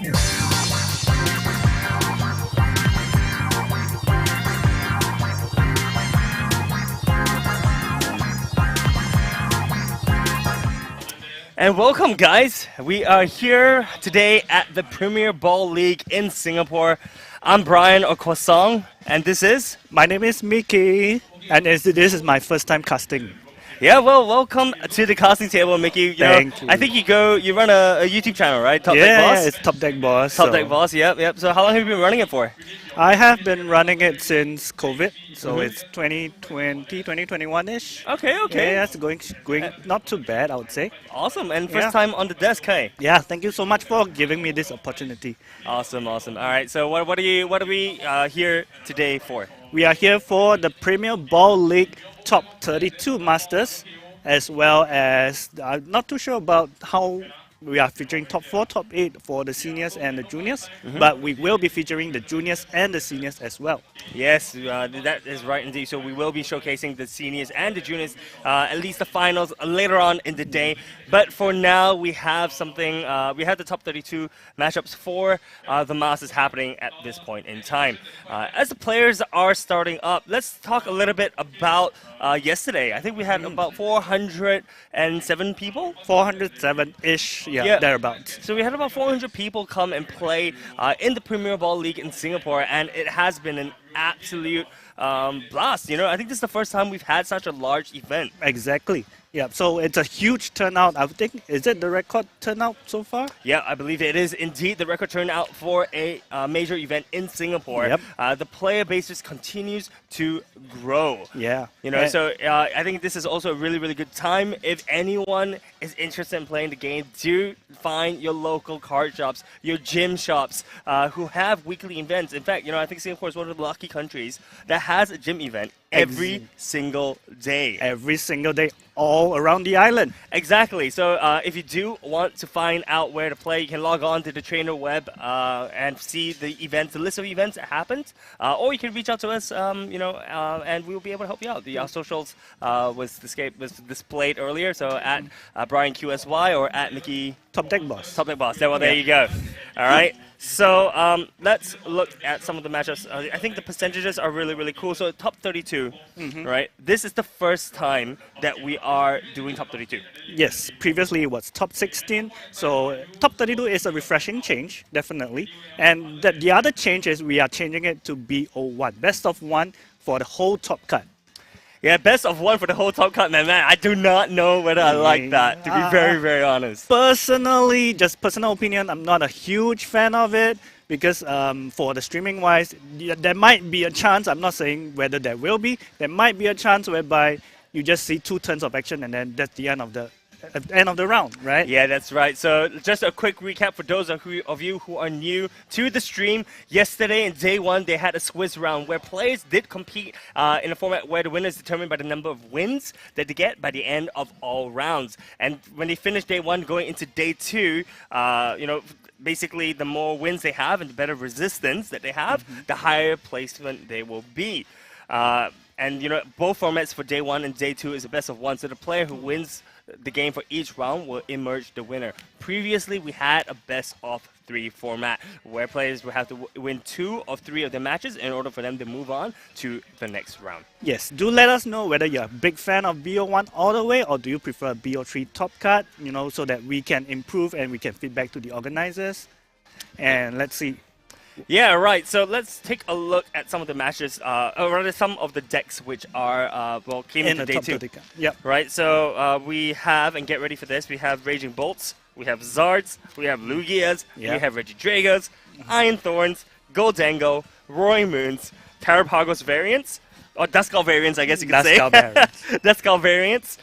And welcome, guys. We are here today at the Premier Ball League in Singapore. I'm Brian or Croissant, and this is... My name is Mickey, and this is my first time casting. Yeah, well, welcome to the casting table, Mickey. Thank you. I think you run a YouTube channel, right? Top Deck Boss? Yeah, it's Top Deck Boss. Top Deck Boss, yep. So how long have you been running it for? I have been running it since COVID, so it's 2020, 2021-ish. Okay. Yeah, it's going not too bad, I would say. Awesome, and first time on the desk, hey? Yeah, thank you so much for giving me this opportunity. Awesome. All right, so what are we here today for? We are here for the Premier Ball League Top 32 Masters, as well as I'm not too sure about how we are featuring top 4, top 8 for the seniors and the juniors, but we will be featuring the juniors and the seniors as well. Yes, that is right indeed. So we will be showcasing the seniors and the juniors, at least the finals later on in the day. But for now, we have something. We have the top 32 matchups for the Masters happening at this point in time. As the players are starting up, let's talk a little bit about yesterday. I think we had about 407 people. 407-ish, yeah, thereabouts. So we had about 400 people come and play in the Premier Ball League in Singapore, and it has been an absolute blast. I think this is the first time we've had such a large event. Exactly. Yeah, so it's a huge turnout. I think, is it the record turnout so far? Yeah, I believe it is indeed the record turnout for a major event in Singapore. Yep. The player base just continues to grow. Yeah. So I think this is also a really, really good time. If anyone is interested in playing the game, do find your local card shops, your gym shops who have weekly events. In fact, I think Singapore is one of the lucky countries that has a gym event every single day. Every single day, all around the island. Exactly. So if you do want to find out where to play, you can log on to the trainer web and see the events, the list of events that happened. Or you can reach out to us, and we'll be able to help you out. Our socials was displayed earlier. So at Brian QSY or at Mickey Top Deck Boss. Top Deck Boss. There you go. All right. So let's look at some of the matchups. I think the percentages are really, really cool. So top 32, right? This is the first time that we are doing top 32. Yes, previously it was top 16. So top 32 is a refreshing change, definitely. And the other change is we are changing it to BO1, best of 1 for the whole top cut. Yeah, best of 1 for the whole top cut, man. I do not know whether I like that, to be very, very honest. Personally, just personal opinion, I'm not a huge fan of it because for the streaming wise, there might be a chance, I'm not saying whether there will be, there might be a chance whereby you just see 2 turns of action and then that's the end of the round, right? Yeah, that's right. So just a quick recap for those of you who are new to the stream. Yesterday in day 1, they had a squiz round where players did compete in a format where the winner is determined by the number of wins that they get by the end of all rounds. And when they finish day 1, going into day 2, basically the more wins they have and the better resistance that they have, the higher placement they will be. And both formats for day 1 and day 2 is a best of 1. So the player who wins the game for each round will emerge the winner. Previously, we had a best of 3 format where players will have to win 2 of 3 of their matches in order for them to move on to the next round. Yes, do let us know whether you're a big fan of BO1 all the way or do you prefer BO3 top cut, so that we can improve and we can feedback to the organizers. And let's see. Yeah, right. So let's take a look at some of the matches, or rather some of the decks which are, came into day 2. Yep. Right, so we have, and get ready for this, we have Raging Bolts, we have Zards, we have Lugias, we have Regidragos, Iron Thorns, Gholdengo, Roaring Moons, Terapagos variants, or Duskull variants, I guess you could say. Duskull variants.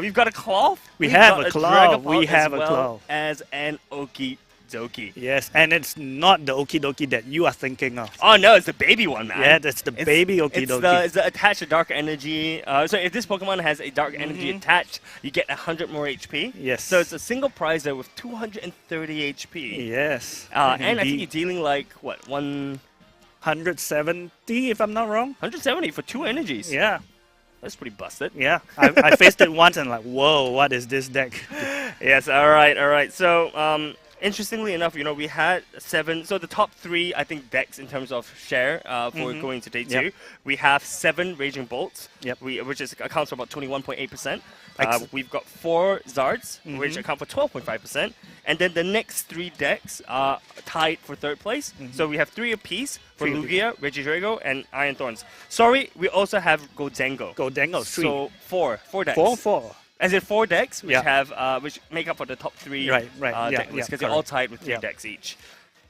We've got a Klawf. We have a Klawf. We have a Klawf. As an Oki Doki. Yes, and it's not the Oki Doki that you are thinking of. Oh no, it's the baby one, man. Yeah, that's the baby Oki Doki. It's the attached dark energy. So if this Pokemon has a dark energy attached, you get 100 more HP. Yes. So it's a single prizer with 230 HP. Yes. And I think you're dealing like, what, 170 if I'm not wrong? 170 for 2 energies. Yeah. That's pretty busted. Yeah, I faced it once and like, whoa, what is this deck? Yes, all right. So interestingly enough, you know, we had 7. So the top 3, I think, decks in terms of share for going to day 2. Yep. We have 7 Raging Bolts, Yep. which accounts for about 21.8%. We've got 4 Zards, which account for 12.5%. And then the next 3 decks are tied for 3rd place. So we have 3 apiece for Lugia, Regidrago, and Iron Thorns. Sorry, we also have Gholdengo. Gholdengo, 3. So 4 decks. 4. As in 4 decks, which Yeah. have which make up for the top 3 Right, deck lists, because they're all tied with 3 Yeah. decks each.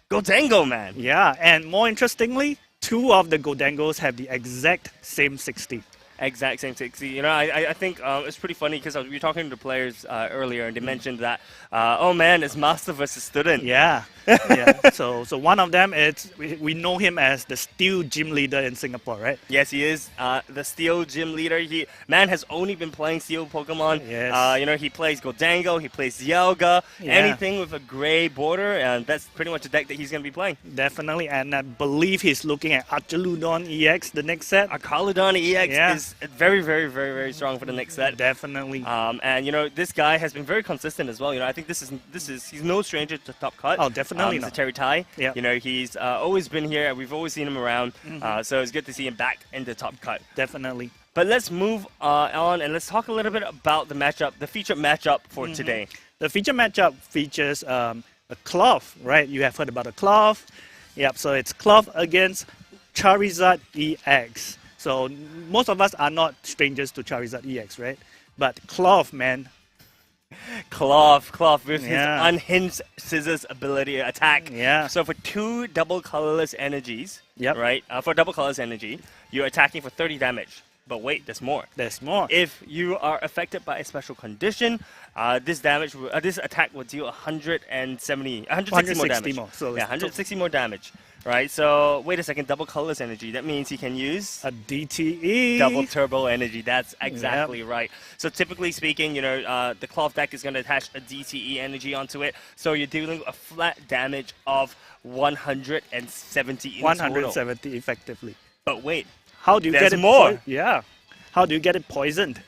Gholdengo, man! Yeah, and more interestingly, 2 of the Gholdengos have the exact same 60. Exact same 60. You know, I think it's pretty funny because we were talking to the players earlier, and they mentioned that, oh man, it's master versus student. Yeah, yeah. So one of them is we know him as the Steel Gym Leader in Singapore, right? Yes, he is the Steel Gym Leader. Man has only been playing Steel Pokemon. Yes. You know, he plays Gholdengo, he plays Dialga, Yeah. anything with a gray border, and that's pretty much the deck that he's going to be playing. Definitely, and I believe he's looking at Archaludon EX, the next set. Archaludon EX Yeah. is very, very, very, very strong for the next set. Definitely. And you know, this guy has been very consistent as well. You know, I think this is he's no stranger to Top Cut. Oh, definitely He's a not. Terry Tai. Yeah. You know, he's always been here. We've always seen him around. So it's good to see him back in the Top Cut. Definitely. But let's move on and let's talk a little bit about the matchup, the featured matchup for today. The feature matchup features a Klawf, right? You have heard about a Klawf. Yep, so it's Klawf against Charizard EX. So most of us are not strangers to Charizard EX, right? But Klawf, man. Klawf with his Yeah. unhinged scissors ability attack. Yeah. So for 2 double colorless energies, Yep. right? For double colorless energy, you're attacking for 30 damage. But wait, there's more. There's more. If you are affected by a special condition, this attack will deal 160 more 160 damage. more, so yeah, it's 160 more damage. Right. So wait a second, double colorless energy. That means he can use A DTE. double turbo energy. That's exactly right. So typically speaking, you know, the Klawf deck is going to attach a DTE energy onto it. So you're dealing a flat damage of 170 in total. 170 effectively. But wait, How do you There's get it? more. Yeah. How do you get it poisoned?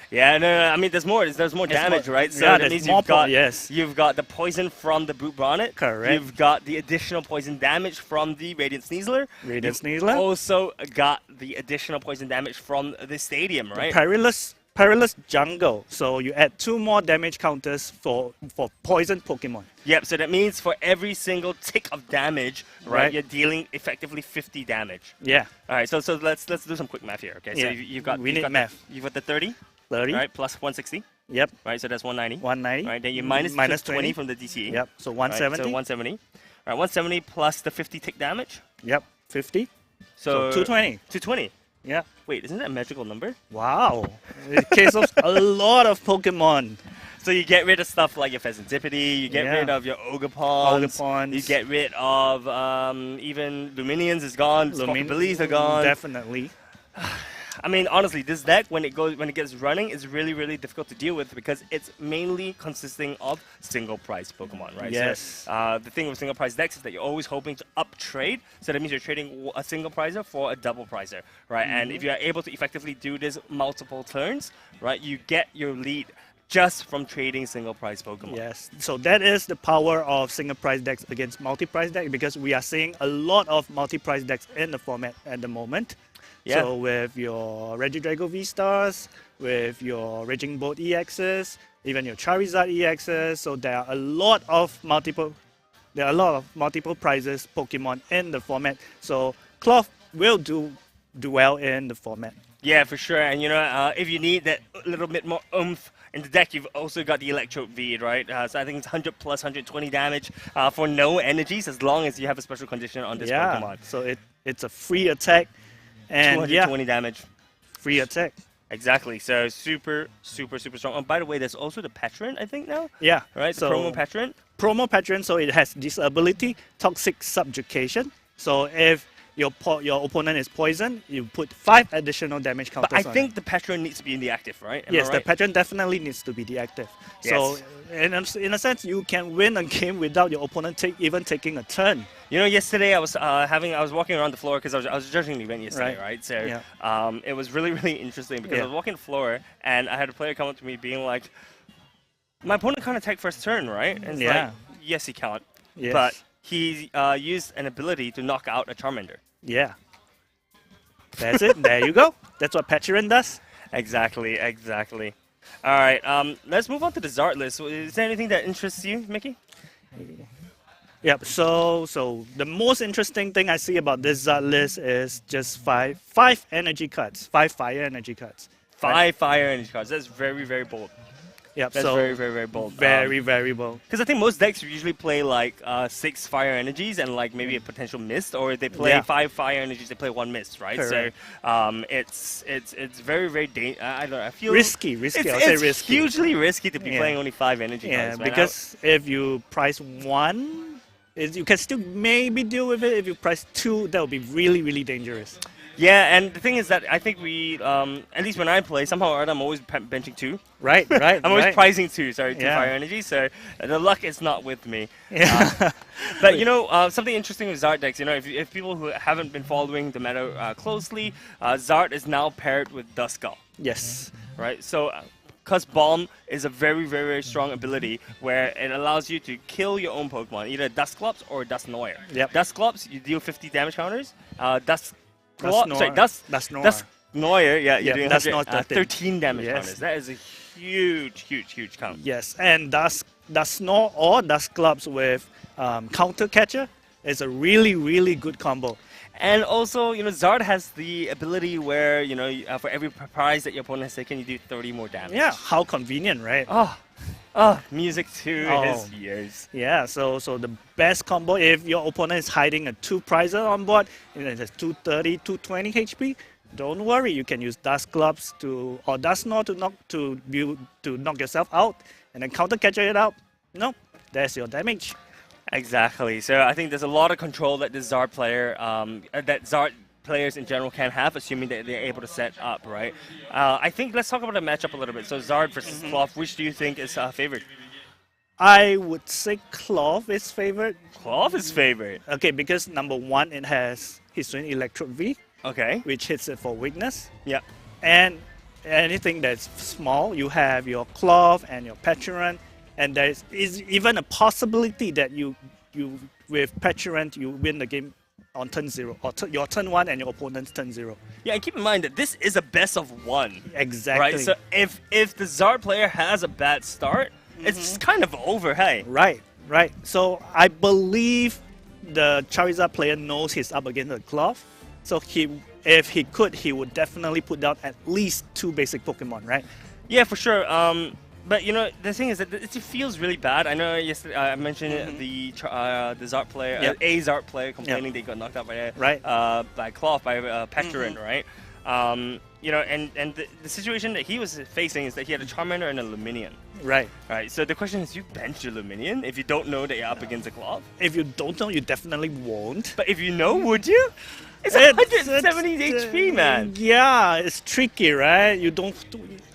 yeah, no, I mean, there's more damage, more. right? So Yeah, that there's means more yes. you've got the poison from the Brute Bonnet. Correct. You've got the additional poison damage from the Radiant Sneasler. Radiant You've Sneasler. also got the additional poison damage from the Stadium, right? Perilous Jungle. So you add 2 more damage counters for poison Pokemon. Yep, so that means for every single tick of damage, right, Right. you're dealing effectively 50 damage. Yeah. All right, so let's do some quick math here, okay? So Yeah, you've got we you've need got math. You've got the 30, 30. right, plus 160, Yep. right? So that's 190. 190. Right, then you minus minus 20 from the DCE. Yep. So Right, 170. so 170. All right, 170 plus the 50 tick damage. Yep. 50. So 220. 220. Yeah. Wait, isn't that a magical number? Wow. In case of a lot of Pokemon. So you get rid of stuff like your Pheasantipity, you get Yeah. rid of your Ogerpons, Ogerpons. you get rid of even Luminions is gone, Squawkabillies are gone. Definitely. I mean, honestly, this deck when it gets running is really, really difficult to deal with because it's mainly consisting of single price Pokemon, right? Yes. So, the thing with single price decks is that you're always hoping to up trade, so that means you're trading a single prizer for a double prizer, right? And if you are able to effectively do this multiple turns, right, you get your lead just from trading single price Pokemon. Yes. So that is the power of single price decks against multi-price deck because we are seeing a lot of multi-price decks in the format at the moment. Yeah. So with your Regidrago V-Stars, with your Raging Bolt EXs, even your Charizard EXs, so there are a lot of multiple prizes Pokemon in the format. So Klawf will do well in the format. Yeah, for sure. And you know, if you need that little bit more oomph in the deck, you've also got the Electrode V, right? So I think it's 100 plus 120 damage for no energies as long as you have a special condition on this Pokemon. So it's a free attack. And 220 damage. Free attack. Exactly. So super, super, super strong. Oh, by the way, there's also the Patron, I think now. Yeah. Right. So the promo Patron. Promo Patron. So it has this ability, Toxic Subjugation. So if your opponent is poisoned, you put 5 additional damage counters. But I think the Patron needs to be in the active, right? Am I yes, right? the Patron definitely needs to be the active. So Yes. in a sense, you can win a game without your opponent even taking a turn. You know, yesterday I was walking around the floor because I was judging the event yesterday, right? So it was really, really interesting because I was walking the floor and I had a player come up to me being like, "My opponent can't attack first turn, right?" And it's like, Yes, he can't. Yes. But he used an ability to knock out a Charmander. Yeah. That's it. There you go. That's what Petulant does. Exactly. All right, let's move on to the Zard list. Is there anything that interests you, Mickey? Yep. So the most interesting thing I see about this Zard list is just five energy cards, 5 fire energy cards. 5 fire energy cards. That's very, very bold. Yep. That's so very, very, very bold. very bold. Because I think most decks usually play like 6 fire energies and like maybe a potential mist, or they play 5 fire energies, they play 1 mist, right? Correct. So it's very, very I don't know. I feel Risky. I'll say it's risky. hugely risky to be playing only 5 energy cards. Man. Because if you price 1, you can still maybe deal with it. If you price 2, that would be really, really dangerous. Yeah, and the thing is that I think we, at least when I play, somehow or other, I'm always benching 2. Right. I'm always pricing 2, 2 fire energy, so the luck is not with me. Yeah. But you know, something interesting with Zard decks, you know, if people who haven't been following the meta closely, Zard is now paired with Duskull. Yes. Right, so because Bomb is a very, very, very strong ability where it allows you to kill your own Pokemon, either Dusclops or Dusknoir. Yep. Dusclops, you deal 50 damage counters. Dusknoir, yeah, you're doing Dusknoir 13 damage Yes. counters. That is a huge count. Yes, and Dusknoir or Dusclops with Counter Catcher is a really, really good combo. And also, you know, Zard has the ability where, you know, for every prize that your opponent has taken, you do 30 more damage. Yeah, how convenient, right? Music to his ears. Yeah, so the best combo, if your opponent is hiding a 2 prizer on board, and it has 230, 220 HP, don't worry, you can use Dusclops or Dusknoir to knock yourself out, and then Counter Catcher it out. No, there's your damage. Exactly. So I think there's a lot of control that this Zard player, that Zard players in general can have, assuming that they're able to set up, right? I think let's talk about the matchup a little bit. So Zard versus Klawf, which do you think is favored? I would say Klawf is favored. Klawf is favored. Okay, because number 1, it has Hisuian Electrode V, Okay. which hits it for weakness. Yeah. And anything that's small, you have your Klawf and your Petulant, and there is even a possibility that you with Petulant you win the game on turn 0, or your turn 1 and your opponent's turn 0. Yeah, and keep in mind that this is a best of 1. Exactly. Right. So if the Zard player has a bad start, it's kind of over. Hey. Right. So I believe the Charizard player knows he's up against the Klawf. So if he could, he would definitely put down at least 2 basic Pokemon, right? Yeah, for sure. But you know, the thing is that it feels really bad. I know yesterday I mentioned the Zard player, a Zard player complaining they got knocked out by Klawf, by Petulant, right? You know, and the situation that he was facing is that he had a Charmander and a Luminion. Right. So the question is, you bench your Luminion if you don't know that you're up against a Klawf? If you don't know, you definitely won't. But if you know, would you? It's 170 HP, man. Yeah, it's tricky, right? You don't.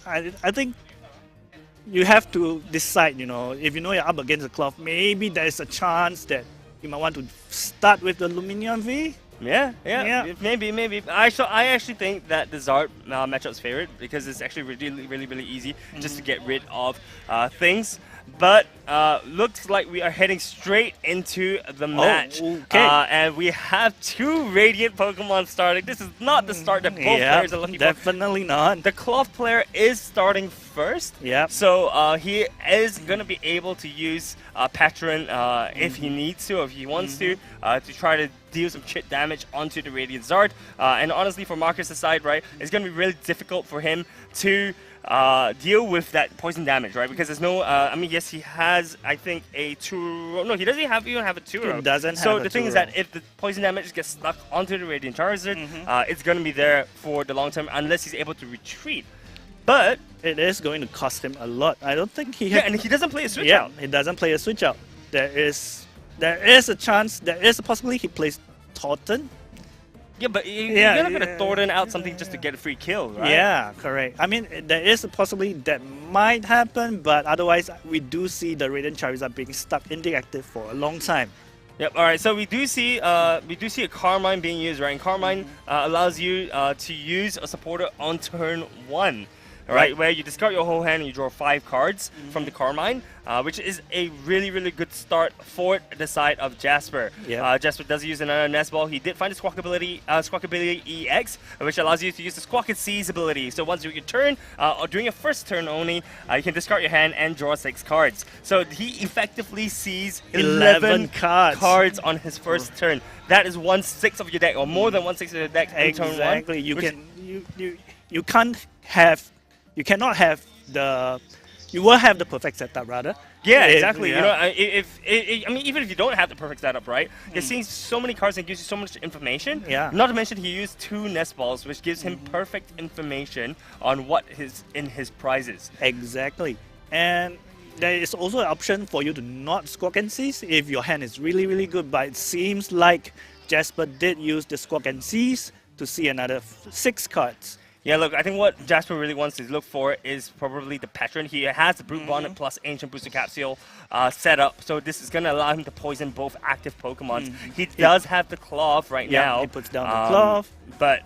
I think you have to decide. You know, if you know you're up against a Klawf, maybe there's a chance that you might want to start with the Luminion V. Yeah, maybe. I actually think that the Zard matchup's favorite because it's actually really easy just to get rid of things. But looks like we are heading straight into the match. Okay. And we have 2 Radiant Pokemon starting. This is not the start that both players are looking definitely not. The Klawf player is starting first. Yep. So he is going to be able to use Petulant if he needs to, or if he wants to try to deal some chip damage onto the Radiant Zard. And honestly, for Marcus' side, right, it's going to be really difficult for him to deal with that poison damage, right? Because there's no, I mean, yes, he has, I think, a 2. No, he doesn't even have a 2. He doesn't so have the a thing 2-row. is that if the poison damage gets stuck onto the Radiant Charizard, it's going to be there for the long term unless he's able to retreat. But it is going to cost him a lot. I don't think he. And he doesn't play a switch out. He doesn't play a switch out. There is a chance. There is a possibility he plays Thornton. Yeah, but you're not going to Thornton out something just to get a free kill, right? Yeah, correct. I mean, there is a possibility that might happen, but otherwise, we do see the Radiant Charizard being stuck inactive for a long time. Yep. All right. So we do see a Carmine being used, right? And Carmine allows you to use a supporter on turn 1. right? Where you discard your whole hand and you draw 5 cards from the Carmine, which is a really, really good start for the side of Jasper. Yep. Jasper does use another Nest Ball. He did find the Squawkability EX, which allows you to use the Squawk and Seize ability. So once you your turn, or during your first turn only, you can discard your hand and draw 6 cards. So he effectively sees 11 cards on his first turn. That is 1/6 of your deck, or more than 1/6 of your deck in turn 1. Exactly. You cannot have the. You will have the perfect setup rather. Yeah, exactly. You know, I mean, even if you don't have the perfect setup, right? You're seeing so many cards and gives you so much information. Yeah. Not to mention he used 2 Nest Balls, which gives him perfect information on what is in his prizes. Exactly. And there is also an option for you to not Squawk and Seize if your hand is really, really good. But it seems like Jasper did use the Squawk and Seize to see another 6 cards. Yeah, look, I think what Jasper really wants to look for is probably the Patron. He has the Brute Bonnet plus Ancient Booster Capsule set up, so this is going to allow him to poison both active Pokemon. He does have the Klawf right now. He puts down the Klawf. But,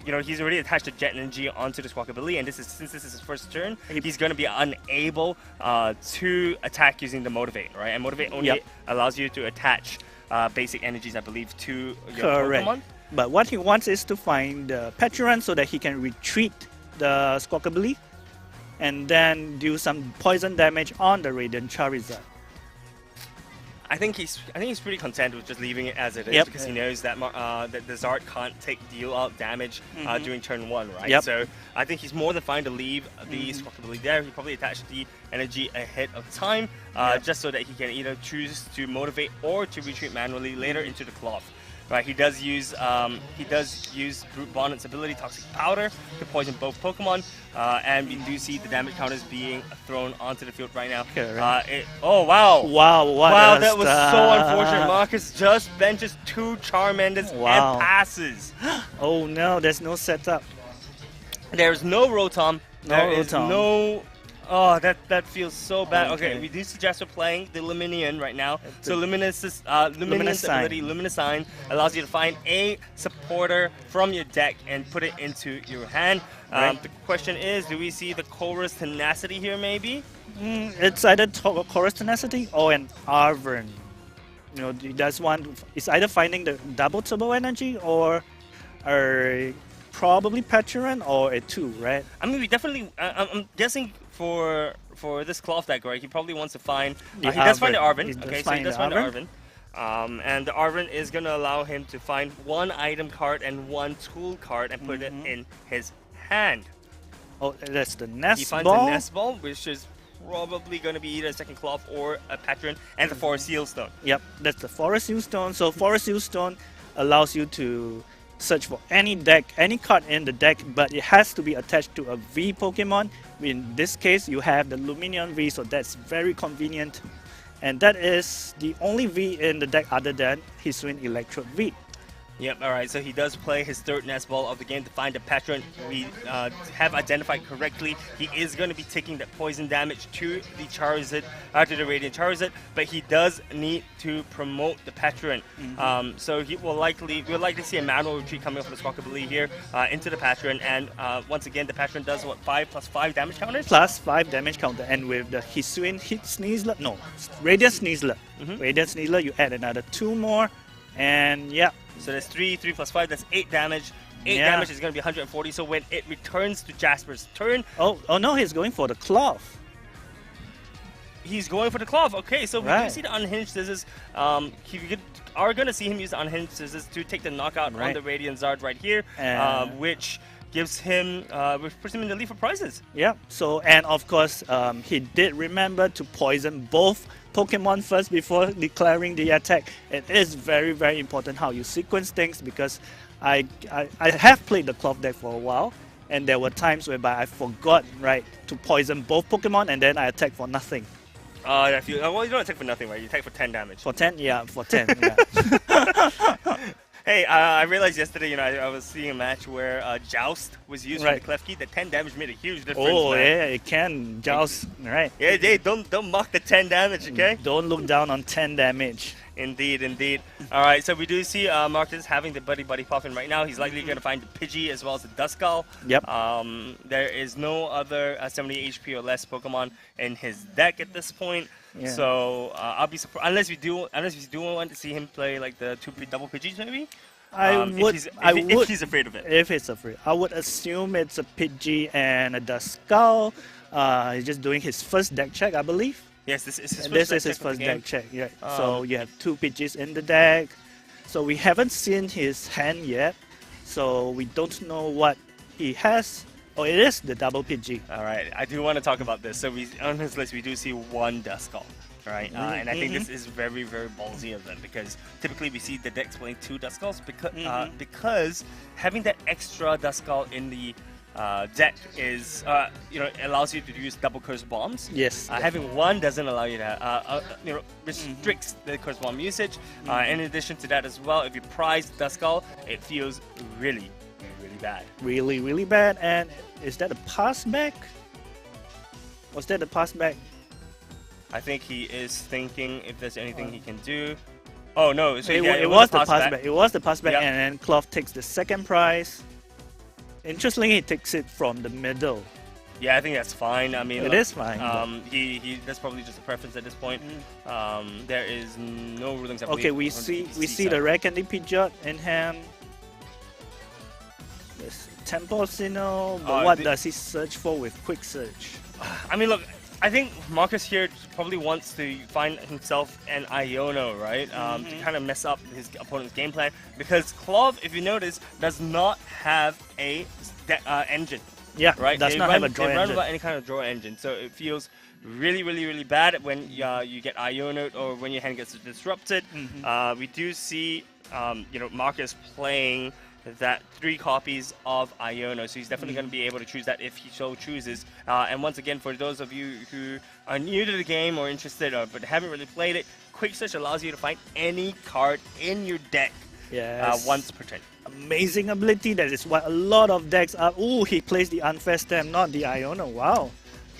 you know, he's already attached the Jet Energy onto the Squawkability, and since this is his first turn, he's going to be unable to attack using the Motivate, right? And Motivate only allows you to attach basic energies, I believe, to your Pokemon. But what he wants is to find the Patron so that he can retreat the Squawkability and then do some poison damage on the Radiant Charizard. I think he's pretty content with just leaving it as it is because he knows that that the Zard can't deal out damage during turn 1, right? So I think he's more than fine to leave the Squawkability there. He probably attached the energy ahead of time just so that he can either choose to motivate or to retreat manually later into the Klawf. Right, he does use Brute Bonnet's ability, Toxic Powder, to poison both Pokemon, and we do see the damage counters being thrown onto the field right now. Oh wow! Wow, that was so unfortunate. Marcus just benches 2 Charmanders and passes. Oh no, there's no setup. There's no Rotom. Oh, that feels so bad. Okay, we do suggest we're playing the Luminion right now. So Luminous ability, Luminous Sign, allows you to find a supporter from your deck and put it into your hand. The question is, do we see the Chorus Tenacity here maybe? It's either Chorus Tenacity or an Arvern. You know, that's one. It's either finding the double Turbo Energy or probably Patron or a 2, right? I mean, we definitely. I'm guessing for this Klawf deck, right? He probably wants to find. He does find the Arvern. Okay, so he does find the Arvern. And the Arvern is going to allow him to find 1 item card and 1 tool card and put it in his hand. Oh, that's the Nest Ball. He finds a Nest Ball, which is probably going to be either a second Klawf or a Patron, and the Forest Seal Stone. Yep, that's the Forest Seal Stone. So Forest Seal Stone allows you to search for any card in the deck, but it has to be attached to a V Pokemon. In this case, you have the Luminion V, so that's very convenient. And that is the only V in the deck other than Hisuian Electrode V. Yep, alright, so he does play his 3rd Nest Ball of the game to find the Patron. We have identified correctly. He is going to be taking that poison damage to the Charizard, to the Radiant Charizard, but he does need to promote the Patron. So he we'll likely see a manual retreat coming up from the Squawkability here into the Patron, and once again the Patron does what, 5 + 5 damage counters? Plus 5 damage counter, and with the Hisuian Sneasler, no, Radiant Sneasler. Radiant Sneasler, you add another 2 more, and yeah. So that's 3 + 5, that's 8 damage. 8 damage is going to be 140, so when it returns to Jasper's turn... Oh no, he's going for the Klawf. He's going for the Klawf, okay, so we do see the Unhinged Scissors. We are going to see him use the Unhinged Scissors to take the knockout on the Radiant Zard right here, which gives him, which puts him in the lead for prizes. Yeah, so, and of course, he did remember to poison both Pokemon first before declaring the attack. It is very, very important how you sequence things, because I have played the Klawf deck for a while, and there were times whereby I forgot to poison both Pokemon, and then I attack for nothing. Well, you don't attack for nothing, right? You attack for 10 damage. For 10? Yeah, for 10, yeah. Hey, I realized yesterday, you know, I was seeing a match where Joust was used for the Klefki. The 10 damage made a huge difference. Oh, man. Yeah, it can. Joust, right. Yeah, don't mock the 10 damage, okay? Don't look down on 10 damage. Indeed, indeed. All right, so we do see Marcus having the Buddy Puffin right now. He's likely going to find the Pidgey as well as the Duskull. Yep. There is no other 70 HP or less Pokemon in his deck at this point. Yeah. So I'll be surprised unless we do want to see him play like the double Pidgeys maybe. If he's afraid of it. If he's afraid, I would assume it's a Pidgey and a Duskull. He's just doing his first deck check, I believe. Yes, this is his first deck check. Yeah. So you have 2 Pidgeys in the deck. So we haven't seen his hand yet. So we don't know what he has. Oh, it is the double Pidgey. All right, I do want to talk about this. So on his list, we do see 1 Duskull. Right, and I think this is very, very ballsy of them because typically we see the decks playing 2 Duskulls because having that extra Duskull in the deck is allows you to use double curse bombs. Yes. Having 1 doesn't allow you to restricts the curse bomb usage. In addition to that as well, if you prize Duskull, it feels really bad. Really, really bad. And is that a pass back? Was that a pass back? I think he is thinking if there's anything he can do. Oh no! So it was the pass back. It was the pass back, yep. And then Klawf takes the second prize. Interestingly, he takes it from the middle. Yeah, I think that's fine. I mean, it is fine. That's probably just a preference at this point. There is no rulings. Okay, we see the rare candy Pidgeot in hand. There's Temple Sinnoh, but what does he search for with Quick Search? I mean, look. I think Marcus here probably wants to find himself an Iono, right? To kind of mess up his opponent's game plan. Because Klawf, if you notice, does not have a engine. Yeah, right? Does not have a draw engine. They run without any kind of draw engine. So it feels really bad when you get Ionoed or when your hand gets disrupted. We do see Marcus playing that 3 copies of Iono, so he's definitely going to be able to choose that if he so chooses. And once again, for those of you who are new to the game or interested but haven't really played it, Quick Search allows you to find any card in your deck once per turn. Amazing ability. That is what a lot of decks are. Ooh, he plays the Unfair Stamp, not the Iono. Wow.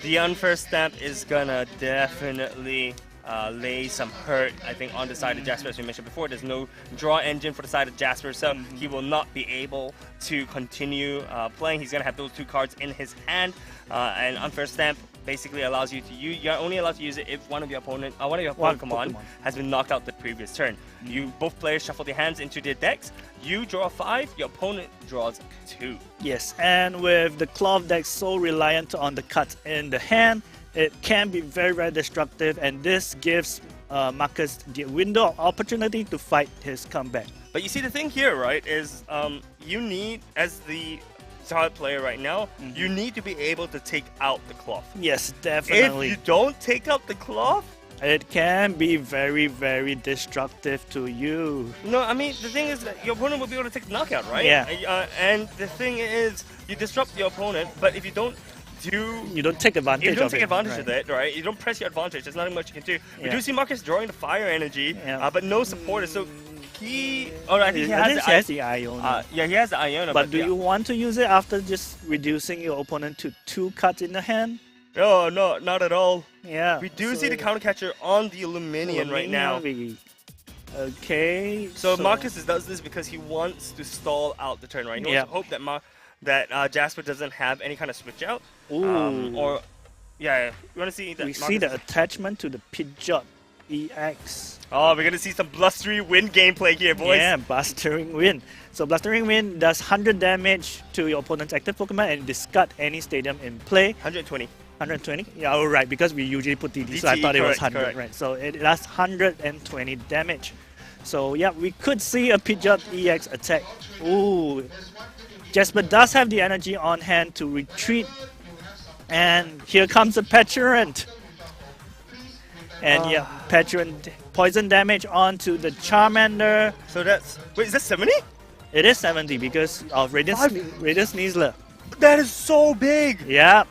The Unfair Stamp is gonna definitely lay some hurt, I think, on the side of Jasper. As we mentioned before, there's no draw engine for the side of Jasper, so he will not be able to continue playing. He's going to have those 2 cards in his hand, and Unfair Stamp basically allows you to you're only allowed to use it if one of your Pokemon has been knocked out the previous turn. Both players shuffle their hands into their decks. You draw 5, your opponent draws 2. Yes, and with the Klawf deck so reliant on the cuts in the hand, it can be very destructive, and this gives Marcus the window of opportunity to fight his comeback. But you see, the thing here, right, is you need, as the solid player right now, you need to be able to take out the Klawf. Yes, definitely. If you don't take out the Klawf, it can be very destructive to you. No, I mean, the thing is that your opponent will be able to take the knockout, right? Yeah. And the thing is, you disrupt your opponent, but if you don't take advantage of it, right? You don't press your advantage. There's nothing much you can do. We do see Marcus drawing the fire energy, but no supporter. So he, I think he has the Iono. Yeah, he has the Iono. But do you want to use it after just reducing your opponent to 2 cards in the hand? No, not at all. Yeah. We do see the counter catcher on the Illuminion right now. Okay. So Marcus does this because he wants to stall out the turn, right? He wants to hope that Jasper doesn't have any kind of switch out. Ooh. You want to see that? We see the attachment to the Pidgeot EX. Oh, we're gonna see some blustery wind gameplay here, boys. Yeah, blustering wind. So blustering wind does 100 damage to your opponent's active Pokemon and discard any stadium in play. 120. 120? Yeah, all right, because we usually put DT, so I thought it was 100, right? So it does 120 damage. So yeah, we could see a Pidgeot EX attack. Ooh. Jasper does have the energy on hand to retreat. And here comes a Petulant. And yeah, Petulant poison damage onto the Charmander. So that's... Wait, is that 70? It is 70 because of Radiant Sneasler. That is so big! Yeah.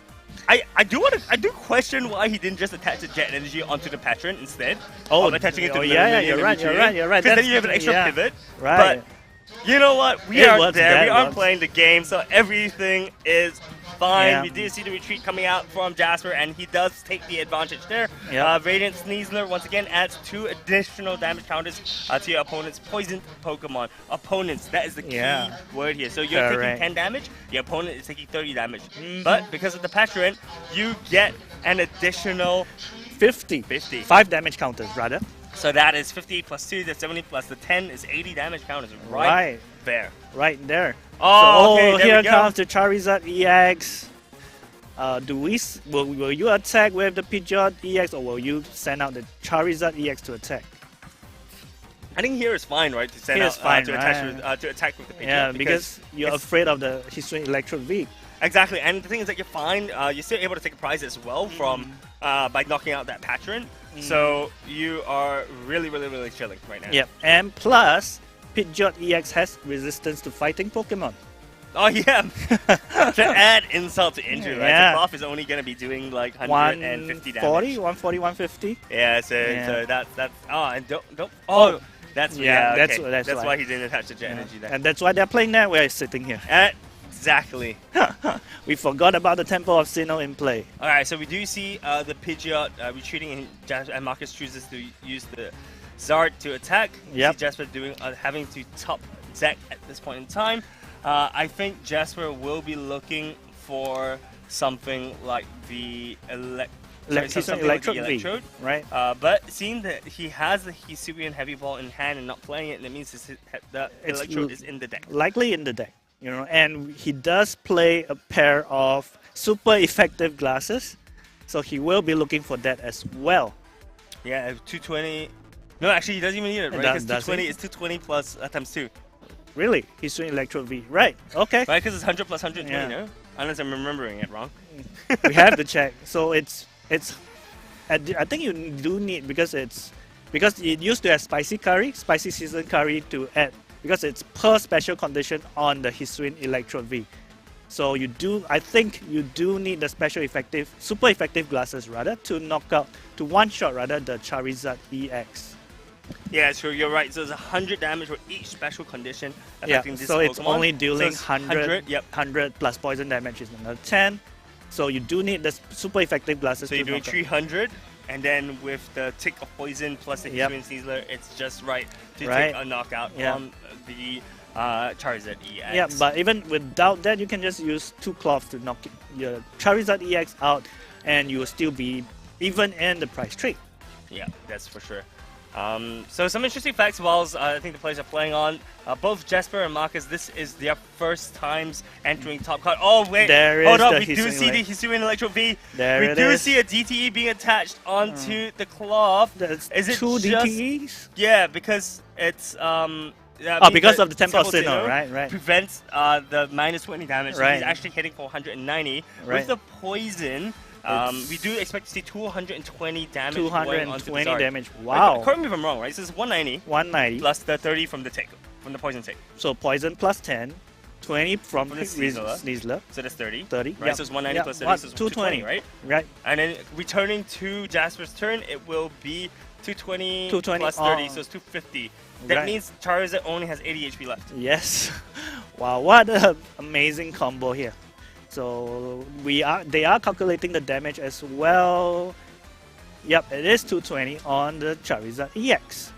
I do question why he didn't just attach the Jet Energy onto the Petulant instead of attaching it to the you're right. Because then you have an extra pivot. Right. But you know what? We are there. We are playing the game, so everything is fine. Yeah. We do see the retreat coming out from Jasper, and he does take the advantage there. Yeah. Radiant Sneasler once again adds 2 additional damage counters to your opponent's poisoned Pokemon. Opponents, that is the key Yeah. word here. So you're taking Correct. 10 damage, your opponent is taking 30 damage. But because of the Patron, you get an additional 50. 50. 5 damage counters, rather. So that is 50 plus 2, that's 70 plus the 10 is 80 damage counters Right. there. Right there. Oh, okay, so there here we go. comes the Charizard EX. Will you attack with the Pidgeot EX, or will you send out the Charizard EX to attack? I think here is fine, right? To send Here out is fine, to, to attack with the Pidgeot. Yeah, because you're it's- afraid of the Hisuian Electro V. Exactly, and the thing is that you're fine. You're still able to take a prize as well from by knocking out that Patron. So you are really, really, really chilling right now. Yep, and plus, Pidgeot EX has resistance to fighting Pokemon. Oh yeah. To add insult to injury, right? Yeah. So Klawf is only going to be doing like 150 damage. 140, 150. Yeah, so Yeah. that's and don't Oh, that's yeah, okay. that's why. why. He didn't attach the jet energy there. And that's why they're playing that. We're sitting here. Exactly. We forgot about the Temple of Sinnoh in play. All right, so we do see the Pidgeot retreating, and Marcus chooses to use the Zard to attack. Yep. See Jasper doing having to top deck at this point in time. I think Jasper will be looking for something like the Electrode V, right? But seeing that he has the Hisuian Heavy Ball in hand and not playing it, that means the It's Electrode is in the deck. Likely in the deck, you know, and he does play a pair of super effective glasses, so he will be looking for that as well. Yeah, 220. No, actually, he doesn't even need it, right? Because 220 is 220 plus times 2. Really? He's doing Electro V. Right, okay. Right, because it's 100 plus 120, Yeah. no? Unless I'm remembering it wrong. We have to check. So it's I think you do need, because it used to have spicy season curry to add, because it's per special condition on the Hisuian Electro V. So I think you do need the super effective glasses rather to knock out, to one shot rather, the Charizard EX. Yeah, sure, you're right. So it's 100 damage for each special condition Yeah, affecting this so it's Pokemon. only dealing So it's 100, yep. 100 plus poison damage is another 10. So you do need the super effective glasses. So to you're doing knock out. 300, and then with the tick of poison plus the Yep. Hisuian Sneasler, it's just right to Right. take a knockout Yeah. on the Charizard EX. Yeah, but even without that, you can just use 2 Klawf to knock your Charizard EX out, and you will still be even in the price trade. Yeah, that's for sure. So some interesting facts whilst I think the players are playing on. Both Jasper and Marcus, this is their first times entering top card. Oh wait, There hold is up, the we do Hisuian see the Hisuian Electro V. There we it do is. see a DTE being attached onto the Klawf. That's Is it 2 just- DTEs? Yeah, because it's Because of the Temple of Sinnoh Sinnoh, right. prevents the minus 20 damage. So Right. he's actually hitting for 190 Right. with the poison. We do expect to see 220 damage going onto the 220 Zard. damage. Wow. Correct me if I'm wrong, right? So it's 190 190. plus the 30 from the tick, from the poison tick. So poison plus 10. 20 from From the Sneasler. Sneasler. So that's 30. 30. Right, so it's 190 plus 30, so it's 220, right? Right. And then returning to Jasper's turn, it will be 220, 220 plus 30, on- so it's 250. That Right. means Charizard only has 80 HP left. Yes. Wow, what an amazing combo here. So they are calculating the damage as well. Yep, it is 220 on the Charizard EX.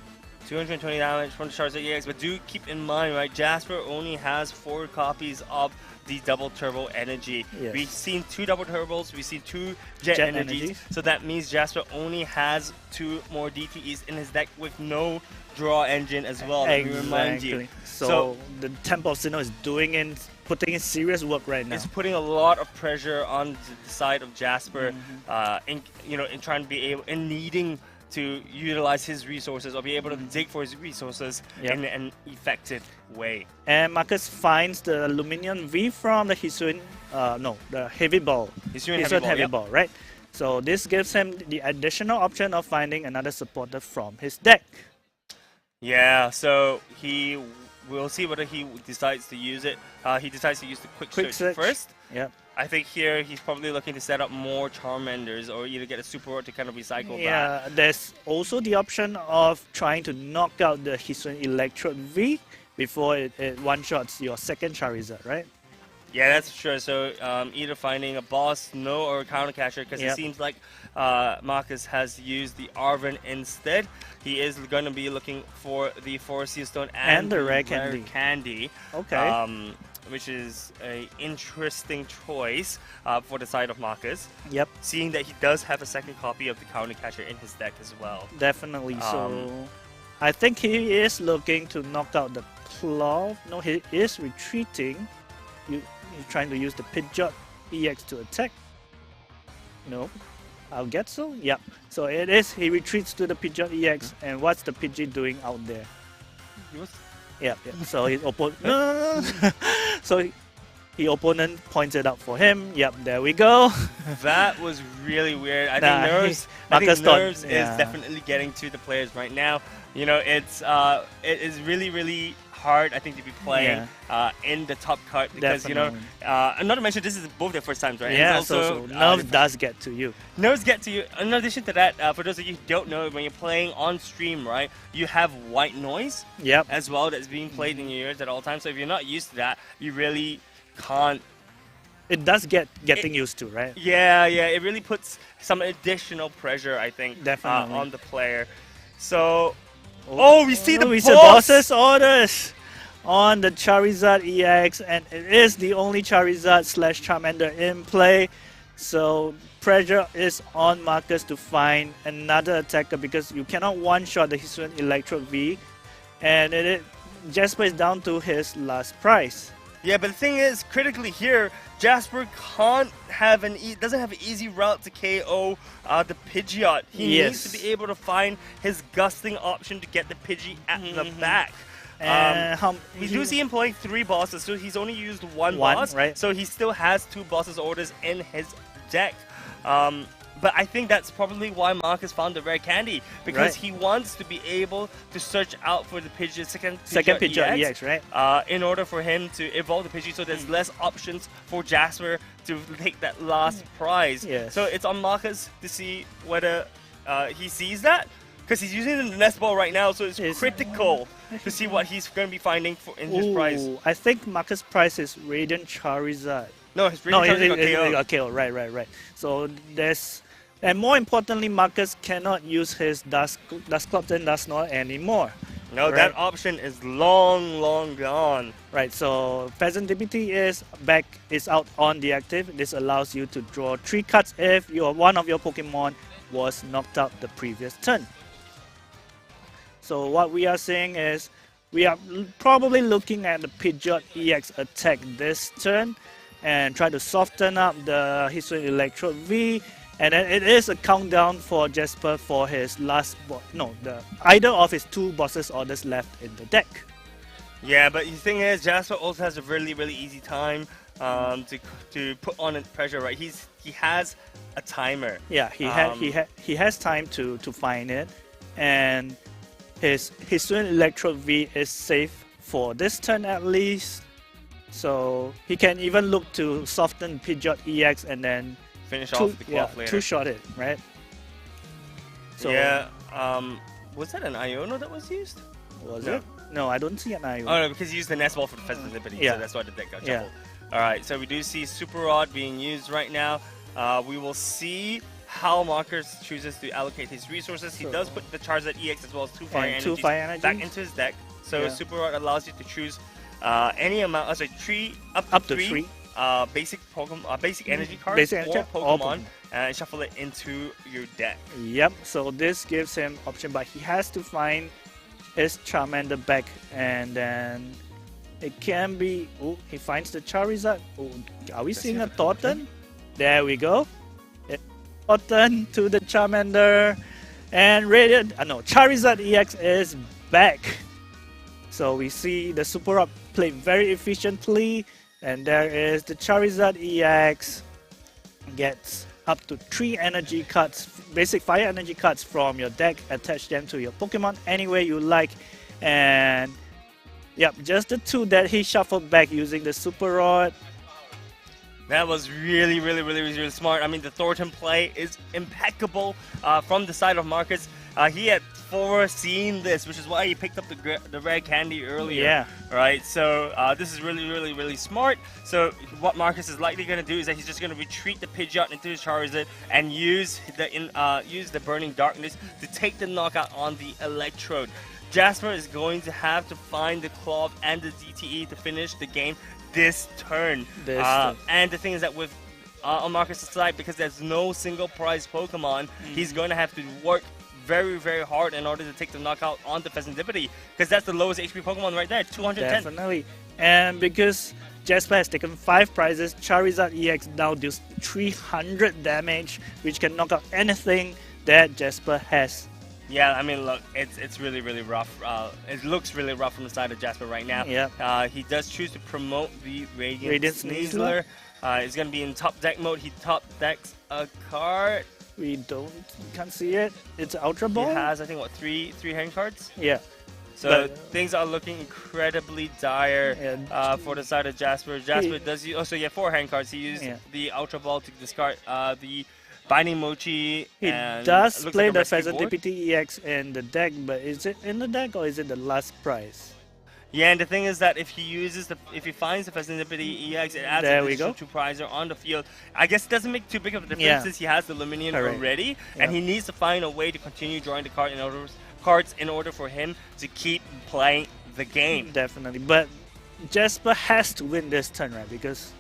220 damage from the Charizard EX, but do keep in mind, right, Jasper only has 4 copies of the double turbo energy. Yes. We've seen 2 double turbos, we've seen 2 jet energies, so that means Jasper only has 2 more DTEs in his deck with no draw engine as well, let me remind you. So the Temple of Sinnoh is putting in serious work right now. It's putting a lot of pressure on the side of Jasper, in trying to be able, in needing to utilize his resources or be able to dig for his resources in an effective way. And Marcus finds the Aluminium V from the Hisuian, the Heavy Ball. Hisuian Heavy yep. Ball, right? So this gives him the additional option of finding another supporter from his deck. Yeah, so we'll see whether he decides to use it. He decides to use the quick search first. Yep. I think here he's probably looking to set up more Charmanders or either get a Super Rod to kind of recycle back. Yeah, there's also the option of trying to knock out the Hisuian Electrode V before it one-shots your second Charizard, right? Yeah, that's sure. So either finding a boss, no, or a counter catcher, because it seems like Marcus has used the Arven instead. He is going to be looking for the Forest Seal Stone and the rare candy. Okay. Which is a interesting choice for the side of Marcus. Yep. Seeing that he does have a second copy of the counter catcher in his deck as well. Definitely. So I think he is looking to knock out the Klawf. No, he is retreating. He's trying to use the Pidgeot EX to attack. No, I'll get so. Yep. So it is. He retreats to the Pidgeot EX, and what's the Pidgey doing out there? Yeah. So his opponent. So his opponent points it out for him. Yep. There we go. That was really weird. I think nerves is definitely getting to the players right now. You know, it is really hard, I think, to be playing in the top card because Definitely. Not to mention this is both their first times, right? Yeah, and so nerves does get to you. Nerves get to you. In addition to that, for those of you who don't know, when you're playing on stream, right, you have white noise as well that's being played in your ears at all times. So if you're not used to that, you really can't. It does getting used to, right? Yeah, it really puts some additional pressure, I think, Definitely. on the player. So. Oh, we see the boss's orders on the Charizard EX, and it is the only Charizard / Charmander in play. So pressure is on Marcus to find another attacker because you cannot one-shot the Hisuian Electro V, and Jasper is down to his last prize. Yeah, but the thing is, critically here, Jasper doesn't have an easy route to KO the Pidgeot. He needs to be able to find his gusting option to get the Pidgey at the back. We do see him playing 3 bosses, so he's only used one boss, right? So he still has 2 bosses orders in his deck. But I think that's probably why Marcus found the rare candy, because he wants to be able to search out for the Pidgeot, second Pidgeot EX, right? In order for him to evolve the Pidgey, so there's less options for Jasper to take that last prize. Yes. So it's on Marcus to see whether he sees that, because he's using the Nest Ball right now, so it's critical to see what he's going to be finding in his prize. I think Marcus' prize is Radiant Charizard. No, his Radiant Charizard got KO. Right. So there's... And more importantly, Marcus cannot use his Dusclops and Dusknoir anymore. No, that option is long gone. Right, so Pheasant DBT is out on the active. This allows you to draw 3 cards if one of your Pokemon was knocked out the previous turn. So what we are saying is, we are probably looking at the Pidgeot EX attack this turn and try to soften up the Hisuian Electro V. And then it is a countdown for Jasper for his last either of his 2 bosses orders left in the deck. Yeah, but the thing is, Jasper also has a really easy time to put on the pressure, right? He has a timer. Yeah, he has time to find it, and his Hisuian Electro V is safe for this turn at least. So he can even look to soften Pidgeot EX and then finish off the Klawf later. 2-shot it, right? So was that an Iono that was used? Was it? No, I don't see an Iono. Oh no, because he used the Nest Ball for the Pheasant Liberty, so that's why the deck got shuffled. Alright, so we do see Super Rod being used right now. We will see how Marcus chooses to allocate his resources. He does put the Charizard EX as well as 2 Fire Energies back into his deck. So Super Rod allows you to choose any amount, up to 3 basic Pokemon, basic energy cards or Pokemon, and shuffle it into your deck. Yep, so this gives him option, but he has to find his Charmander back, and then it can be... Oh, he finds the Charizard. Oh, are we seeing a Thornton? There we go. Thornton to the Charmander, and Charizard EX is back. So we see the Super Rod played very efficiently. And there is the Charizard EX, gets up to 3 energy cards, basic fire energy cards from your deck, attach them to your Pokemon any way you like. And just the 2 that he shuffled back using the Super Rod. That was really smart. I mean, the Thornton play is impeccable from the side of Marcus. he had foreseen this, which is why he picked up the rare candy earlier. Yeah. Right. So this is really smart. So what Marcus is likely going to do is that he's just going to retreat the Pidgeot into his Charizard and use the Burning Darkness to take the knockout on the Electrode. Jasper is going to have to find the Klawf and the DTE to finish the game this turn. And the thing is that with on Marcus' side, because there's no single prize Pokemon, he's going to have to work very hard in order to take the knockout on the Pheasantipity, because that's the lowest HP Pokemon right there, 210. Definitely. And because Jasper has taken 5 prizes, Charizard EX now deals 300 damage, which can knock out anything that Jasper has. Yeah, I mean, look, it's really rough. It looks really rough from the side of Jasper right now. Yeah. He does choose to promote the Radiant Sneasler. He's going to be in top deck mode. He top decks a card. We can't see it. It's Ultra Ball. He has, I think, what, three hand cards? Yeah. So things are looking incredibly dire for the side of Jasper. Jasper does use, also, 4 hand cards. He used the Ultra Ball to discard the Binding Mochi. He and does play like the Pheasantipity EX in the deck, but is it in the deck or is it the last prize? Yeah, and the thing is that if he finds the Pheasantipity EX, it adds an additional 2 prizer on the field. I guess it doesn't make too big of a difference since he has the Luminion already, and he needs to find a way to continue drawing the cards in order for him to keep playing the game. Definitely, but Jasper has to win this turn, right? Because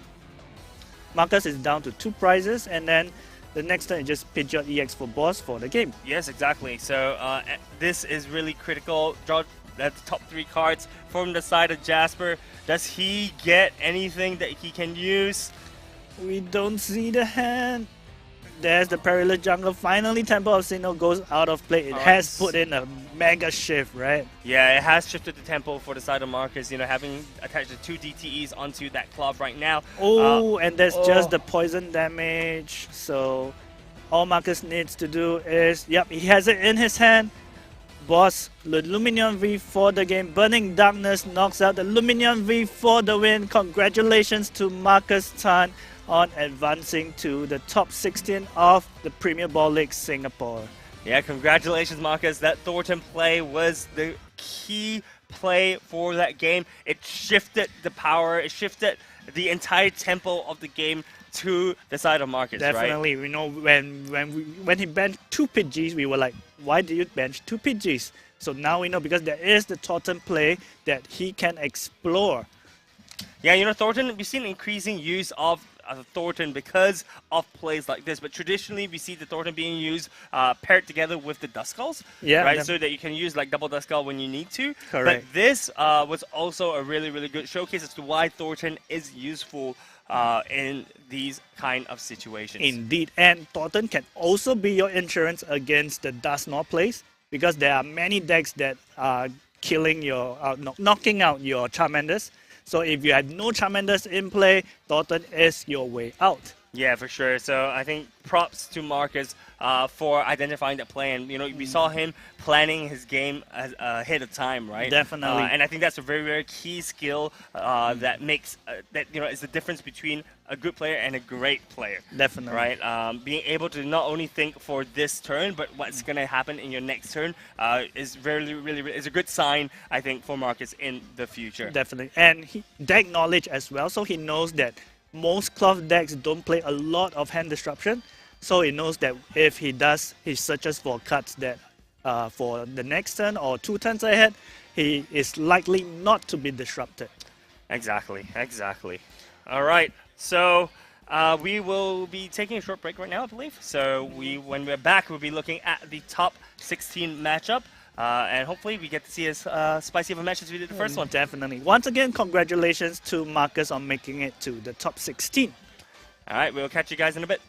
Marcus is down to 2 prizes, and then the next turn is just Pidgeot EX for boss for the game. Yes, exactly. So this is really critical. Draw the top 3 cards from the side of Jasper. Does he get anything that he can use? We don't see the hand. There's the Perilous Jungle. Finally, Temple of Sinnoh goes out of play. It has put in a mega shift, right? Yeah, it has shifted the tempo for the side of Marcus, having attached the 2 DTEs onto that Klawf right now. Oh, and that's just the poison damage. So all Marcus needs to do is, he has it in his hand. Boss, the Luminion V for the game. Burning Darkness knocks out the Luminion V for the win. Congratulations to Marcus Tan on advancing to the top 16 of the Premier Ball League Singapore. Yeah, congratulations, Marcus. That Thornton play was the key play for that game. It shifted the power. It shifted the entire tempo of the game to the side of Marcus, Definitely. right? You know, when he benched 2 Pidgeys, we were like, why did you bench 2 Pidgeys? So now we know, because there is the Totem play that he can explore. Yeah, Thornton, we've seen increasing use of Thornton because of plays like this, but traditionally we see the Thornton being used paired together with the Duskulls, right? So that you can use like double Duskull when you need to. Correct. But this was also a really good showcase as to why Thornton is useful in these kind of situations. Indeed, and Thornton can also be your insurance against the Dusknoir plays, because there are many decks that are killing your, knocking out your Charmanders. So if you have no Charmanders in play, Thornton is your way out. Yeah, for sure. So I think props to Marcus for identifying that play, and we saw him planning his game ahead of time, right? Definitely. And I think that's a very key skill that makes is the difference between a good player and a great player. Definitely. Right. Being able to not only think for this turn, but what's gonna happen in your next turn is really is a good sign, I think, for Marcus in the future. Definitely, and deck knowledge as well, so he knows that most Klawf decks don't play a lot of hand disruption, so he knows that if he searches for cards that for the next turn or 2 turns ahead, he is likely not to be disrupted. Exactly. All right, so we will be taking a short break right now, I believe. So when we're back, we'll be looking at the top 16 matchup. And hopefully we get to see as spicy of a match as we did the first one. Definitely. Once again, congratulations to Marcus on making it to the top 16. All right, we'll catch you guys in a bit.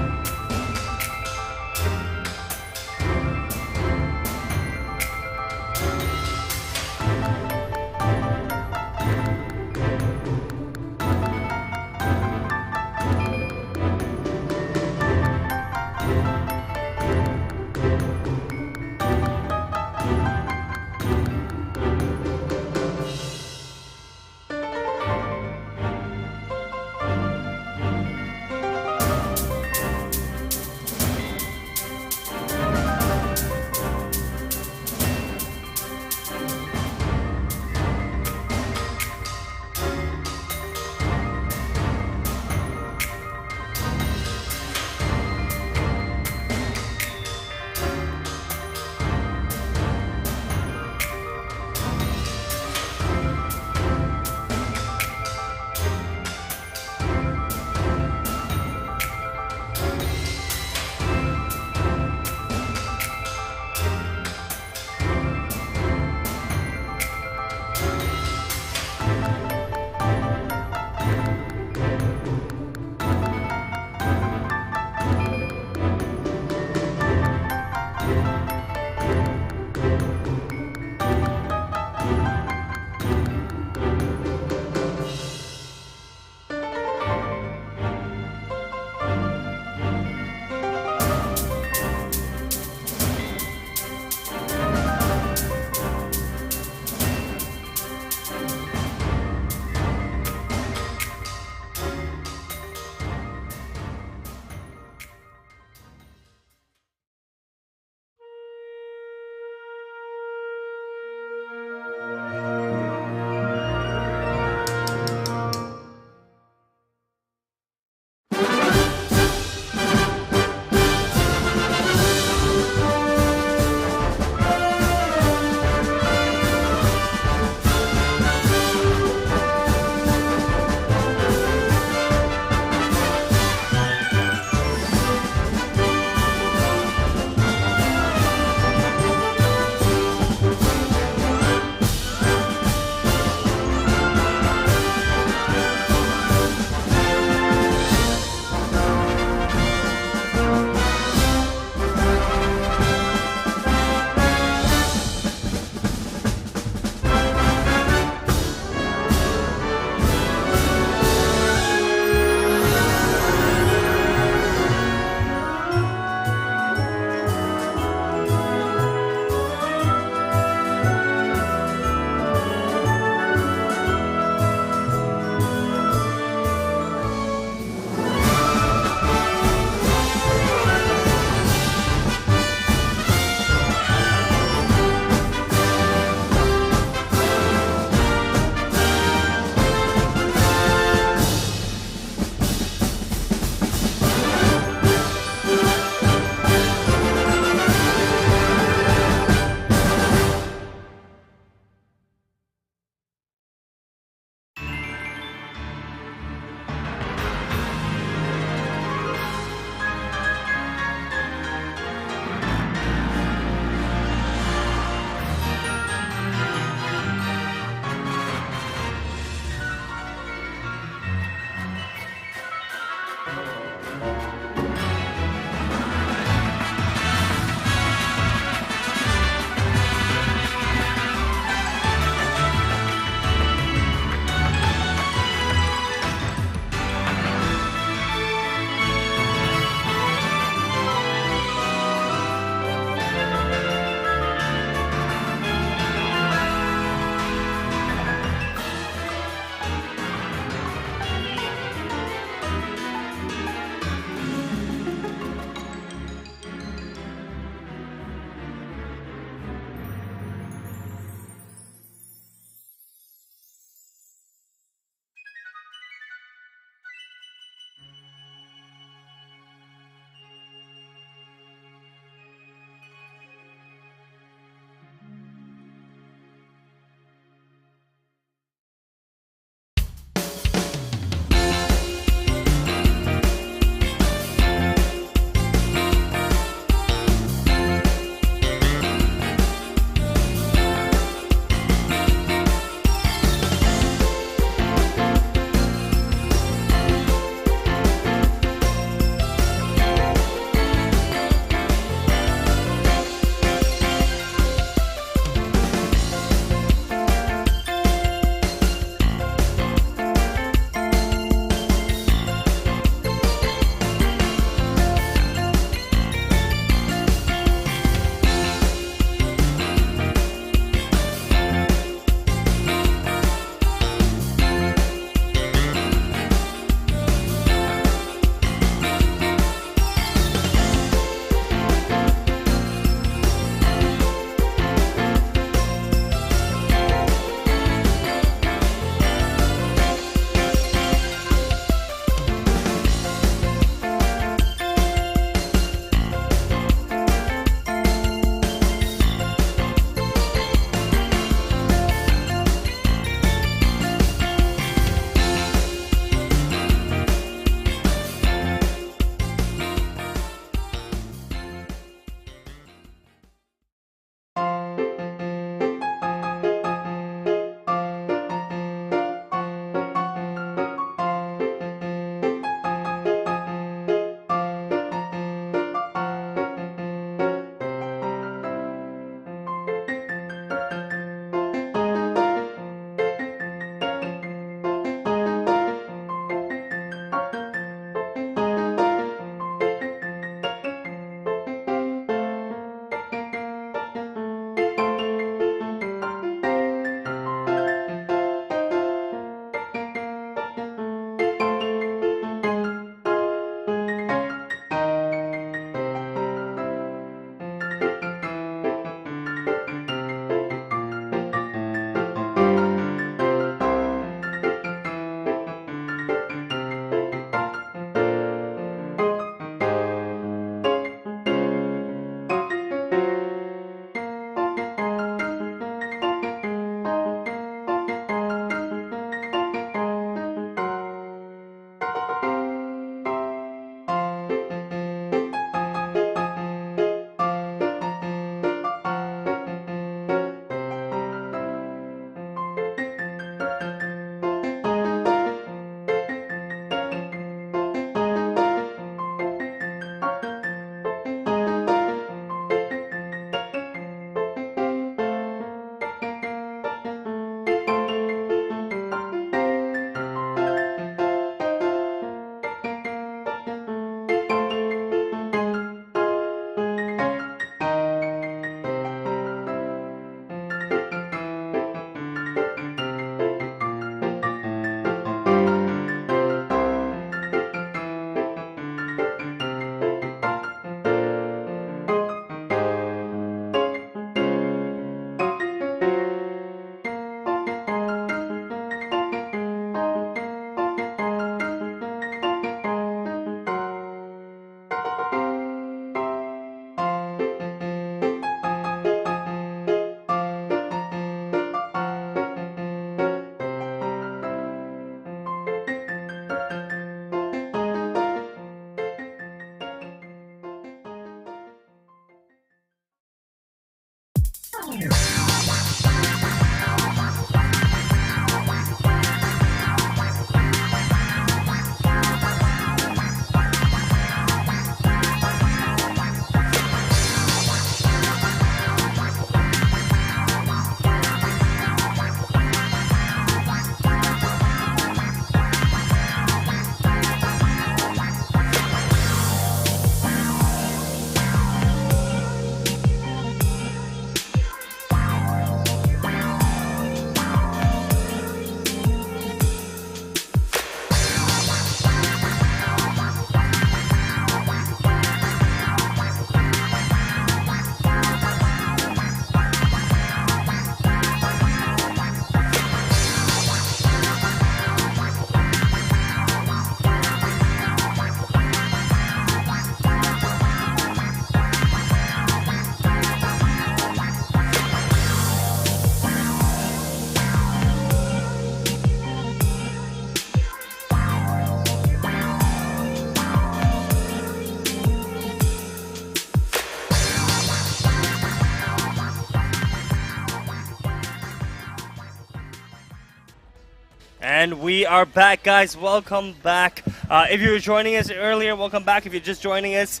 And we are back, guys. Welcome back. If you were joining us earlier, welcome back. If you're just joining us,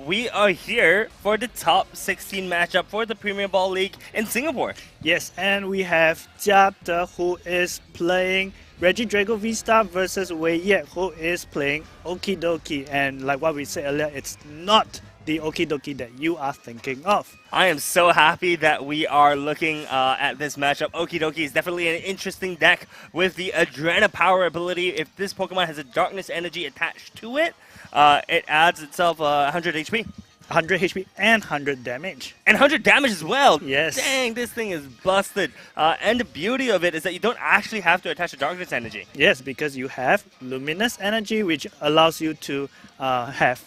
we are here for the top 16 matchup for the Premier Ball League in Singapore. Yes, and we have Jiabde, who is playing Regidrago V-Star versus Wei Ye, who is playing Okidoki. And like what we said earlier, it's not the Okidoki that you are thinking of. I am so happy that we are looking at this matchup. Okidoki is definitely an interesting deck with the Adrena Power ability. If this Pokemon has a Darkness Energy attached to it, it adds itself 100 HP. 100 HP and 100 damage. And 100 damage as well. Yes. Dang, this thing is busted. And the beauty of it is that you don't actually have to attach a Darkness Energy. Yes, because you have Luminous Energy, which allows you to have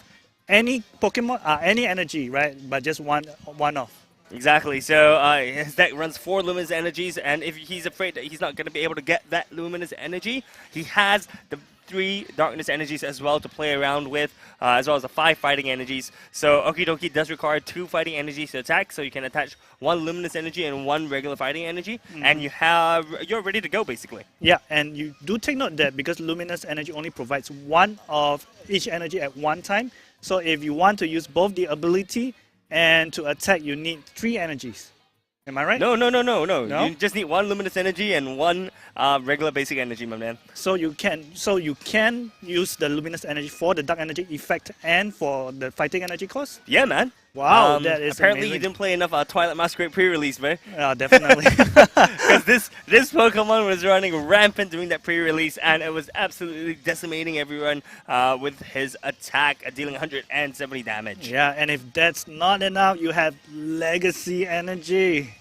any Pokemon, any energy, right? But just one off. Exactly. So his deck runs 4 Luminous Energies, and if he's afraid that he's not going to be able to get that Luminous Energy, he has the 3 Darkness Energies as well to play around with, as well as the 5 Fighting Energies. So Okidoki does require 2 Fighting Energies to attack, so you can attach 1 Luminous Energy and 1 regular Fighting Energy, and you're ready to go, basically. Yeah, and you do take note that because Luminous Energy only provides 1 of each energy at one time, so if you want to use both the ability and to attack, you need 3 energies. Am I right? No. No? You just need 1 Luminous Energy and 1 regular basic energy, my man. So you can use the Luminous Energy for the Dark Energy effect and for the Fighting Energy cost? Yeah, man. Wow, that is apparently amazing. you didn't play enough Twilight Masquerade pre-release, man. Definitely. Because this Pokemon was running rampant during that pre-release, and it was absolutely decimating everyone with his attack, dealing 170 damage. Yeah, and if that's not enough, you have Legacy Energy.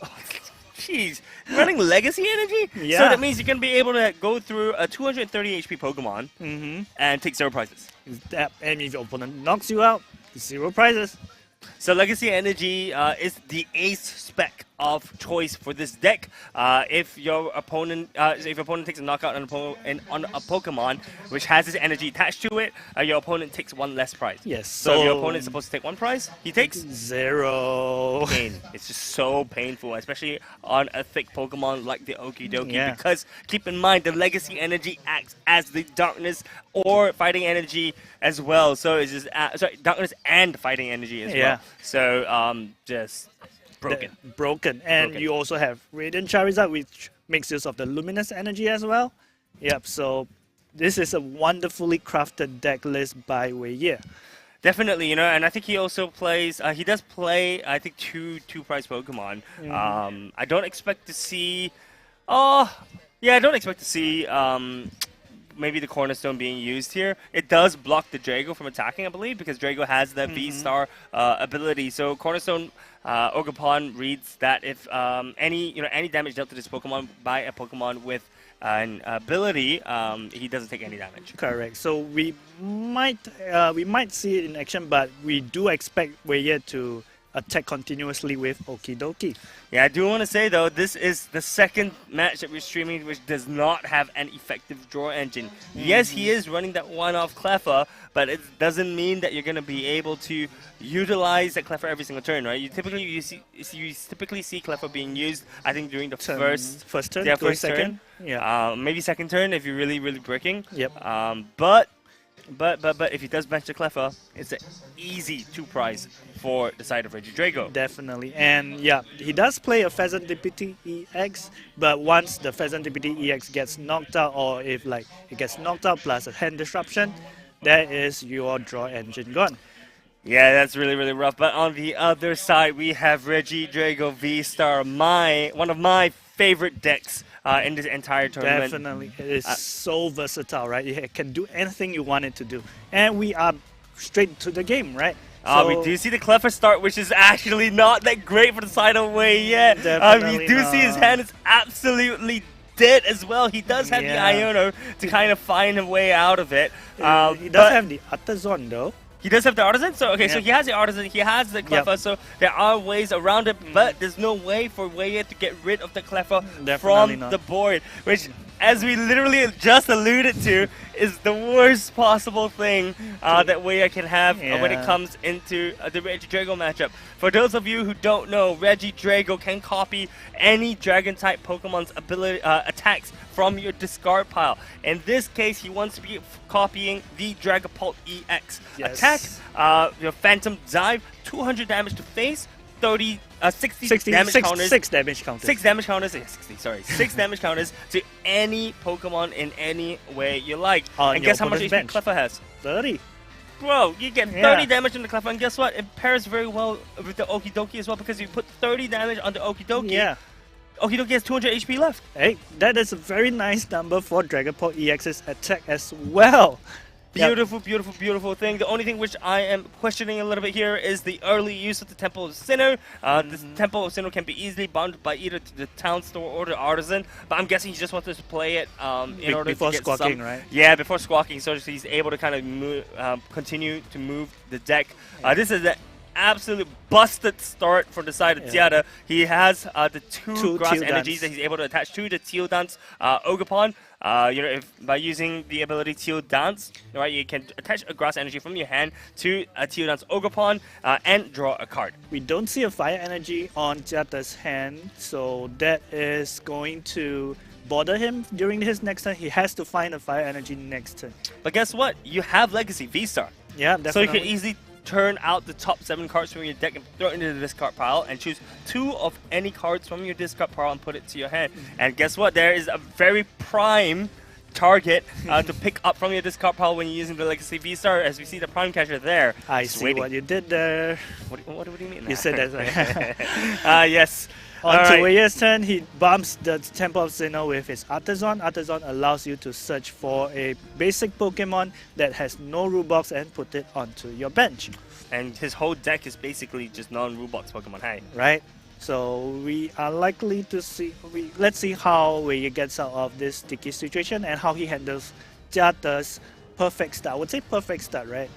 Jeez, running Legacy Energy? Yeah. So that means you're going to be able to go through a 230 HP Pokemon and take 0 prizes. And if your opponent knocks you out, 0 prizes. So Legacy Energy is the ace spec of choice for this deck. If your opponent takes a knockout on a Pokemon which has this energy attached to it, your opponent takes 1 less prize. Yes. So if your opponent is supposed to take 1 prize, he takes 0. pain. It's just so painful, especially on a thick Pokemon like the Okidoki. Yeah. Because keep in mind, the Legacy Energy acts as the Darkness or Fighting Energy as well. So it's just Darkness and Fighting Energy as well. So just broken. And Broken. you also have Radiant Charizard, which makes use of the Luminous Energy as well. Yep, so this is a wonderfully crafted deck list by Wei Ye. Definitely, and I think he also plays, he does play, I think, two prize Pokemon. I don't expect to see, maybe the Cornerstone being used here. It does block the Drago from attacking, I believe, because Drago has the V-Star ability. So Cornerstone Ogerpon reads that if any damage dealt to this Pokemon by a Pokemon with an ability, he doesn't take any damage. Correct. So we might see it in action, but we do expect Wei Ye to attack continuously with Okie Dokie. Yeah, I do want to say though, this is the second match that we're streaming which does not have an effective draw engine. Yes, he is running that one-off Klawf, but it doesn't mean that you're going to be able to utilize that Klawf every single turn, right? You typically see Klawf being used, I think, during the first turn, yeah, going first second. turn. Yeah. Maybe second turn if you're really bricking. Yep. But if he does bench the Klawf, it's an easy 2-prize for the side of Regidrago. Definitely. And yeah, he does play a Pheasant Deputy EX, but once the Pheasant Deputy EX gets knocked out, or if like it gets knocked out plus a hand disruption, that is your draw engine gone. Yeah, that's really rough. But on the other side, we have Regidrago V-Star, one of my favorite decks in this entire tournament. Definitely. It is so versatile, right? It can do anything you want it to do. And we are straight to the game, right? We do see the Klawf start, which is actually not that great for the side of Wei yet. We do see his hand is absolutely dead as well. He does have the Iono to kind of find a way out of it. He does have the Artisan though. He does have the Artisan? So, okay, so he has the Artisan, he has the Klawf, so there are ways around it, but there's no way for Wei to get rid of the Klawf from the board, which, as we literally just alluded to, is the worst possible thing that Wei can have when it comes into the Regidrago matchup. For those of you who don't know, Regidrago can copy any Dragon-type Pokemon's ability attacks from your discard pile. In this case, he wants to be copying the Dragapult EX attack. Your Phantom Dive, 200 damage to face, 60 damage counters. 6 damage counters. 6 damage counters. Yeah, 60, sorry. 6 damage counters to any Pokemon in any way you like. And guess how much HP Klawf has? 30. Bro, you get 30 damage on the Klawf, and guess what? It pairs very well with the Okie Dokie as well, because you put 30 damage on the Okie Dokie. Yeah. Okie Dokie has 200 HP left. Hey, that is a very nice number for Dragapult EX's attack as well. Beautiful, beautiful thing. The only thing which I am questioning a little bit here is the early use of the Temple of Sinnoh. This Temple of Sinnoh can be easily bound by either the Town Store or the Artisan, but I'm guessing he just wants us to play it in order before to get squawking, some, right? Yeah, before squawking, so he's able to kind of move, continue to move the deck. This is an absolute busted start from the side of Tiara. He has the two grass energies that he's able to attach to the Teal Dance Ogerpon. By using the ability Teal Dance, right, you can attach a grass energy from your hand to a Teal Dance Ogerpon and draw a card. We don't see a fire energy on Tiata's hand, so that is going to bother him during his next turn. He has to find a fire energy next turn. But guess what? You have Legacy V-Star. Yeah, definitely. So you can easily turn out the top 7 cards from your deck and throw it into the discard pile and choose 2 of any cards from your discard pile and put it to your hand. And guess what? There is a very prime target to pick up from your discard pile when you're using the Legacy V-Star, as we see the prime catcher there. I see what you did there. What do you mean? You said that. Yes. On to Wei's turn, he bumps the Temple of Sinnoh with his Artisan. Artisan allows you to search for a basic Pokemon that has no rule box and put it onto your bench. And his whole deck is basically just non-rule box Pokemon. Right. So we are likely to see. Let's see how Wei gets out of this sticky situation and how he handles Tiata's perfect start. I would say perfect start, right?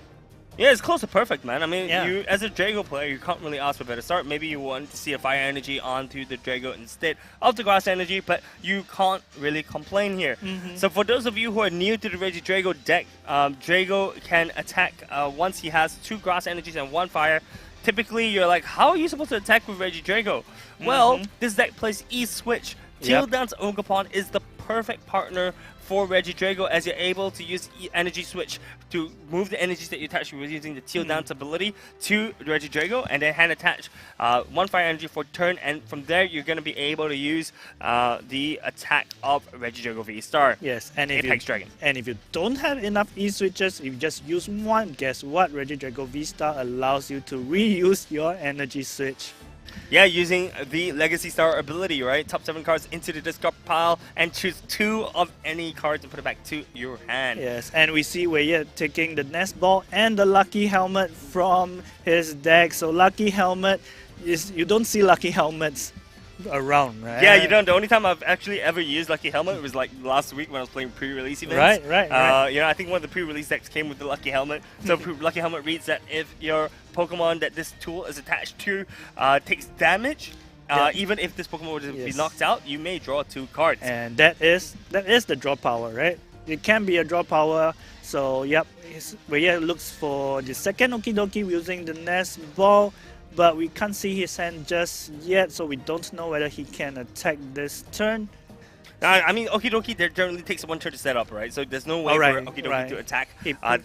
Yeah, it's close to perfect, man. I mean, you as a Drago player, you can't really ask for a better start. Maybe you want to see a fire energy onto the Drago instead of the grass energy, but you can't really complain here. So for those of you who are new to the Regidrago deck, Drago can attack once he has 2 grass energies and 1 fire. Typically, you're like, how are you supposed to attack with Regidrago? Well, this deck plays E-Switch. Teal Dance Ogerpon is the perfect partner for Regidrago, as you're able to use Energy Switch to move the energies that you attach with using the Teal Dance ability to Regidrago, and then hand attach 1 fire energy for turn, and from there you're going to be able to use the attack of Regidrago V-Star. Yes, and Apex Dragon. And if you don't have enough E-Switches, if you just use 1, guess what? Regidrago V-Star allows you to reuse your Energy Switch. Yeah, using the Legacy Star ability, right? Top 7 cards into the discard pile and choose 2 of any cards and put it back to your hand. Yes, and we see Wei taking the Nest Ball and the Lucky Helmet from his deck. So Lucky Helmet, you don't see Lucky Helmets around, right? Yeah, you know, the only time I've actually ever used Lucky Helmet was like last week when I was playing pre-release events. Right. You know, I think one of the pre-release decks came with the Lucky Helmet. So Lucky Helmet reads that if your Pokemon that this tool is attached to takes damage, even if this Pokemon were to be knocked out, you may draw 2 cards. And that is the draw power, right? It can be a draw power. So yep, Weyer looks for the second Okidoki using the Nest Ball. But we can't see his hand just yet, so we don't know whether he can attack this turn. I mean, Okidoki generally takes 1 turn to set up, right? So there's no way for Okidoki to attack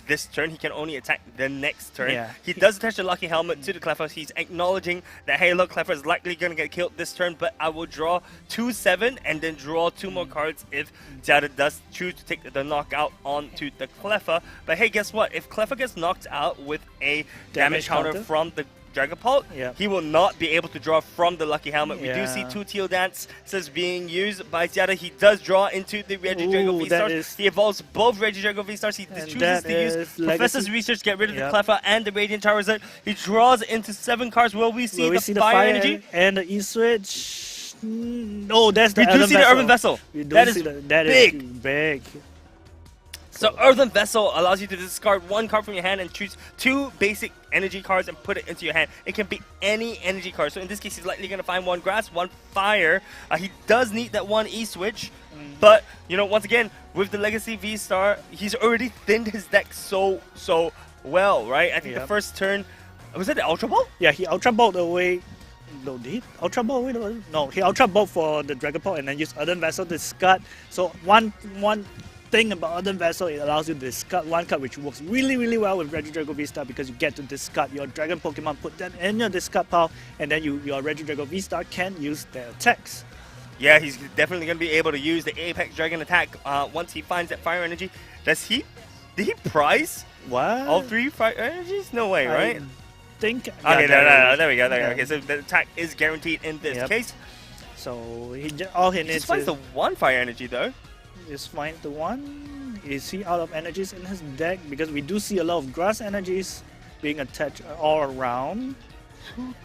this turn. He can only attack the next turn. Yeah. He does attach the Lucky Helmet to the Klawf. He's acknowledging that, hey, look, Klawf is likely going to get killed this turn, but I will draw 2-7 and then draw 2 more cards if Jada does choose to take the knockout onto the Klawf. But hey, guess what? If Klawf gets knocked out with a damage counter from the Dragapult, he will not be able to draw from the Lucky Helmet. We do see 2 Teal Dances being used by Ziada. He does draw into the Regidrago V-Stars. He evolves both Regidrago V-Stars. He chooses to use Professor's Research, get rid of the Klawf and the Radiant Charizard. He draws into 7 cards. Will we see the Fire Energy? And the E-Switch? No, that's the We do see the Urban Vessel. That is big. So Earthen Vessel allows you to discard 1 card from your hand and choose 2 basic energy cards and put it into your hand. It can be any energy card. So in this case, he's likely going to find 1 grass, 1 fire. He does need that 1 E-Switch. But, you know, once again, with the Legacy V-Star, he's already thinned his deck so well, right? I think the first turn... Was it the Ultra Ball? Yeah, he Ultra Balled away... No, did he Ultra Ball away? No, he Ultra Balled for the Dragapult and then used Earthen Vessel to discard. So one thing about Earthen Vessel, it allows you to discard 1 card, which works really well with Regidrago V-Star because you get to discard your Dragon Pokemon, put them in your discard pile, and then your Regidrago V-Star can use their attacks. Yeah, he's definitely going to be able to use the Apex Dragon attack once he finds that Fire Energy. Did he prize all 3 Fire Energies? No way, right? Think. Okay, no, there we go. Okay, so the attack is guaranteed in this case. So all he needs just finds the 1 Fire Energy though. Just find the 1. Is he out of energies in his deck? Because we do see a lot of grass energies being attached all around.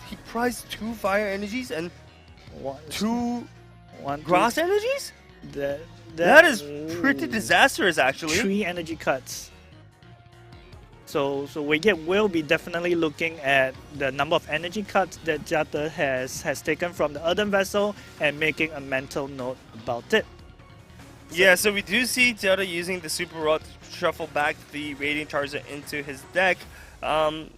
He prized 2 Fire Energies and 2 1 grass energies? That is pretty disastrous, actually. 3 energy cuts. So Weyer will be definitely looking at the number of energy cuts that Jata has taken from the Earthen Vessel and making a mental note about it. Yeah, so we do see Jada using the Super Rod to shuffle back the Radiant Charizard into his deck,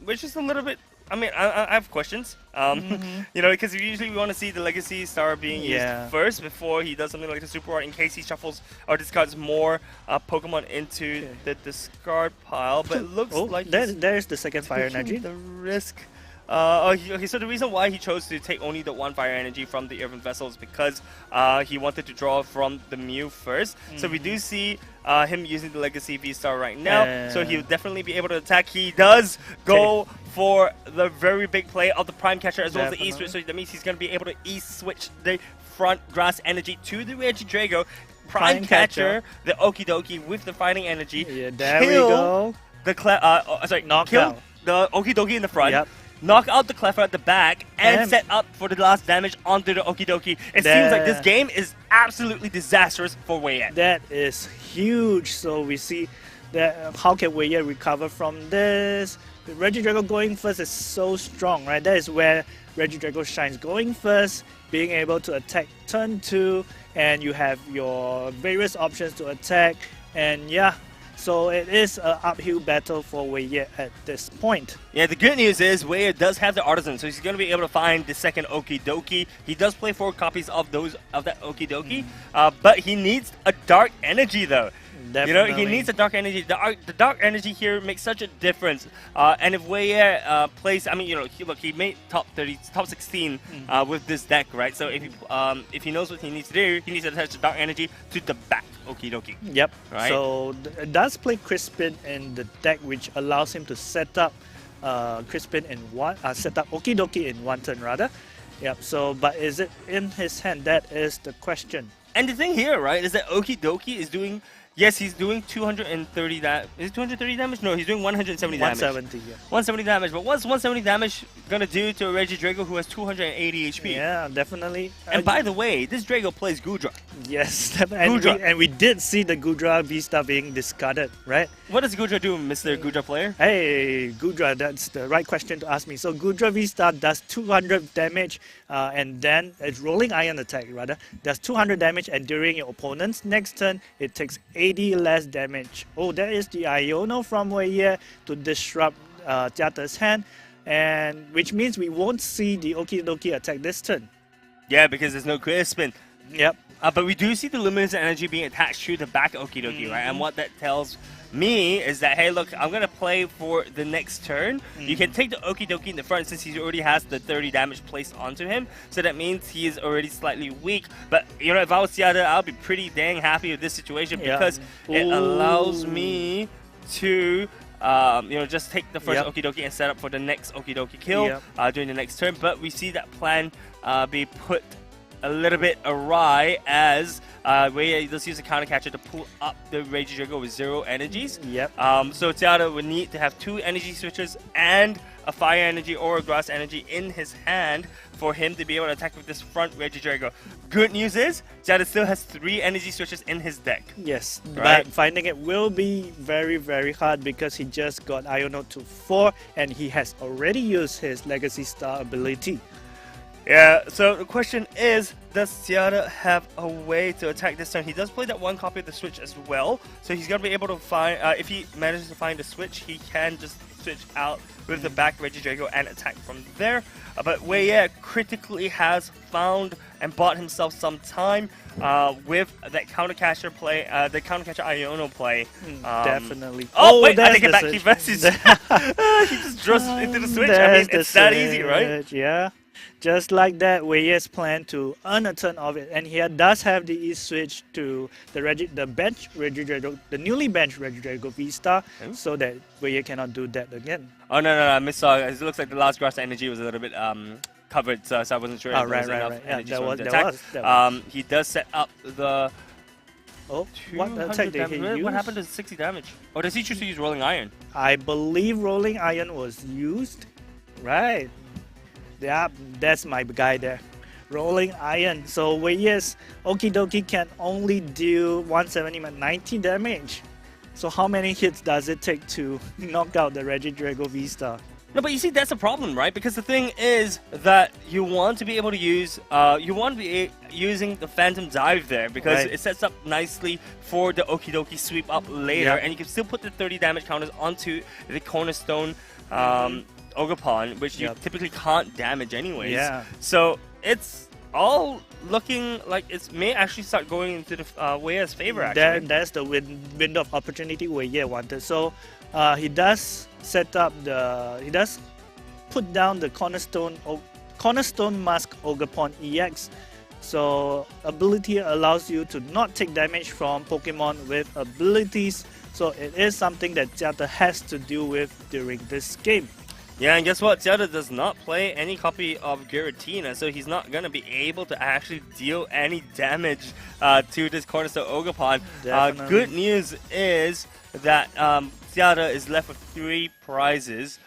which is a little bit... I mean, I have questions. You know, because usually we want to see the Legacy Star being used first before he does something like the Super Rod in case he shuffles or discards more Pokemon into the discard pile. But it looks like there's the second Fire Energy. The risk. Okay, so the reason why he chose to take only the 1 Fire Energy from the Earthen Vessel is because he wanted to draw from the Mew first. So we do see him using the Legacy V-Star right now, so he'll definitely be able to attack. He does go for the very big play of the Prime Catcher as well as the E-Switch, so that means he's going to be able to E-Switch the front Grass Energy to the Regidrago. Prime Catcher, the Okidoki with the Fighting Energy. Yeah, there we go. Kill the Okidoki in the front. Knock out the Klawf at the back and set up for the last damage onto the Okidoki. It seems like this game is absolutely disastrous for Weyer. That is huge. So we see that how can Weyer recover from this? Regidrago going first is so strong, right? That is where Regidrago shines. Going first, being able to attack turn 2, and you have your various options to attack. And yeah, so it is an uphill battle for Weyer at this point. Yeah, the good news is Weyer does have the Artisan, so he's going to be able to find the second Okidoki. He does play 4 copies of that Okidoki, but he needs a Dark Energy though. Definitely. You know, he needs a Dark Energy. The Dark Energy here makes such a difference. And if Weyer plays, I mean, you know, he made top 16 with this deck, right? So if he knows what he needs to do, he needs to attach the Dark Energy to the back Okidoki. Yep. Right? So it does play Crispin in the deck, which allows him to set up Crispin in set up Okidoki in 1 turn rather. Yep. So, but is it in his hand? That is the question. And the thing here, right, is that Okidoki is doing Yes, he's doing 230 that. Is it 230 damage? No, he's doing 170 damage. 170, yeah. 170 damage. But what's 170 damage gonna do to a Regidrago who has 280 HP? Yeah, definitely. And by the way, this Drago plays Gudra. Yes, and we did see the Gudra V-Star being discarded, right? What does Gudra do, Mr. Gudra player? Hey, Gudra, that's the right question to ask me. So Gudra V-Star does 200 damage, and then it's Rolling Iron attack, rather. Does 200 damage, and during your opponent's next turn, it takes 80 less damage. Oh, that is the Iono from Wei to disrupt Jiate's hand, and which means we won't see the Okidoki attack this turn. Yeah, because there's no clear spin. Yep. But we do see the Luminous Energy being attached to the back Okidoki, right? And what that tells me is that, hey, look, I'm going to play for the next turn. You can take the Okidoki in the front since he already has the 30 damage placed onto him. So that means he is already slightly weak. But, you know, if I was Jiate, I'll be pretty dang happy with this situation because it allows me to... you know, just take the first Okidoki and set up for the next Okidoki kill during the next turn. But we see that plan be put a little bit awry as Wei does use a counter catcher to pull up the Regidrago with 0 energies. So Jiate would need to have 2 energy switches and a fire energy or a grass energy in his hand for him to be able to attack with this front Regidrago. Good news is Jiate still has 3 energy switches in his deck. Yes, right? But finding it will be very, very hard because he just got Iono to 4 and he has already used his Legacy Star ability. Yeah, so the question is, does Jiate have a way to attack this turn? He does play that 1 copy of the switch as well, so he's going to be able to find, if he manages to find the switch, he can just switch out with the back Regidrago and attack from there. But Wei critically has found and bought himself some time with that counter catcher play, the counter catcher Iono play. Definitely. Oh wait, I take it back. He messes. He just draws into the switch. I mean, it's that easy, right? Yeah. Just like that, Wei's plan to earn a turn of it, and he does have the E-switch to the bench Regidrago, the newly benched Regidrago V-Star, so that Wei cannot do that again. Oh no, I missaw. It looks like the last grass energy was a little bit covered, so I wasn't sure if there was enough energy for him to attack. He does set up the. Oh, what attack did he use? What happened to 60 damage? Or does he choose to use Rolling Iron? I believe Rolling Iron was used. Right. Yeah, that's my guy there. Rolling Iron. So Wei's Okidoki can only deal 170 at 90 damage. So how many hits does it take to knock out the Regidrago V-Star? No, but you see, that's a problem, right? Because the thing is that you want to be able to use, using the Phantom Dive there because it sets up nicely for the Okidoki sweep up later, and you can still put the 30 damage counters onto the Cornerstone Ogerpon, which you typically can't damage anyways. So it's all looking like it may actually start going into the Wei's favor, actually. That's the window of opportunity Wei wanted. So he does set up he does put down the Cornerstone Mask Ogerpon EX. So ability allows you to not take damage from Pokemon with abilities. So it is something that Jiate has to deal with during this game. Yeah, and guess what? Jiate does not play any copy of Giratina, so he's not going to be able to actually deal any damage to this Cornerstone Ogerpon. Good news is that Jiate is left with 3 prizes.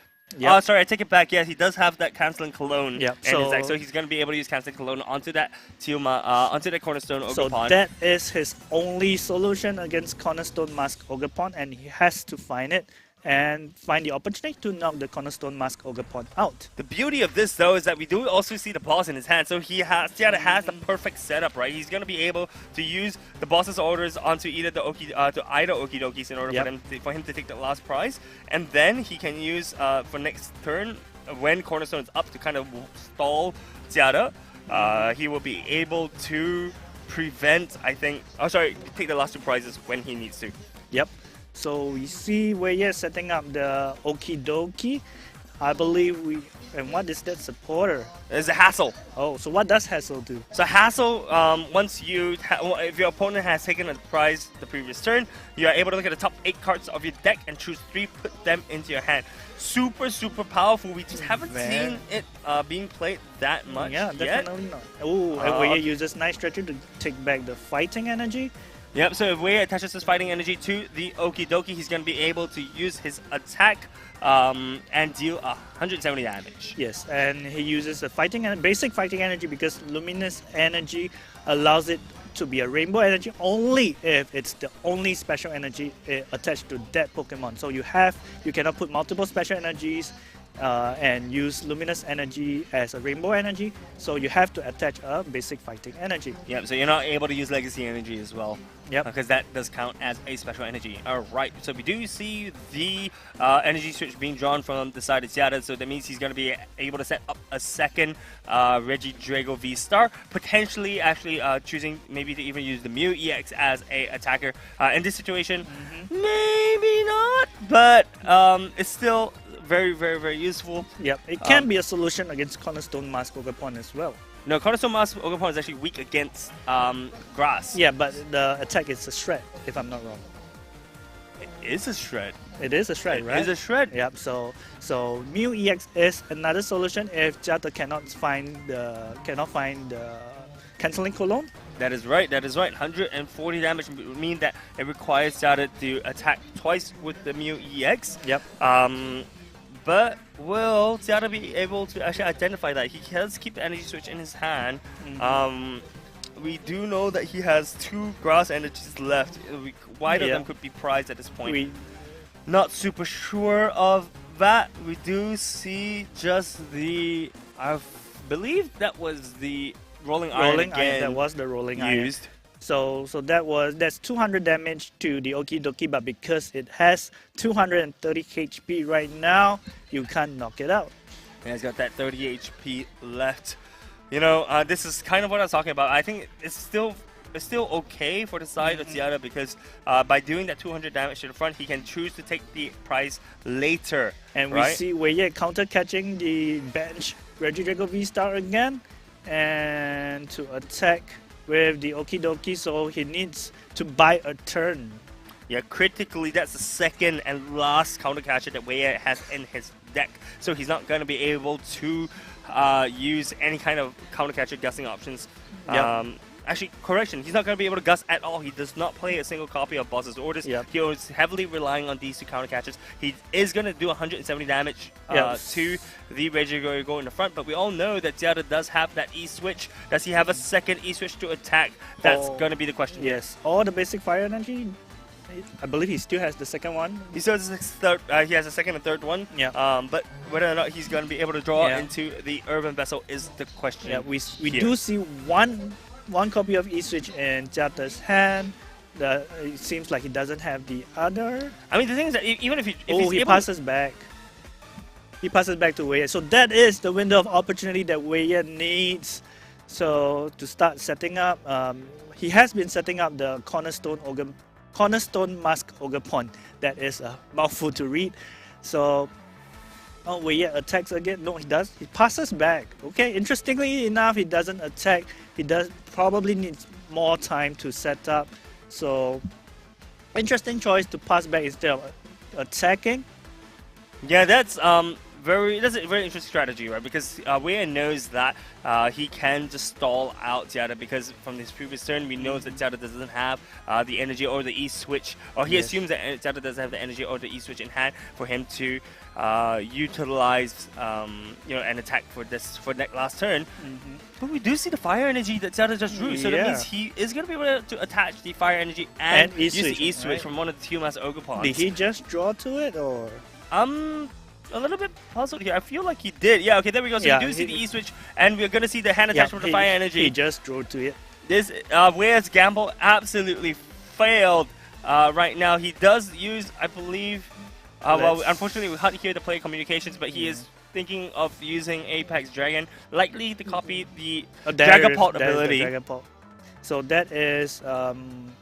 Oh, sorry, I take it back. Yes, he does have that Canceling Cologne in his deck, so he's going to be able to use Canceling Cologne onto that onto that Cornerstone Ogerpon. So that is his only solution against Cornerstone Mask Ogerpon, and he has to find it and find the opportunity to knock the Cornerstone Mask Ogerpon out. The beauty of this, though, is that we do also see the boss in his hand, so Jiate has the perfect setup, right? He's going to be able to use the boss's orders onto either the Okidokis in order for him to take the last prize, and then he can use for next turn when Cornerstone is up to kind of stall Jiate. He will be able to prevent, I think, take the last 2 prizes when he needs to. Yep. So we see Wei setting up the Okidoki. I believe and what is that supporter? It's a Hassle. Oh, so what does Hassle do? So Hassle, once if your opponent has taken a prize the previous turn, you are able to look at the top 8 cards of your deck and choose 3, put them into your hand. Super, super powerful. We just haven't seen it being played that much definitely not. Oh, and Wei uses Night Stretcher to take back the fighting energy. Yep, so if Wei attaches his fighting energy to the Okie Dokie, he's going to be able to use his attack and deal 170 damage. Yes, and he uses the basic fighting energy because luminous energy allows it to be a rainbow energy only if it's the only special energy attached to that Pokemon. So you cannot put multiple special energies and use luminous energy as a rainbow energy. So you have to attach a basic fighting energy. Yep, so you're not able to use legacy energy as well. Yep. Because that does count as a special energy. Alright, so we do see the energy switch being drawn from the side of Seattle, so that means he's going to be able to set up a second Regidrago V-Star, potentially actually choosing maybe to even use the Mew EX as a attacker. In this situation, maybe not, but it's still very, very, very useful. Yep, it can be a solution against Cornerstone Mask Ogerpon as well. No, Cornerstone Mask Ogerpon is actually weak against grass. Yeah, but the attack is a shred, if I'm not wrong. It is a shred. It is a shred, right? It is a shred. Yep. So Mew EX is another solution if Jata cannot find the canceling Cologne. That is right. That is right. 140 damage would mean that it requires Jata to attack twice with the Mew EX. Yep. But will Seattle be able to actually identify that? He does keep the energy switch in his hand. We do know that he has 2 grass energies left. Either of them could be prized at this point. Not super sure of that. We do see just the... I believe that was the rolling iron again. That was the rolling used. Iron. So that's 200 damage to the Okie Dokie, but because it has 230 HP right now, you can't knock it out. And it's got that 30 HP left. You know, this is kind of what I was talking about. I think it's still okay for the side of Seattle because by doing that 200 damage to the front, he can choose to take the prize later. And we see Wei counter catching the bench Regidrago V-Star again, and to attack with the Okie Dokie, so he needs to buy a turn. Yeah, critically, that's the second and last counter catcher that Wei has in his deck. So he's not going to be able to use any kind of counter catcher guessing options. Yep. Actually, correction, he's not going to be able to guess at all. He does not play a single copy of Boss's Orders. Yep. He is heavily relying on these 2 counter catchers. He is going to do 170 damage to the Regidrago in the front, but we all know that Zelda does have that E-switch. Does he have a second E-switch to attack? That's going to be the question. Yes, or the basic fire energy. I believe he still has the second one. He still has he has a second and third one. Yeah. But whether or not he's going to be able to draw into the Urban Vessel is the question. Yeah, we do see one copy of E-Switch in Jata's hand. It seems like he doesn't have the other. I mean, the thing is that even if he passes back. He passes back to Wei. So that is the window of opportunity that Wei needs. So to start setting up, he has been setting up the Cornerstone Mask Ogerpon. That is a mouthful to read. So Wei attacks again. No, he does. He passes back. Okay, interestingly enough, he doesn't attack. He probably needs more time to set up. So interesting choice to pass back instead of attacking. Yeah, that's a very interesting strategy, right? Because Wei knows that he can just stall out Zelda because from his previous turn we know that Zelda doesn't have the energy or the E-switch, or he assumes that Zelda doesn't have the energy or the E-switch in hand for him to utilize an attack for that last turn. But we do see the fire energy that Zelda just drew, so that means he is going to be able to attach the fire energy and use the E-switch from one of the 2 Master Ogerpons. Did he just draw to it, or? A little bit puzzled here. I feel like he did. Yeah, okay, there we go. So you do see the E-switch, and we're going to see the hand attachment for the fire energy. He just drew to it. This Wei's gamble absolutely failed right now. He does use, I believe, well, unfortunately we can't hear the player communications, but he is thinking of using Apex Dragon, likely to copy the Dragapult ability. So that is,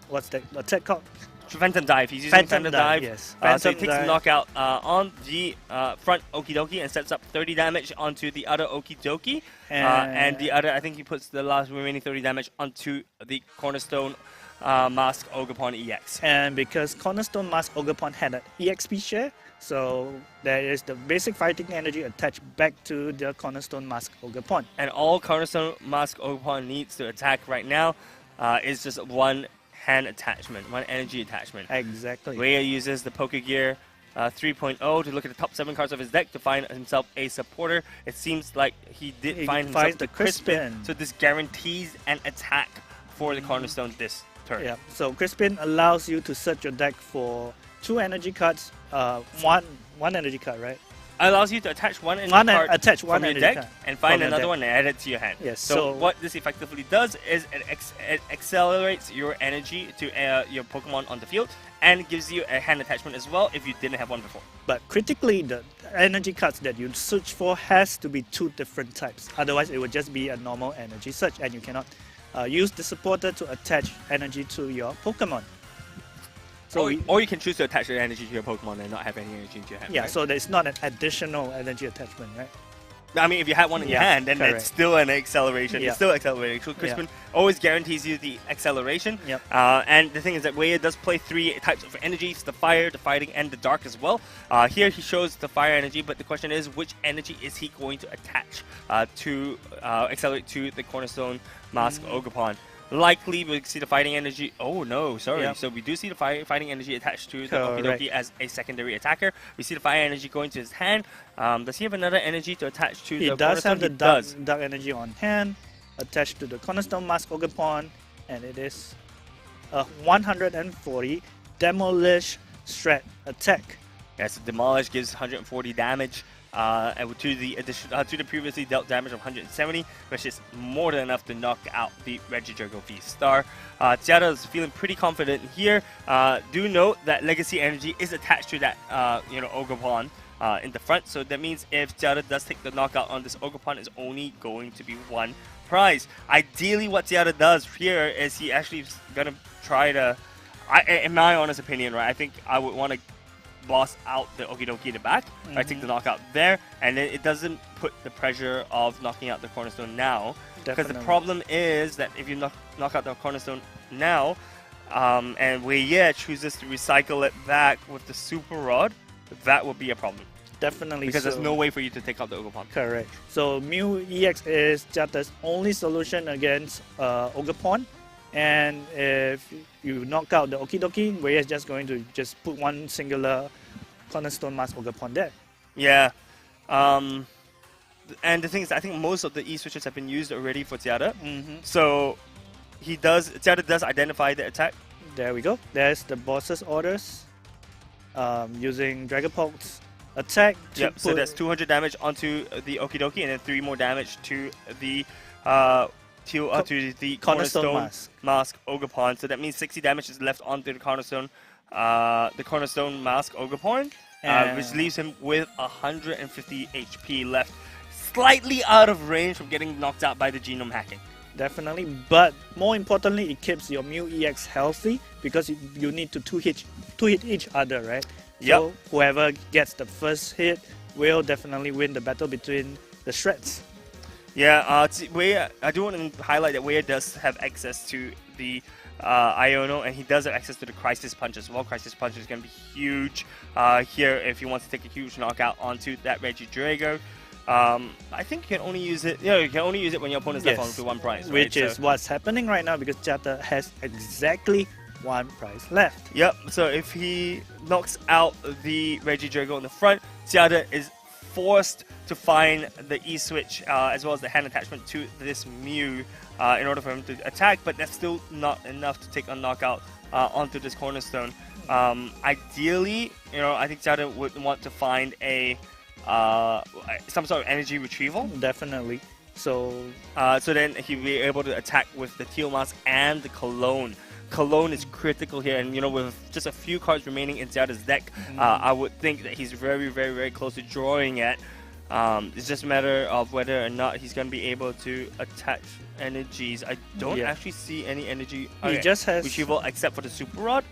what's that attack called? Phantom Dive. He's using Phantom Dive. Yes. So he takes the knockout on the front Okie Dokie and sets up 30 damage onto the other Okie Dokie. And the other, I think he puts the last remaining 30 damage onto the Cornerstone Mask Ogerpon EX. And because Cornerstone Mask Ogerpon had an EXP share, so there is the basic fighting energy attached back to the Cornerstone Mask Ogerpon. And all Cornerstone Mask Ogerpon needs to attack right now is just one hand attachment, one energy attachment. Exactly. Rhea uses the Pokegear 3.0 to look at the top 7 cards of his deck to find himself a supporter. It seems like he did find himself the Crispin, so this guarantees an attack for the Cornerstone this turn. Yeah, so Crispin allows you to search your deck for 2 energy cards, one energy card, right? Allows you to attach one energy card attach from one your energy deck card and find from your another deck. one and add it to your hand. Yes, So so what this effectively does is it accelerates your energy to your Pokemon on the field and gives you a hand attachment as well if you didn't have one before. But critically, the energy cards that you search for has to be 2 different types. Otherwise, it would just be a normal energy search, and you cannot use the supporter to attach energy to your Pokemon. So or you can choose to attach your energy to your Pokemon and not have any energy to your hand. yeah, right? so there's not an additional energy attachment, right? I mean, if you have one in your Yeah, hand, then correct. it's still an acceleration. Yeah. It's still accelerating. So Crispin always guarantees you the acceleration. Yep. And the thing is that Rhea does play 3 types of energies: the fire, the fighting, and the dark as well. Here he shows the fire energy, but the question is, which energy is he going to attach to accelerate to the Cornerstone Mask Ogerpon? Likely we'll see the fighting energy. Oh no, sorry. Yep. So we do see the fighting energy attached to the Correct. Okidoki as a secondary attacker. We see the fire energy going to his hand. Does he have another energy to attach to He the does Cornerstone? have the He does. dark energy on hand, attached to the Cornerstone Mask Ogerpon, and it is a 140 Demolish Shred attack. Yes, Demolish gives 140 damage. And to the to the previously dealt damage of 170, which is more than enough to knock out the Regidrago V-Star. Tiara is feeling pretty confident here. Do note that Legacy Energy is attached to that Ogerpon in the front, so that means if Tiara does take the knockout on this Ogerpon, it's only going to be 1 prize. Ideally, what Tiara does here is he actually is gonna try to, in my honest opinion, right? I think I would want to boss out the Okidoki in the back. I take the knockout there, and then it doesn't put the pressure of knocking out the Cornerstone now. Because the problem is that if you knock out the Cornerstone now, and Wei chooses to recycle it back with the Super Rod, that would be a problem. Definitely. Because so. there's no way for you to take out the Ogerpon. Correct. So Mew EX is Jata's only solution against Ogerpon. And if you knock out the Okidoki, Rhea is just going to just put one singular Cornerstone Mask Ogerpon there. Yeah. And the thing is, I think most of the E-switches have been used already for Tiara. So Tiara does identify the attack. There we go. There's the boss's orders. Using Dragapult's attack. Yep, so that's 200 damage onto the Okidoki, and then 3 more damage to the to the Cornerstone Mask Ogerpon. So that means 60 damage is left onto the Cornerstone Mask Ogerpon, which leaves him with 150 HP left, slightly out of range from getting knocked out by the genome hacking. Definitely, but more importantly, it keeps your Mew EX healthy because you need to two hit each other, right? Yep. So whoever gets the first hit will definitely win the battle between the shreds. Yeah, I do want to highlight that Wei does have access to the Iono, and he does have access to the Crisis Punch as well. Crisis Punch is going to be huge here if he wants to take a huge knockout onto that Regidrago. I think you can only use it. Yeah, you can only use it when your opponent's left on to 1 prize, right? Which is what's happening right now because Jata has exactly 1 prize left. Yep. So if he knocks out the Regidrago in the front, Tiara is forced to find the E-switch as well as the hand attachment to this Mew in order for him to attack, but that's still not enough to take a knockout onto this Cornerstone. Ideally, I think Tiara would want to find a some sort of energy retrieval. Definitely. So then he'll be able to attack with the Teal Mask and the Cologne. Cologne is critical here, and with just a few cards remaining in Tiara's deck, I would think that he's very, very, very close to drawing it. It's just a matter of whether or not he's going to be able to attach energies. I don't actually see any energy just has retrieval except for the Super Rod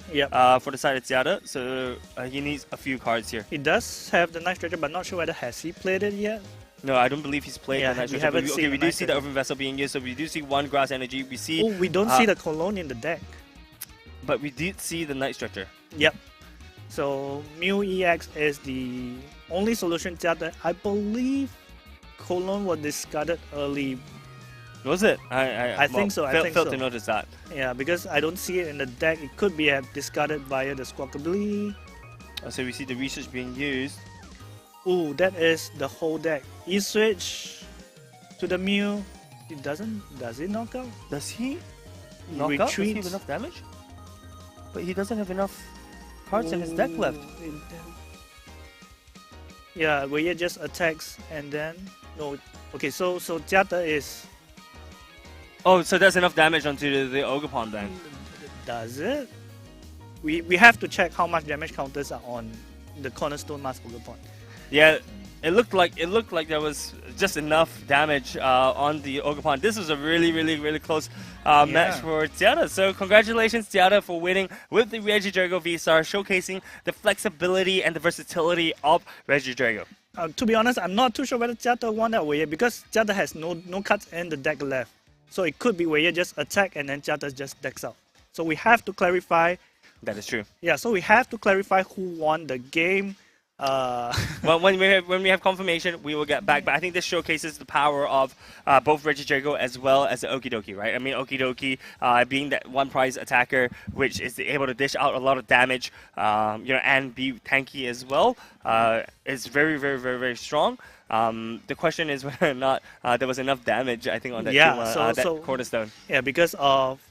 for the side of Tiara, so he needs a few cards here. He does have the Night Stretcher, but not sure whether has he played it yet. No, I don't believe he's played the Night Stretcher. We do see the Urban Vessel being used, so we do see 1 Grass Energy. We see. Oh, we don't see the Cologne in the deck. But we did see the Night Stretcher. Yep. So Mew EX is the only solution that I believe Cologne was discarded early Was it? I think so, I think failed so. to notice that. Yeah, because I don't see it in the deck. It could be discarded via the Squawkabilly. So we see the research being used. Ooh, that is the whole deck. E-switch to the Mew. It doesn't. Does it knock out? Does he knock out? Does he Retreats. have enough damage? But he doesn't have enough cards in his deck left. Yeah, where he just attacks and then no. Okay, so Jiata is. Oh, so that's enough damage onto the Ogerpon then. Does it? We have to check how much damage counters are on the Cornerstone Mask Ogerpon. Yeah, it looked like there was just enough damage on the Ogerpon. This was a really close match for Tiara. So congratulations, Tiara, for winning with the Regidrago V-Star, showcasing the flexibility and the versatility of Regidrago. To be honest, I'm not too sure whether Jiata won that way because Jiata has no cards in the deck left. So it could be where you just attack and then Jiata just decks out. So we have to clarify. That is true. Yeah, so we have to clarify who won the game. Well, when we have confirmation, we will get back. But I think this showcases the power of both Regidrago as well as the Okidoki, right? I mean, Okidoki being that one prize attacker, which is able to dish out a lot of damage, and be tanky as well, is very strong. The question is whether or not there was enough damage, I think, on that that Cornerstone. Yeah, because of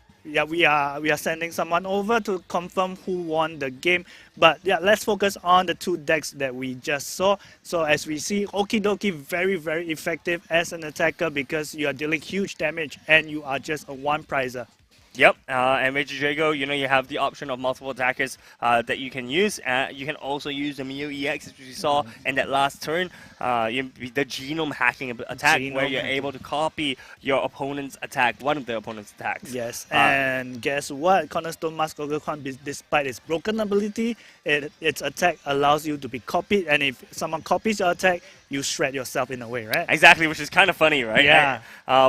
we are sending someone over to confirm who won the game. But yeah, let's focus on the two decks that we just saw. So as we see, Okidoki very effective as an attacker because you are dealing huge damage and you are just a one prizer. Yep, and Regidrago, you have the option of multiple attackers that you can use. You can also use the Mew EX, as we saw in that last turn. The genome hacking attack, where you're able to copy your opponent's attack, one of the opponent's attacks. Yes, and guess what? Cornerstone Mask Ogerpon, despite its broken ability, its attack allows you to be copied, and if someone copies your attack, you shred yourself in a way, right? Exactly, which is kind of funny, right? Yeah.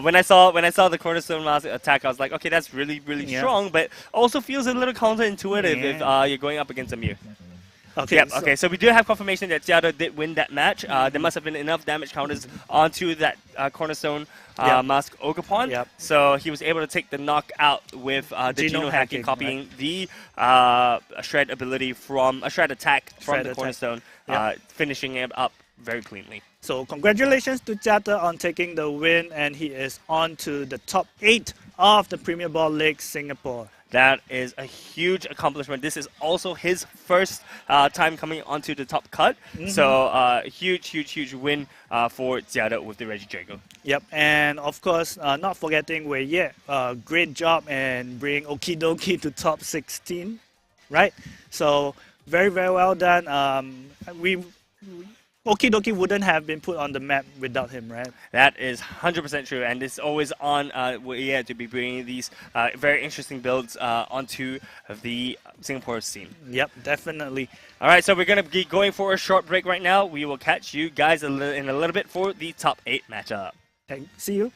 When I saw the Cornerstone Mask attack, I was like, okay, that's really strong, but also feels a little counterintuitive if you're going up against a Mew. Okay. Yep, okay, so we do have confirmation that Tiara did win that match. There must have been enough damage counters onto that Cornerstone Mask Ogerpon. Yep. So he was able to take the knockout with the genome hacking, copying the shred ability from a shred attack from the Cornerstone, finishing it up very cleanly. So congratulations to Jiata on taking the win, and he is on to the top 8 of the Premier Ball League Singapore. That is a huge accomplishment. This is also his first time coming onto the top cut. So huge win for Jiata with the Regidrago. Yep, and of course, not forgetting Wei Ye. Great job in bringing Okidoki to top 16, right? So very well done. Okidoki wouldn't have been put on the map without him, right? That is 100% true, and it's always on to be bringing these very interesting builds onto the Singapore scene. Yep, definitely. All right, so we're going to be going for a short break right now. We will catch you guys in a little bit for the top 8 matchup. Okay, see you.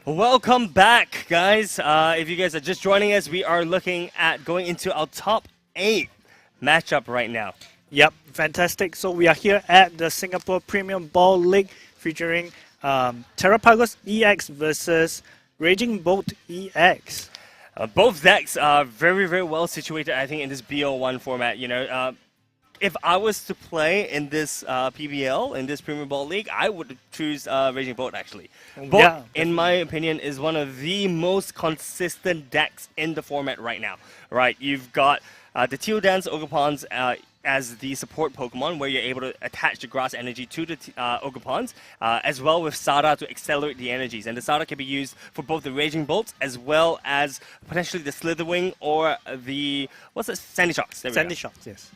Welcome back, guys. If you guys are just joining us, we are looking at going into our top 8 matchup right now. Yep, fantastic. So we are here at the Singapore Premium Ball League featuring Terapagos EX versus Raging Bolt EX. Both decks are very, very well situated, I think, in this BO1 format. You know, if I was to play in this PBL, in this Premier Ball League, I would choose Raging Bolt, actually. Bolt, Yeah, in my opinion, is one of the most consistent decks in the format right now. Right, you've got the Teal Dance Ogerpons as the support Pokemon, where you're able to attach the grass energy to the Ogerpons, as well with Sada to accelerate the energies. And the Sada can be used for both the Raging Bolts as well as potentially the Slitherwing or the, what's it, Sandy Shocks. There we Sandy go. Shocks, yes.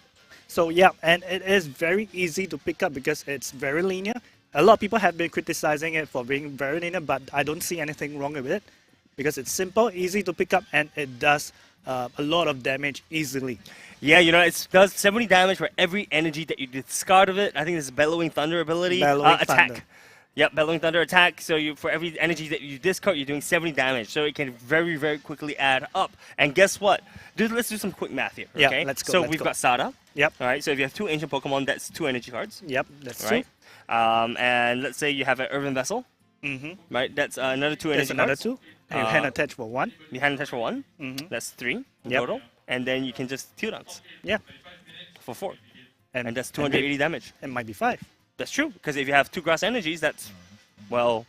So yeah, and it is very easy to pick up because it's very linear. A lot of people have been criticizing it for being very linear, but I don't see anything wrong with it because it's simple, easy to pick up, and it does a lot of damage easily. Yeah, you know, it does 70 damage for every energy that you discard of it. I think this is Bellowing Thunder ability. Bellowing attack. Thunder. Yep, Bellowing Thunder attack. So for every energy that you discard, you're doing 70 damage. So it can very, very quickly add up. And guess what? Let's do some quick math here. Yeah, Okay? let's go, So let's we've go. got Sada. Yep. All right, so if you have 2 ancient Pokemon, that's 2 energy cards. Yep, that's Right. true. And let's say you have an Earthen Vessel. Mm-hmm. Right, that's another 2 energy There's another cards. 2. And you hand attach for 1. You hand attach for 1. Mhm. That's 3 in Yep. total. And then you can just Teal Dance Yeah. for 4. And And that's 280 damage. It might be 5. That's true, because if you have 2 grass energies, that's, well,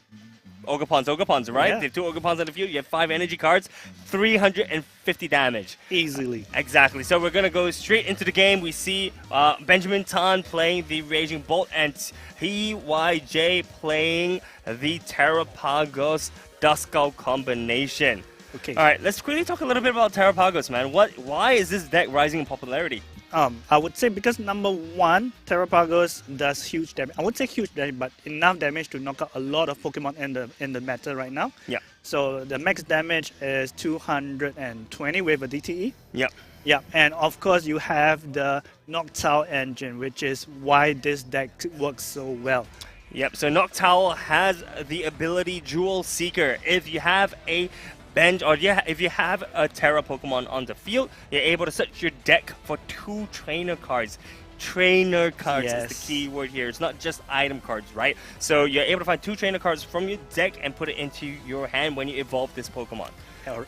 Ogerpons, right? Yeah. If you have 2 Ogerpons on the field, you have 5 energy cards, 350 damage. Easily. Exactly. So we're going to go straight into the game. We see Benjamin Tan playing the Raging Bolt and TYJ playing the Terapagos Duskull combination. Okay. All right, let's quickly talk a little bit about Terapagos, man. Why is this deck rising in popularity? I would say because number 1, Terapagos does huge damage. I would say huge damage, but enough damage to knock out a lot of Pokemon in the meta right now. Yeah. So the max damage is 220 with a DTE. Yep. Yeah, and of course you have the Noctowl engine, which is why this deck works so well. Yep, so Noctowl has the ability Jewel Seeker. If you have a bench, or if you have a Terra Pokemon on the field, you're able to search your deck for 2 trainer cards. Trainer cards is Yes. the key word here. It's not just item cards, right? So you're able to find 2 trainer cards from your deck and put it into your hand when you evolve this Pokemon.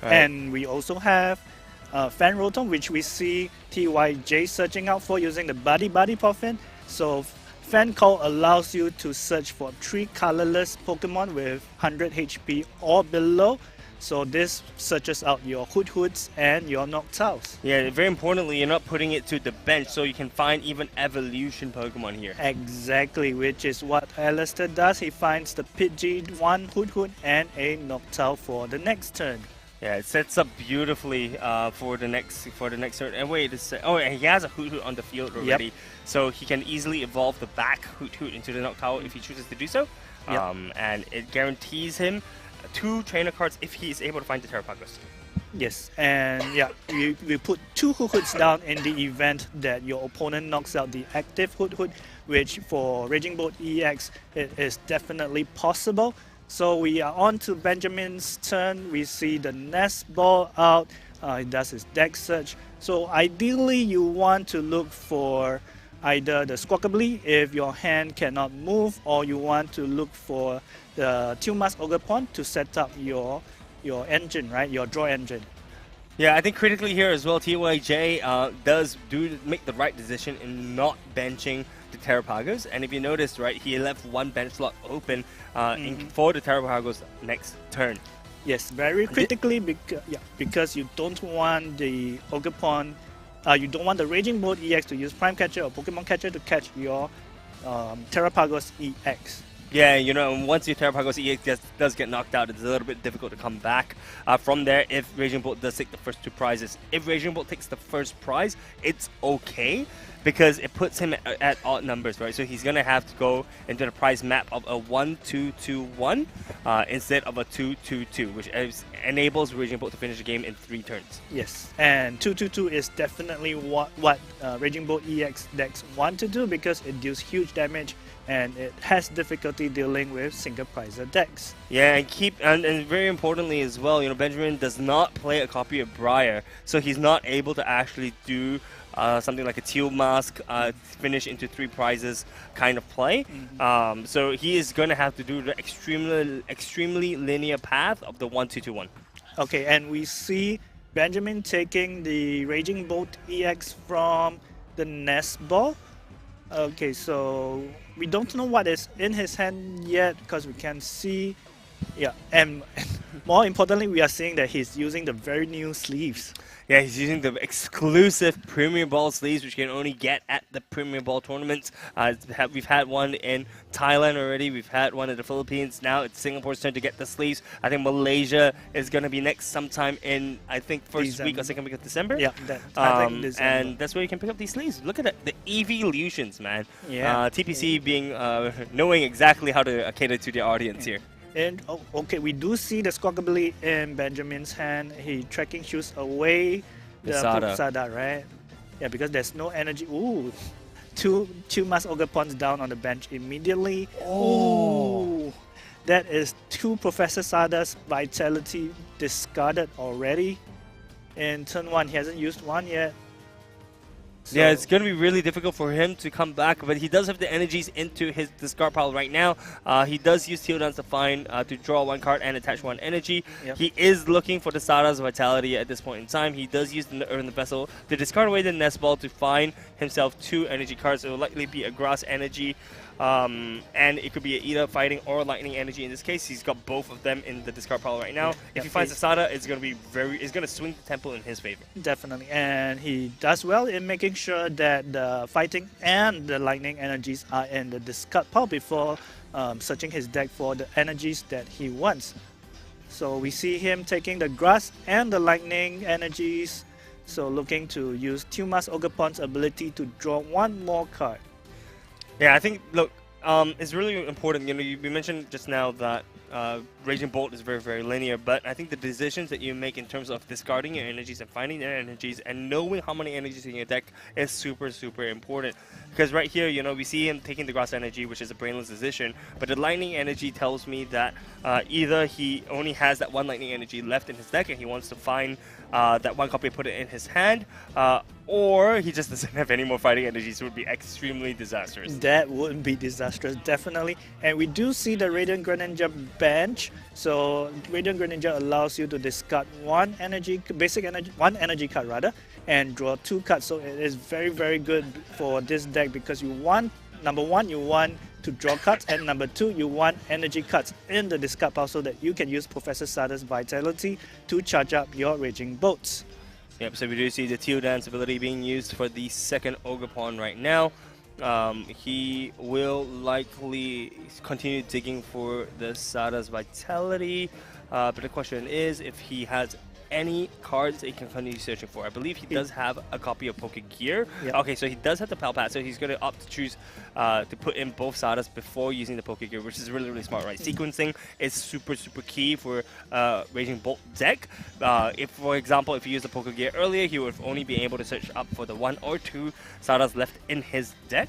And we also have Fan Rotom, which we see TYJ searching out for using the Buddy Puffin. So Fan Call allows you to search for 3 colorless Pokemon with 100 HP or below. So this searches out your Hoods and your Noctowls. Yeah, very importantly, you're not putting it to the bench, so you can find even evolution Pokemon here. Exactly, which is what Alistair does. He finds the Pidgey, 1 Hood, and a Noctowl for the next turn. Yeah, it sets up beautifully for the next turn. And wait, and he has a Hoot Hoot on the field already, so he can easily evolve the back Hoot Hoot into the knockout if he chooses to do so. And it guarantees him 2 trainer cards if he is able to find the Terapagos. Yes, and yeah, we put 2 Hoot Hoots down in the event that your opponent knocks out the active Hoot Hoot, which for Raging Bolt EX it is definitely possible. So we are on to Benjamin's turn. We see the Nest Ball out. He does his deck search. So ideally you want to look for either the Squawkabilly if your hand cannot move, or you want to look for the Tumas Ogerpon to set up your engine, right? Your draw engine. Yeah, I think critically here as well, TYJ does make the right decision in not benching the Terapagos. And if you noticed, right, he left 1 bench slot open for the Terapagos next turn. Yes, very critically because you don't want the Ogerpon, you don't want the Raging Bolt EX to use Prime Catcher or Pokemon Catcher to catch your Terapagos EX. Yeah, you know, once your Terapagos EX does get knocked out, it's a little bit difficult to come back from there if Raging Bolt does take the first 2 prizes. If Raging Bolt takes the first prize, it's okay because it puts him at odd numbers, right? So he's going to have to go into the prize map of a 1-2-2-1 instead of a 2-2-2, which enables Raging Bolt to finish the game in 3 turns. Yes, and 2-2-2 is definitely what Raging Bolt EX decks want to do because it deals huge damage and it has difficulty dealing with single prizer decks. Yeah, and very importantly as well, you know, Benjamin does not play a copy of Briar, so he's not able to actually do something like a Teal Mask finish into 3 prizes kind of play. So he is going to have to do the extremely linear path of the 1-2-2-1. Okay, and we see Benjamin taking the Raging Bolt EX from the Nest Ball. Okay, so we don't know what is in his hand yet because we can see, and more importantly, we are seeing that he's using the very new sleeves. Yeah, he's using the exclusive Premier Ball sleeves, which you can only get at the Premier Ball tournaments. We've had one in Thailand already. We've had one in the Philippines. Now it's Singapore's turn to get the sleeves. I think Malaysia is going to be next sometime in, I think, first week or second week of December. Yeah, I think December. And that's where you can pick up these sleeves. Look at that, the evolutions, man. Yeah. TPC being knowing exactly how to cater to the audience here. And okay, we do see the Squawkabilly in Benjamin's hand. He tracking shoes away the Sada, right? Yeah, because there's no energy. Ooh, two Mass Ogerpons down on the bench immediately. Oh, that is 2 Professor Sada's Vitality discarded already. In turn 1, he hasn't used 1 yet. So yeah, it's going to be really difficult for him to come back, but he does have the energies into his discard pile right now. He does use Teal Dance to draw 1 card and attach 1 energy. Yep. He is looking for the Sada's Vitality at this point in time. He does use the Earn the Vessel to discard away the Nest Ball to find himself 2 energy cards. It will likely be a Grass Energy, and it could be either Fighting or Lightning Energy. In this case, he's got both of them in the discard pile right now. Yeah. If he finds the Sada, it's going to swing the temple in his favor. Definitely, and he does well in making sure that the Fighting and the Lightning energies are in the discard pile before searching his deck for the energies that he wants. So we see him taking the Grass and the Lightning energies, so looking to use Tumas Ogerpon's ability to draw 1 more card. Yeah, I think, look, it's really important. You know, you mentioned just now that Raging Bolt is very, very linear, but I think the decisions that you make in terms of discarding your energies and finding their energies and knowing how many energies in your deck is super, super important. Because right here, you know, we see him taking the Grass Energy, which is a brainless decision, but the Lightning Energy tells me that either he only has that 1 Lightning Energy left in his deck and he wants to find that 1 copy, put it in his hand, or he just doesn't have any more fighting energies. It would be extremely disastrous. That would be disastrous, definitely. And we do see the Radiant Greninja bench. So Radiant Greninja allows you to discard 1 energy, one energy card rather, and draw 2 cards. So it is very, very good for this deck because you want, number 1, you want to draw cards, and number 2, you want energy cards in the discard pile so that you can use Professor Sada's Vitality to charge up your Raging Bolts. Yep, so we do see the Teal Dance ability being used for the second Ogerpon right now. He will likely continue digging for the Sada's Vitality, but the question is if he has any cards that he can continue searching for. I believe he does have a copy of Pokegear. Yep. Okay, so he does have the Pal Pad, so he's going to opt to choose to put in both Stardust before using the Pokegear, which is really, really smart, right? Sequencing is super, super key for Raging Bolt deck. If, for example, if you use the Pokegear earlier, he would only be able to search up for the 1 or 2 Stardust left in his deck.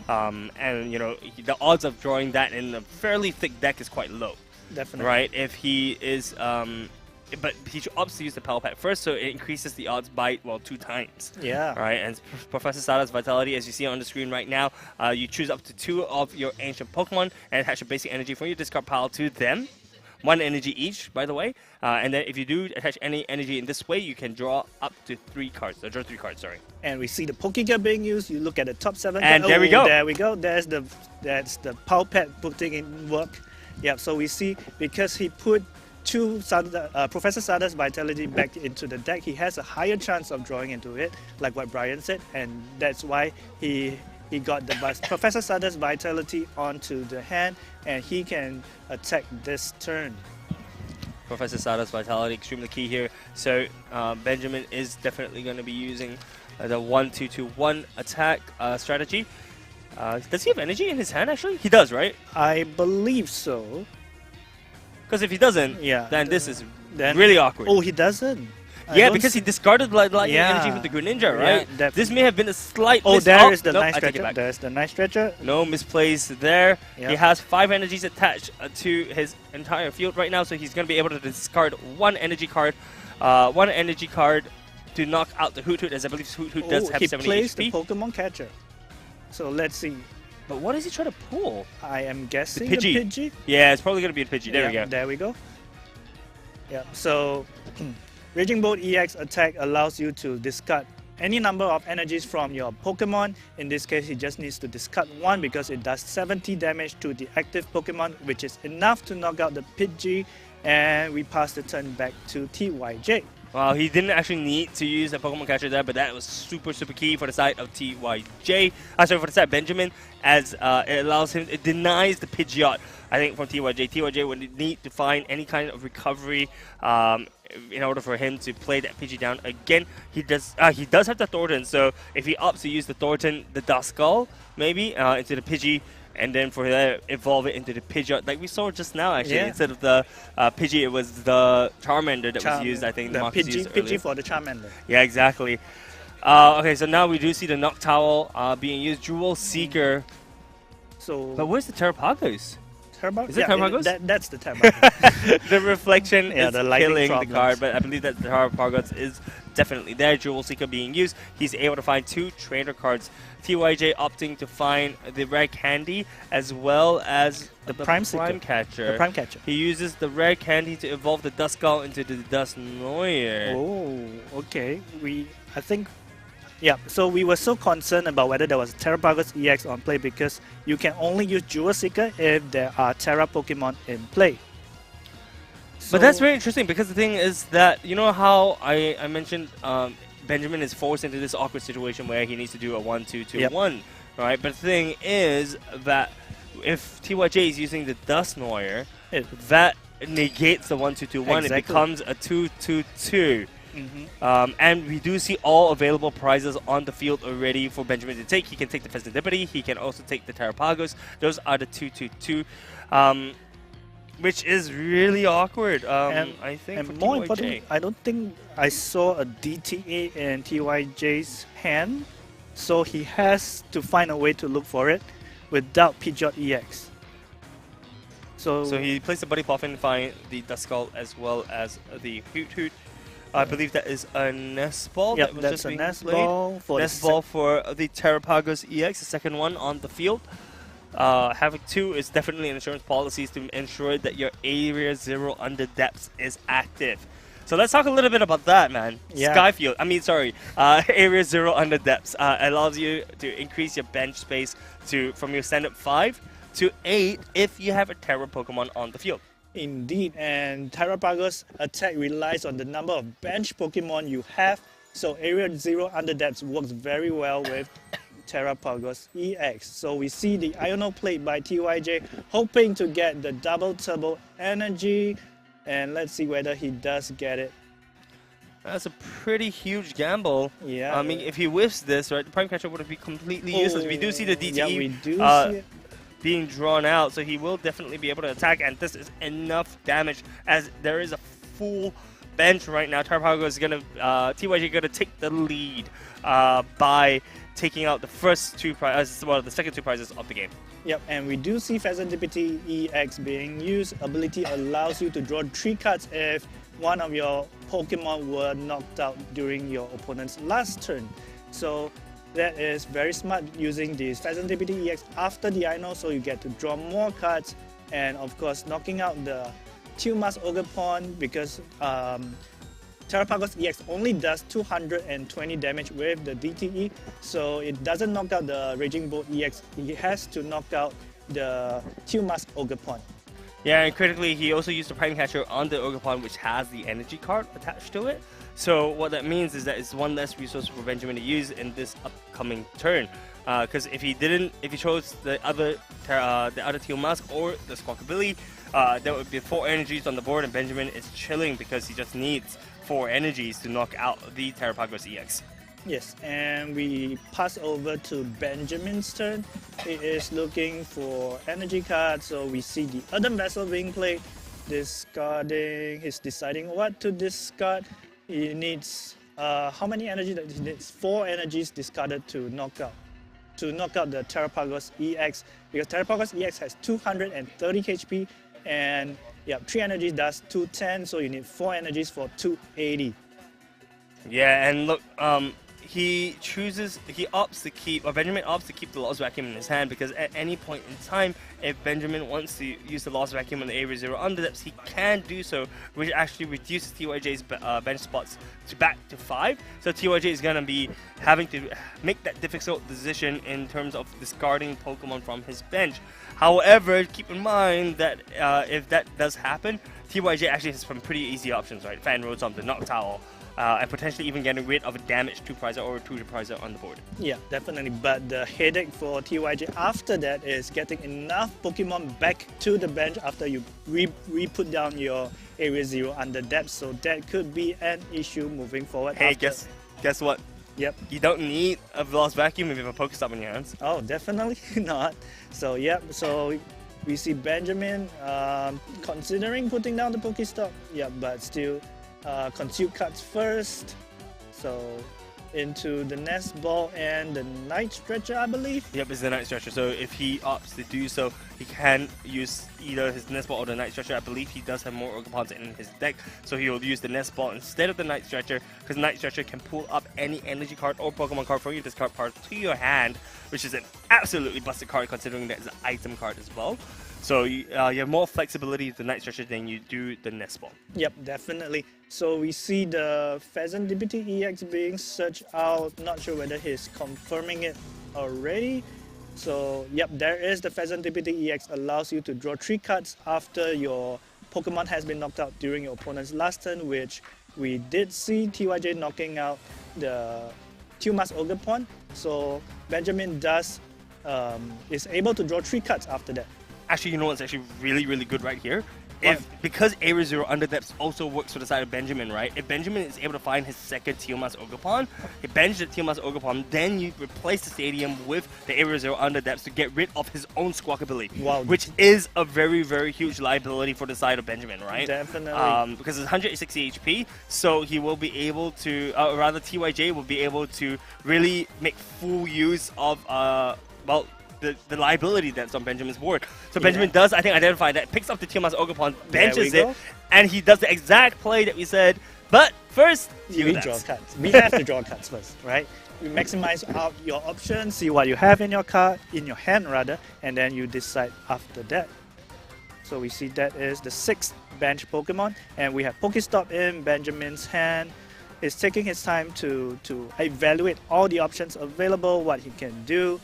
And, you know, the odds of drawing that in a fairly thick deck is quite low. Definitely. Right? If he is... but he opts to use the Pal Pad first, so it increases the odds by, well, 2 times. Yeah. Right? And Professor Stardust Vitality, as you see on the screen right now, you choose up to 2 of your ancient Pokemon and attach a basic energy from your discard pile to them. 1 energy each, by the way. And then if you do attach any energy in this way, you can draw up to 3 cards. Draw 3 cards, sorry. And we see the Pokegear being used. You look at the top 7. And there we go. There we go. That's the Pal Pad putting in work. Yeah, so we see because he put 2 Professor Stardust Vitality back into the deck, he has a higher chance of drawing into it, like what Brian said, and that's why he got the Professor Stardust Vitality onto the hand, and he can attack this turn. Professor Stardust Vitality, extremely key here. So Benjamin is definitely going to be using the 1-2-2-1 attack strategy. Does he have energy in his hand, actually? He does, right? I believe so. Because if he doesn't, Yeah. then this is really awkward. Oh, he doesn't? Yeah, because he discarded Lightning energy from the Greninja, right? Yeah, this may have been a slight Oh, miss. there is the nope, nice I take it stretcher. back. There's the nice stretcher. No misplays there. Yep. He has 5 energies attached to his entire field right now, so he's going to be able to discard 1 energy card. 1 energy card to knock out the Hoot Hoot, as I believe Hoot Hoot does have he 70 plays HP. the Pokemon catcher. So let's see. But what is he trying to pull? I am guessing Pidgey. the Pidgey. Yeah, it's probably going to be a Pidgey. There we Yeah, go. There we go. Yeah, so Raging Bolt EX attack allows you to discard any number of energies from your Pokemon. In this case, he just needs to discard 1 because it does 70 damage to the active Pokemon, which is enough to knock out the Pidgey, and we pass the turn back to TYJ. Well, he didn't actually need to use a Pokemon catcher there, but that was super, super key for the side of TYJ. Sorry, for the side of Benjamin, as it allows him, it denies the Pidgeot, I think, from TYJ. TYJ would need to find any kind of recovery in order for him to play that Pidgey down again. He does have the Thornton, so if he opts to use the Thornton, the Duskull, maybe, into the Pidgey, and then for that, evolve it into the Pidgeot, like we saw just now, actually. Yeah. Instead of the Pidgey, it was the Charmander that was used, I think. The Marcus used earlier. Pidgey for the Charmander. Yeah, exactly. Okay, so now we do see the Noctowl being used. Jewel Seeker. So, But where's the Terapagos? Terapagos? Is it Terapagos? That's the Terapagos. The reflection Yeah, is the lighting killing the problems. card, but I believe that the Terapagos is definitely there. Jewel Seeker being used. He's able to find 2 trainer cards. TYJ opting to find the Rare Candy as well as the Prime Seeker. Catcher. The Prime Catcher. He uses the Rare Candy to evolve the Duskull into the Dusknoir. Oh, okay. I think, yeah. So we were so concerned about whether there was Terapagos EX on play because you can only use Jewel Seeker if there are Terra Pokemon in play. But that's very interesting because the thing is that, you know how I mentioned Benjamin is forced into this awkward situation where he needs to do a 1-2-2-1, right? But the thing is that if TYJ is using the Dusknoir, that negates the 1-2-2-1. Exactly. It becomes a 2-2-2. And we do see all available prizes on the field already for Benjamin to take. He can take the Festivity. He can also take the Terapagos. Those are the 2-2-2. Which is really awkward, I think, for more TYJ. importantly, I don't think I saw a DTA in TYJ's hand, so he has to find a way to look for it without Pidgeot EX. So he plays the Buddy Puffin, find the Duskull as well as the Hoot Hoot. I believe that is a Nest Ball. Yep, that was that's just a being Nest played. Ball for Nest Ball for the Terapagos EX, the second one on the field. Having 2 is definitely an insurance policy to ensure that your Area 0 under depths is active. So let's talk a little bit about that, man. Yeah. Skyfield, Area 0 under depths allows you to increase your bench space from your standard 5 to 8 if you have a Terra Pokemon on the field. Indeed, and Terapagos attack relies on the number of bench Pokemon you have, so Area 0 under depths works very well with Terapagos EX. So we see the Iono played by TYJ, hoping to get the double turbo energy, and let's see whether he does get it. That's a pretty huge gamble. Yeah. I mean, if he whiffs this, right, the Prime Catcher would be completely useless. We do see the DTE Yeah, we do see it. being drawn out, so he will definitely be able to attack, and this is enough damage as there is a full bench right now. Terapagos is gonna, TYJ gonna take the lead by taking out the first two prizes, well, the second two prizes of the game. Yep, and we do see Pheasantipity EX being used. Ability allows you to draw 3 cards if one of your Pokemon were knocked out during your opponent's last turn. So that is very smart using this Pheasantipity EX after the Ino, so you get to draw more cards, and of course knocking out the Tumas Ogerpon because Terapagos EX only does 220 damage with the DTE, so it doesn't knock out the Raging Bolt EX. He has to knock out the Tumas Ogerpon. Yeah, and critically, he also used the Prime Catcher on the Ogerpon, which has the energy card attached to it. So what that means is that it's one less resource for Benjamin to use in this upcoming turn. Because if he chose the other Teal Mask or the Squawkabilly, there would be 4 energies on the board, and Benjamin is chilling because he just needs 4 energies to knock out the Terapagos EX. Yes, and we pass over to Benjamin's turn. He is looking for energy cards, so we see the Earthen Vessel being played. Discarding, he's deciding what to discard. He needs, how many energy? He needs 4 energies discarded to knock out the Terapagos EX, because Terapagos EX has 230 HP, and yeah, 3 energies does 210, so you need 4 energies for 280. Yeah, and look, Benjamin opts to keep the Lost Vacuum in his hand, because at any point in time, if Benjamin wants to use the Lost Vacuum on the Area 0 Underdepths, he can do so, which actually reduces TYJ's bench spots back to 5. So TYJ is going to be having to make that difficult decision in terms of discarding Pokemon from his bench. However, keep in mind that if that does happen, TYJ actually has some pretty easy options, right? Fan Rotom, the Noctowl, and potentially even getting rid of a damaged 2-prizer or a 2-prizer on the board. Yeah, definitely. But the headache for TYJ after that is getting enough Pokemon back to the bench after you re-put down your Area 0 Underdepths. So that could be an issue moving forward. Hey, guess what? Yep. You don't need a Lost Vacuum if you have a Pokestop in your hands. Oh, definitely not. So, yep. So we see Benjamin considering putting down the Pokestop. Yeah, but still conceal cards first. So into the Nest Ball and the Night Stretcher, I believe. Yep, it's the Night Stretcher. So if he opts to do so, he can use either his Nest Ball or the Night Stretcher. I believe he does have more Ogerpons in his deck, so he will use the Nest Ball instead of the Night Stretcher, because Night Stretcher can pull up any energy card or Pokemon card from your discard part to your hand, which is an absolutely busted card considering that it's an item card as well. So you have more flexibility with the Night Stretcher than you do the Nest Ball. Yep, definitely. So we see the Pheasantipity EX being searched out. Not sure whether he's confirming it already. So yep, there is the Pheasantipity EX, allows you to draw 3 cards after your Pokemon has been knocked out during your opponent's last turn, which we did see TYJ knocking out the Tumas Ogerpon. So Benjamin is able to draw 3 cards after that. Actually, you know what's actually really, really good right here? Because Area 0 Underdepths also works for the side of Benjamin, right? If Benjamin is able to find his second Tumas Ogerpon, he benches the Tumas Ogerpon, then you replace the stadium with the Area 0 Underdepths to get rid of his own Squawkabilly. Wow. Which is a very, very huge liability for the side of Benjamin, right? Definitely. Because it's 160 HP, so he will be able to, rather TYJ will be able to really make full use of, the liability that's on Benjamin's board. So Benjamin does, I think, identify that, picks up the Tumas Ogerpon, benches it, and he does the exact play that we said, but first, we draw cards. We have to draw cards first, right? You maximize out your options, see what you have in your hand rather, and then you decide after that. So we see that is the 6th bench Pokemon, and we have Pokestop in Benjamin's hand. He's taking his time to evaluate all the options available, what he can do.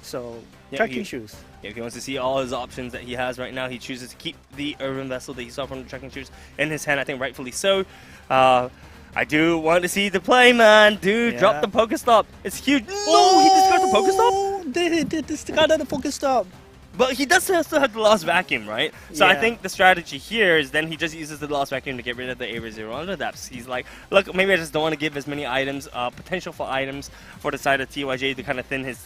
So, Trekking Shoes. Yeah, if he wants to see all his options that he has right now, he chooses to keep the Earthen Vessel that he saw from the Trekking Shoes in his hand, I think rightfully so. I do want to see the play, man. Dude, drop the Pokestop. It's huge. No, he discarded the Pokestop? They discarded the Pokestop. But he does still have the Lost Vacuum, right? So I Yeah. think the strategy here is then he just uses the Lost Vacuum to get rid of the Area Zero under depths. He's like, look, maybe I just don't want to give as many items, potential for items for the side of TYJ to kind of thin his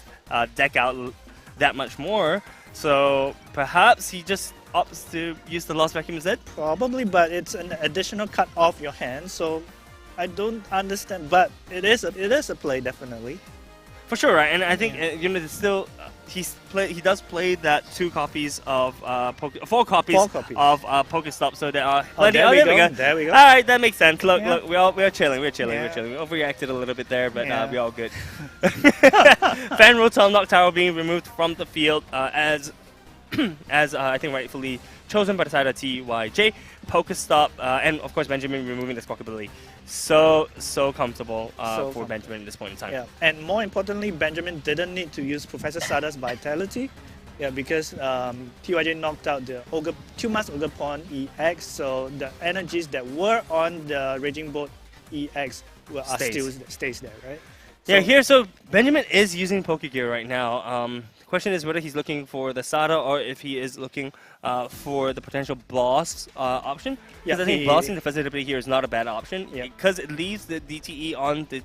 deck out that much more. So perhaps he just opts to use the Lost Vacuum instead. Probably, but it's an additional cut off your hand, so I don't understand. But it is a play, definitely. For sure, right? And I think there's still he does play that 2 copies of 4 copies of Pokestop, so there are plenty. There we we go. go. There we go. All right, that makes sense. Look, Yeah. look, we're chilling. We Yeah. overreacted a little bit there, but Yeah. we're all good. Fan Rotom Noctowl being removed from the field as I think rightfully chosen by the side of TYJ. Pokestop and of course Benjamin removing the Squawk ability. So comfortable for Benjamin at this point in time. Yeah, and more importantly, Benjamin didn't need to use Professor Stardust Vitality. Yeah, because TYJ knocked out the 2-mass Ogerpon EX, so the energies that were on the Raging Bolt EX stays there, right? So Benjamin is using Pokegear right now. The question is whether he's looking for the Sada or if he is looking for the potential Blast option. Because I think blasting the Facility here is not a bad option because it leaves the DTE on the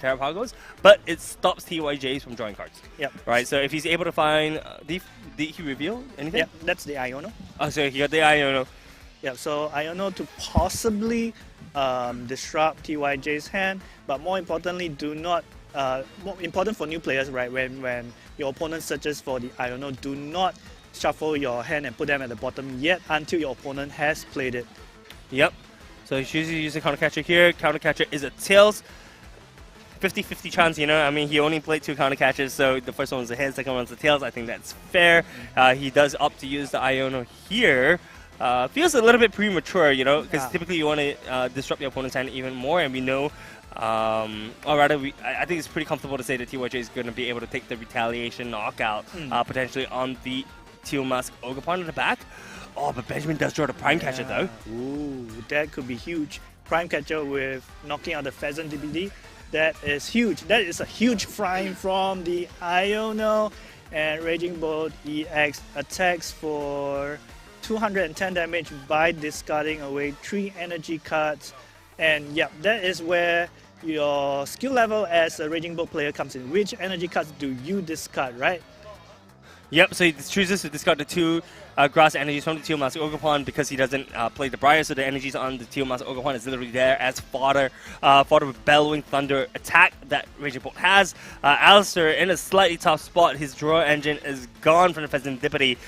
Terapagos, but it stops TYJs from drawing cards. Yep. Right, so if he's able to find... did he reveal anything? Yeah, that's the Iono. Oh, so he got the Iono. Yeah, so Iono to possibly disrupt TYJ's hand, but more importantly, do not... more important for new players, right? When your opponent searches for the Iono, do not shuffle your hand and put them at the bottom yet until your opponent has played it. Yep. So he's usually using Counter Catcher here. Counter Catcher is a Tails. 50-50 chance, I mean, he only played 2 Counter Catchers, so the first one was a head, second one's a Tails. I think that's fair. He does opt to use the Iono here. Feels a little bit premature, because typically you want to disrupt your opponent's hand even more, and we know, or rather, I think it's pretty comfortable to say that TYJ is going to be able to take the Retaliation knockout potentially on the Teal Mask Ogerpon in the back. Oh, but Benjamin does draw the Prime Catcher though. Ooh, that could be huge. Prime Catcher with knocking out the Pheasant DPD. That is huge. That is a huge prime from the Iono, and Raging Bolt EX attacks for 210 damage by discarding away 3 energy cards. And yeah, that is where your skill level as a Raging Bolt player comes in. Which energy cards do you discard, right? Yep, so he chooses to discard the 2 grass energies from the Teal Mask Ogerpon because he doesn't play the Briar, so the energies on the Teal Mask Ogerpon is literally there as fodder with Bellowing Thunder attack that Raging Bolt has. Alistair in a slightly tough spot. His draw engine is gone from the Pheasantipity,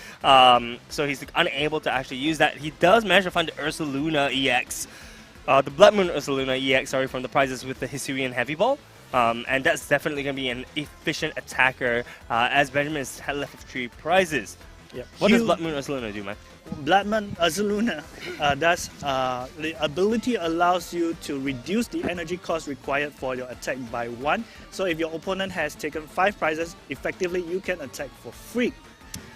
so he's unable to actually use that. He does manage to find the Ursaluna EX, the Blood Moon Ursaluna EX, from the prizes with the Hisuian Heavy Ball. And that's definitely going to be an efficient attacker as Benjamin is left with 3 prizes. Yep. What does Blood Moon Ursaluna do, man? Blood Moon Ursaluna does the ability allows you to reduce the energy cost required for your attack by 1. So if your opponent has taken 5 prizes, effectively you can attack for free.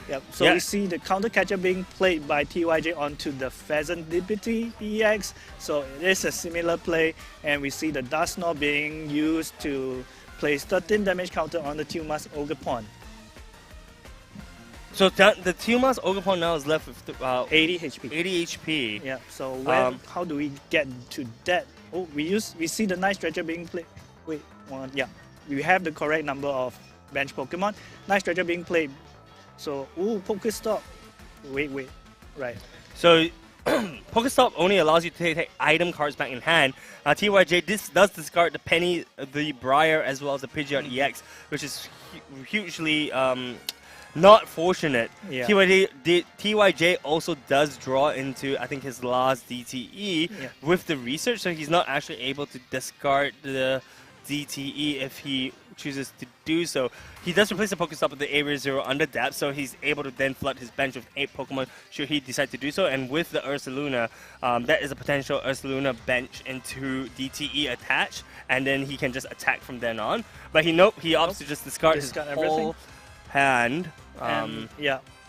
Yep. So we see the Counter Catcher being played by TYJ onto the Pheasantipity EX. So it is a similar play, and we see the Dust Snore being used to place 13 damage counter on the Teal Mask Ogerpon. So the Teal Mask Ogerpon now is left with 80 HP. 80 HP. Yeah. So how do we get to that? Oh, we see the Night Stretcher being played. Wait, we have the correct number of bench Pokemon. Night Stretcher being played. So, Pokestop. Wait, right. So, Pokestop only allows you to take item cards back in hand. TYJ does discard the Penny, the Briar, as well as the Pidgeot EX, which is hugely not fortunate. Yeah. TYJ also does draw into, I think, his last DTE with the research, so he's not actually able to discard the DTE if he chooses to do so. He does replace the Pokestop with the Area Zero under depth, so he's able to then flood his bench with 8 Pokemon should he decide to do so. And with the Ursaluna, that is a potential Ursaluna bench into DTE attach, and then he can just attack from then on. But he opts to just discard his whole hand.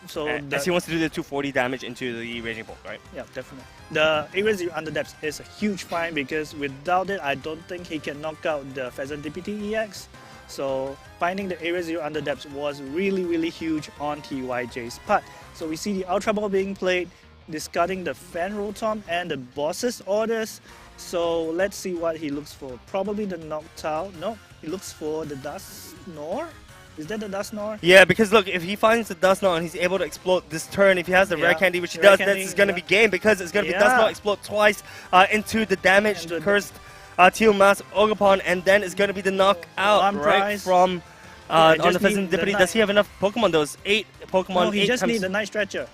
So as he wants to do the 240 damage into the Raging Bolt, right? Yeah, definitely. The Area Zero under depth is a huge find because without it, I don't think he can knock out the Pheasantipity EX. So finding the Area Zero under depths was really huge on TYJ's part. So we see the Ultra Ball being played, discarding the Fan Rotom and the boss's orders. So let's see what he looks for. Probably the Noctowl. No, he looks for the Dusknoir. Is that the Dusknoir? Yeah, because look, if he finds the Dusknoir and he's able to explode this turn, if he has the Rare Candy, which he does, that's going to be game, because it's going to be Dusknoir explode twice into the damaged, cursed Teal Mask Ogerpon, and then it's going to be the knockout from on the Serendipity. Does he have enough Pokemon? Those 8 Pokemon. No, he just needs the Night Stretcher.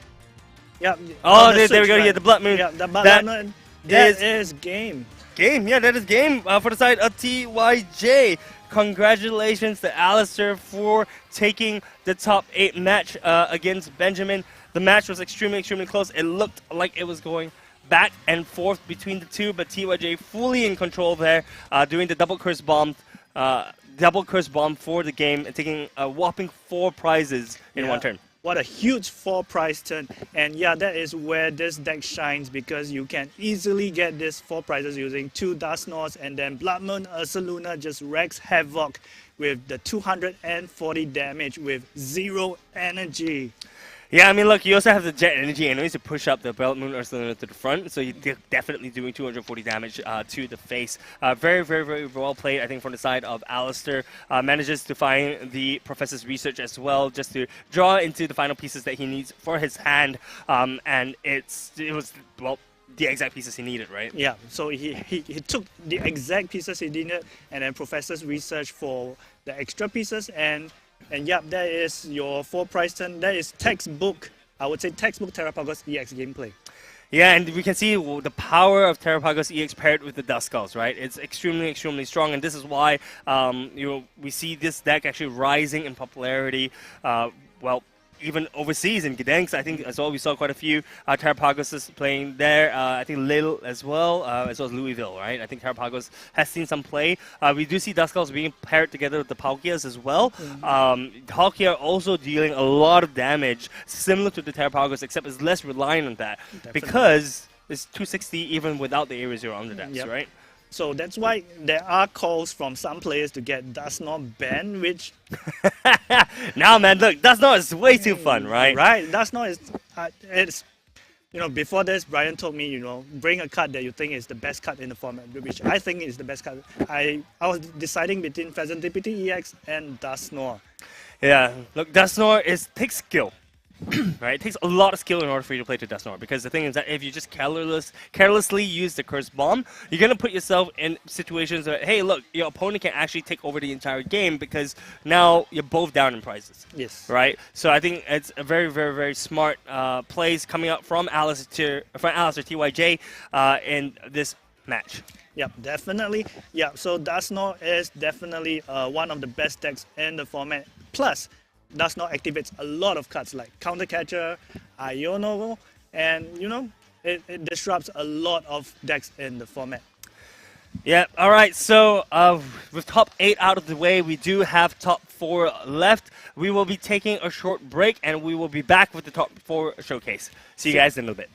Yeah. Oh, there we go. Yeah, the Blood Moon. Yeah, the Blood Moon. That is game. Yeah, that is game for the side of TYJ. Congratulations to Alistair for taking the top 8 match against Benjamin. The match was extremely close. It looked like it was going back and forth between the two, but TYJ fully in control there, doing the double curse bomb for the game and taking a whopping 4 prizes in one turn. What a huge 4-prize turn. And yeah, that is where this deck shines, because you can easily get this 4 prizes using 2 Dusknoirs, and then Blood Moon Ursaluna just wreaks havoc with the 240 damage with 0 energy. Yeah, I mean, look, you also have the Jet Energy anyways to push up the Blood Moon Ursaluna to the front, so you're definitely doing 240 damage to the face. Very well played, I think, from the side of Alistair. Manages to find the Professor's Research as well, just to draw into the final pieces that he needs for his hand, and it was, well, the exact pieces he needed, right? Yeah, so he took the exact pieces he needed, and then Professor's Research for the extra pieces, and yeah, that is your 4-prize turn. That is textbook, I would say textbook Terapagos EX gameplay. Yeah, and we can see the power of Terapagos EX paired with the Duskulls, right? It's extremely strong, and this is why we see this deck actually rising in popularity. Well, even overseas in Gdansk, I think as well we saw quite a few Terapagos playing there. I think Lille as well as Louisville, right? I think Terapagos has seen some play. We do see Duskulls being paired together with the Palkias as well. Palkia also dealing a lot of damage, similar to the Terapagos, except it's less reliant on that. Definitely. Because it's 260 even without the Area Zero Underdepths, right? So that's why there are calls from some players to get Dusknoir banned, which... Now, man, look, Dusknoir is way too fun, right? Right, Dusknoir is... it's, before this, Brian told me, bring a card that you think is the best card in the format, which I think is the best card. I was deciding between Serendipity EX and Dusknoir. Yeah, look, Dusknoir takes skill. Right, it takes a lot of skill in order for you to play to Dusknoir, because the thing is that if you just carelessly use the Curse Bomb, you're going to put yourself in situations where, hey, look, your opponent can actually take over the entire game, because now you're both down in prizes. Yes. Right? So I think it's a very smart plays coming up from Alistair TYJ in this match. Yeah, definitely. Yeah, so Dusknoir is definitely one of the best decks in the format. Plus, Dusknoir activates a lot of cards like Counter Catcher, Iono, and it disrupts a lot of decks in the format. Yeah, alright, so with top 8 out of the way, we do have top 4 left. We will be taking a short break, and we will be back with the top 4 showcase. See you guys in a little bit.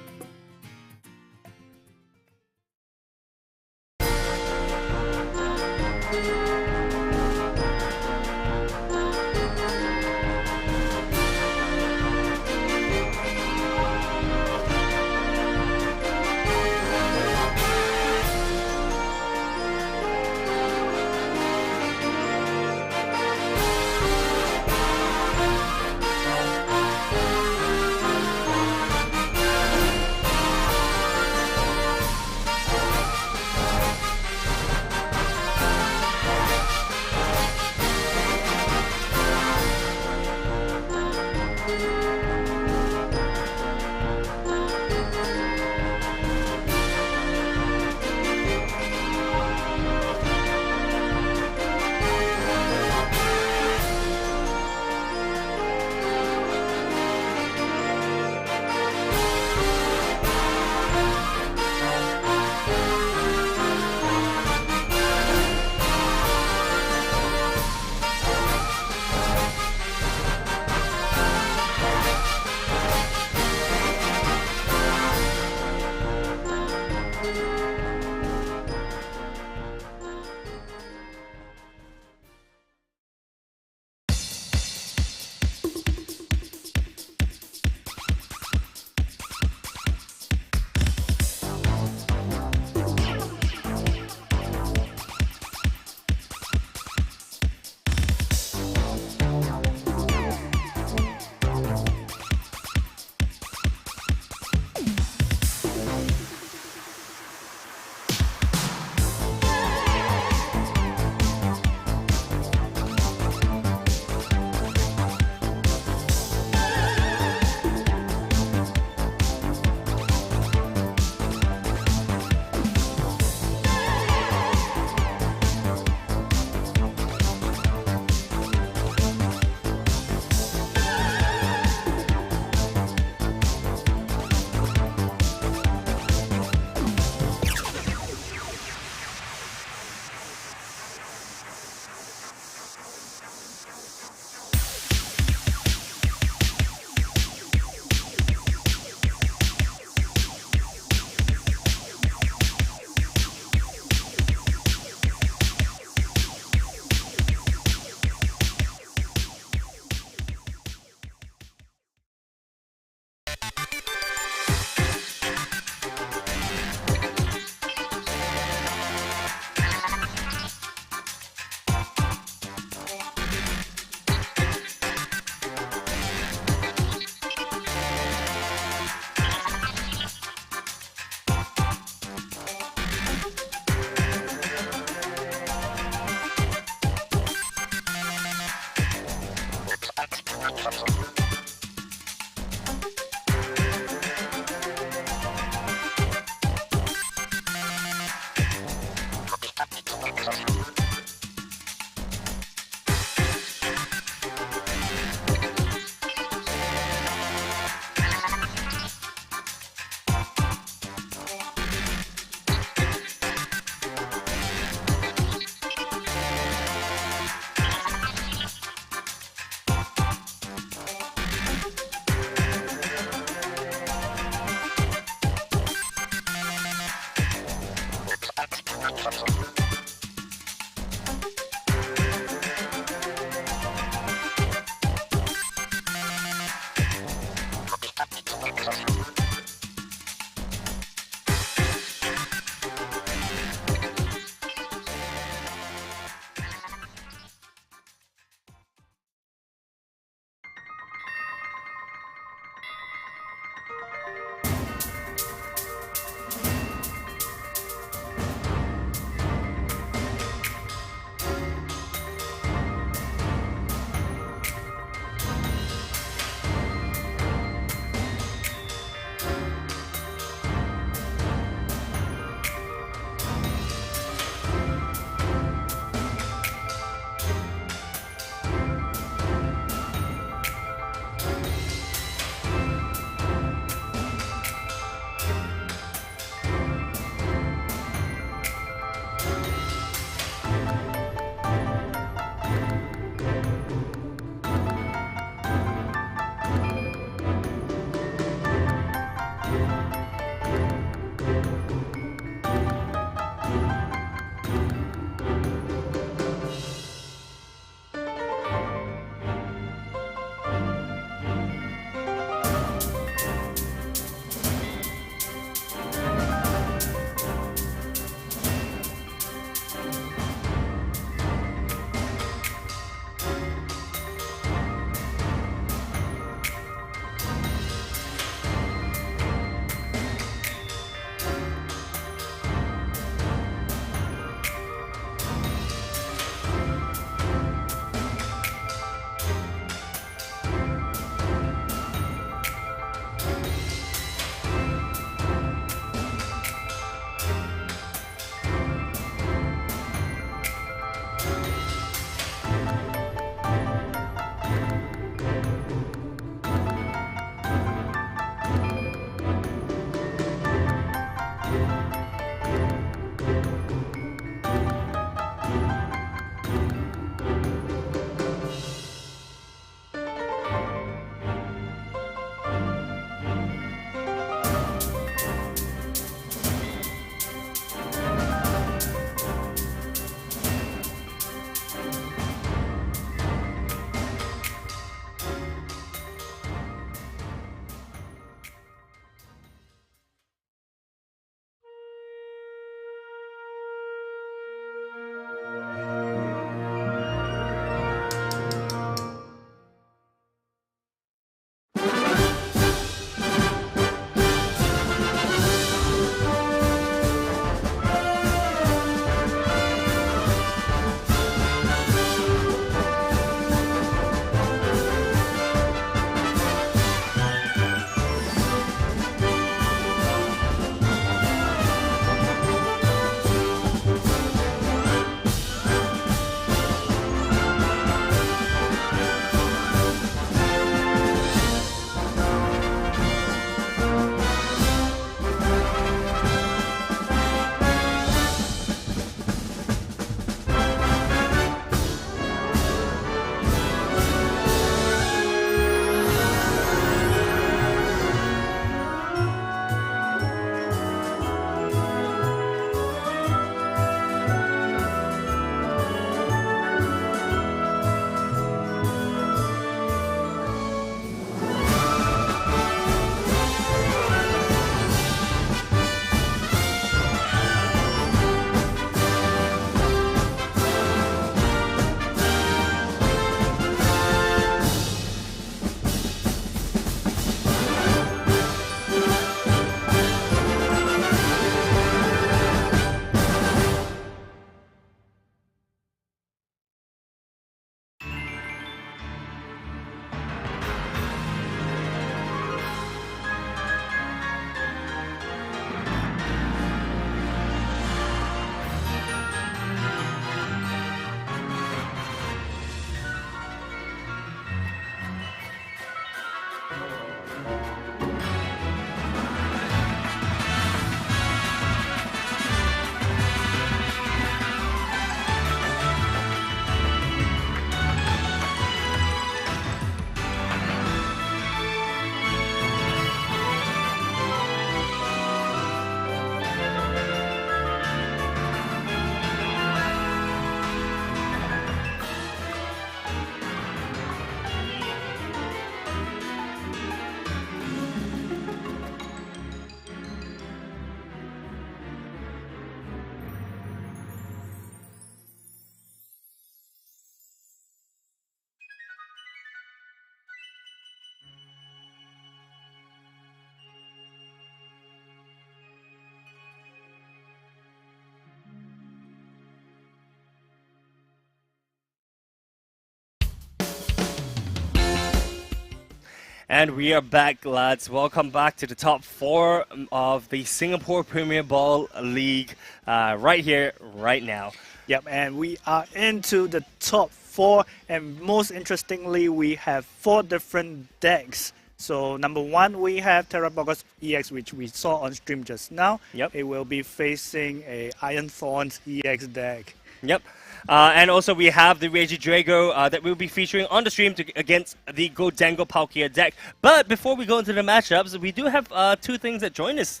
And we are back, lads. Welcome back to the top 4 of the Singapore Premier Ball League right here, right now. Yep, and we are into the top 4, and most interestingly, we have 4 different decks. So number 1, we have Terapagos EX, which we saw on stream just now. Yep. It will be facing a Iron Thorns EX deck. Yep. And also we have the Regidrago that we'll be featuring on the stream against the Gholdengo Palkia deck. But before we go into the matchups, we do have 2 things that join us.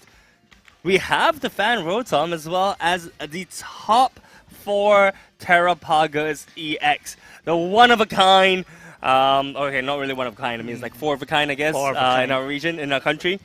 We have the Fan Rotom as well as the top 4 Terapagos EX. The one-of-a-kind, okay, not really one-of-a-kind, I mean it's like 4 of a kind, I guess, in our region, in our country.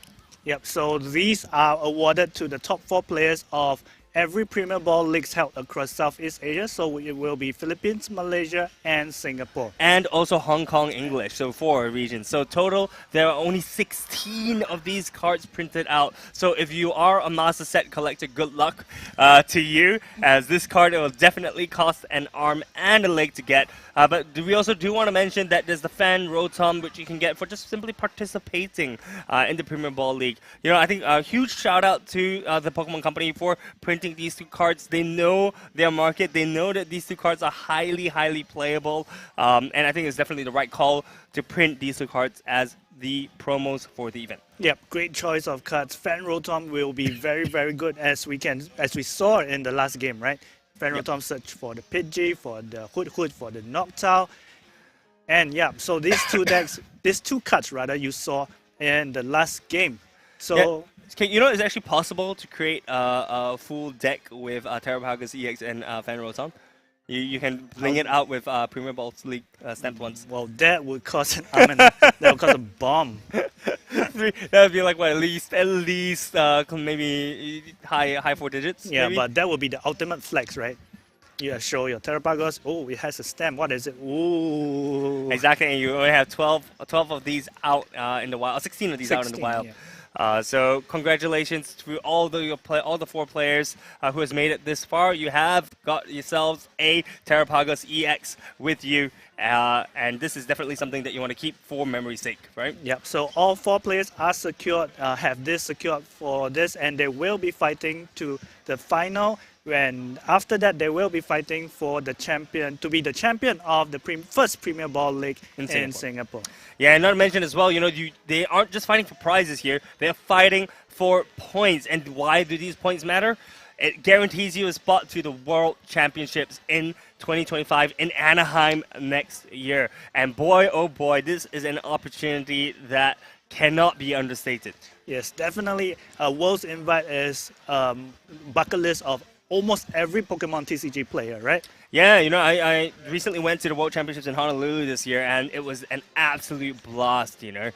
Yep, so these are awarded to the top 4 players of every Premier Ball leagues held across Southeast Asia, so it will be Philippines, Malaysia, and Singapore. And also Hong Kong English, so 4 regions. So total, there are only 16 of these cards printed out. So if you are a Master Set collector, good luck to you, as this card will definitely cost an arm and a leg to get. But we also do want to mention that there's the Fan Rotom, which you can get for just simply participating in the Premier Ball League. You know, I think a huge shout out to the Pokemon Company for printing these 2 cards. They know their market. They know that these 2 cards are highly playable. And I think it's definitely the right call to print these 2 cards as the promos for the event. Yep, great choice of cards. Fan Rotom will be very good as we saw in the last game, right? Fan Rotom search for the Pidgey, for the Hood, for the Noctowl. And yeah, so these 2 decks, these 2 cards rather, you saw in the last game. So. Yeah. You know, it's actually possible to create a full deck with Terapagos EX and Fan Rotom. You can bling it out with Premier Ball League stamped ones. Well, that would cost an arm and that would cost a bomb. That would be like what, at least maybe high 4 digits. Yeah, maybe? but that would be the ultimate flex, right? You show your Terapagos. Oh, it has a stamp. What is it? Ooh. Exactly, and you only have 12 of these out in the wild. 16 of these out in the wild. Yeah. So congratulations to all the 4 players who has made it this far. You have got yourselves a Terapagos EX with you, and this is definitely something that you want to keep for memory's sake, right? Yep. So all 4 players are secured, have this secured for this, and they will be fighting to the final. And after that, they will be fighting for the champion, to be the champion of the first Premier Ball League in Singapore. Yeah, and not to mention as well, you know, they aren't just fighting for prizes here. They're fighting for points. And why do these points matter? It guarantees you a spot to the World Championships in 2025 in Anaheim next year. And boy, oh boy, this is an opportunity that cannot be understated. Yes, definitely. World's Invite is bucket list of almost every Pokemon TCG player, right? Yeah, you know, I recently went to the World Championships in Honolulu this year, and it was an absolute blast, you know.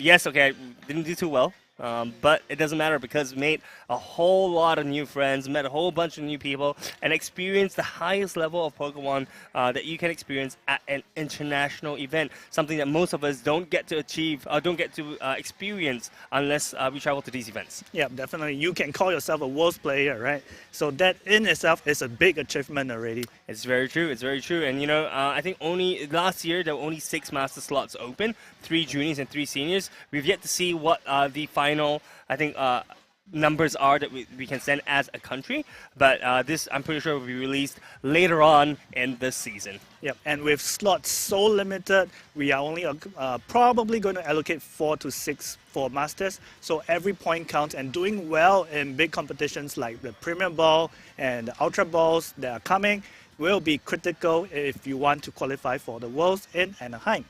Yes, okay, I didn't do too well, but it doesn't matter because made a whole lot of new friends, met a whole bunch of new people, and experienced the highest level of Pokemon that you can experience at an international event. Something that most of us don't get to achieve, don't get to experience unless we travel to these events. Yeah, definitely. You can call yourself a Worlds player, right? So that in itself is a big achievement already. It's very true. It's very true. And, you know, I think only last year there were only 6 master slots open, 3 juniors and 3 seniors. We've yet to see what the final, I think, numbers are that we can send as a country. But this, I'm pretty sure, will be released later on in this season. Yep, and with slots so limited, we are only probably going to allocate 4 to 6 for Masters. So every point counts, and doing well in big competitions like the Premier Ball and the Ultra Balls that are coming will be critical if you want to qualify for the Worlds in Anaheim.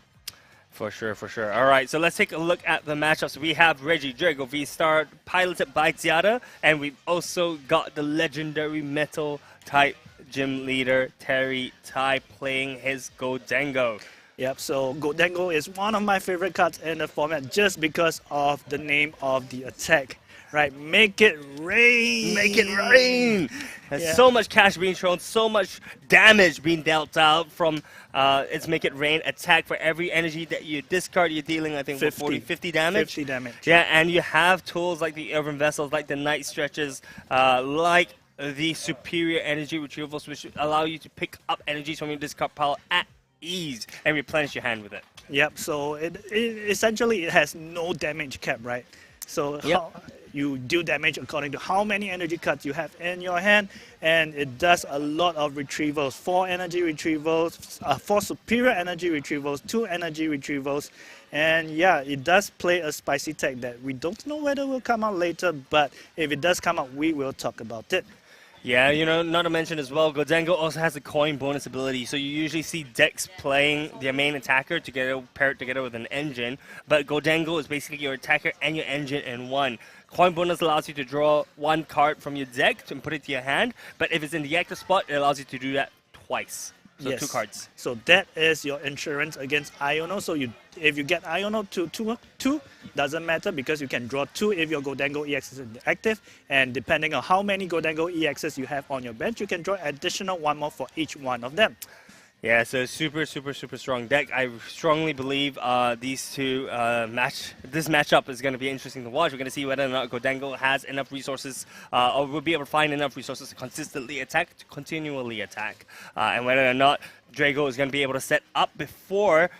For sure, for sure. All right, so let's take a look at the matchups. We have Regidrago V-Star piloted by Ziada, and we've also got the legendary Metal type gym leader Terry Tai playing his Gholdengo. Yep, so Gholdengo is one of my favorite cards in the format just because of the name of the attack. Right, make it rain! Make it rain! There's so much cash being thrown, so much damage being dealt out from its Make It Rain attack. For every energy that you discard, you're dealing, I think, 50 damage. 50 damage. Yeah, and you have tools like the Urban Vessels, like the Night Stretches, like the Superior Energy Retrievals, which allow you to pick up energies from your discard pile at ease and replenish your hand with it. Yep. So it essentially it has no damage cap, right? So Yep. you deal damage according to how many energy cards you have in your hand, and it does a lot of retrievals. 4 energy retrievals, 4 superior energy retrievals, 2 energy retrievals, and yeah, it does play a spicy tech that we don't know whether will come out later, but if it does come out, we will talk about it. Yeah, not to mention as well, Gholdengo also has a coin bonus ability, so you usually see decks playing their main attacker together, paired together with an engine, but Gholdengo is basically your attacker and your engine in one. Coin bonus allows you to draw 1 card from your deck and put it to your hand, but if it's in the active spot, it allows you to do that twice. So Yes. 2 cards. So that is your insurance against Iono. So if you get Iono to 2, doesn't matter because you can draw 2 if your Gholdengo EX is active. And depending on how many Gholdengo EXs you have on your bench, you can draw additional 1 more for each one of them. Yeah, so super strong deck. I strongly believe these two this matchup is going to be interesting to watch. We're going to see whether or not Gholdengo has enough resources or will be able to find enough resources to consistently attack, to continually attack, and whether or not Drago is going to be able to set up before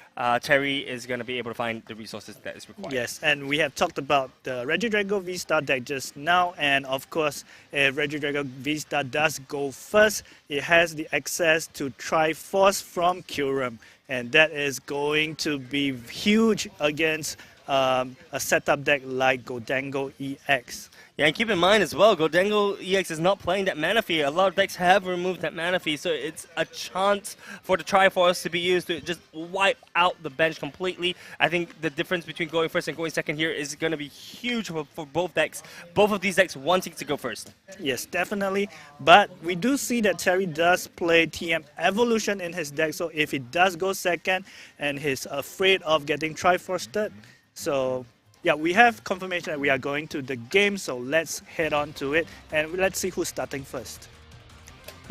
Terry is going to be able to find the resources that is required. Yes, and we have talked about the Regidrago V-Star deck just now, and of course, if Regidrago V-Star does go first, it has the access to Triforce from Kyurem, and that is going to be huge against a setup deck like Gholdengo EX. Yeah, and keep in mind as well, Gholdengo EX is not playing that mana fee. A lot of decks have removed that mana fee, so it's a chance for the Triforce to be used to just wipe out the bench completely. I think the difference between going first and going second here is going to be huge for both decks. Both of these decks wanting to go first. Yes, definitely. But we do see that Terry does play TM Evolution in his deck, so if he does go second and he's afraid of getting Triforced, so yeah, we have confirmation that we are going to the game, so let's head on to it and let's see who's starting first.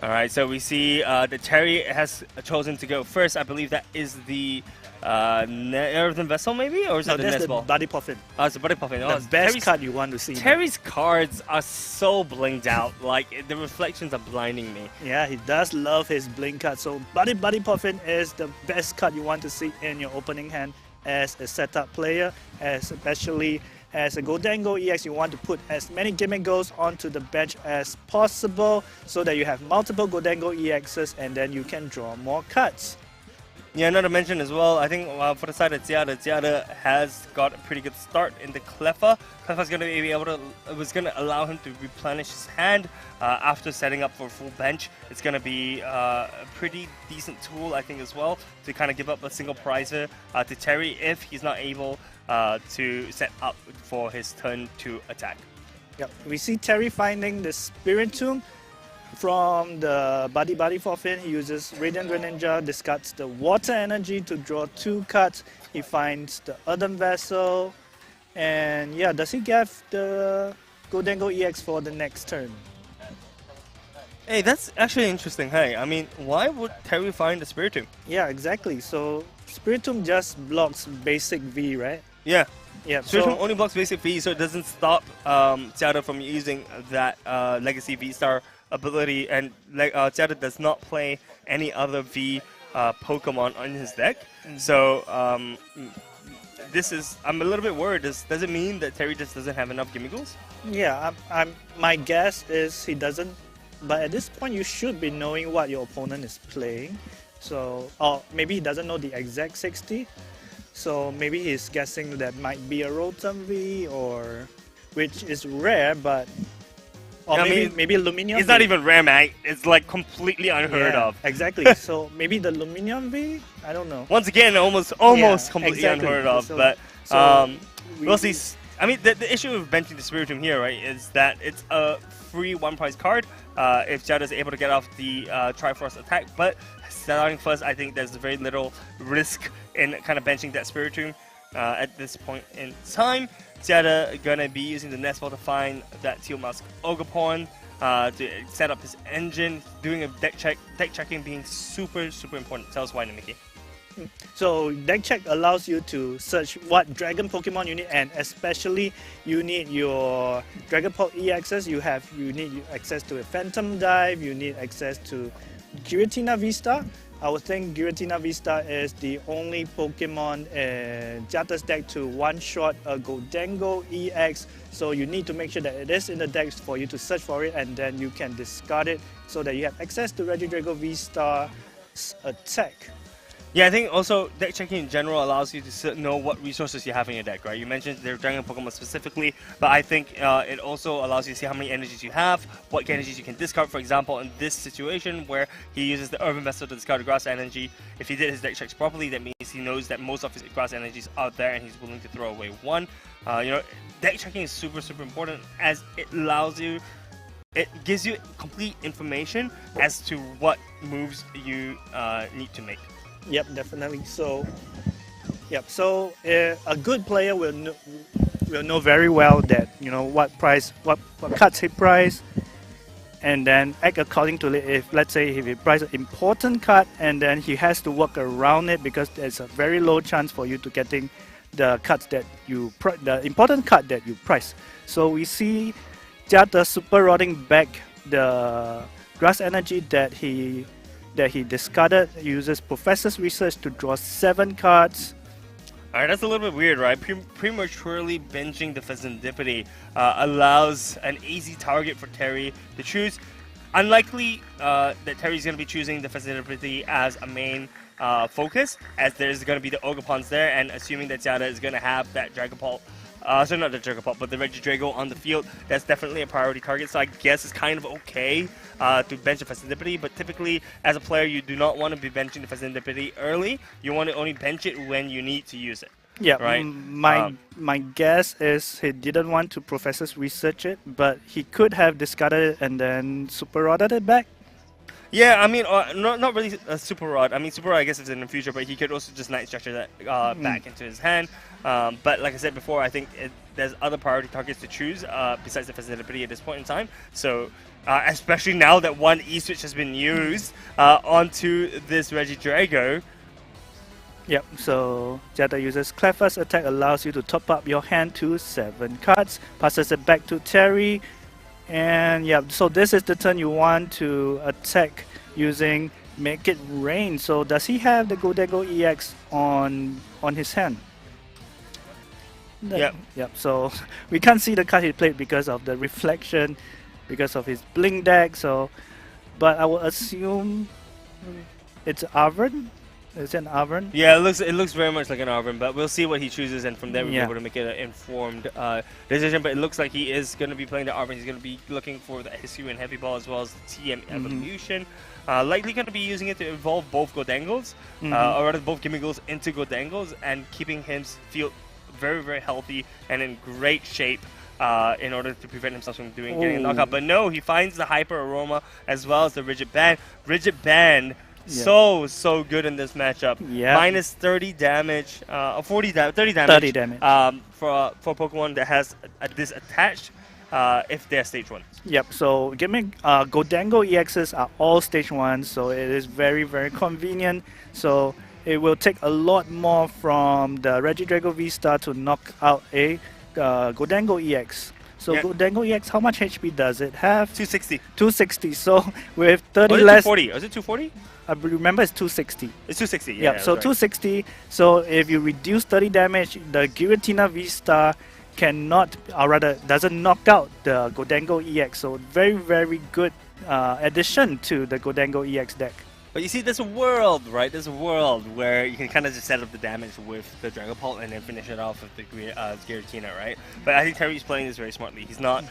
All right, so we see that Terry has chosen to go first. I believe that is the Earthen Vessel, maybe? Or is No, it the that's Nest the Ball? Buddy Puffin. Oh, it's the Buddy Puffin. The best card you want to see. Terry's cards are so blinged out. Like, the reflections are blinding me. Yeah, he does love his blink card. So Buddy Puffin is the best card you want to see in your opening hand as a setup player, especially as a Gholdengo EX. You want to put as many gimmick goals onto the bench as possible so that you have multiple Gholdengo EXs and then you can draw more cards. Yeah, not to mention as well, I think for the side of Ziada has got a pretty good start in the Klawf. Klawf's going to be able to, it was going to allow him to replenish his hand after setting up for full bench. It's going to be a pretty decent tool, I think, as well, to kind of give up a single prizer to Terry if he's not able to set up for his turn to attack. Yep. We see Terry finding the Spirit Tomb. From the Buddy Puffin, he uses Radiant Greninja, discards the Water Energy to draw 2 cards. He finds the Earthen Vessel, and yeah, does he get the Gholdengo EX for the next turn? Hey, that's actually interesting. Hey, I mean, why would Terry find the Spirit Tomb? Yeah, exactly. So Spirit Tomb just blocks basic V, right? Yeah. Yeah. Spirit Tomb only blocks basic V, so it doesn't stop Ziada from using that Legacy V-Star ability, and Ziada does not play any other V Pokemon on his deck. So this is, I'm a little bit worried. Does it mean that Terry just doesn't have enough Gimmigles? Yeah, my guess is he doesn't. But at this point, you should be knowing what your opponent is playing. So, or maybe he doesn't know the exact 60. So maybe he's guessing that might be a Rotom V, or which is rare, but. Or maybe Luminium. It's not even rare, man. It's like completely unheard of. Exactly. So maybe the Luminium V? I don't know. Once again, almost completely exactly. unheard of. So, but we'll see. I mean, the issue with benching the Spirit Tomb here, right, is that it's a free one-price card if Ziada is able to get off the Triforce attack. But starting first, I think there's very little risk in kind of benching that Spirit Tomb at this point in time. Ziada gonna be using the Nest Ball to find that Teal Mask Ogerpon to set up his engine, doing a deck check. Deck checking being super important. Tell us why, Nikki. So deck check allows you to search what Dragon Pokemon you need, and especially you need your Dragon Pop EXs. You need access to a Phantom Dive. You need access to Giratina V-Star. I would think Giratina V-Star is the only Pokemon in Jata's deck to one-shot a Gholdengo EX. So you need to make sure that it is in the deck for you to search for it, and then you can discard it so that you have access to Regidrago V-Star's attack. Yeah, I think also deck checking in general allows you to know what resources you have in your deck, right? You mentioned they're Dragon Pokemon specifically, but I think it also allows you to see how many energies you have, what energies you can discard. For example, in this situation where he uses the Urban Vessel to discard a grass energy, if he did his deck checks properly, that means he knows that most of his grass energies are there and he's willing to throw away one. Deck checking is super, super important as it allows you. It gives you complete information as to what moves you need to make. Yep, definitely. So, a good player will know very well that what cards he price, and then act according to it. If let's say if he price an important card, and then he has to work around it because there's a very low chance for you to getting the cards that the important card that you price. So we see Jata super rodding back the grass energy that he discarded. Uses Professor's Research to draw 7 cards. Alright, that's a little bit weird, right? Prematurely benching the Fezandipity allows an easy target for Terry to choose. Unlikely that Terry's going to be choosing the Fezandipity as a main focus, as there's going to be the Ogerpons there, and assuming that Jada is going to have that Dragapult. So not the Dragapult, but the Regidrago on the field, that's definitely a priority target, so I guess it's kind of okay to bench the Fezandipity, but typically, as a player, you do not want to be benching the Fezandipity early. You want to only bench it when you need to use it. Yeah, right? My guess is he didn't want to Professor's Research it, but he could have discarded it and then Super Rodded it back. Yeah, I mean, not really a Super Rod. I mean, Super Rod, I guess, is in the future, but he could also just Night Structure that back into his hand. But like I said before, I think there's other priority targets to choose besides the Fezandipity at this point in time. So, especially now that one E-Switch has been used onto this Regidrago. Yep, so Jata uses Klawf's attack, allows you to top up your hand to 7 cards, passes it back to Terry. And yeah, so this is the turn you want to attack using Make It Rain. So does he have the Gholdengo EX on his hand? Yep. Yep. So we can't see the card he played because of the reflection, because of his blink deck. So, but I will assume it's Arvern. Is it an Arvern? Yeah, it looks very much like an Arvern, but we'll see what he chooses, and from there we'll be able to make an informed decision. But it looks like he is going to be playing the Arvern. He's going to be looking for the Hisuian Heavy Ball as well as the TM Evolution. Likely going to be using it to evolve both Gholdengos, or rather both Gimmighosts into Gholdengos, and keeping his field very, very healthy and in great shape in order to prevent himself from getting a knockout. But no, he finds the Hyper Aroma as well as the Rigid Band. Rigid Band. Yeah. So good in this matchup. Yeah. Minus 30 damage, 30 damage. For Pokemon that has this attached, if they're stage 1. Yep. So Gholdengo EXs are all stage 1, so it is very, very convenient. So it will take a lot more from the Regidrago V-Star to knock out a Gholdengo EX. So Gholdengo EX, how much HP does it have? 260. 260. So with 30 less. 240. Was it 240? I remember it's 260. It's 260. Yeah. So right. 260. So if you reduce 30 damage, the Giratina V-Star cannot, or rather, doesn't knock out the Gholdengo EX. So very, very good addition to the Gholdengo EX deck. But you see, there's a world, right? There's a world where you can kind of just set up the damage with the Dragapult and then finish it off with the Giratina, right? But I think Terry's playing this very smartly. He's not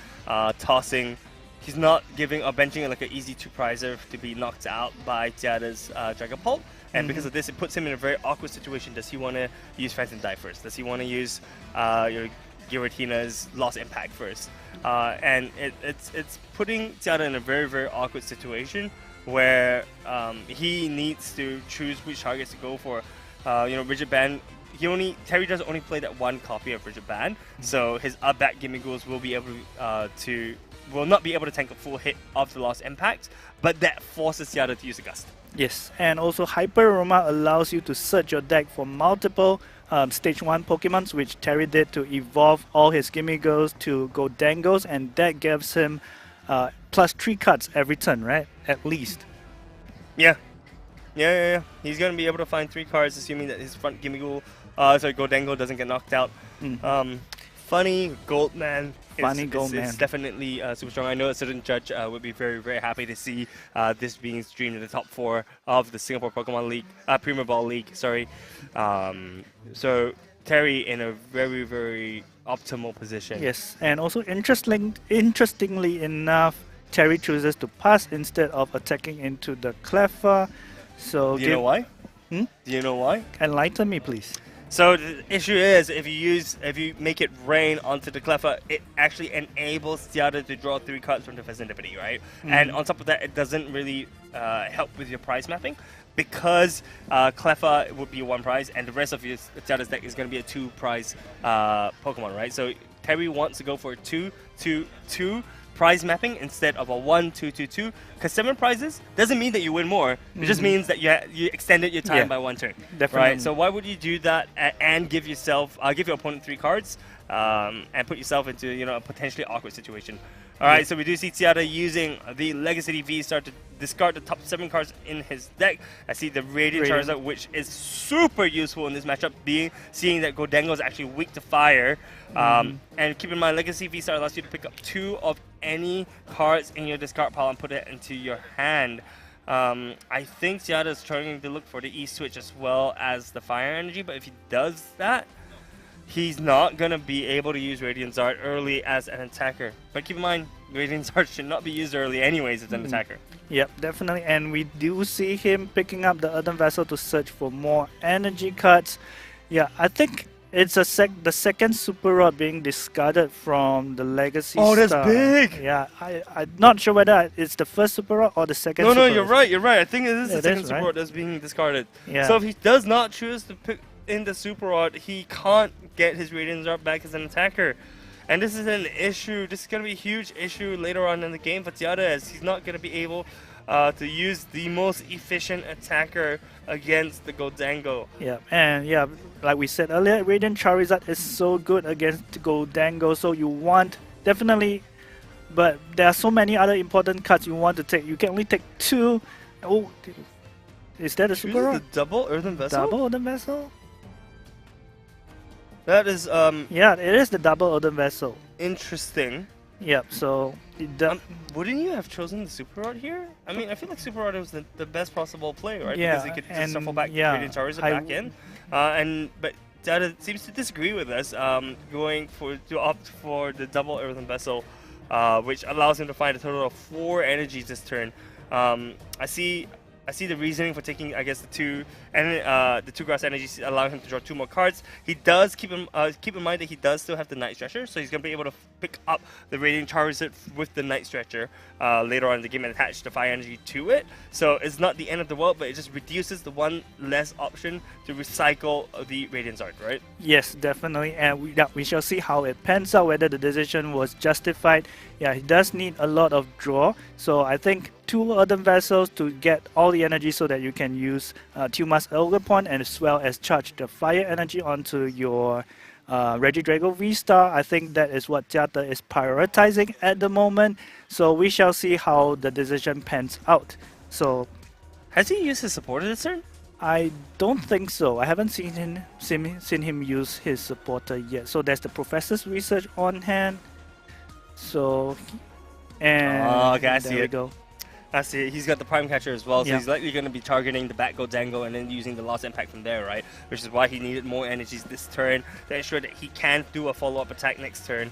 tossing, he's not giving or benching like an easy 2-prizer to be knocked out by Jada's Dragapult. And because of this, it puts him in a very awkward situation. Does he want to use Phantom Die first? Does he want to use your Giratina's Lost Impact first? And it's putting Jada in a very, very awkward situation where he needs to choose which targets to go for. Rigid Band, Terry does only play that one copy of Rigid Band, so his up-back Gimmighosts will be able will not be able to tank a full hit of the Lost Impact, but that forces Yada to use a Gust. Yes, and also Hyper Aroma allows you to search your deck for multiple Stage 1 Pokemons, which Terry did to evolve all his Gimmighosts to Gholdengos, and that gives him plus 3 cards every turn, right? At least. Yeah. Yeah. He's gonna be able to find 3 cards, assuming that his front Gholdengo doesn't get knocked out. Funny Goldman. Is definitely super strong. I know a certain judge would be very, very happy to see this being streamed in the top 4 of the Singapore Pokemon League, Premier Ball League. Sorry. So Terry in a very, very optimal position. Yes, and also interestingly enough, Terry chooses to pass instead of attacking into the Klawf. So do you know why? Do you know why? Enlighten me, please. So the issue is, if you make it rain onto the Klawf, it actually enables Tiada to draw 3 cards from the vicinity, right? And on top of that, it doesn't really help with your prize mapping, because Klawf would be 1 prize, and the rest of your Tiada's deck is going to be a 2 prize Pokemon, right? So Terry wants to go for a 2-2-2 prize mapping instead of a 1-2-2-2, because 7 prizes doesn't mean that you win more. It just means that you extended your time by 1 turn. Definitely. Right? So why would you do that and give your opponent 3 cards and put yourself into a potentially awkward situation? All right, so we do see Tiada using the Legacy V-Star to discard the top 7 cards in his deck. I see the Radiant Charizard, which is super useful in this matchup, seeing that Gholdengo is actually weak to fire. And keep in mind, Legacy V-Star allows you to pick up 2 of any cards in your discard pile and put it into your hand. I think Tiada is trying to look for the E-Switch as well as the Fire Energy, but if he does that, he's not going to be able to use Radiant Zard early as an attacker. But keep in mind, Radiant Zard should not be used early anyways as an attacker. Yep, definitely. And we do see him picking up the Earthen Vessel to search for more energy cards. Yeah, I think it's the second Super Rod being discarded from the Legacy Oh, that's Star. big! Yeah, I'm not sure whether it's the first Super Rod or the second Super No, Rod. you're right. I think it is the second Super Rod that's being discarded. Yeah. So if he does not choose to pick in the Super Rod, he can't get his Radiant Zard back as an attacker. And this is an issue. This is going to be a huge issue later on in the game for Tiada, as he's not going to be able to use the most efficient attacker against the Gholdengo. Yeah, and yeah, like we said earlier, Radiant Charizard is so good against Gholdengo, so you want, definitely, but there are so many other important cards you want to take. You can only take 2. Oh, is that a Super Rod? The double Earthen Vessel? Double Earthen Vessel? That is yeah, it is the double Earthen Vessel. interesting. Yep, so wouldn't you have chosen the Super Rod here? I mean, I feel like Super Rod was the best possible play, right? Yeah, because he could just shuffle back yeah, Radiant Charizard back in. But Tiada seems to disagree with us, going to opt for the double Earthen Vessel, which allows him to find a total of 4 energies this turn. I see the reasoning for taking, I guess, the 2 grass energies, allowing him to draw 2 more cards. He does keep in mind that he does still have the Night Stretcher, so he's going to be able to pick up the Radiant Charizard with the Night Stretcher later on in the game and attach the Fire Energy to it. So it's not the end of the world, but it just reduces the 1 less option to recycle the Radiant Zard, right? yes, definitely, and we shall see how it pans out, whether the decision was justified. Yeah, he does need a lot of draw, so I think 2 Earthen Vessels to get all the energy so that you can use Tuma's Ogerpon and as well as charge the Fire Energy onto your Regidrago V-Star. I think that is what Tiada is prioritizing at the moment, so we shall see how the decision pans out. So, has he used his supporter this turn? I don't think so. I haven't seen him use his supporter yet. So there's the Professor's Research on hand. So, and okay, I see there we it. go. I see it. He's got the Prime Catcher as well, so Yeah. he's likely going to be targeting the back Gholdengo and then using the Lost Impact from there, right? Which is why he needed more energies this turn to ensure that he can do a follow-up attack next turn.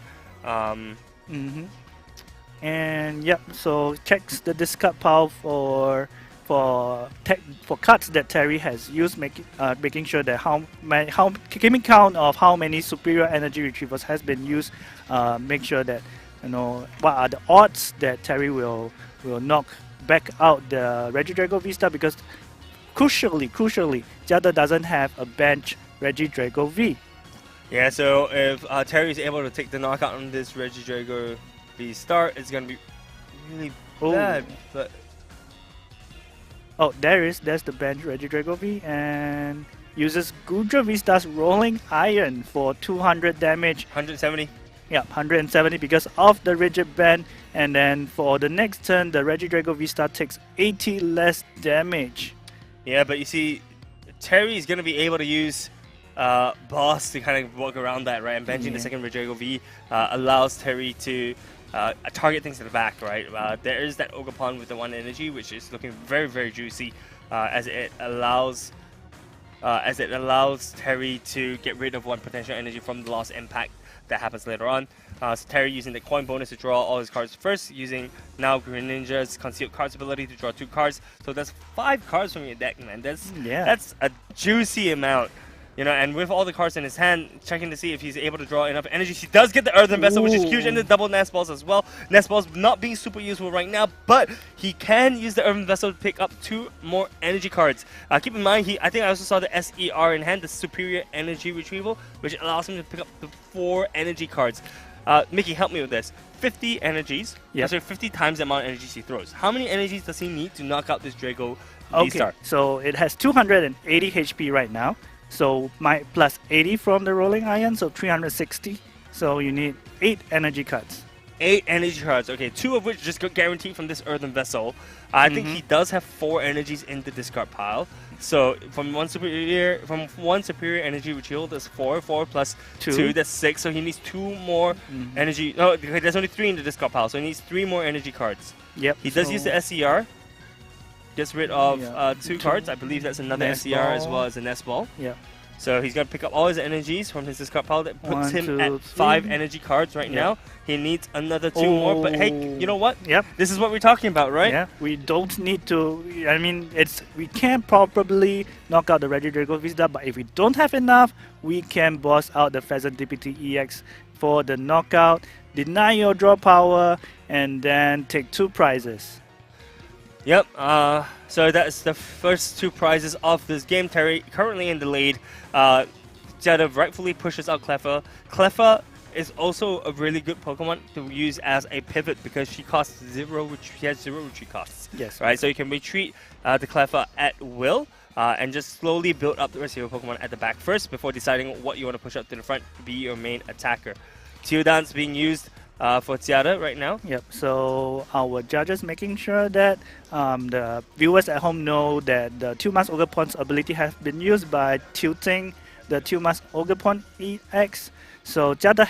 And yep, so checks the discard pile for cards that Terry has used, making sure that keeping count of how many superior energy retrievers has been used. Make sure that what are the odds that Terry will knock back out the Regidrago V-Star, because crucially, Tiada doesn't have a bench Regidrago V. Yeah, so if Terry is able to take the knockout on this Regidrago V-Star, it's going to be really bad. But there's the bench Regidrago V, and uses Gudra V-Star's Rolling Iron for 200 damage. 170. Yeah, 170 because of the rigid band, and then for the next turn, the Regidrago V-Star takes 80 less damage. Yeah, but you see, Terry is going to be able to use Boss to kind of work around that, right? And benching the second Regidrago V allows Terry to target things to the back, right? There is that Ogerpon with the 1 energy, which is looking very, very juicy as it allows Terry to get rid of 1 potential energy from the lost impact that happens later on. So Terry using the coin bonus to draw all his cards first, using now Greninja's concealed cards ability to draw 2 cards. So that's 5 cards from your deck, man. That's a juicy amount. You know, and with all the cards in his hand, checking to see if he's able to draw enough energy. He does get the Earthen Vessel, which is huge, and the double Nest Balls as well. Nest Balls not being super useful right now, but he can use the Earthen Vessel to pick up 2 more energy cards. Keep in mind, I think I also saw the SER in hand, the Superior Energy Retrieval, which allows him to pick up the 4 energy cards. Mickey, help me with this. 50 energies, so 50 times the amount of energies he throws. How many energies does he need to knock out this Drago V-Star? So it has 280 HP right now. So plus 80 from the Rolling Iron, so 360. So you need 8 energy cards. 8 energy cards, okay, 2 of which just got guaranteed from this Earthen Vessel. I think he does have 4 energies in the discard pile. So from one superior energy retrieval, that's 4 plus 2, that's 6. So he needs 2 more energy. No, there's only 3 in the discard pile, so he needs 3 more energy cards. Yep. He does use the SCR. Gets rid of 2 cards. I believe that's another SCR as well as a Nest Ball. Yeah. So he's going to pick up all his energies from his discard pile. That puts him at 5 energy cards right now. He needs another 2 more. But hey, you know what? Yep. This is what we're talking about, right? Yeah. We don't need to. I mean, we can probably knock out the Regidrago V-Star, but if we don't have enough, we can boss out the Pheasant DPT EX for the knockout, deny your draw power, and then take 2 prizes. Yep, so that's the first 2 prizes of this game. Terry currently in the lead. Jada rightfully pushes out Klawf. Klawf is also a really good Pokemon to use as a pivot because she costs 0, which she has 0 retreat costs. Yes. Right, so you can retreat the Klawf at will and just slowly build up the rest of your Pokemon at the back first before deciding what you want to push up to the front to be your main attacker. Tiodan's being used for Tiara right now. Yep, so our judges making sure that the viewers at home know that the 2-Mask Ogerpon's ability has been used by tilting the 2-Mask Ogerpon EX. So Jada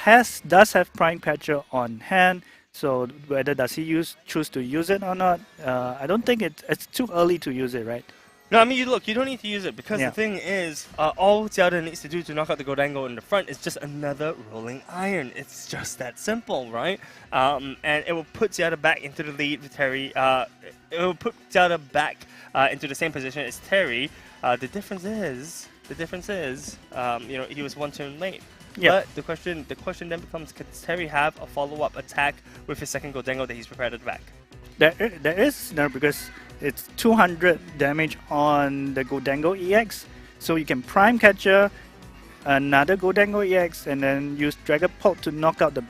does have Prime Catcher on hand, so whether does he choose to use it or not, I don't think it's too early to use it, right? No, I mean, you don't need to use it because the thing is, all Zelda needs to do to knock out the Gholdengo in the front is just another Rolling Iron. It's just that simple, right? And it will put Zelda back into the lead with Terry. It will put Zelda back into the same position as Terry. The difference is, you know, he was 1 turn late. Yep. But the question then becomes, can Terry have a follow-up attack with his second Gholdengo that he's prepared at the back? There is, no, because it's 200 damage on the Gholdengo EX, so you can Prime Catcher another Gholdengo EX and then use Dragon Pulse to knock out the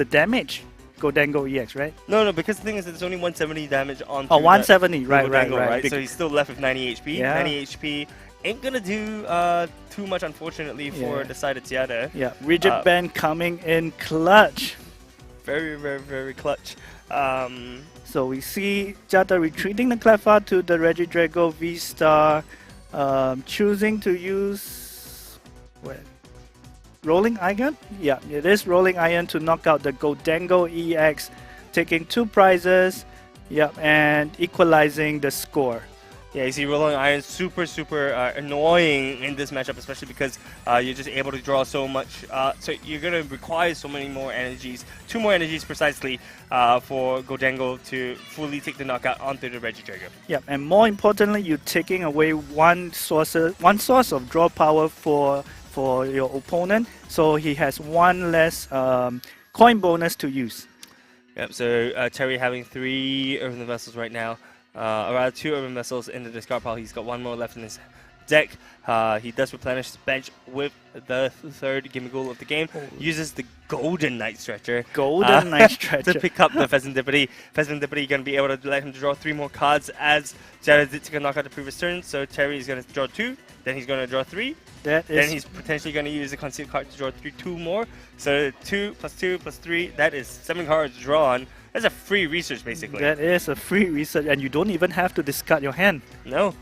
damage Gholdengo EX, right? No, because the thing is, there's only 170 damage on. Oh, 170, right. So he's still left with 90 HP. Yeah. 90 HP ain't gonna do too much, unfortunately, for the side of Tiara. Yeah, Rigid Band coming in clutch. Very, very, very clutch. So we see Jada retreating the Klawf to the Regidrago V-Star, choosing to use Rolling Iron? Yeah, it is Rolling Iron to knock out the Gholdengo EX, taking 2 prizes, and equalizing the score. Yeah, you see Rolling Iron super annoying in this matchup, especially because you're just able to draw so much. So you're going to require so many more energies, 2 more energies precisely, for Gholdengo to fully take the knockout onto the Regidrago. Yeah, and more importantly, you're taking away one source of draw power for your opponent, so he has 1 less coin bonus to use. Yep, so Terry having 3 Earthen Vessels right now. Around 2 Urban Vessels in the discard pile. He's got 1 more left in his deck. He does replenish his bench with the 3rd Gimmighoul of the game. Uses the Golden Night Stretcher. To pick up the Pheasant Dippity. Pheasant Dippity going to be able to let him draw 3 more cards as Jared did take a knockout the previous turn. So Terry is going to draw 2. Then he's going to draw 3. Then he's potentially going to use a concealed card to draw 2 more. So 2 plus 2 plus 3. That is 7 cards drawn. That's a free research, basically. That is a free research, and you don't even have to discard your hand. No.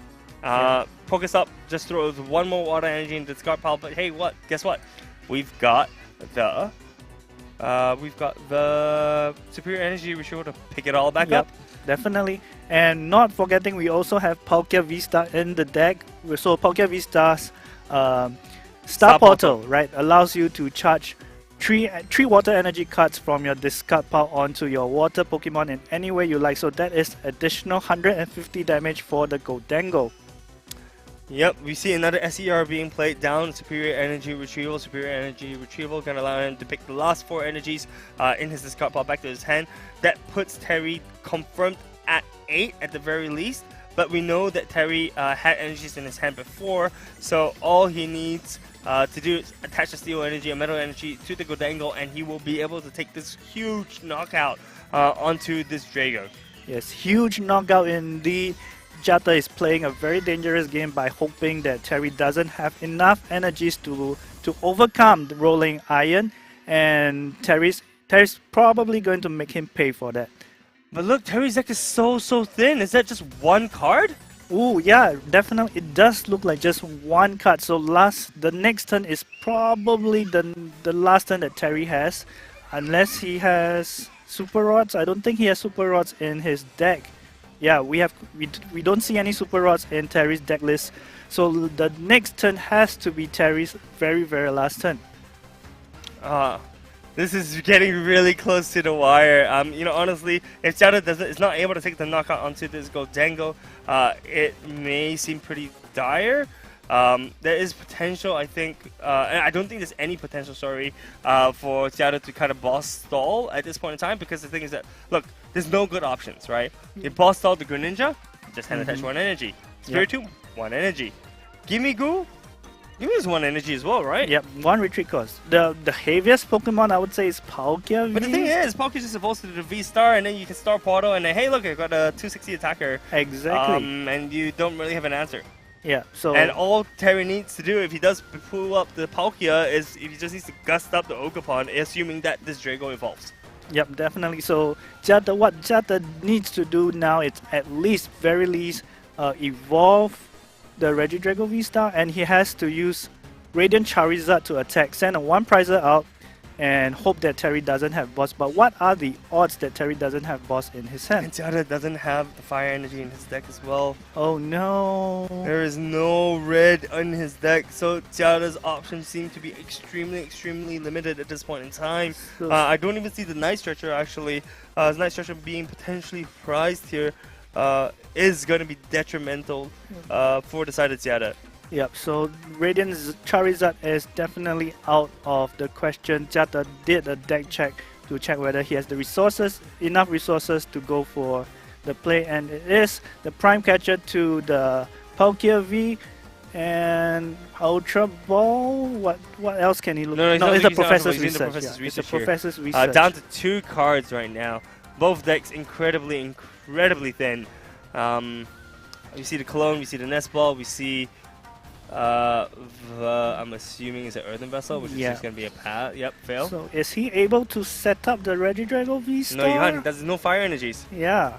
Pokestop just throws one more water energy into discard pile, but hey, what? Guess what? We've got the superior energy retrieval to pick it all back up. Definitely. And not forgetting, we also have Palkia V-Star in the deck. So Palkia V-Star's Star Portal, right, allows you to charge three water energy cards from your discard pile onto your water Pokemon in any way you like. So that is additional 150 damage for the Gholdengo. Yep, we see another SER being played down. Superior energy retrieval. Superior energy retrieval can allow him to pick the last 4 energies in his discard pile back to his hand. That puts Terry confirmed at 8 at the very least. But we know that Terry had energies in his hand before, so all he needs to do is attach a steel energy, a metal energy to the Gholdengo, and he will be able to take this huge knockout onto this Drago. Yes, huge knockout indeed. Jata is playing a very dangerous game by hoping that Terry doesn't have enough energies to overcome the rolling iron, and Terry's probably going to make him pay for that. But look, Terry's deck is so thin. Is that just one card? Oh yeah, definitely. It does look like just one card. So the next turn is probably the last turn that Terry has, unless he has Super Rods. I don't think he has Super Rods in his deck. Yeah, we don't see any Super Rods in Terry's deck list. So the next turn has to be Terry's very last turn. This is getting really close to the wire. Honestly, if Jada is not able to take the knockout onto this Gholdengo, it may seem pretty dire. There is potential, I think, and I don't think there's any potential, for Jada to kind of boss stall at this point in time, because the thing is that, look, there's no good options, right? You boss stall the Greninja, just hand attach 1 energy. Spiritomb, 1 energy. Gimme Goo? Give us 1 energy as well, right? Yep, 1 retreat cost. The heaviest Pokemon I would say is Palkia V. But the thing is, Palkia's just supposed to do the V-Star, and then you can Star Portal, and then, hey, look, I got a 260 attacker. Exactly. And you don't really have an answer. Yeah, so... And all Terry needs to do, if he does pull up the Palkia, is he just needs to gust up the Ogerpon, assuming that this Drago evolves. Yep, definitely. So what Jata needs to do now is very least, evolve the Regidrago V-Star, and he has to use Radiant Charizard to attack, send a 1 prizer out, and hope that Terry doesn't have boss. But what are the odds that Terry doesn't have boss in his hand? And Jada doesn't have the fire energy in his deck as well. Oh no! There is no red in his deck, so Jada's options seem to be extremely limited at this point in time. So I don't even see the Night Stretcher actually. Night Stretcher being potentially prized here is going to be detrimental for the side of Jada. Yep, so Radiant Charizard is definitely out of the question. Jata did a deck check to check whether he has the enough resources to go for the play, and it is the Prime Catcher to the Palkia V and Ultra Ball. What else can he look? No, it's a Professor's Research. Research. It's a Professor's Research. Down to 2 cards right now. Both decks incredibly thin. We see the Cologne, we see the Nest Ball, we see I'm assuming it's an Earthen Vessel, which is just going to be a pass. Yep, fail. So is he able to set up the Regidrago V-Star? No, you can't. There's no fire energies. Yeah.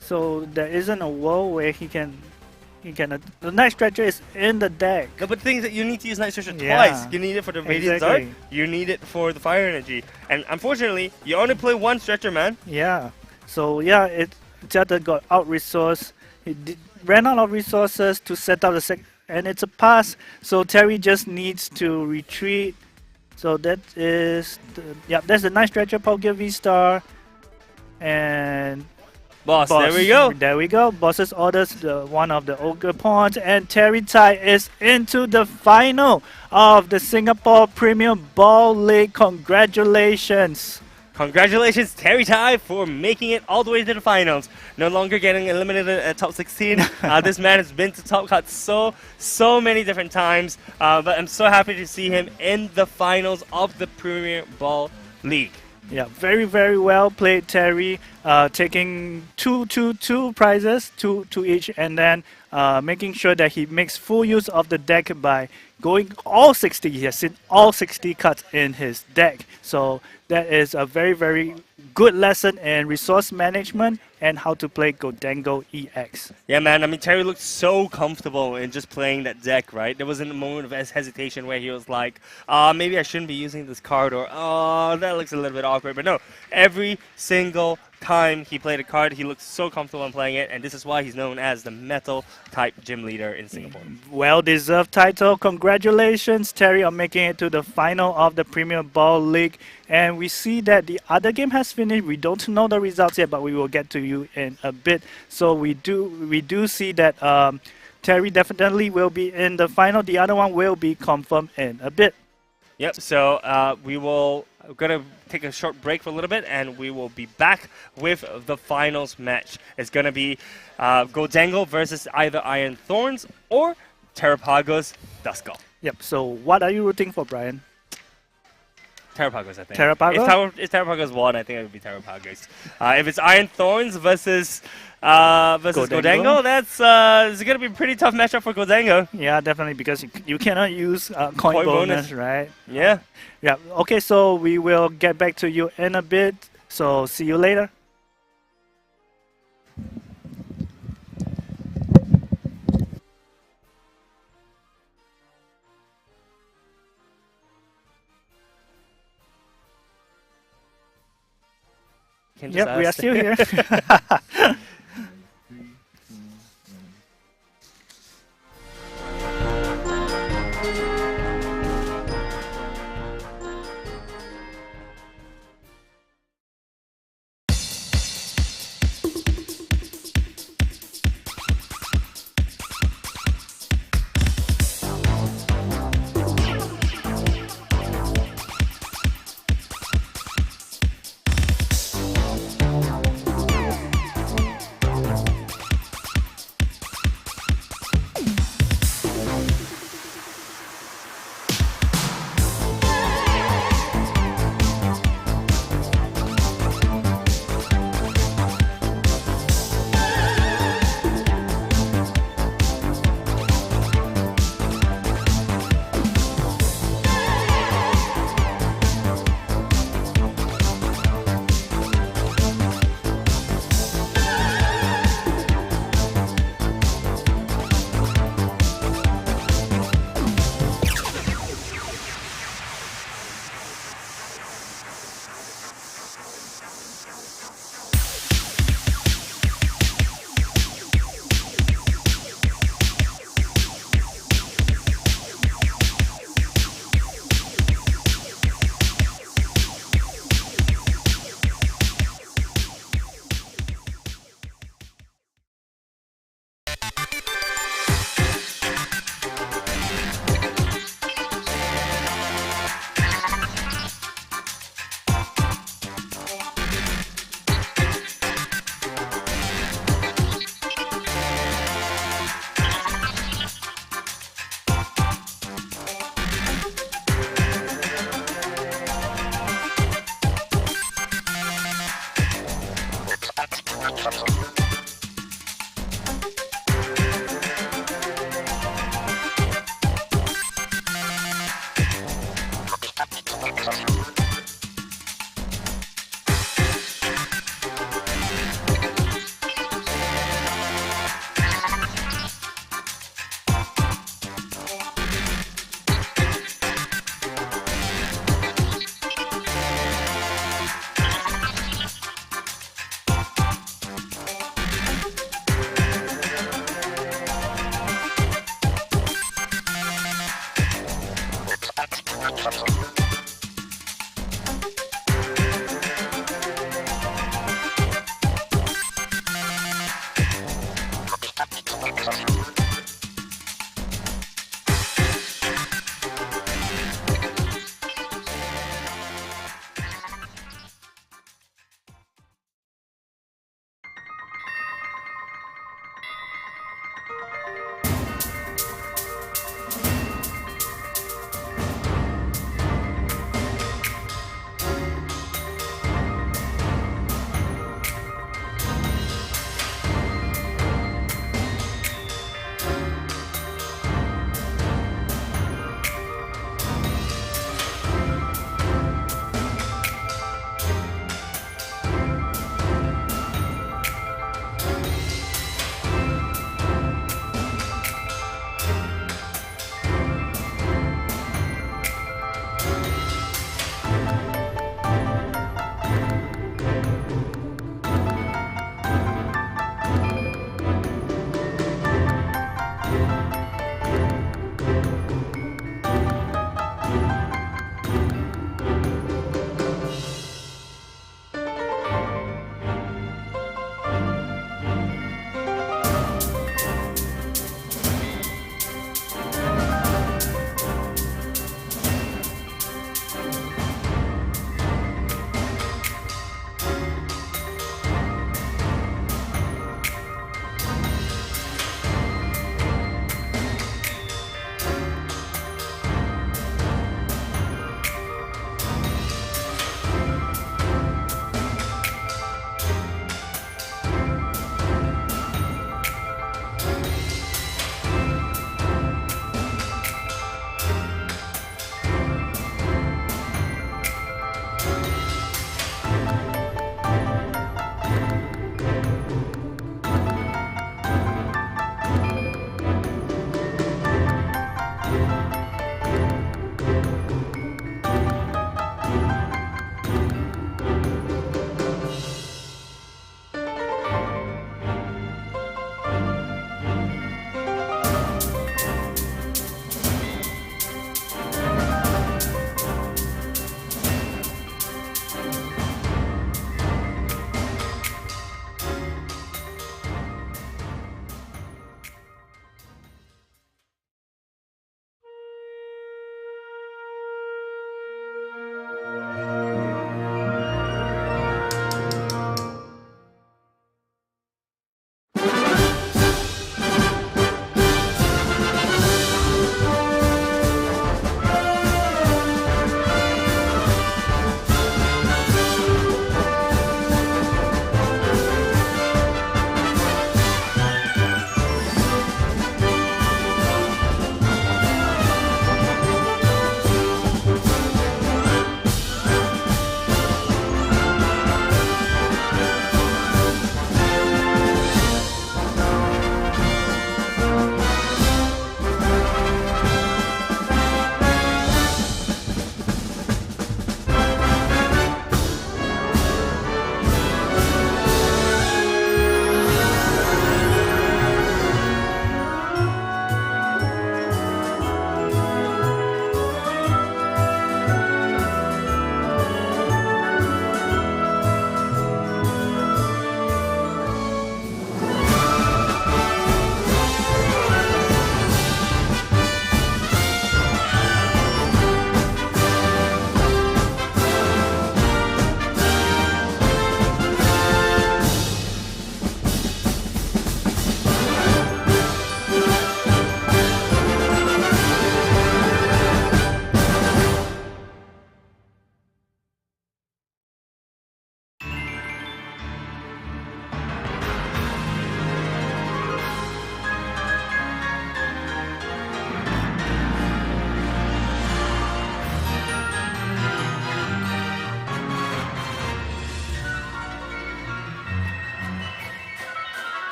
So there isn't a world where he can. The Night Stretcher is in the deck. No, but the thing is that you need to use Night Stretcher twice. You need it for the Radiant Dart. You need it for the fire energy. And unfortunately, you only play 1 Stretcher, man. Yeah. So yeah, Jata got out-resourced. He ran out of resources to set up the second. And it's a pass, so Terry just needs to retreat. So that is, that's the Night Stretcher Palkia V-Star. And Boss, there we go. There we go. Boss's orders one of the Ogerpons, and Terry Tai is into the final of the Singapore Premium Ball League. Congratulations. Congratulations, Terry Tai, for making it all the way to the finals. No longer getting eliminated at top 16. This man has been to top cut so many different times. But I'm so happy to see him in the finals of the Premier Ball League. Yeah, very well played, Terry. Taking two prizes, two each, and then making sure that he makes full use of the deck by going all 60. He has seen all 60 cuts in his deck. So that is a very good lesson in resource management and how to play Gholdengo EX. Yeah, man. I mean, Terry looked so comfortable in just playing that deck, right? There wasn't a moment of hesitation where he was like, maybe I shouldn't be using this card, or, oh, that looks a little bit awkward. But no, every single time he played a card, he looked so comfortable in playing it, and this is why he's known as the Metal-type gym leader in Singapore. Well-deserved title. Congratulations, Terry, on making it to the final of the Premier Ball League. And we see that the other game has finished. We don't know the results yet, but we will get to you in a bit. So we do see that Terry definitely will be in the final. The other one will be confirmed in a bit. Yep, so we're going to take a short break for a little bit, and we will be back with the finals match. It's going to be Gholdengo versus either Iron Thorns or Terapagos Duskull. Yep, so what are you rooting for, Brian? Terapagos, I think. Terapagos? If Terapagos won, I think it would be Terapagos. If it's Iron Thorns versus Gholdengo, that's it's going to be a pretty tough matchup for Gholdengo. Yeah, definitely, because you cannot use coin bonus, right? Yeah. Yeah, okay, so we will get back to you in a bit. So see you later. Yep, we are still here.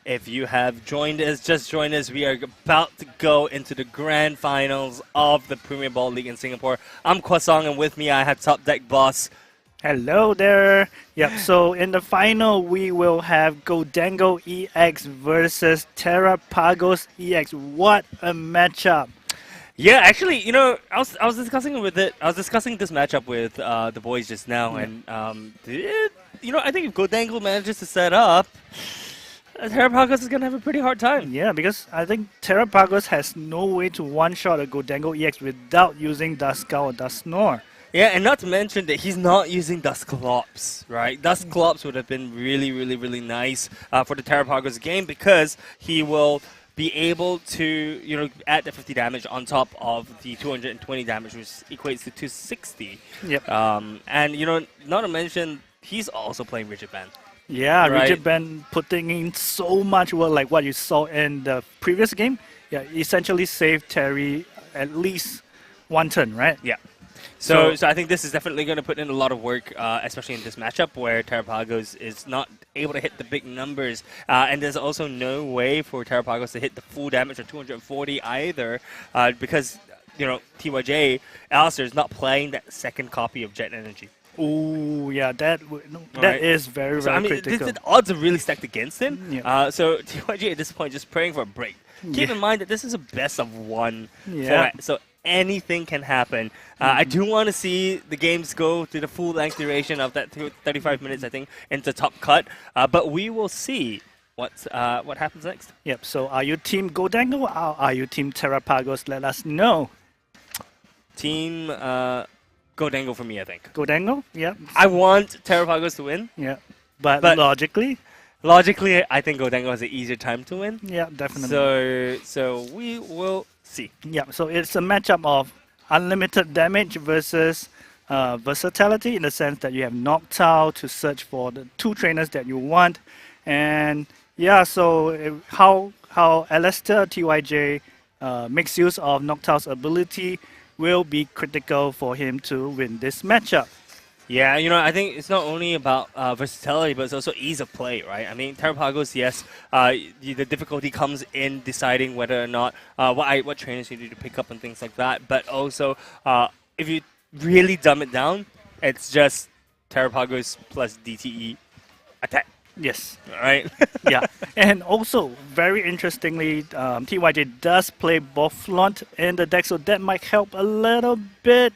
If you have joined us, just joined us, we are about to go into the grand finals of the Premier Ball League in Singapore. I'm Kwasong, and with me I have Top Deck Boss. Hello there. Yep, so in the final we will have Gholdengo EX versus Terapagos EX. What a matchup. Yeah, actually, you know, I was discussing this matchup with the boys just now, and I think if Gholdengo manages to set up, Terapagos is gonna have a pretty hard time. Yeah, because I think Terapagos has no way to one-shot a Gholdengo EX without using Duskar or Dusknoir. Yeah, and not to mention that he's not using Dusklops, right? Dusklops would have been really, really, really nice for the Terapagos game because he will be able to, add the 50 damage on top of the 220 damage, which equates to 260. Yep. And, not to mention, he's also playing Rigid Band. Yeah, right? Rigid Band putting in so much work like what you saw in the previous game. Yeah, essentially saved Terry at least one turn, right? Yeah. So I think this is definitely going to put in a lot of work, especially in this matchup where Terapagos is not able to hit the big numbers. And there's also no way for Terapagos to hit the full damage of 240 either because TYJ, Alistair is not playing that second copy of Jet Energy. Ooh, yeah, that Right. is very, So, very I mean, critical. the odds are really stacked against him. Yeah. So TYJ at this point just praying for a break. Keep Yeah. in mind that this is a best of one Yeah. format, so anything can happen. I do want to see the games go to the full length duration of that 35 minutes, I think, into top cut. But we will see what happens next. Yep, so are you Team Gholdengo or are you Team Terapagos? Let us know. Team Gholdengo for me, I think. Gholdengo? Yep. I want Terapagos to win. Yeah. But logically, I think Gholdengo has an easier time to win. yeah, definitely. So we will see. Yeah, so it's a matchup of unlimited damage versus versatility in the sense that you have Noctowl to search for the 2 trainers that you want. And yeah, so how Alistair TYJ makes use of Noctowl's ability will be critical for him to win this matchup. Yeah, I think it's not only about versatility, but it's also ease of play, right? I mean, Terapagos, yes, the difficulty comes in deciding whether or not what trainers you need to pick up and things like that. But also, if you really dumb it down, it's just Terapagos plus DTE attack. Yes. All right. Yeah, and also very interestingly, TYJ does play Boflaunt in the deck, so that might help a little bit.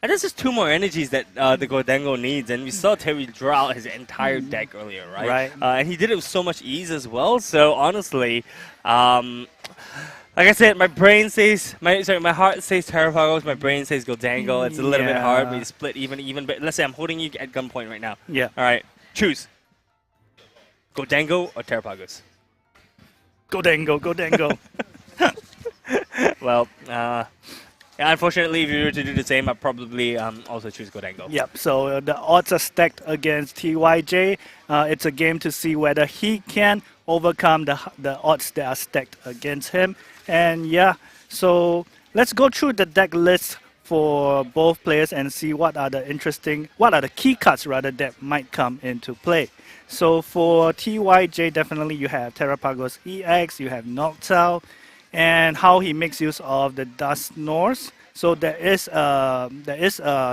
And there's just 2 more energies that the Gholdengo needs, and we saw Terry draw out his entire deck earlier, right? Right. And he did it with so much ease as well. So honestly, like I said, my heart says Terapagos, my brain says Gholdengo. It's a little bit hard, but you split even. But let's say I'm holding you at gunpoint right now. Yeah. All right, choose. Gholdengo or Terapagos? Gholdengo. Well, unfortunately, if you were to do the same, I'd probably also choose Gholdengo. Yep, so the odds are stacked against TYJ. It's a game to see whether he can overcome the odds that are stacked against him. And yeah, so let's go through the deck list for both players and see what are the key cards rather that might come into play. So for TYJ, definitely you have Terapagos EX, you have Noctowl, and how he makes use of the Dust Norse. So there is a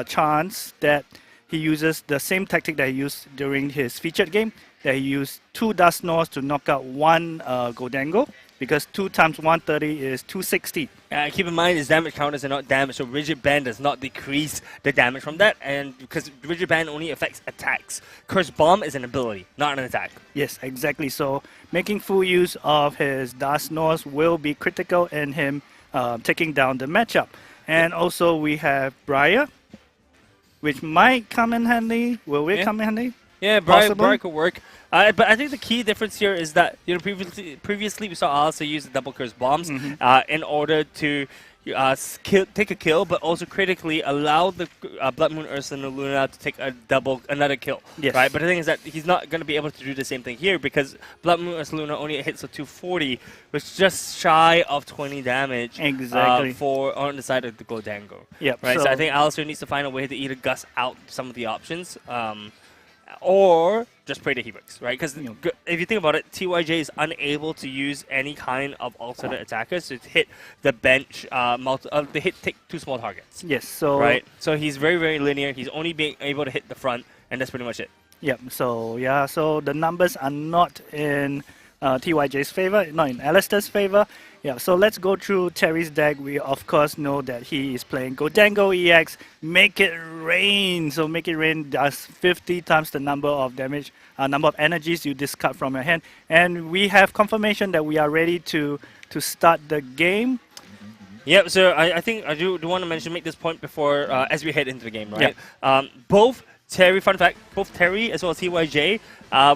chance that he uses the same tactic that he used during his featured game, that he used 2 Dust Norse to knock out 1 Gholdengo, because 2 times 130 is 260. Keep in mind, his damage counters are not damage, so Rigid Band does not decrease the damage from that, and because Rigid Band only affects attacks. Curse Bomb is an ability, not an attack. Yes, exactly. So making full use of his Dust Norse will be critical in him taking down the matchup. And also we have Briar, which might come in handy. Will it come in handy? Yeah, Briar could work. But I think the key difference here is that previously we saw Alistair use the double curse bombs in order to take a kill, but also critically allow the Blood Moon Ursula Luna to take another kill. Yes. Right. But the thing is that he's not going to be able to do the same thing here because Blood Moon Ursula Luna only hits a 240, which is just shy of 20 damage. Exactly. On the side of the Gholdengo. Yep. Right. So I think Alistair needs to find a way to either gust out some of the options. Or just pray that he works, right? Because if you think about it, TYJ is unable to use any kind of alternate attackers to hit the bench, take 2 small targets. Yes, so... Right? So he's very, very linear. He's only being able to hit the front, and that's pretty much it. Yep, so the numbers are not in TYJ's favor, not in Alistair's favor. Yeah, so let's go through Terry's deck. We of course know that he is playing Gholdengo EX, Make It Rain. So Make It Rain does 50 times the number of damage, number of energies you discard from your hand. And we have confirmation that we are ready to start the game. Yep, so I think I do want to make this point before, as we head into the game, right? Yep. Fun fact, both Terry as well as TYJ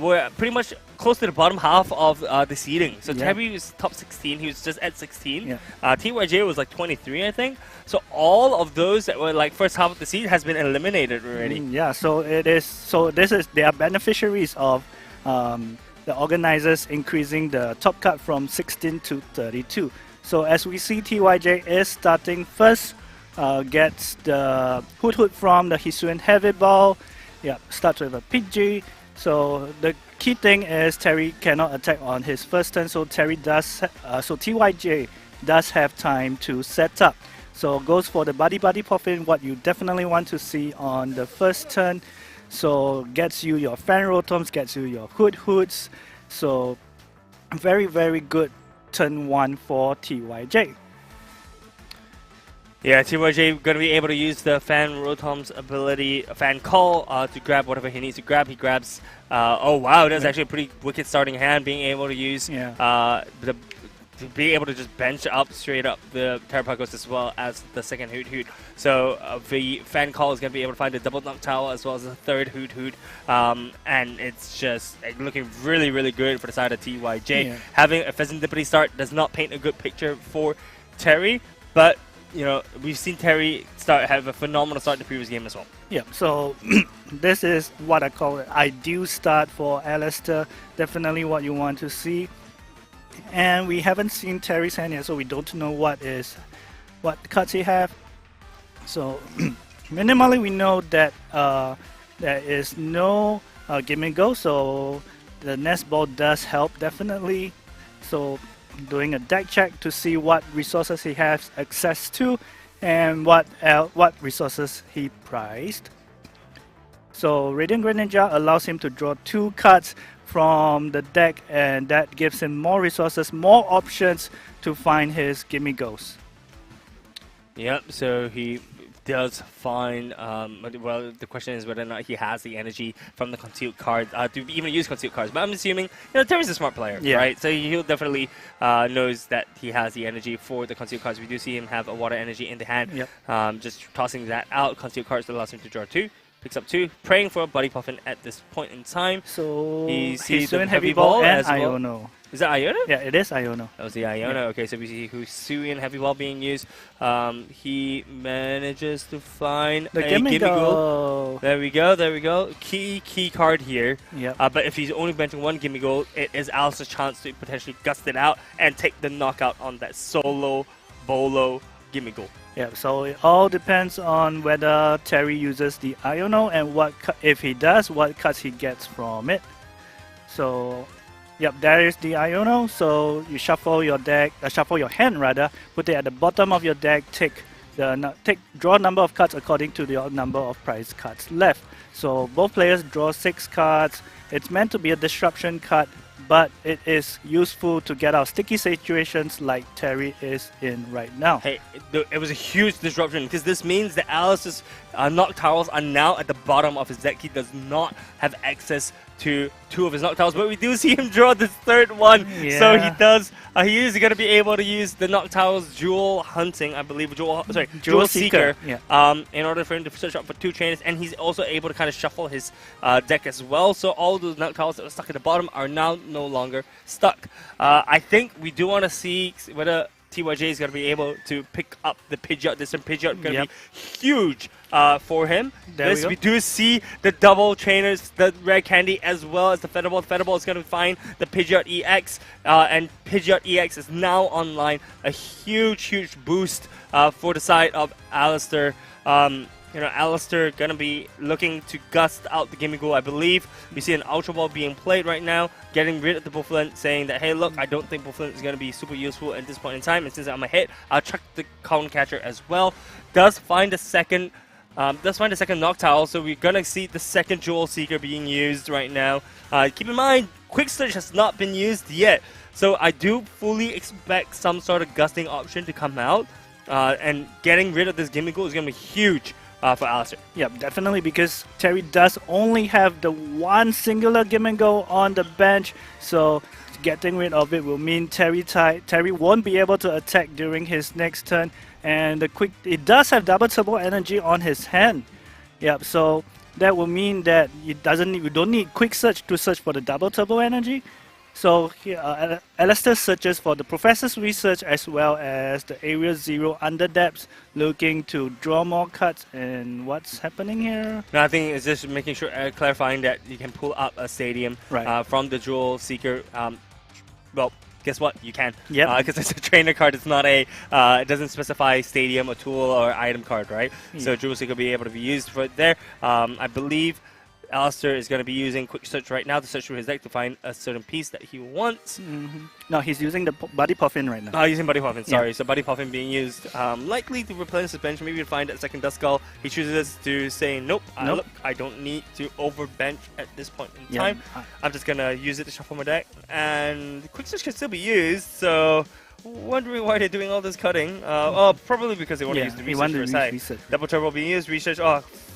were pretty much close to the bottom half of the seeding. So Terry was top 16, he was just at 16. Yeah. TYJ was like 23, I think. So all of those that were like first half of the seed has been eliminated already. Yeah, so they are beneficiaries of the organizers increasing the top cut from 16 to 32. So as we see, TYJ is starting first. Gets the Hoot from the Hisuian Heavy Ball. Yeah, starts with a PG. So the key thing is Terry cannot attack on his first turn. So TYJ does have time to set up. So goes for the Buddy Puffin, what you definitely want to see on the first turn. So gets you your Fan Rotoms, gets you your Hoots. So very, very good turn 1 for TYJ. Yeah, TYJ going to be able to use the Fan Rotom's ability, Fan Call, to grab whatever he needs to grab. He grabs, oh wow, that's actually a pretty wicked starting hand, being able to use to be able to just bench up straight up the Terapagos as well as the second Hoot. So the Fan Call is going to be able to find the double Noctowl as well as the third Hoot. And it's just looking really, really good for the side of TYJ. Yeah. Having a Pheasantipity start does not paint a good picture for Terry, but you know, we've seen Terry have a phenomenal start in the previous game as well. Yeah, so this is what I call an ideal start for Alistair. Definitely what you want to see. And we haven't seen Terry's hand yet, so we don't know what cards he have. So minimally we know that there is no Gimme Go, so the Nest Ball does help definitely. So doing a deck check to see what resources he has access to and what resources he prized. So Radiant Greninja allows him to draw 2 cards from the deck, and that gives him more resources, more options to find his Gimme Goes. Yep, so he does find, well, the question is whether or not he has the energy from the concealed cards to even use concealed cards. But I'm assuming, Terry's a smart player, right? So he'll definitely knows that he has the energy for the concealed cards. We do see him have a water energy in the hand. Yep. Just tossing that out. Concealed cards allows him to draw 2. Picks up 2, praying for a Buddy Puffin at this point in time. So he sees doing the Heavy Ball and as well. Iono. Is that Iono? Yeah, it is Iono. That was the Iono. Yeah. Okay, so we see Hisuian Heavy Ball being used. He manages to find the a Gimme Go. There we go. Key card here. Yep. But if he's only benching 1 Gimme Go, it is Alice's chance to potentially gust it out and take the knockout on that solo Bolo Gimme Go. Yeah, so it all depends on whether Terry uses the Iono and if he does, what cards he gets from it. So, yep, there is the Iono. So you shuffle your deck, shuffle your hand rather, put it at the bottom of your deck, draw a number of cards according to the number of prize cards left. So both players draw 6 cards. It's meant to be a disruption card, but it is useful to get out sticky situations like Terry is in right now. Hey, it was a huge disruption because this means that Alice's Noctowls are now at the bottom of his deck. He does not have access to 2 of his Noctowls, but we do see him draw this 3rd one. Yeah. So he does. He is going to be able to use the Noctowl's Jewel Hunting, I believe, Jewel Seeker, in order for him to search up for 2 trainers, and he's also able to kind of shuffle his deck as well. So all those Noctowls that were stuck at the bottom are now no longer stuck. I think we do want to see whether TYJ is going to be able to pick up the Pidgeot. This Pidgeot going to be huge for him. We do see the double trainers, the Red Candy, as well as the Feather Ball. The Feather Ball is going to find the Pidgeot EX, and Pidgeot EX is now online. A huge boost for the side of Alistair. Alistair going to be looking to gust out the Gimme Go, I believe. We see an Ultra Ball being played right now, getting rid of the Bufflin, saying that, hey, look, I don't think Bufflin is going to be super useful at this point in time. And since I'm a hit, I'll chuck the Cone Catcher as well. Does find the second Noctowl, so we're going to see the second Jewel Seeker being used right now. Keep in mind, Quick Search has not been used yet. So I do fully expect some sort of gusting option to come out. And getting rid of this Gimme Go is going to be huge for Alistair. Yeah, definitely, because Terry does only have the one singular Gimme Go on the bench, so getting rid of it will mean Terry won't be able to attack during his next turn, and it does have double turbo energy on his hand. Yep, so that will mean that you don't need quick search to search for the double turbo energy. So Alistair searches for the Professor's Research as well as the Area 0 under depths, looking to draw more cards. And what's happening here? No, I think it's just making sure, clarifying that you can pull up a stadium from the Jewel Seeker. Well, guess what? You can. Yeah. Because it's a trainer card. It's not a. It doesn't specify stadium, a tool, or item card, right? Yeah. So Jewel Seeker will be able to be used for it there. I believe Alistair is going to be using quick search right now to search through his deck to find a certain piece that he wants. No, he's using the Buddy Puffin right now. Using Buddy Puffin, sorry. So Buddy Puffin being used likely to replenish his bench, maybe to find that second Dust Skull. He chooses to say, nope, look, I don't need to overbench at this point in time. I'm just going to use it to shuffle my deck. And quick search can still be used, so wondering why they're doing all this cutting. Probably because they want to use the research for a side. Double Turbo being used, research,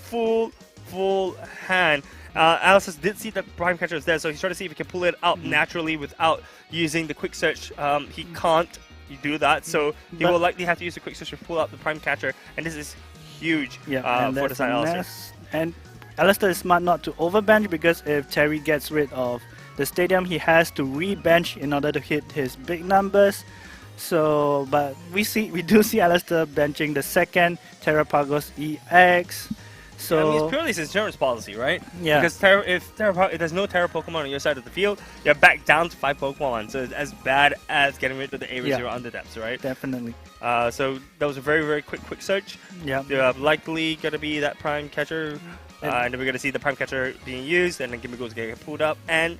full hand. Alistair did see that Prime Catcher was there, so he's trying to see if he can pull it out naturally without using the quick search. He can't do that, so he will likely have to use the quick search to pull out the Prime Catcher, and this is huge for the side Alistair. And Alistair is smart not to overbench, because if Terry gets rid of the stadium, he has to rebench in order to hit his big numbers. So, but we do see Alistair benching the second Terapagos EX. So I mean, it's purely his insurance policy, right? Yeah. Because if there's no Terra Pokemon on your side of the field, you're back down to 5 Pokemon. So it's as bad as getting rid of the Area Zero under depths, right? Definitely. So that was a very quick search. Yeah. Likely gonna be that Prime Catcher, and then we're gonna see the Prime Catcher being used, and then Gimmigo's gonna get pulled up, and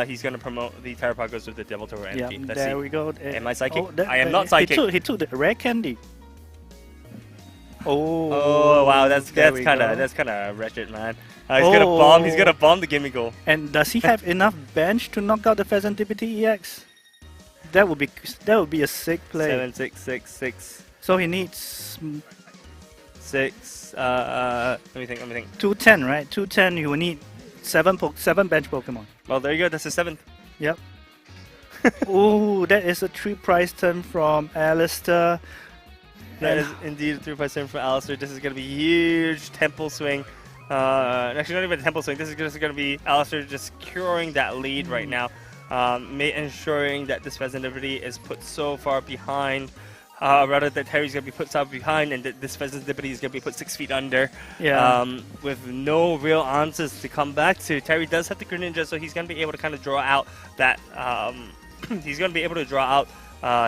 he's gonna promote the Terapagos with the Devil Turbo energy. Yeah, there we go. Am I psychic? I am not psychic. He took the rare candy. Oh wow, that's kind of wretched, man. He's gonna bomb the Gimmigo. And does he have enough bench to knock out the Pheasantipity EX? That would be a sick play. 7, 6, 6, 6. So he needs 6. Let me think. 210, right? 210. You will need 7 bench Pokemon. Well, there you go. That's the 7th. Yep. Oh, that is a 3 price turn from Alistair. That is indeed a 3 price turn for Alistair. This is going to be huge temple swing. Actually, not even a temple swing. This is just going to be Alistair just securing that lead right now. Ensuring that this Pheasantipity is put so far behind. Rather that Terry's going to be put so behind, and that this Pheasantipity is going to be put 6 feet under. With no real answers to come back to. Terry does have the Greninja, so he's going to be able to kind of draw out that. He's going to be able to draw out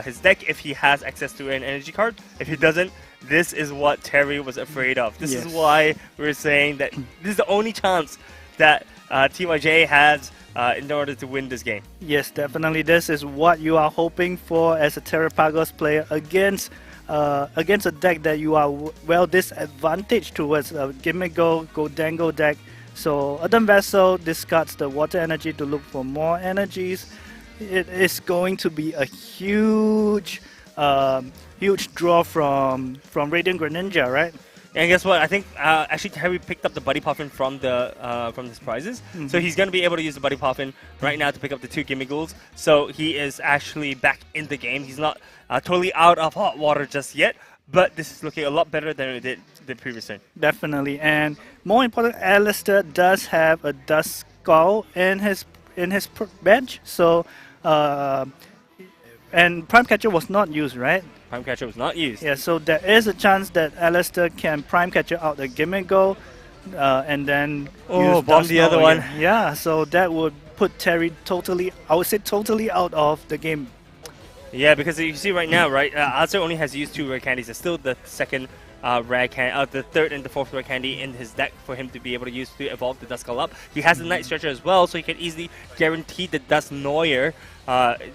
his deck if he has access to an energy card. If he doesn't, this is what Terry was afraid of. This is why we're saying that this is the only chance that TYJ has in order to win this game. Yes, definitely. This is what you are hoping for as a Terapagos player against a deck that you are well disadvantaged towards. Gimmigo, Gholdengo deck. So Earthen Vessel discards the water energy to look for more energies. It is going to be a huge draw from Radiant Greninja, right? And guess what? I think actually Terry picked up the Buddy Puffin from his prizes, so he's going to be able to use the Buddy Puffin right now to pick up the 2 Gimmigholes. So he is actually back in the game. He's not totally out of hot water just yet, but this is looking a lot better than it did the previous turn. Definitely, and more important, Alistair does have a Dust Skull in his bench, so. And Prime Catcher was not used, right? Prime Catcher was not used. Yeah, so there is a chance that Alistair can Prime Catcher out the Gimmigo, and then use bomb the other one. Yeah, so that would put Terry totally out of the game. Yeah, because you see right now, right, Alistair only has used 2 rare candies. There's still the second the 3rd and the 4th rare candy in his deck for him to be able to use to evolve the Duskull up. He has the Night Stretcher as well, so he can easily guarantee the Dusknoir.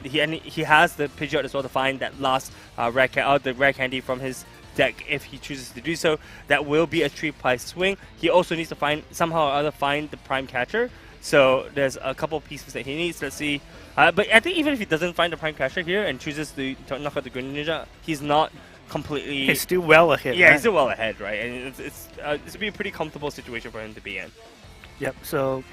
He has the Pidgeot as well to find that last rare candy from his deck if he chooses to do so. That will be a 3 price swing. He also needs to somehow or other find the Prime Catcher. So there's a couple pieces that he needs. Let's see. But I think even if he doesn't find the Prime Catcher here and chooses to knock out the Greninja, he's not completely. He's still well ahead. Yeah, right? He's still well ahead, right? And it's be a pretty comfortable situation for him to be in. Yep. So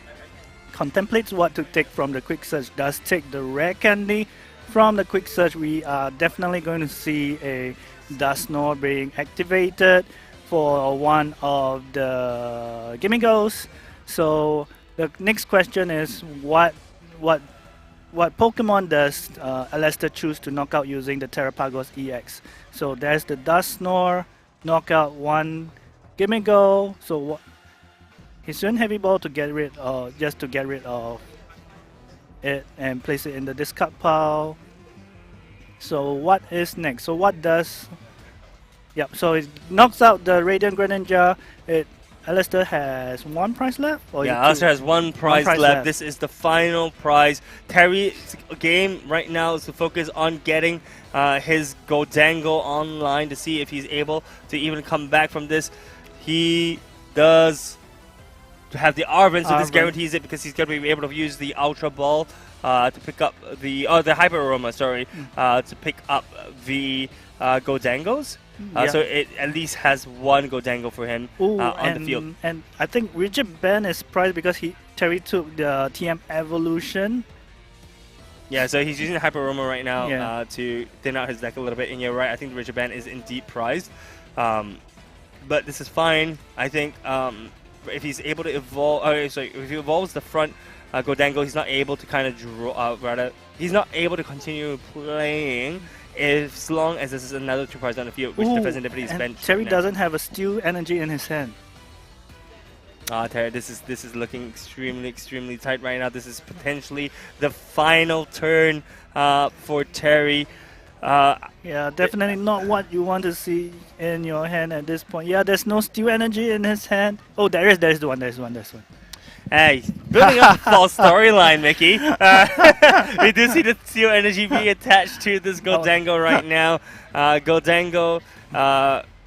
contemplates what to take from the quick search. Does take the rare candy from the quick search. We are definitely going to see a Dusknoir being activated for one of the Gimmigos. So the next question is what Pokemon does Alistair choose to knock out using the Terapagos EX? So there's the Dusknoir, knock out 1 Gimmigo. So he shouldn't Heavy Ball to get rid of it and place it in the discard pile. So what is next? So what does? Yep. So it knocks out the Radiant Greninja. It Alistair has 1 prize left? Or Yeah, two? Alistair has one prize prize left. left. This is the final prize. Terry's game right now is to focus on getting his Gholdengo online to see if he's able to even come back from this. He does have the Arven, so this Arven. guarantees it because he's going to be able to use the Ultra Ball to pick up the Hyper Aroma, sorry, to pick up the Gholdengos. Yeah. So it at least has one Gholdengo for him on the field. And I think Regidrago is prized because Terry took the TM Evolution. Yeah, so he's using the Hyper Aroma right now Yeah. to thin out his deck a little bit. And you're right, I think the Regidrago is indeed prized. But this is fine. I think if he's able to evolve, if he evolves the front Gholdengo, he's not able to kind of draw. He's not able to continue playing as long as this is another 2 prize on the field, which the Fezandipity is and benched. Terry now. doesn't have a Steel Energy in his hand. Terry, this is looking extremely tight right now. This is potentially the final turn for Terry. Yeah, definitely not what you want to see in your hand at this point. Yeah, there's no Steel Energy in his hand. Oh, there's the one. Hey, building up a false storyline, Mickey. We do see the Steel Energy being attached to this Gholdengo right now. Gholdengo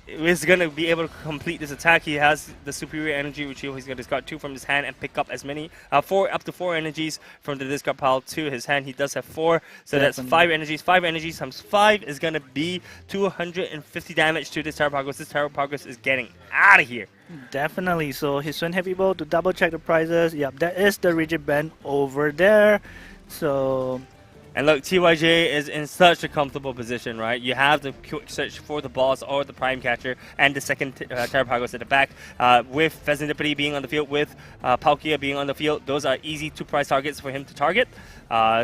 is going to be able to complete this attack. He has the Superior Energy, which he's going to discard 2 from his hand and pick up as many, up to 4 energies from the discard pile to his hand. He does have 4, so that's 5 energies. 5 energies times 5 is going to be 250 damage to this Terapagos. This Terapagos is getting out of here. Definitely. So his Swing Heavy Ball to double check the prizes. Yep, that is the Regidrago over there. So And look, TYJ is in such a comfortable position, right? You have the quick search for the boss or the prime catcher and the second Terapagos at the back. With Fezandipity being on the field, with Palkia being on the field, those are easy 2 prize targets for him to target.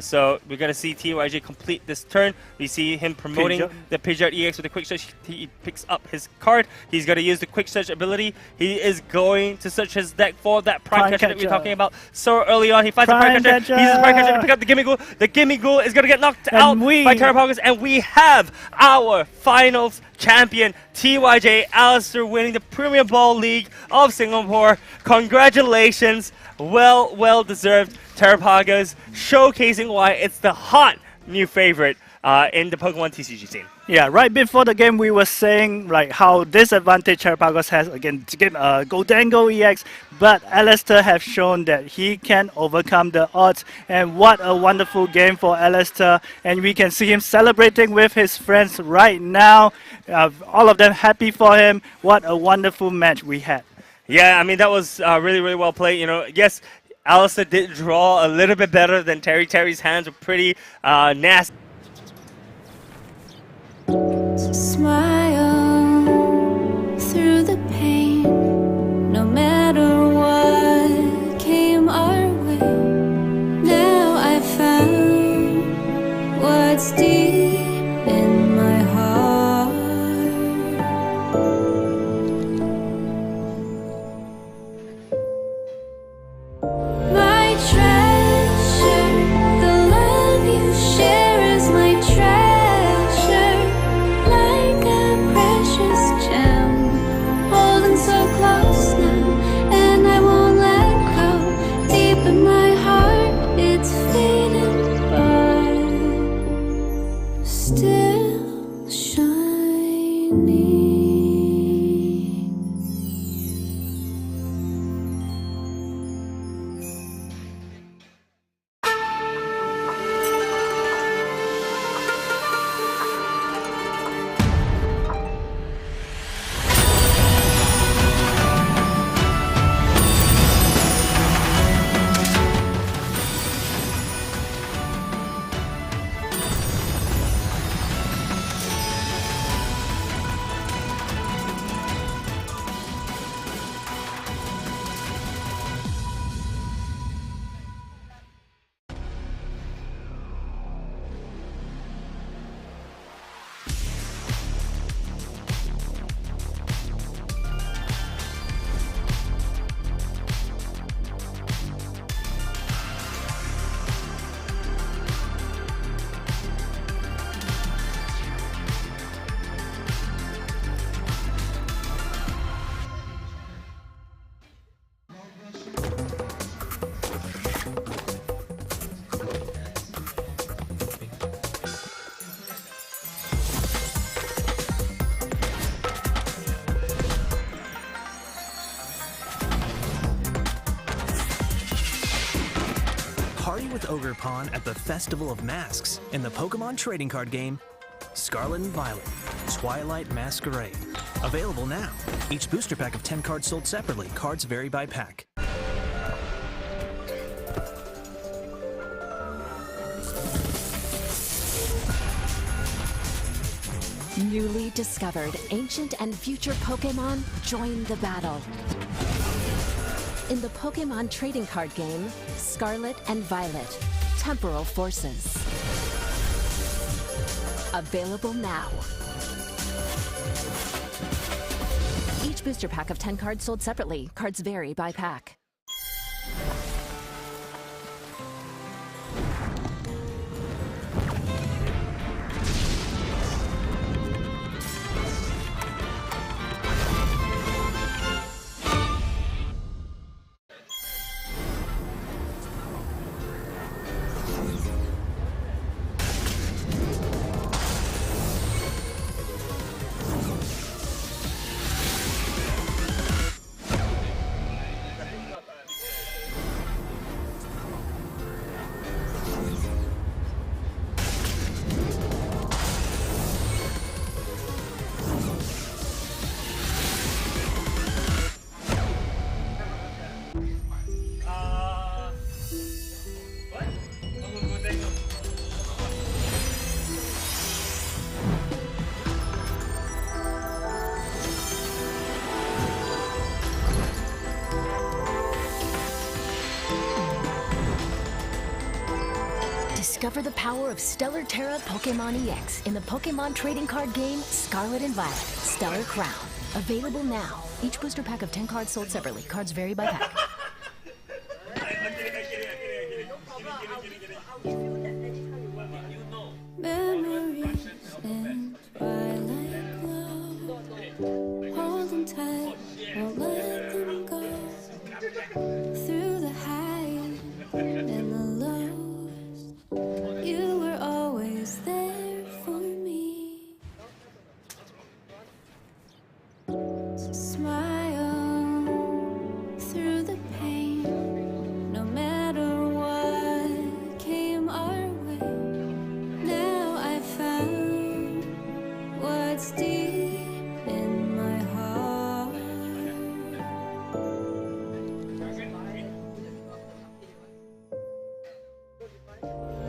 So we're going to see TYJ complete this turn. We see him promoting the Pidgeot EX with a quick search. He picks up his card. He's going to use the quick search ability. He is going to search his deck for that prime catcher that we were talking about so early on. He finds the prime catcher. He uses the prime catcher to pick up the Gimmighoul. The Gimmighoul is going to get knocked out by Terapagos, and we have our finals champion, TYJ Alistair, winning the Premier Ball League of Singapore. Congratulations. Well deserved. Terapagos showcasing why it's the hot new favorite in the Pokemon TCG scene. yeah, right before the game we were saying like how disadvantage Terapagos has against Gholdengo EX, but Alistair have shown that he can overcome the odds, and what a wonderful game for Alistair, and we can see him celebrating with his friends right now. All of them happy for him. What a wonderful match we had. Yeah, I mean, that was really well played. You know, yes, Alistair did draw a little bit better than Terry. Terry's hands were pretty nasty. Smile through the pain, no matter what came our way. Now I found what's deep in my heart. My treasure, the love you share is with Ogerpon at the Festival of Masks in the Pokemon trading card game Scarlet and Violet, Twilight Masquerade. Available now. Each booster pack of 10 cards sold separately. Cards vary by pack. Newly discovered ancient and future Pokémon join the battle. In the Pokémon trading card game, Scarlet and Violet, Temporal Forces. Available now. Each booster pack of 10 cards sold separately. Cards vary by pack. Discover the power of Stellar Terra Pokemon EX in the Pokemon trading card game Scarlet and Violet, Stellar Crown. Available now. Each booster pack of 10 cards sold separately. Cards vary by pack. Memories in twilight glow. Hold them tight, won't let them go. Through the highs and the lows, you were always there for me. So smile through the pain, no matter what came our way. Now I found what's deep in my heart.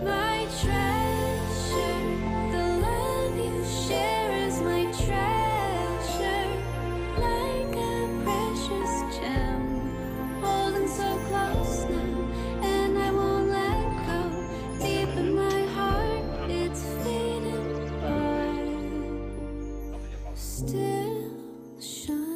My treasure, the love you share is my treasure, like a precious gem, holding so close now, and I won't let go. Deep in my heart, it's fading, but still shining.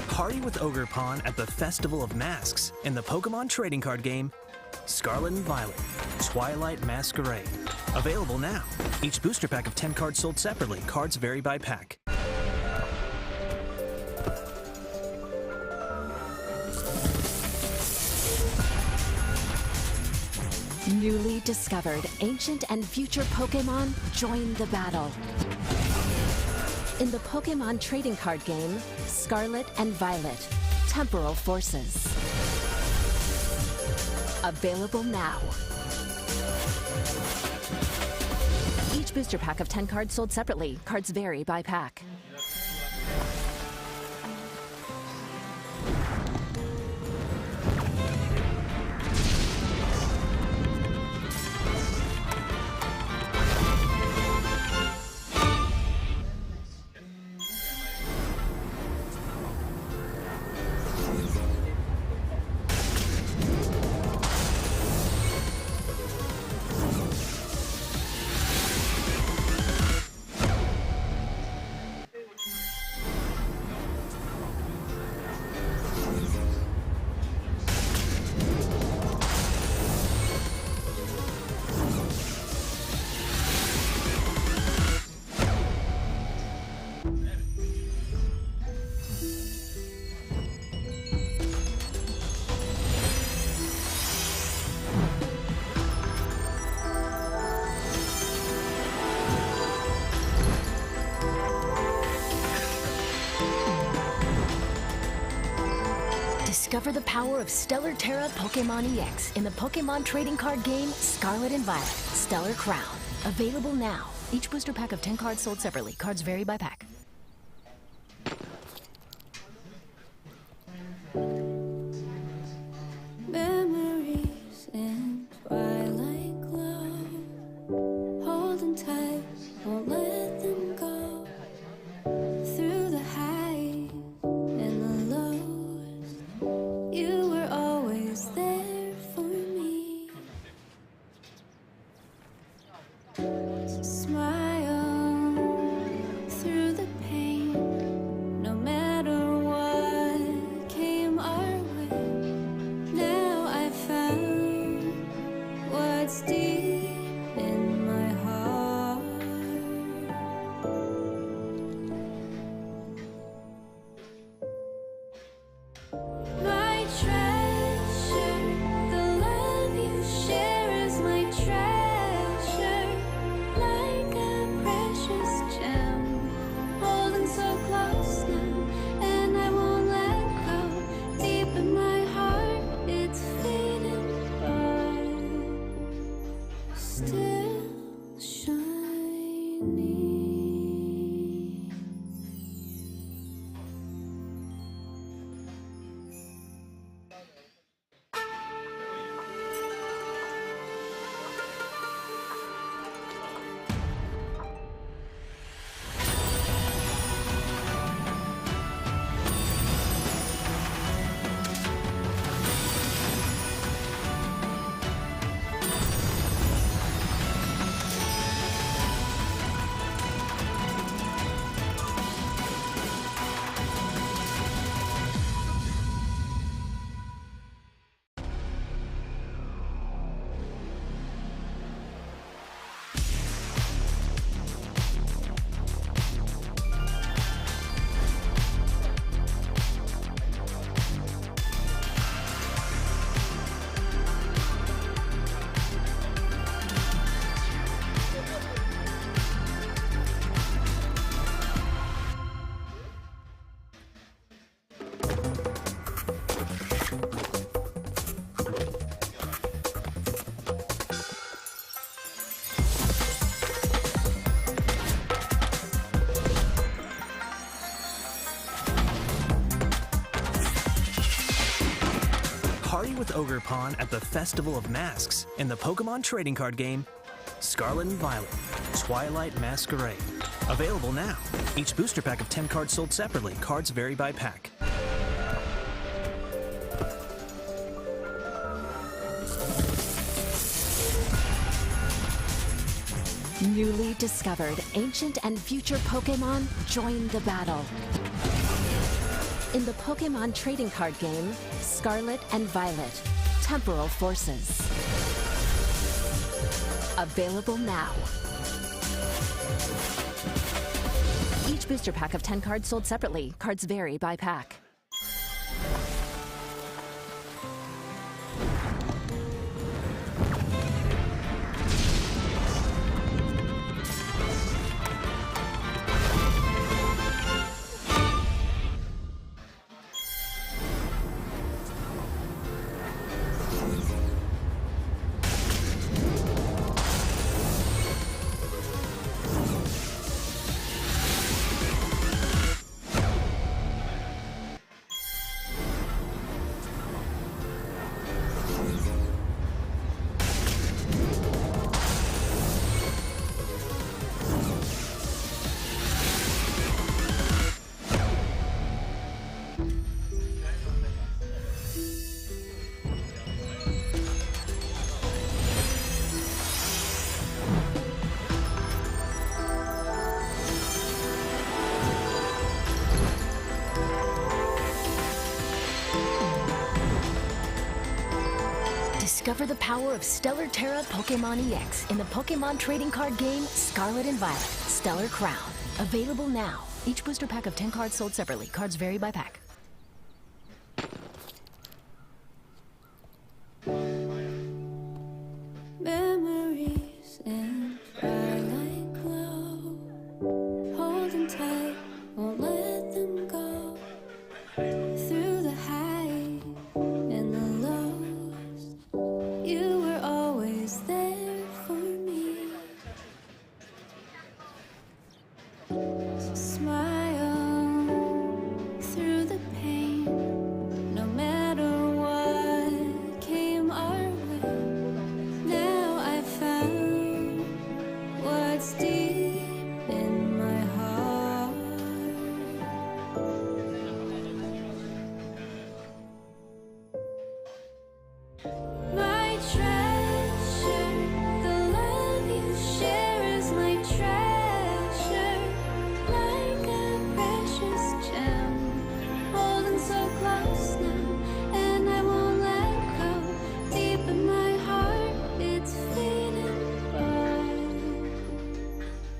Party with Ogerpon at the Festival of Masks in the Pokemon trading card game Scarlet and Violet, Twilight Masquerade. Available now. Each booster pack of 10 cards sold separately. Cards vary by pack. Newly discovered ancient and future Pokémon join the battle. In the Pokemon trading card game, Scarlet and Violet, Temporal Forces. Available now. Each booster pack of 10 cards sold separately. Cards vary by pack. Discover the power of Stellar Terra Pokemon EX in the Pokemon trading card game Scarlet and Violet, Stellar Crown. Available now. Each booster pack of 10 cards sold separately. Cards vary by pack. Memories in twilight glow, holding tight, won't let them go. Through the highs and the lows, you were always there for me. Smile through the pain, no matter what came our way. Now I found what's deep in my heart. My treasure, the love you share is my treasure. Like a precious gem, holding so close now, and I won't let go. Deep in my heart, it's fading, but still shining. Party with Ogerpon at the Festival of Masks in the Pokemon trading card game Scarlet and Violet, Twilight Masquerade. Available now. Each booster pack of 10 cards sold separately. Cards vary by pack. Newly discovered ancient and future Pokemon join the battle. In the Pokemon trading card game, Scarlet and Violet, Temporal Forces. Available now. Each booster pack of 10 cards sold separately. Cards vary by pack. Discover the power of Stellar Terra Pokemon EX in the Pokemon trading card game Scarlet and Violet, Stellar Crown. Available now. Each booster pack of 10 cards sold separately. Cards vary by pack. Memories in twilight glow, holding tight, won't let them go. Through the highs and the lows, you were always there for me. So smile through the pain, no matter what came our way. Now I found what's deep in my heart. My treasure, the love you share is my treasure, like a precious gem, holding so close now, and I won't let go. Deep in my heart, it's fading, but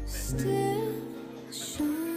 still shining.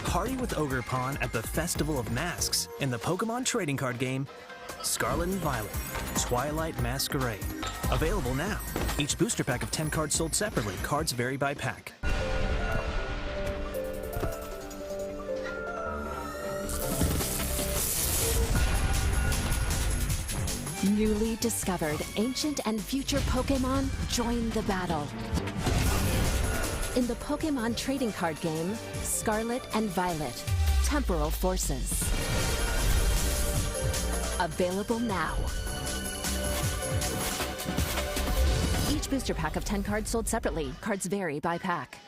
Party with Ogerpon at the Festival of Masks in the Pokemon trading card game Scarlet and Violet, Twilight Masquerade. Available now. Each booster pack of 10 cards sold separately. Cards vary by pack. Newly discovered ancient and future Pokemon join the battle. In the Pokemon trading card game, Scarlet and Violet, Temporal Forces. Available now. Each booster pack of 10 cards sold separately. Cards vary by pack.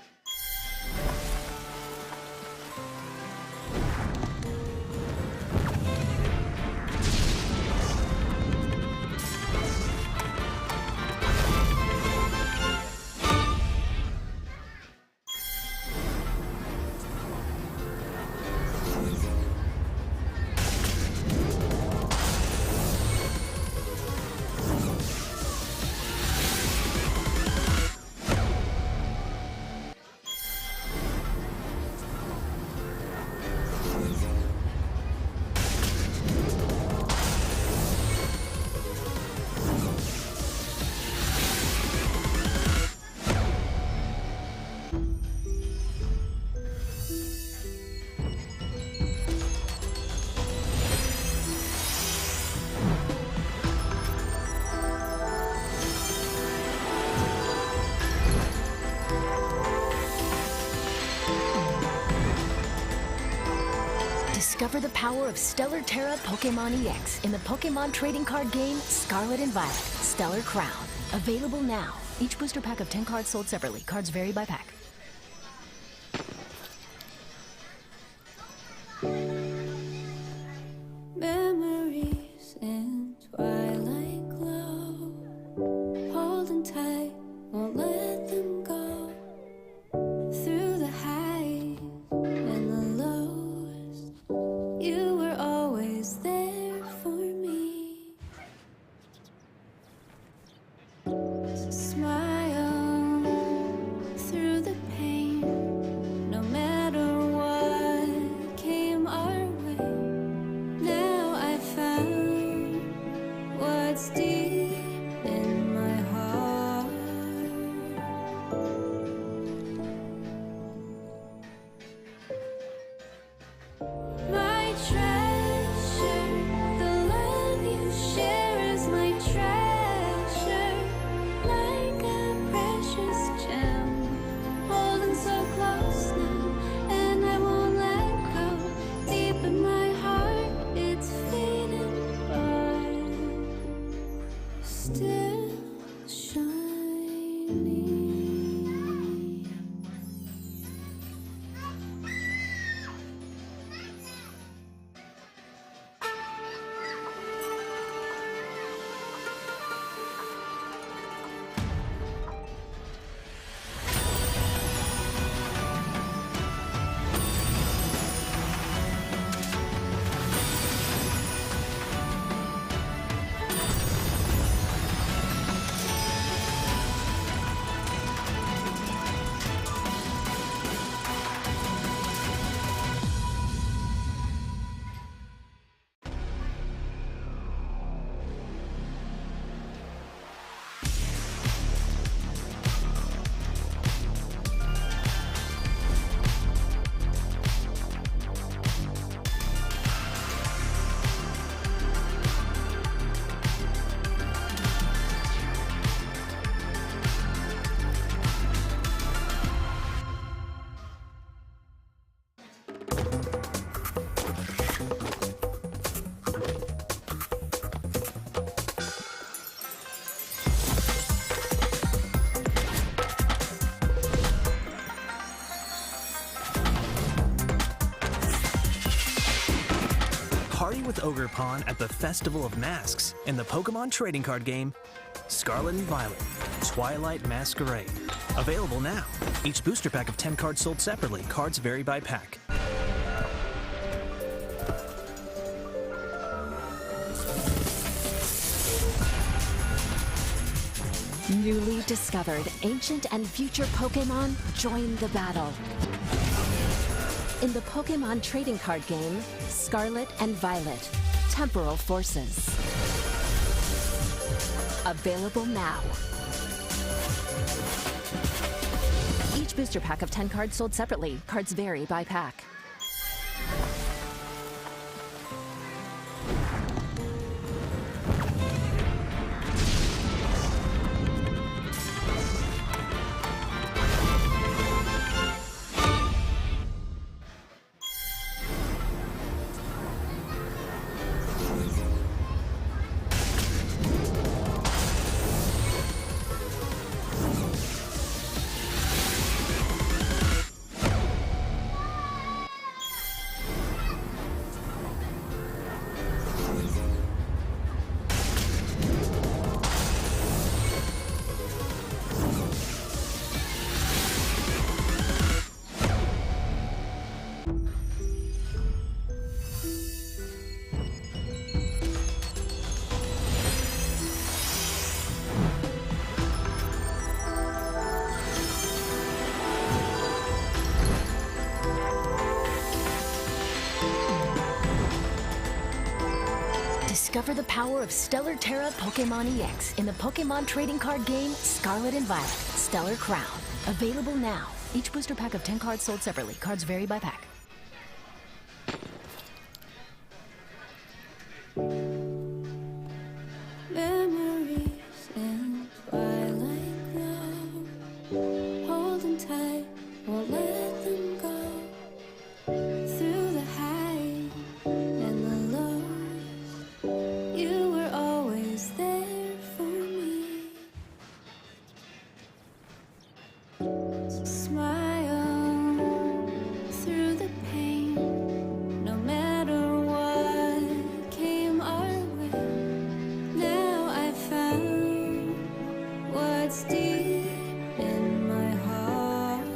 Discover the power of Stellar Terra Pokemon EX in the Pokemon trading card game Scarlet and Violet, Stellar Crown. Available now. Each booster pack of 10 cards sold separately. Cards vary by pack. Memories in twilight glow, holding tight, won't let them go. Through the highs Party with Ogerpon at the Festival of Masks in the Pokémon trading card game Scarlet and Violet, Twilight Masquerade. Available now. Each booster pack of 10 cards sold separately. Cards vary by pack. Newly discovered ancient and future Pokémon join the battle. In the Pokémon trading card game, Scarlet and Violet, Temporal Forces. Available now. Each booster pack of 10 cards sold separately. Cards vary by pack. Discover the power of Stellar Terra Pokemon EX in the Pokemon trading card game Scarlet and Violet, Stellar Crown. Available now. Each booster pack of 10 cards sold separately. Cards vary by pack. Memories in twilight glow, holding tight, won't let them go. Through the high and the lows, you were always there for me. Smile through the pain, no matter what came our way. Now I found what's deep in my heart.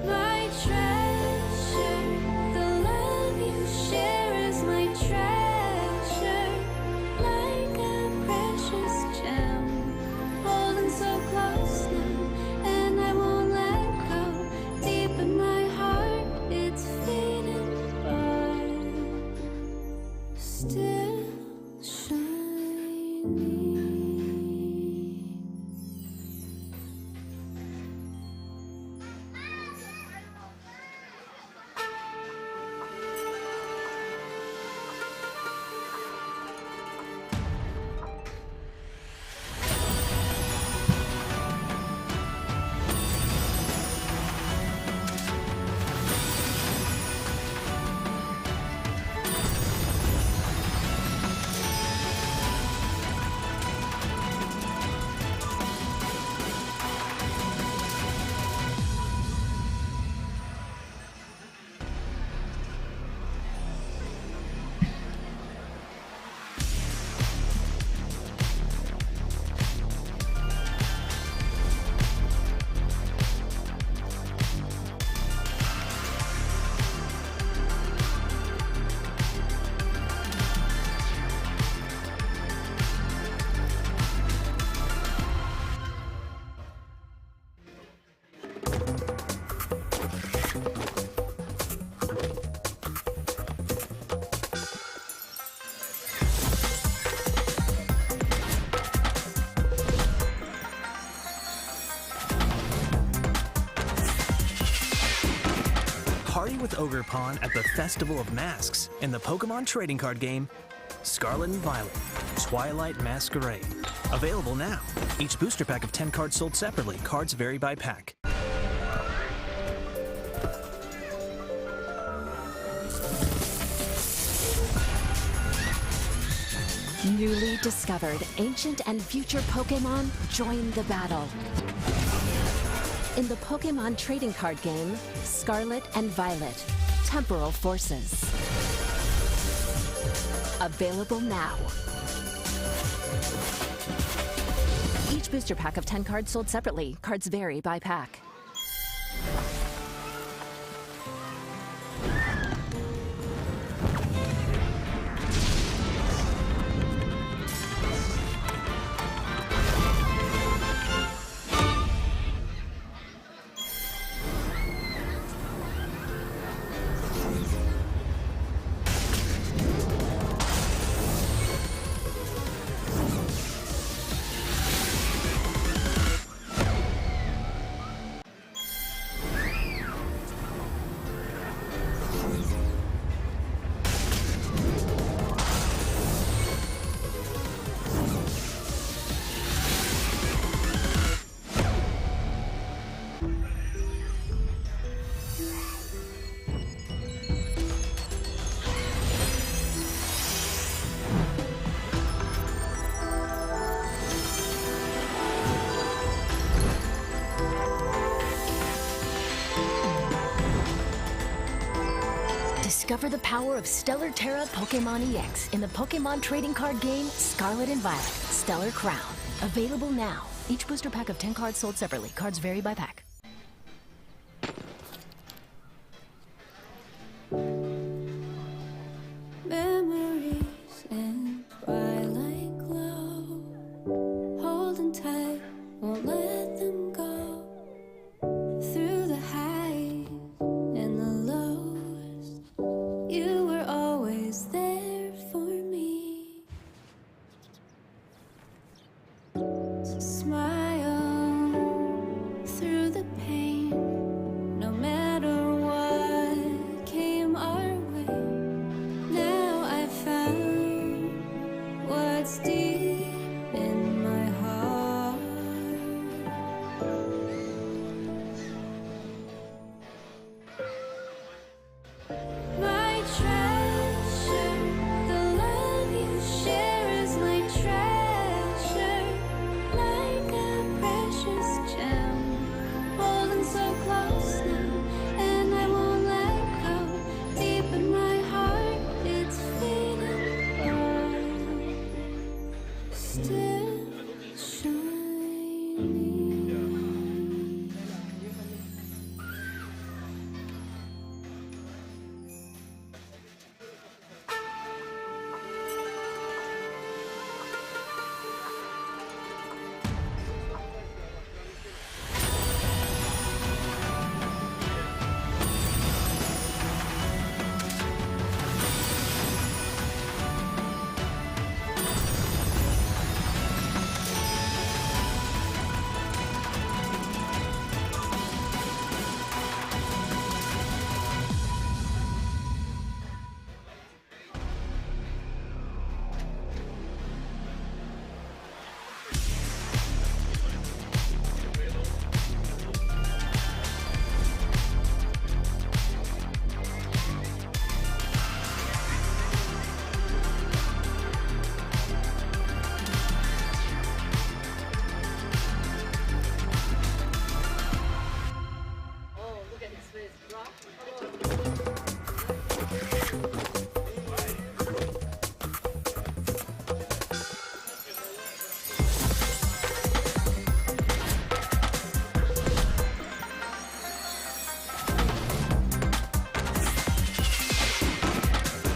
My treasure, the love you share is my treasure, like a precious gem, holding so close now, and I won't let go. Deep in my heart, it's fading by, still shining. Party with Ogerpon at the Festival of Masks in the Pokémon trading card game Scarlet and Violet, Twilight Masquerade. Available now. Each booster pack of 10 cards sold separately. Cards vary by pack. Newly discovered ancient and future Pokémon join the battle. In the Pokemon trading card game, Scarlet and Violet, Temporal Forces. Available now. Each booster pack of 10 cards sold separately. Cards vary by pack. Discover the power of Stellar Terra Pokemon EX in the Pokemon trading card game Scarlet and Violet, Stellar Crown. Available now. Each booster pack of 10 cards sold separately. Cards vary by pack. Memories in twilight glow, holding tight, won't let them go. Through the highs and the lows, you were always there for me. So smile through the pain, no matter what came our way. Now I found what's deep in my heart. My treasure, the love you share is my treasure, like a precious gem, holding so close now, and I won't let go. Deep in my heart, it's fading but still shining.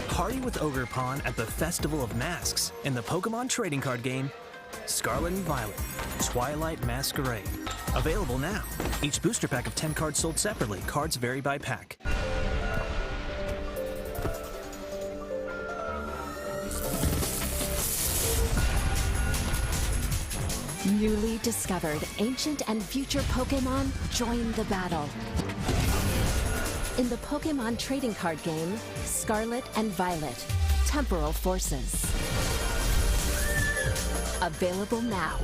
Party with Ogerpon at the Festival of Masks in the Pokemon trading card game Scarlet and Violet, Twilight Masquerade. Available now. Each booster pack of 10 cards sold separately. Cards vary by pack. Newly discovered ancient and future Pokemon join the battle. In the Pokemon trading card game, Scarlet and Violet, Temporal Forces. Available now.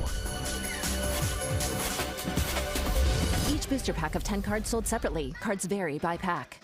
Each booster pack of 10 cards sold separately. Cards vary by pack.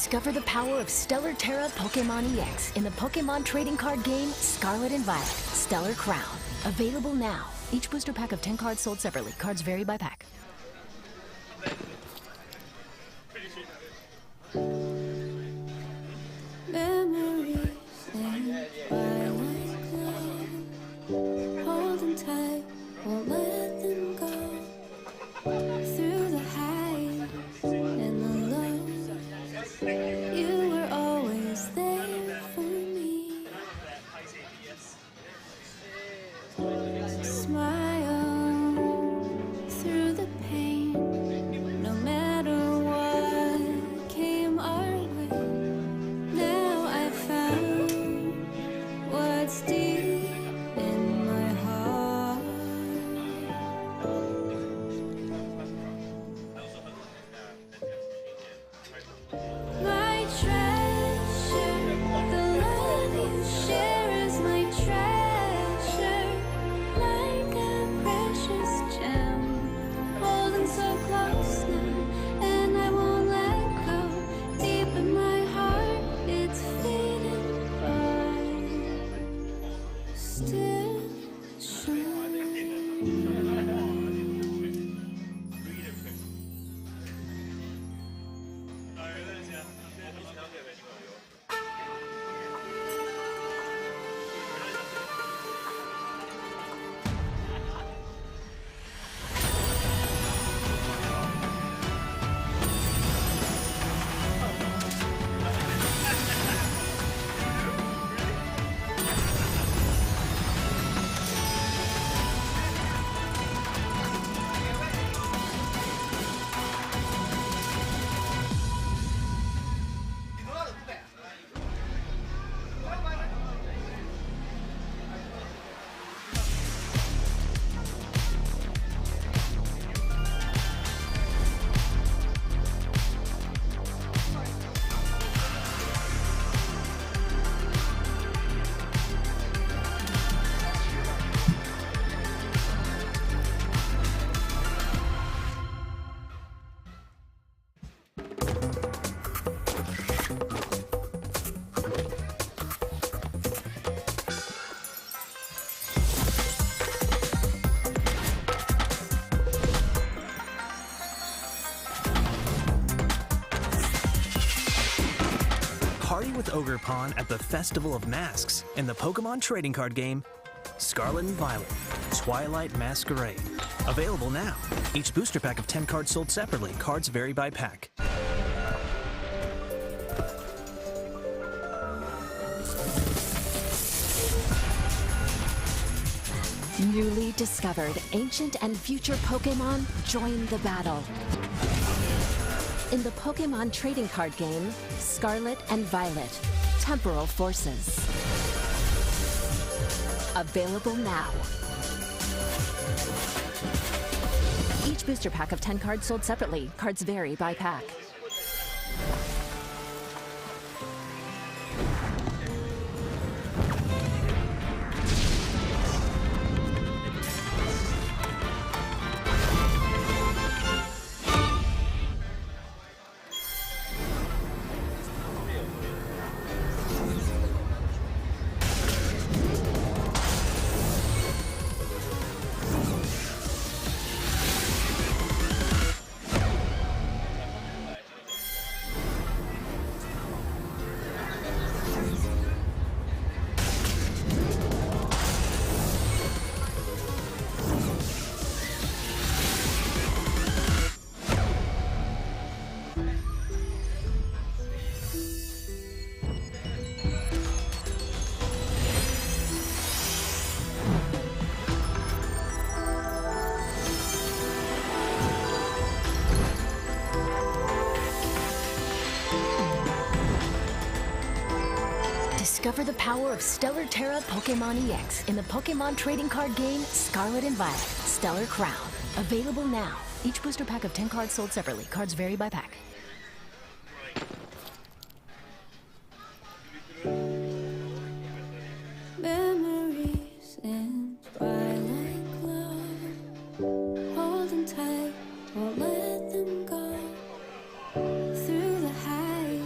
Discover the power of Stellar Terra Pokemon EX in the Pokemon trading card game Scarlet and Violet, Stellar Crown. Available now. Each booster pack of 10 cards sold separately. Cards vary by pack. Memories and twilight glow. Holding tight, won't let them go. Through the highs and the lows, you were always there for me. Smile through the pain, no matter what came our way. Now I found what's deep in my heart. My treasure, the love you share is my treasure, like a precious gem, holding so close now, and I won't let go. Deep in my heart, it's fading by, still shining. Party with Ogerpon at the Festival of Masks in the Pokemon trading card game Scarlet and Violet, Twilight Masquerade. Available now. Each booster pack of 10 cards sold separately. Cards vary by pack. Newly discovered ancient and future Pokemon join the battle. In the Pokemon trading card game, Scarlet and Violet, Temporal Forces. Available now. Each booster pack of 10 cards sold separately. Cards vary by pack. Discover the power of Stellar Terra Pokemon EX in the Pokemon trading card game Scarlet and Violet, Stellar Crown. Available now. Each booster pack of 10 cards sold separately. Cards vary by pack. Memories and twilight glow, holding tight, won't let them go. Through the highs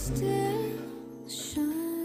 still shining.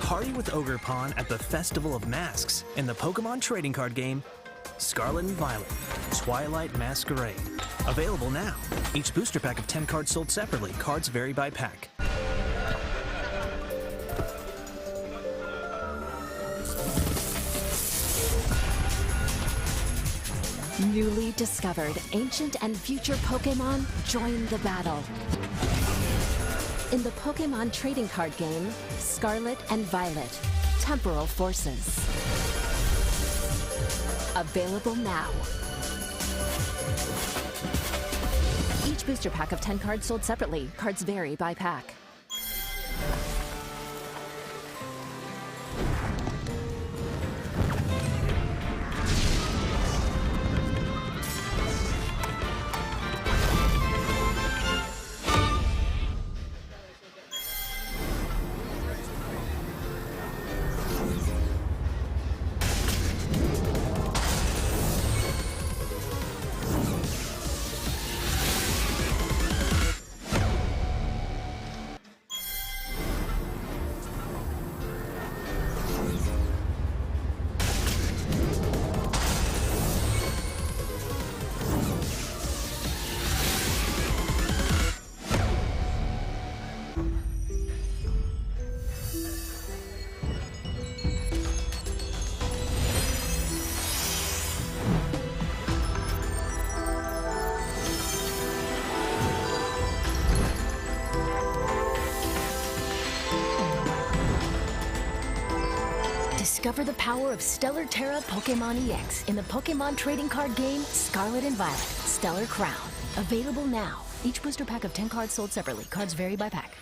Party with Ogerpon at the Festival of Masks in the Pokemon trading card game Scarlet and Violet, Twilight Masquerade. Available now. Each booster pack of 10 cards sold separately. Cards vary by pack. Newly discovered ancient and future Pokémon join the battle. In the Pokemon trading card game, Scarlet and Violet, Temporal Forces. Available now. Each booster pack of 10 cards sold separately. Cards vary by pack. Discover the power of Stellar Terra Pokemon EX in the Pokemon trading card game Scarlet and Violet, Stellar Crown. Available now. Each booster pack of 10 cards sold separately. Cards vary by pack.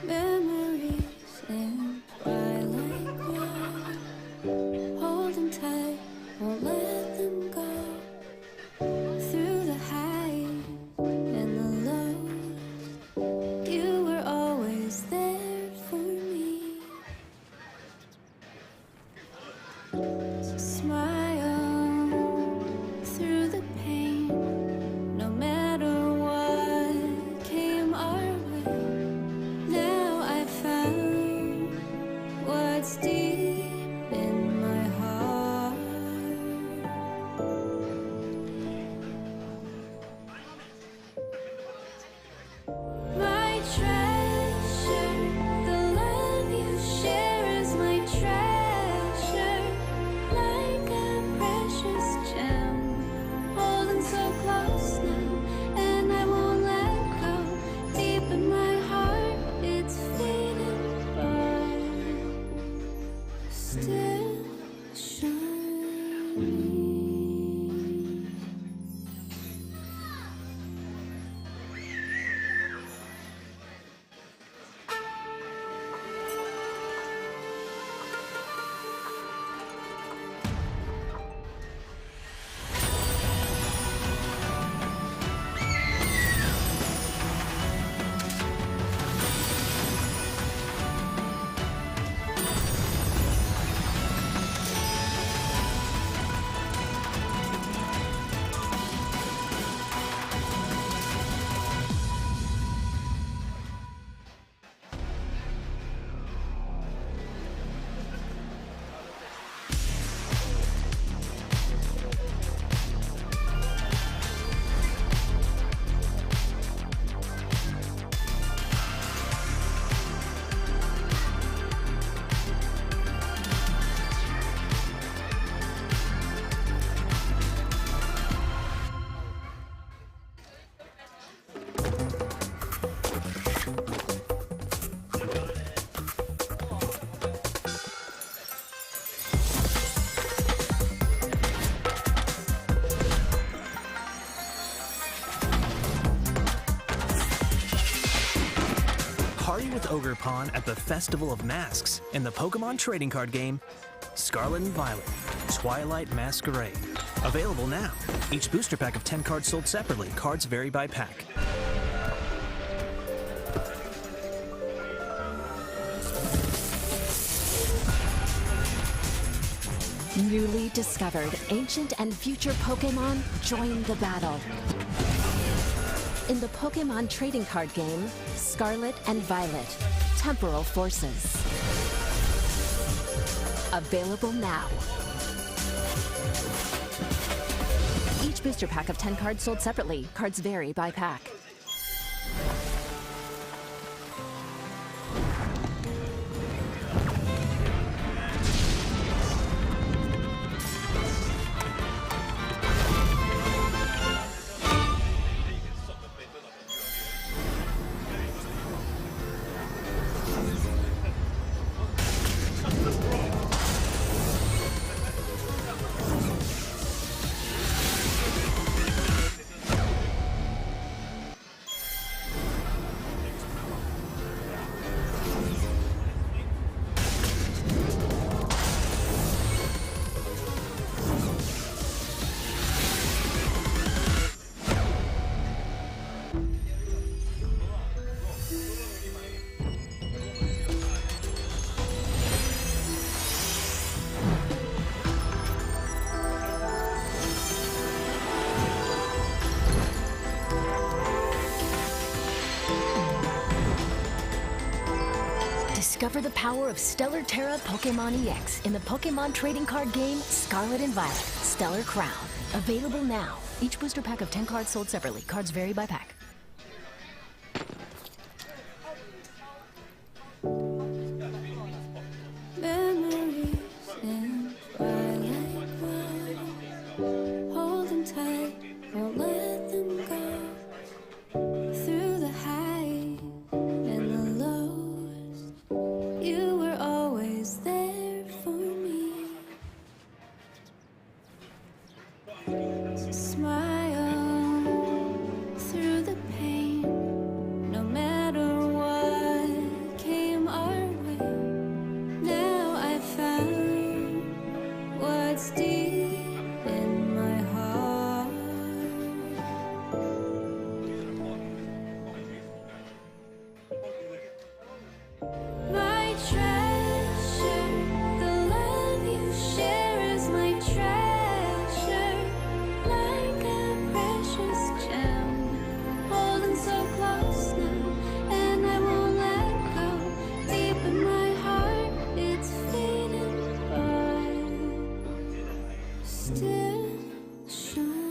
Memories in twilight glow. Hold them tight, won't let them go. Through the highs and the lows, you were always there for me. Smile through the with Ogerpon at the Festival of Masks in the Pokemon trading card game Scarlet and Violet, Twilight Masquerade. Available now. Each booster pack of 10 cards sold separately. Cards vary by pack. Newly discovered ancient and future Pokémon join the battle. In the Pokémon trading card game, Scarlet and Violet, Temporal Forces. Available now. Each booster pack of 10 cards sold separately. Cards vary by pack. Discover the power of Stellar Terra Pokemon EX in the Pokemon trading card game Scarlet and Violet, Stellar Crown. Available now. Each booster pack of 10 cards sold separately. Cards vary by pack. Memories in twilight glow. Hold them tight, won't let them go. Through the highs and the lows, you were always there for me. Smile through the pain, no matter what came our way. Now I found what's deep in my heart. My treasure, the love you share is my treasure, like a precious gem, holding so close now, and I won't let go. Deep in my heart, it's fading by, still shining.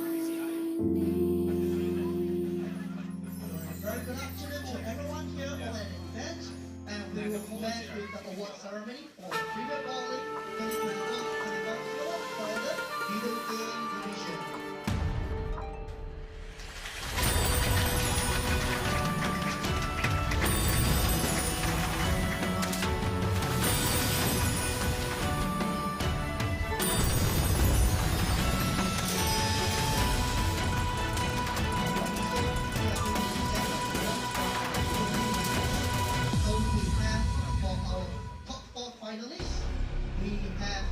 Very good afternoon to everyone here on an event, and we will commence with the award ceremony for Premier Bowling 2021 for the Video Game Division. So we have for our top four finalists, we have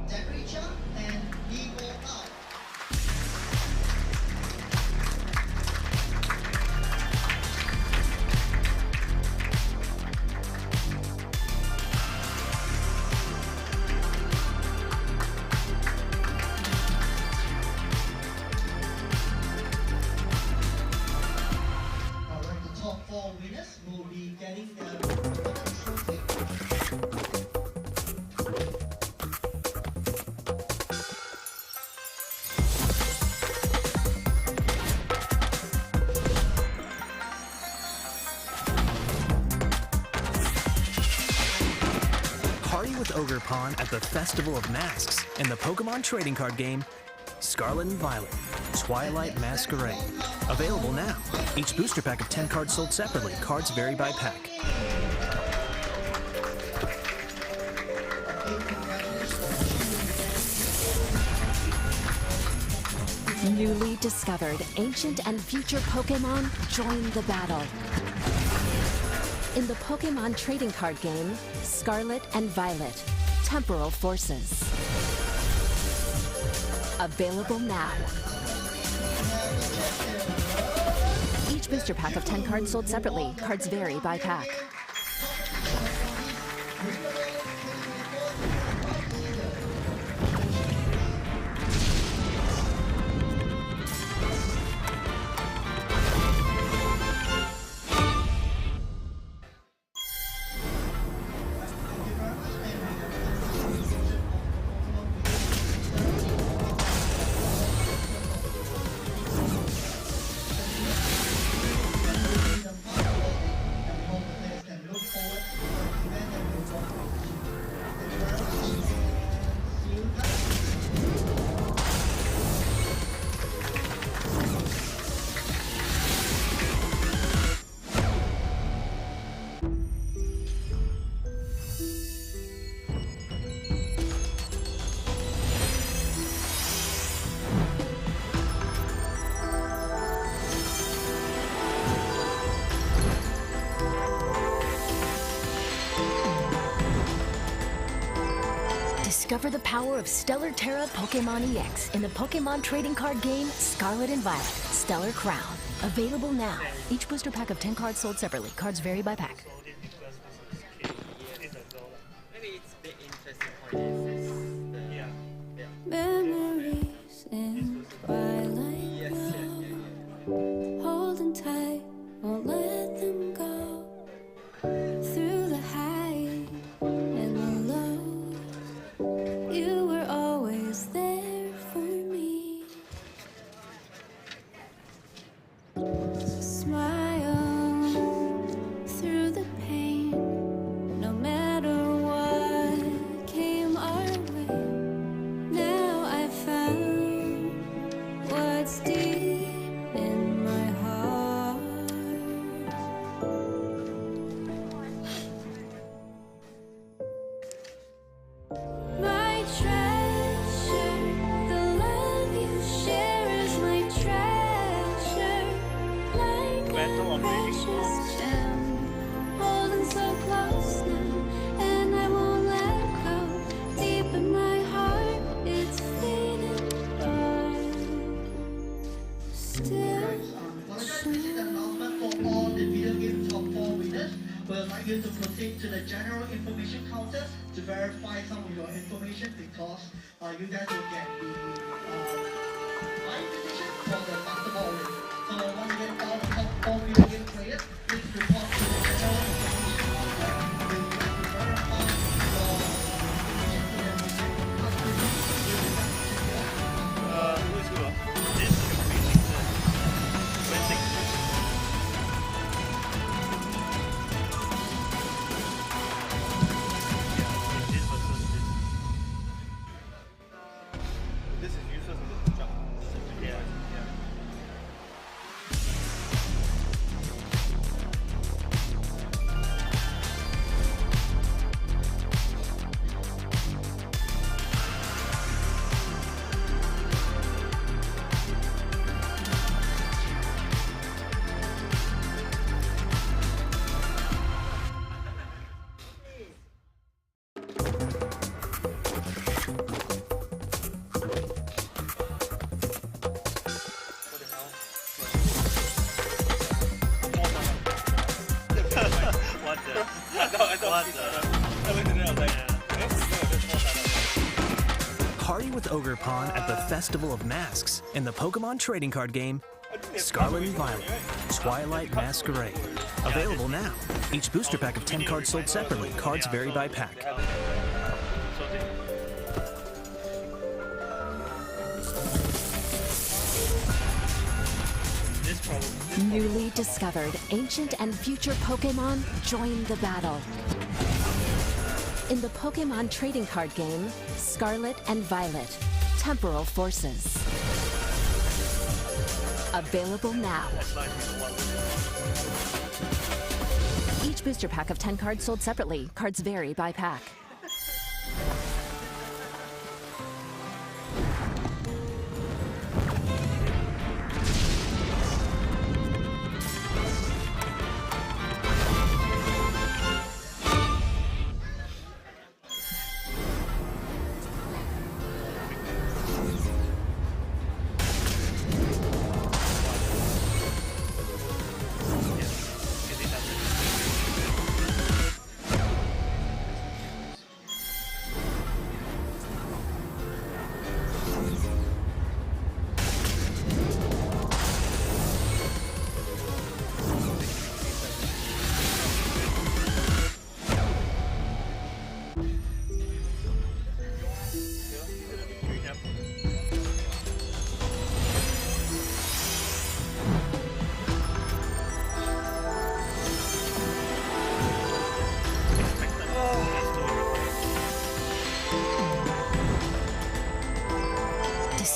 Debricha and Nico Lau. Alright, the top four winners will be getting their trophy. Party with Ogerpon at the Festival of Masks in the Pokemon trading card game Scarlet and Violet, Twilight Masquerade. Available now. Each booster pack of 10 cards sold separately. Cards vary by pack. Newly discovered ancient and future Pokémon join the battle. In the Pokemon trading card game, Scarlet and Violet, Temporal Forces. Available now. Each booster pack of 10 cards sold separately. Cards vary by pack. Discover the power of Stellar Terra Pokemon EX in the Pokemon trading card game Scarlet and Violet, Stellar Crown. Available now. Each booster pack of 10 cards sold separately. Cards vary by pack. Maybe it's the interesting point is the Memories in twilight glow. Holding tight, won't let them go. Through the high and the low, you were always there for me. Smile through the pain, no matter what came our way. Now I found what's deep in my heart. My treasure, the love you share is my treasure. Like a precious gem, holding so close now, and I won't let go. Deep in my heart, it's fading by. Still This is the announcement for all the video game top 4 winners. We'd like you to proceed to the general information counter to verify some of your information because you guys will get the invitation for the basketball win. So once again, all the top 4 video game players, please report to the general information counter. We would like to verify your information to the This is useless as a jump. Yeah. What the? I thought I looked at it, I was like, Party with Ogerpon at the Festival of Masks in the Pokemon trading card game Scarlet and Violet, Twilight Masquerade. Available now. Each booster pack of 10 cards sold separately. Cards vary by pack. this probably. Newly discovered ancient and future Pokemon join the battle. In the Pokemon trading card game, Scarlet and Violet, Temporal Forces. Available now. Each booster pack of 10 cards sold separately. Cards vary by pack.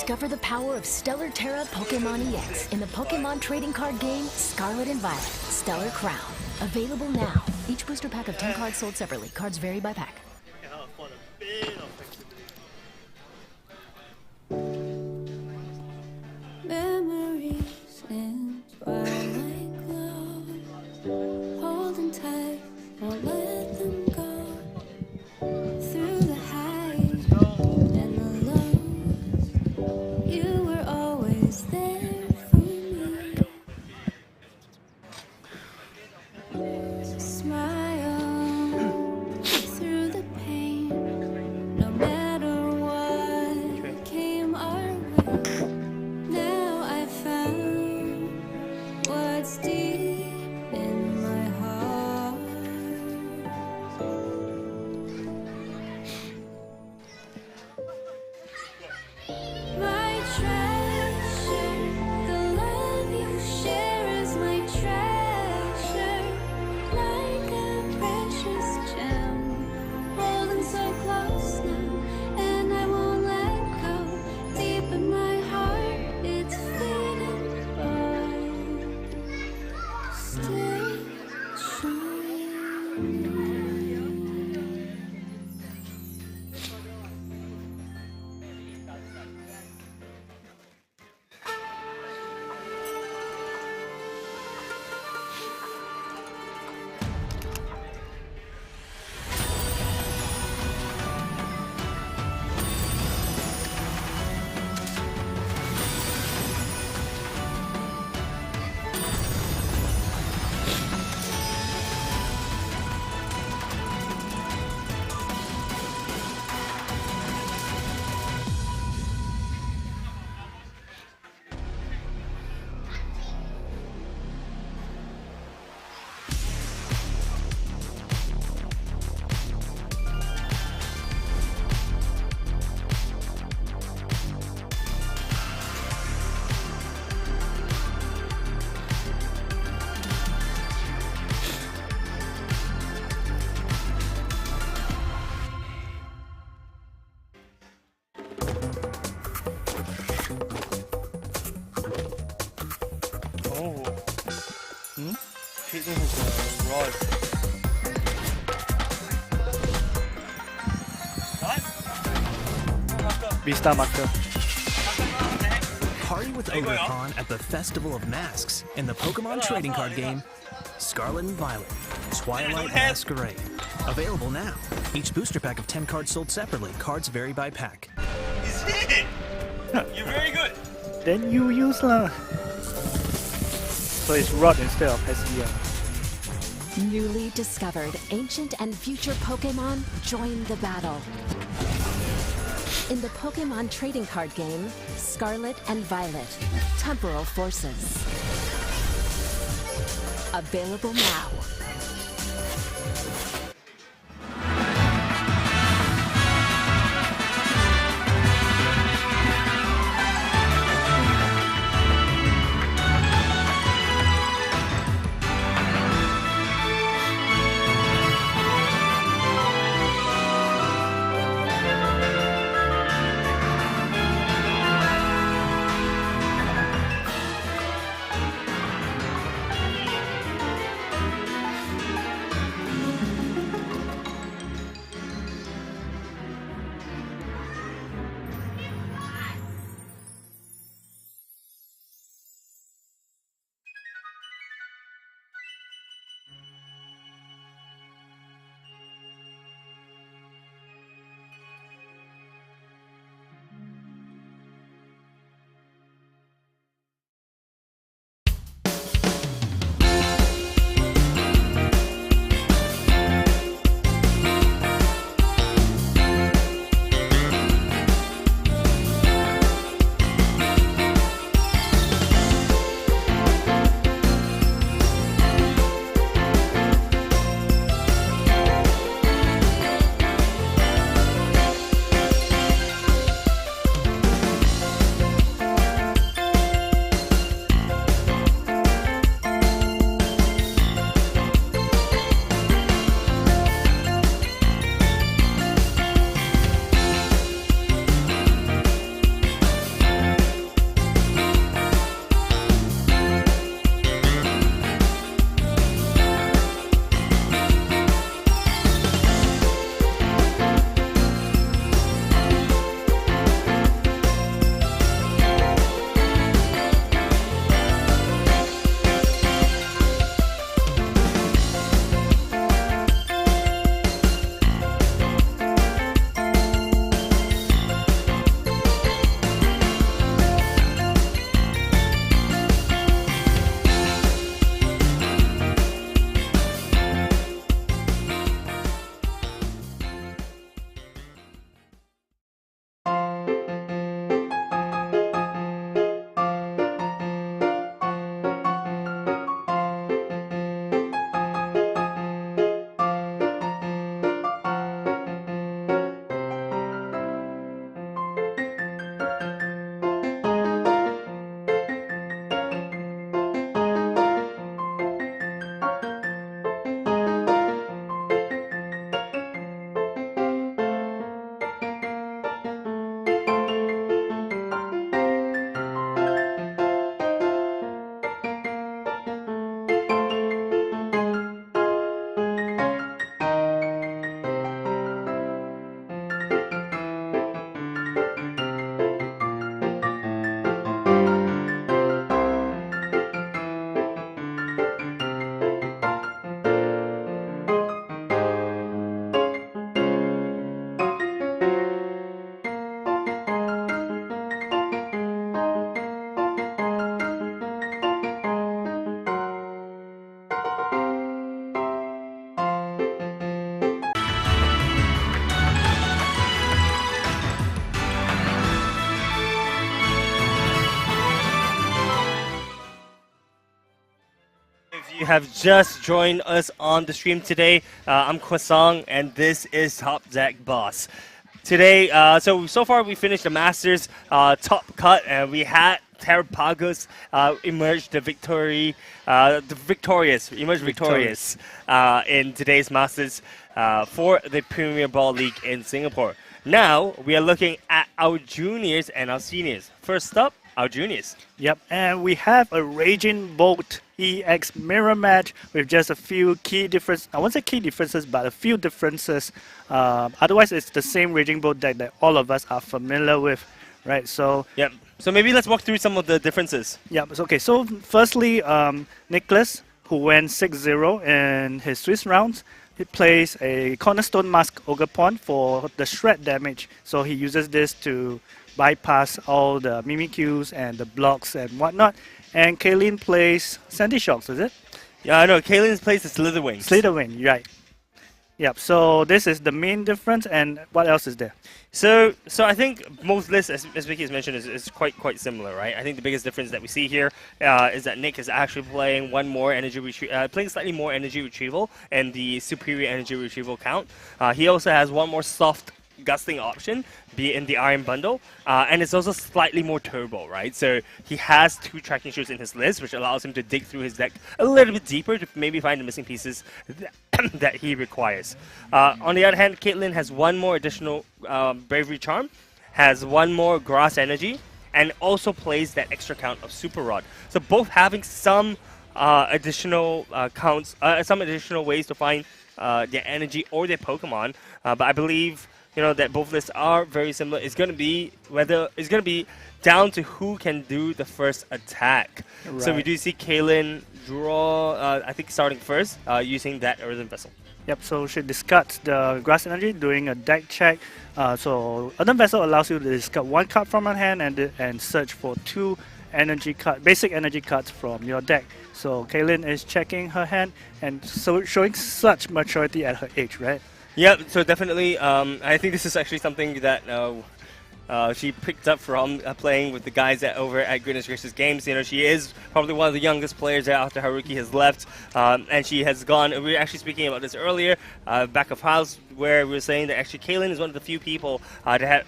Discover the power of Stellar Terra Pokemon EX in the Pokemon trading card game Scarlet and Violet, Stellar Crown. Available now. Each booster pack of 10 cards sold separately. Cards vary by pack. Cannot afford a bit of flexibility. Memories in twilight glow, holding tight, won't let them go. Through the highs and the lows, you were always there for me. Smile through the pain, no matter what came our way. Now I found what's deep in my heart. My treasure, the love you share is my treasure. Like a precious gem, holding so close now, and I won't let go. Deep in my heart, it's fading, but still shining. Oh. Caitlyn has a rod. V-Star marker. Party with Ogerpon at the Festival of Masks in the Pokemon trading card game Scarlet and Violet, Twilight Masquerade. Available now. Each booster pack of 10 cards sold separately. Cards vary by pack. He's hit! You're very good! Then you use lah. So it's rod instead of SEL. Newly discovered ancient and future Pokemon join the battle. In the Pokemon trading card game, Scarlet and Violet, Temporal Forces. Available now. have just joined us on the stream today, I'm Kwasong, and this is Top Deck Boss. Today, so far we finished the Masters top cut, and we had Terapagos emerge victorious in today's Masters for the Premier Ball League in Singapore. Now we are looking at our juniors and our seniors. First up, our juniors. Yep, and we have a Raging Bolt EX mirror match with just a few key differences. I won't say key differences, but a few differences. Otherwise, it's the same Raging Bolt deck that all of us are familiar with, right? So, Yep. So maybe let's walk through some of the differences. yeah, okay. So, firstly, Nicholas, who went 6-0 in his Swiss rounds, he plays a Cornerstone Mask Ogerpon for the shred damage. So he uses this to bypass all the Mimikyus and the blocks and whatnot. And Kaylin plays Sandy Shocks, is it? Yeah, I know. Kaylin's plays the Slitherwings. Slitherwing, right. Yep, so this is the main difference, and what else is there? So I think most lists, as Vicky has mentioned, is quite similar, right? I think the biggest difference that we see here is that Nick is actually playing one more energy playing slightly more energy retrieval and the superior energy retrieval count. He also has one more soft gusting option, be it in the Iron Bundle, and it's also slightly more turbo, right? So he has 2 tracking shoes in his list, which allows him to dig through his deck a little bit deeper to maybe find the missing pieces that he requires. On the other hand, Caitlyn has one more additional Bravery Charm, has one more Grass Energy, and also plays that extra count of Super Rod. So both having some additional counts, some additional ways to find their energy or their Pokemon, but I believe that both lists are very similar. It's going to be down to who can do the first attack. Right. So we do see Kaylin draw, I think starting first, using that Earthen Vessel. Yep, so she discards the Grass Energy doing a deck check. So Earthen Vessel allows you to discard 1 card from your hand and search for 2 basic energy cards from your deck. So Kaylin is checking her hand and so showing such maturity at her age, right? Yep, so definitely, I think this is actually something that she picked up from playing with the guys over at Goodness Gracious Games. She is probably one of the youngest players there after Haruki has left, and she has gone. We were actually speaking about this earlier, back of house, where we were saying that actually Kaylin is one of the few people that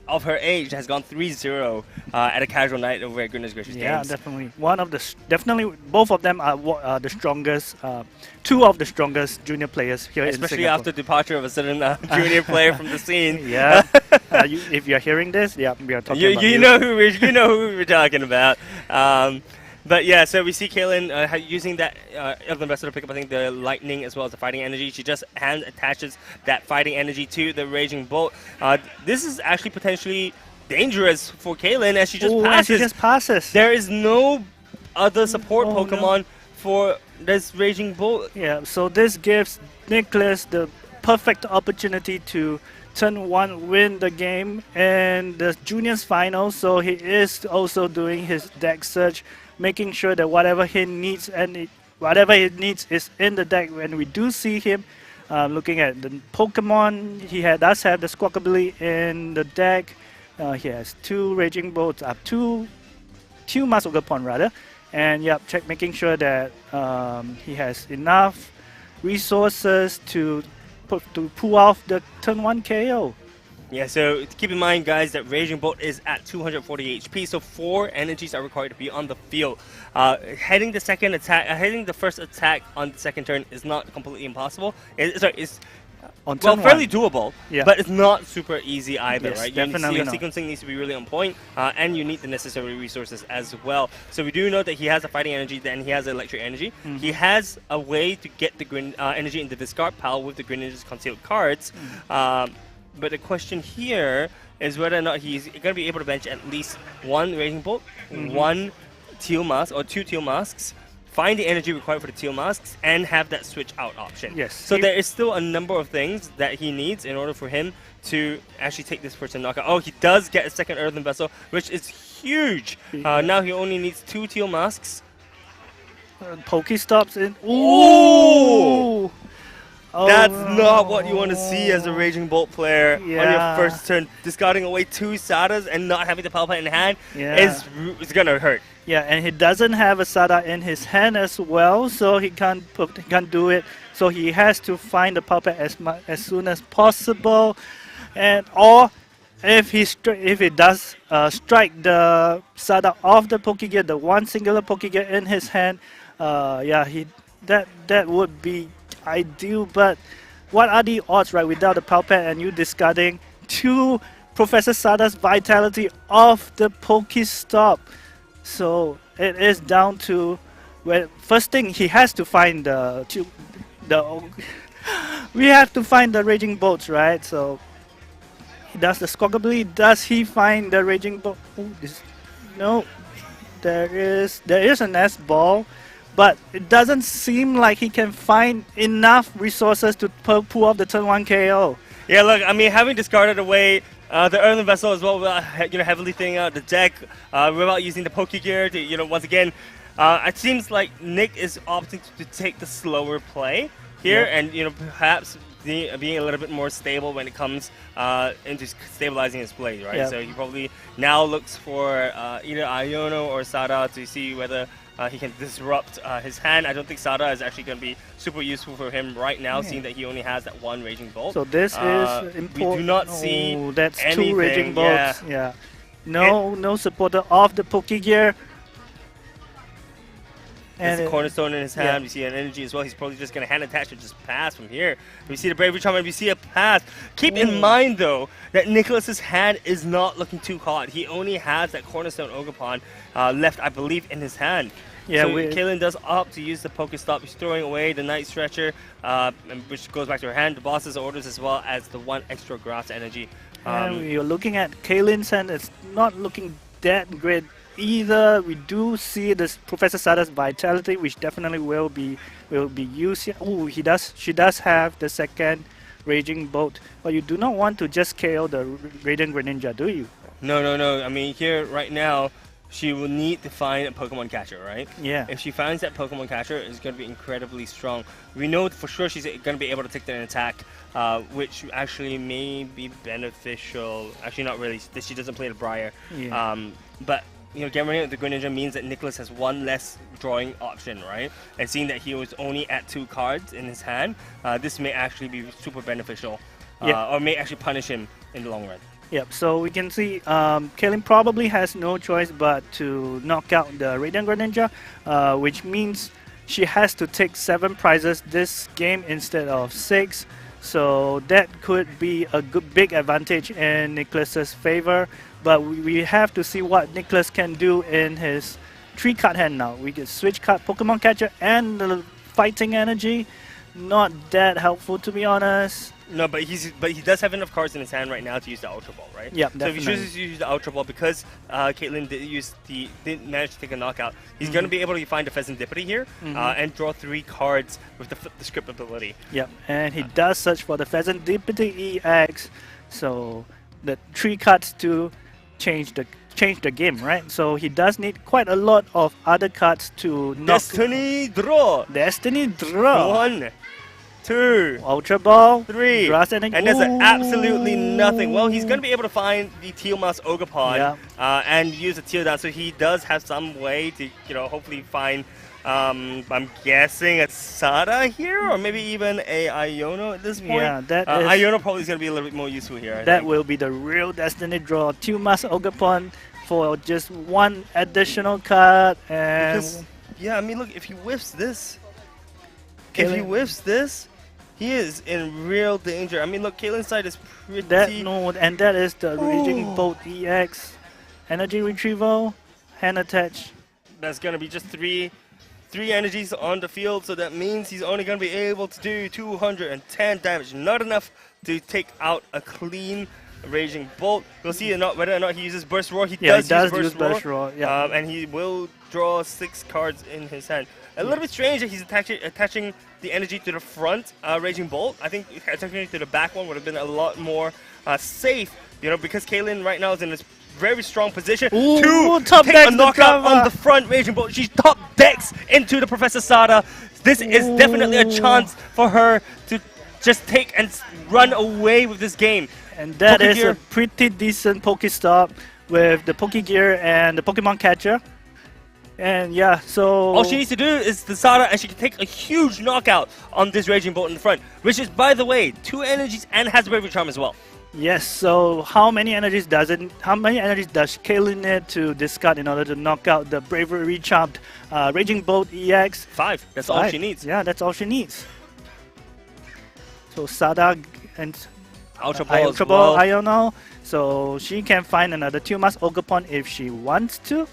of her age has gone 3-0 at a casual night over at Goodness Gracious Games. Yeah, definitely. Definitely, both of them are the strongest, 2 of the strongest junior players here in Singapore. Especially after departure of a certain junior player from the scene. Yeah. If you're hearing this, yeah, we are talking about you know who we're talking about. But yeah, so we see Kaylin using that Earthen Vessel to pick up, I think, the Lightning as well as the Fighting Energy. She just hand attaches that Fighting Energy to the Raging Bolt. This is actually potentially dangerous for Kaylin as she just passes. There is no other support Pokemon for this Raging Bolt. Yeah, so this gives Nicholas the perfect opportunity to turn 1, win the game in the juniors final. So he is also doing his deck search, making sure that whatever he needs is in the deck. When we do see him looking at the Pokemon, he does have the Squawkabilly in the deck. He has 2 Raging Bolts, 2 Mask Ogerpon rather, and making sure that he has enough resources to pull off the turn 1 KO. Yeah, so keep in mind, guys, that Raging Bolt is at 240 HP, so 4 energies are required to be on the field. Heading the first attack on the second turn is not completely impossible. It's fairly doable, but it's not super easy either, right? Your sequencing needs to be really on point, and you need the necessary resources as well. So we do know that he has a Fighting Energy, then he has Electric Energy. He has a way to get the energy in the discard pile with the Greninja's concealed cards. But the question here is whether or not he's going to be able to bench at least 1 Raging Bolt, 1 Teal Mask, or 2 Teal Masks, find the energy required for the Teal Masks, and have that switch out option. Yes. So there is still a number of things that he needs in order for him to actually take this person knockout. Oh, he does get a second Earthen Vessel, which is huge. Now he only needs 2 Teal Masks. Pokestops in. Ooh! That's not what you want to see as a Raging Bolt player on your first turn. Discarding away 2 Sadas and not having the Power Plant in hand is going to hurt. Yeah, and he doesn't have a Sada in his hand as well, so he can't do it. So he has to find the puppet as soon as possible, and or if he does strike the Sada off the Pokegear, the one singular Pokegear in his hand, yeah, that would be ideal. But what are the odds, right? Without the puppet and you discarding 2 Professor Sada's vitality off the Pokestop. So it is down to, well, first thing he has to find we have to find the Raging Bolts, right? So he does the Squawkabilly. Does he find the Raging Bolt? No, there is an S ball, but it doesn't seem like he can find enough resources to pull off the turn 1 KO. Yeah, look, I mean, having discarded away the Earthen Vessel as well, heavily thinning out the deck without using the Pokegear to, once again, it seems like Nick is opting to take the slower play here, and perhaps being a little bit more stable when it comes into stabilizing his play, right? Yep. So he probably now looks for either Iono or Sada to see whether he can disrupt his hand. I don't think Sada is actually going to be super useful for him right now, seeing that he only has that 1 Raging Bolt. So this is important. We do not see that's anything. 2 Raging Bolts. Yeah. No supporter of the Pokegear. There's And a Cornerstone in his hand. We see an energy as well. He's probably just going to hand attach and just pass from here. We see the Bravery Charm and we see a pass. Keep in mind, though, that Nicholas's hand is not looking too hot. He only has that Cornerstone Ogerpon left, I believe, in his hand. Yeah, so Kaylin does opt to use the Pokestop. He's throwing away the Night Stretcher, which goes back to her hand, the boss's orders, as well as the 1 extra grass energy. and you're looking at Kaylin's hand. It's not looking that great either. We do see this Professor Sada's vitality, which definitely will be used here. Oh, she does have the 2nd Raging Bolt, but you do not want to just KO the Radiant Greninja, do you? No. I mean, here right now, she will need to find a Pokemon catcher, right? Yeah. If she finds that Pokemon catcher, it's going to be incredibly strong. We know for sure she's going to be able to take an attack, which actually may be beneficial. Actually, not really. She doesn't play the Briar. Yeah. But getting rid of the Greninja means that Nicholas has 1 less drawing option, right? And seeing that he was only at 2 cards in his hand, this may actually be super beneficial, or may actually punish him in the long run. Yep, so we can see Kaylin probably has no choice but to knock out the Radiant Greninja, which means she has to take 7 prizes this game instead of 6. So that could be a big advantage in Nicholas's favor. But we have to see what Nicholas can do in his 3-card hand now. We can switch card Pokemon Catcher and the Fighting Energy. Not that helpful, to be honest. No, but he does have enough cards in his hand right now to use the Ultra Ball, right? Yeah, So if definitely. he chooses to use the Ultra Ball, because Caitlyn didn't manage to take a knockout, he's going to be able to find the Pheasantipity here and draw 3 cards with the Flip the Script ability. Yep, and he does search for the Pheasantipity EX. So the 3 cards to change the game, right? So he does need quite a lot of other cards to knock. Destiny Draw! Destiny Draw. 1, 2, Ultra Ball. 3, Grass Energy. and there's Ooh. absolutely nothing. Well, he's going to be able to find the Teal Mouse Ogerpon and use the Teal down, so he does have some way to, hopefully find, I'm guessing a Sada here, or maybe even a Iono at this point. Yeah, that is. Iono probably is going to be a little bit more useful here. I That think. will be the real Destiny Draw. Tealmas Ogerpon for just 1 additional card. And Because, yeah, I mean, look, if he whiffs this, he is in real danger. I mean, look, Kaylin's side is pretty... that is the Raging Bolt EX. Energy Retrieval, Hand Attach. That's going to be just three energies on the field, so that means he's only going to be able to do 210 damage. Not enough to take out a clean Raging Bolt. We'll see whether or not he uses Burst Roar. He does use Burst Roar. Yeah. And he will draw 6 cards in his hand. A little bit strange that he's attaching the energy to the front Raging Bolt. I think attaching it to the back one would have been a lot more safe, because Kaylin right now is in this very strong position Ooh, to top take decks a the knockout drama. on the front Raging Bolt. She's top decks into the Professor Sada. This is definitely a chance for her to just take and run away with this game. And that is Pokegear. a pretty decent Pokestop with the Pokegear and the Pokemon Catcher. And yeah, so All she needs to do is the Sada, and she can take a huge knockout on this Raging Bolt in the front, which is, by the way, 2 energies and has Bravery Charm as well. yes. So how many energies does Kaylin need to discard in order to knock out the Bravery Charmed Raging Bolt EX? 5. That's all she needs. Yeah, that's all she needs. So Sada and Ultra Ball as Ball, well. Iono. So she can find another 2-mass Ogerpon if she wants to.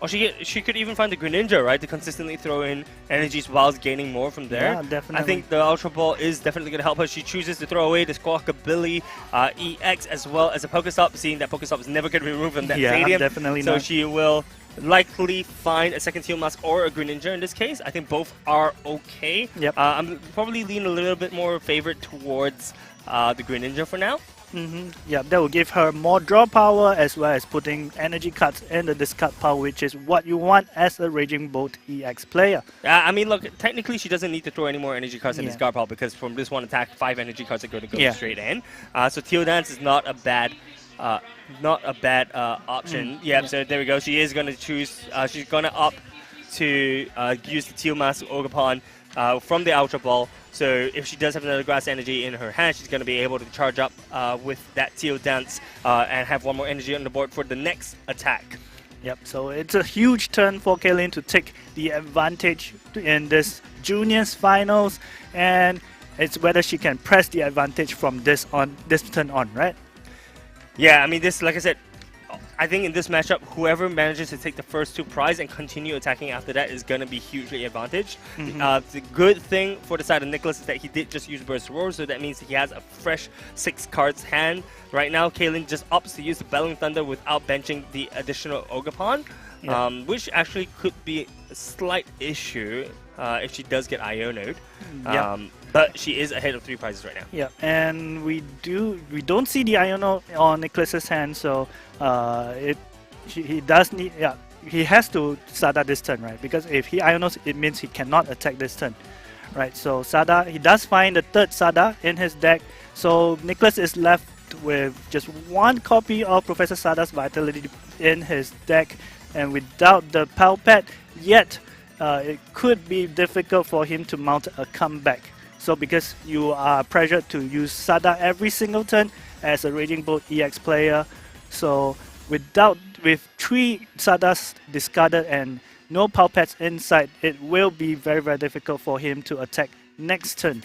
Or she could even find the Greninja, right, to consistently throw in energies whilst gaining more from there. Yeah, definitely. I think the Ultra Ball is definitely going to help her. She chooses to throw away the Squawkabilly EX as well as a Pokestop, seeing that Pokestop is never going to be removed from that Yeah, stadium. definitely so not. she will likely find a second Teal Mask or a Greninja in this case. I think both are okay. Yep. I'm probably leaning a little bit more favored towards the Greninja for now. Yeah, that will give her more draw power as well as putting energy cards in the discard pile, which is what you want as a Raging Bolt EX player. I mean, look, technically she doesn't need to throw any more energy cards in Yeah. this guard pile because from this one attack, 5 energy cards are going to go Yeah. straight in. So Teal Dance is not a bad option. Yeah, so there we go. She is going to choose. She's going to opt to use the Teal Mask Ogerpon from the Ultra Ball. So if she does have another Grass Energy in her hand, she's going to be able to charge up with that Teal Dance and have 1 more energy on the board for the next attack. Yep, so it's a huge turn for Kaylin to take the advantage in this juniors finals, and it's whether she can press the advantage from this turn on, right? Yeah, I mean, this, like I said, I think in this matchup, whoever manages to take the first 2 prize and continue attacking after that is going to be hugely advantaged. The good thing for the side of Nicholas is that he did just use Burst Roar, so that means he has a fresh 6 cards hand. Right now, Kaylin just opts to use the Belling Thunder without benching the additional Ogerpon, which actually could be a slight issue if she does get Iono'd. But she is ahead of 3 prizes right now. Yeah, and we don't see the Iono on Nicholas's hand, so he does need. Yeah, he has to Sada this turn, right? Because if he Ionos, it means he cannot attack this turn, right? So Sada, he does find the 3rd Sada in his deck, so Nicholas is left with just 1 copy of Professor Sada's Vitality in his deck, and without the Pal Pad yet, it could be difficult for him to mount a comeback. So because you are pressured to use Sada every single turn as a Raging Bolt EX player, so with 3 Sadas discarded and no Pal Pads inside, it will be very, very difficult for him to attack next turn.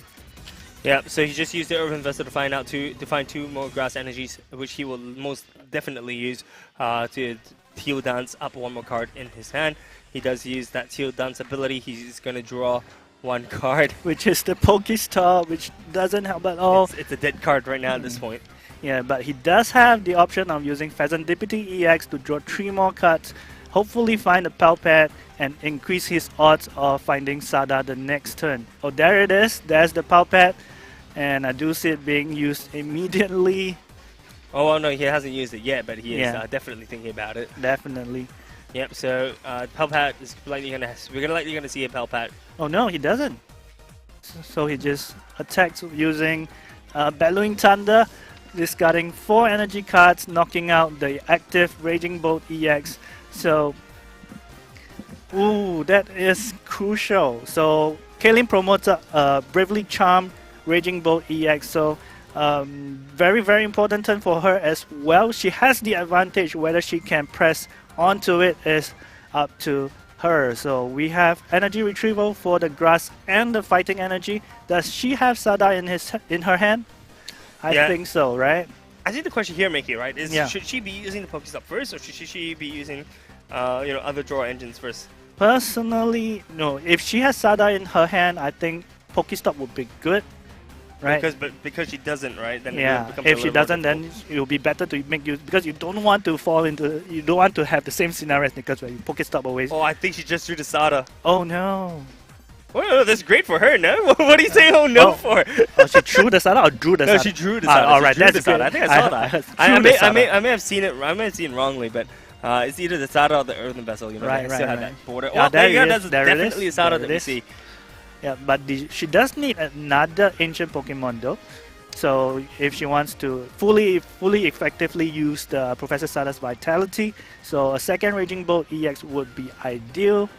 Yeah, so he just used the Urban Vessel to find 2 more Grass Energies, which he will most definitely use to Teal Dance up 1 more card in his hand. He does use that Teal Dance ability. He's going to draw 1 card. Which is the Pokestar, which doesn't help at all. It's a dead card right now at this point. Yeah, but he does have the option of using Pheasantipity EX to draw 3 more cards, hopefully find a Pal Pad, and increase his odds of finding Sada the next turn. Oh, there it is. There's the Pal Pad, and I do see it being used immediately. Oh, no, he hasn't used it yet, but he is Yeah. definitely thinking about it. Definitely. Yep, so Pal Pad is likely going to... We're likely going to see a Pal Pad. Oh no, he doesn't. So he just attacks using Bellowing Thunder, discarding 4 energy cards, knocking out the active Raging Bolt EX. So, ooh, that is crucial. So Kaylin promotes a Bravely Charmed Raging Bolt EX. So very, very important turn for her as well. She has the advantage. Whether she can press onto it is up to her. So we have energy retrieval for the grass and the fighting energy. Does she have Sada in her hand? I think so, right? I think the question here, Mickey, right, is Yeah. should she be using the Pokestop first, or should she be using other draw engines first? Personally, no. If she has Sada in her hand, I think Pokestop would be good, right? Because she doesn't, right? Then Yeah, it becomes a if she little more doesn't, then difficult. it will be better to make use, because you don't want to fall into, you don't want to have the same scenario as Nicholas where you Pokestop away. Oh, I think she just drew the Sada. Oh no! Well, that's great for her, no? What are you saying? Oh no Oh. for? Oh, she threw the Sada or drew the No, Sada? she drew the Sada. All She right, drew that's the Sada. good. I think I saw that. drew I the Sada. may have seen it. I may have seen it wrongly, but it's either the Sada or the Earthen Vessel. You know, Right, they still right, have right. that border. Yeah, Oh, there you go. it That's is, there it is, definitely a Sada there that it we is. see. Yeah, but she does need another ancient Pokemon though. So if she wants to fully effectively use the Professor Stardust Vitality, so a second Raging Bolt EX would be ideal.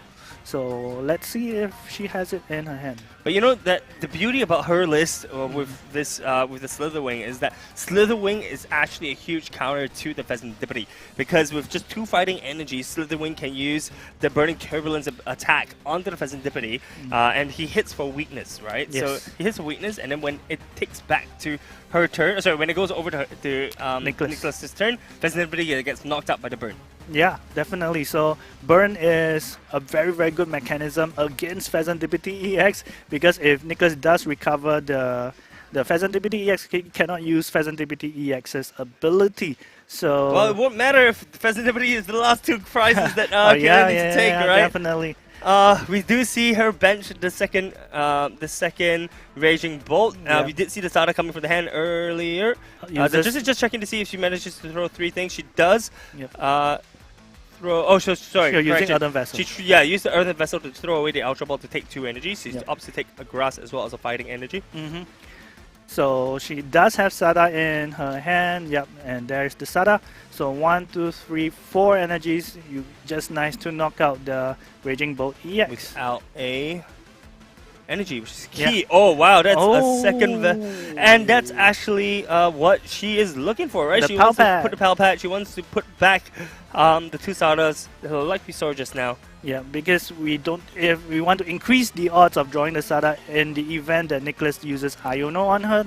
So let's see if she has it in her hand. But you know that the beauty about her list with this with the Slitherwing is that Slitherwing is actually a huge counter to the Pheasantipity, because with just 2 fighting energies, Slitherwing can use the Burning Turbulence attack onto the Pheasantipity, and he hits for weakness, right? Yes. So he hits for weakness, and then when it ticks back to her turn, sorry, when it goes over to Nicholas's turn, Pheasantipity gets knocked out by the burn. Yeah, definitely. So burn is a very, very good mechanism against Pheasantipity EX, because if Nicholas does recover the Pheasantipity EX, he cannot use Pheasantipity EX's ability. So Well, it won't matter if Pheasantipity is the last 2 prizes that Kayla needs to take, right? Definitely. We do see her bench the second Raging Bolt. Yeah. We did see the Sada coming from the hand earlier. The Uses- Judge is just checking to see if she manages to throw 3 things. She does. Yep. Throw. Oh, sorry. You're using correction. Earthen Vessel. She used the Earthen Vessel to throw away the Ultra Ball to take 2 energy. She opts to take a Grass as well as a Fighting energy. So she does have Sada in her hand. Yep, and there's the Sada. So 1, 2, 3, 4 energies. You just nice to knock out the Raging Bolt EX. Without a energy, which is Yeah. key. Oh wow, that's Oh. a second, and that's actually what she is looking for, right? The She wants to Pal put the Pal Pad. She wants to put back the 2 Sadas, like we saw just now. Yeah, because if we want to increase the odds of drawing the Sada in the event that Nicholas uses Iono on her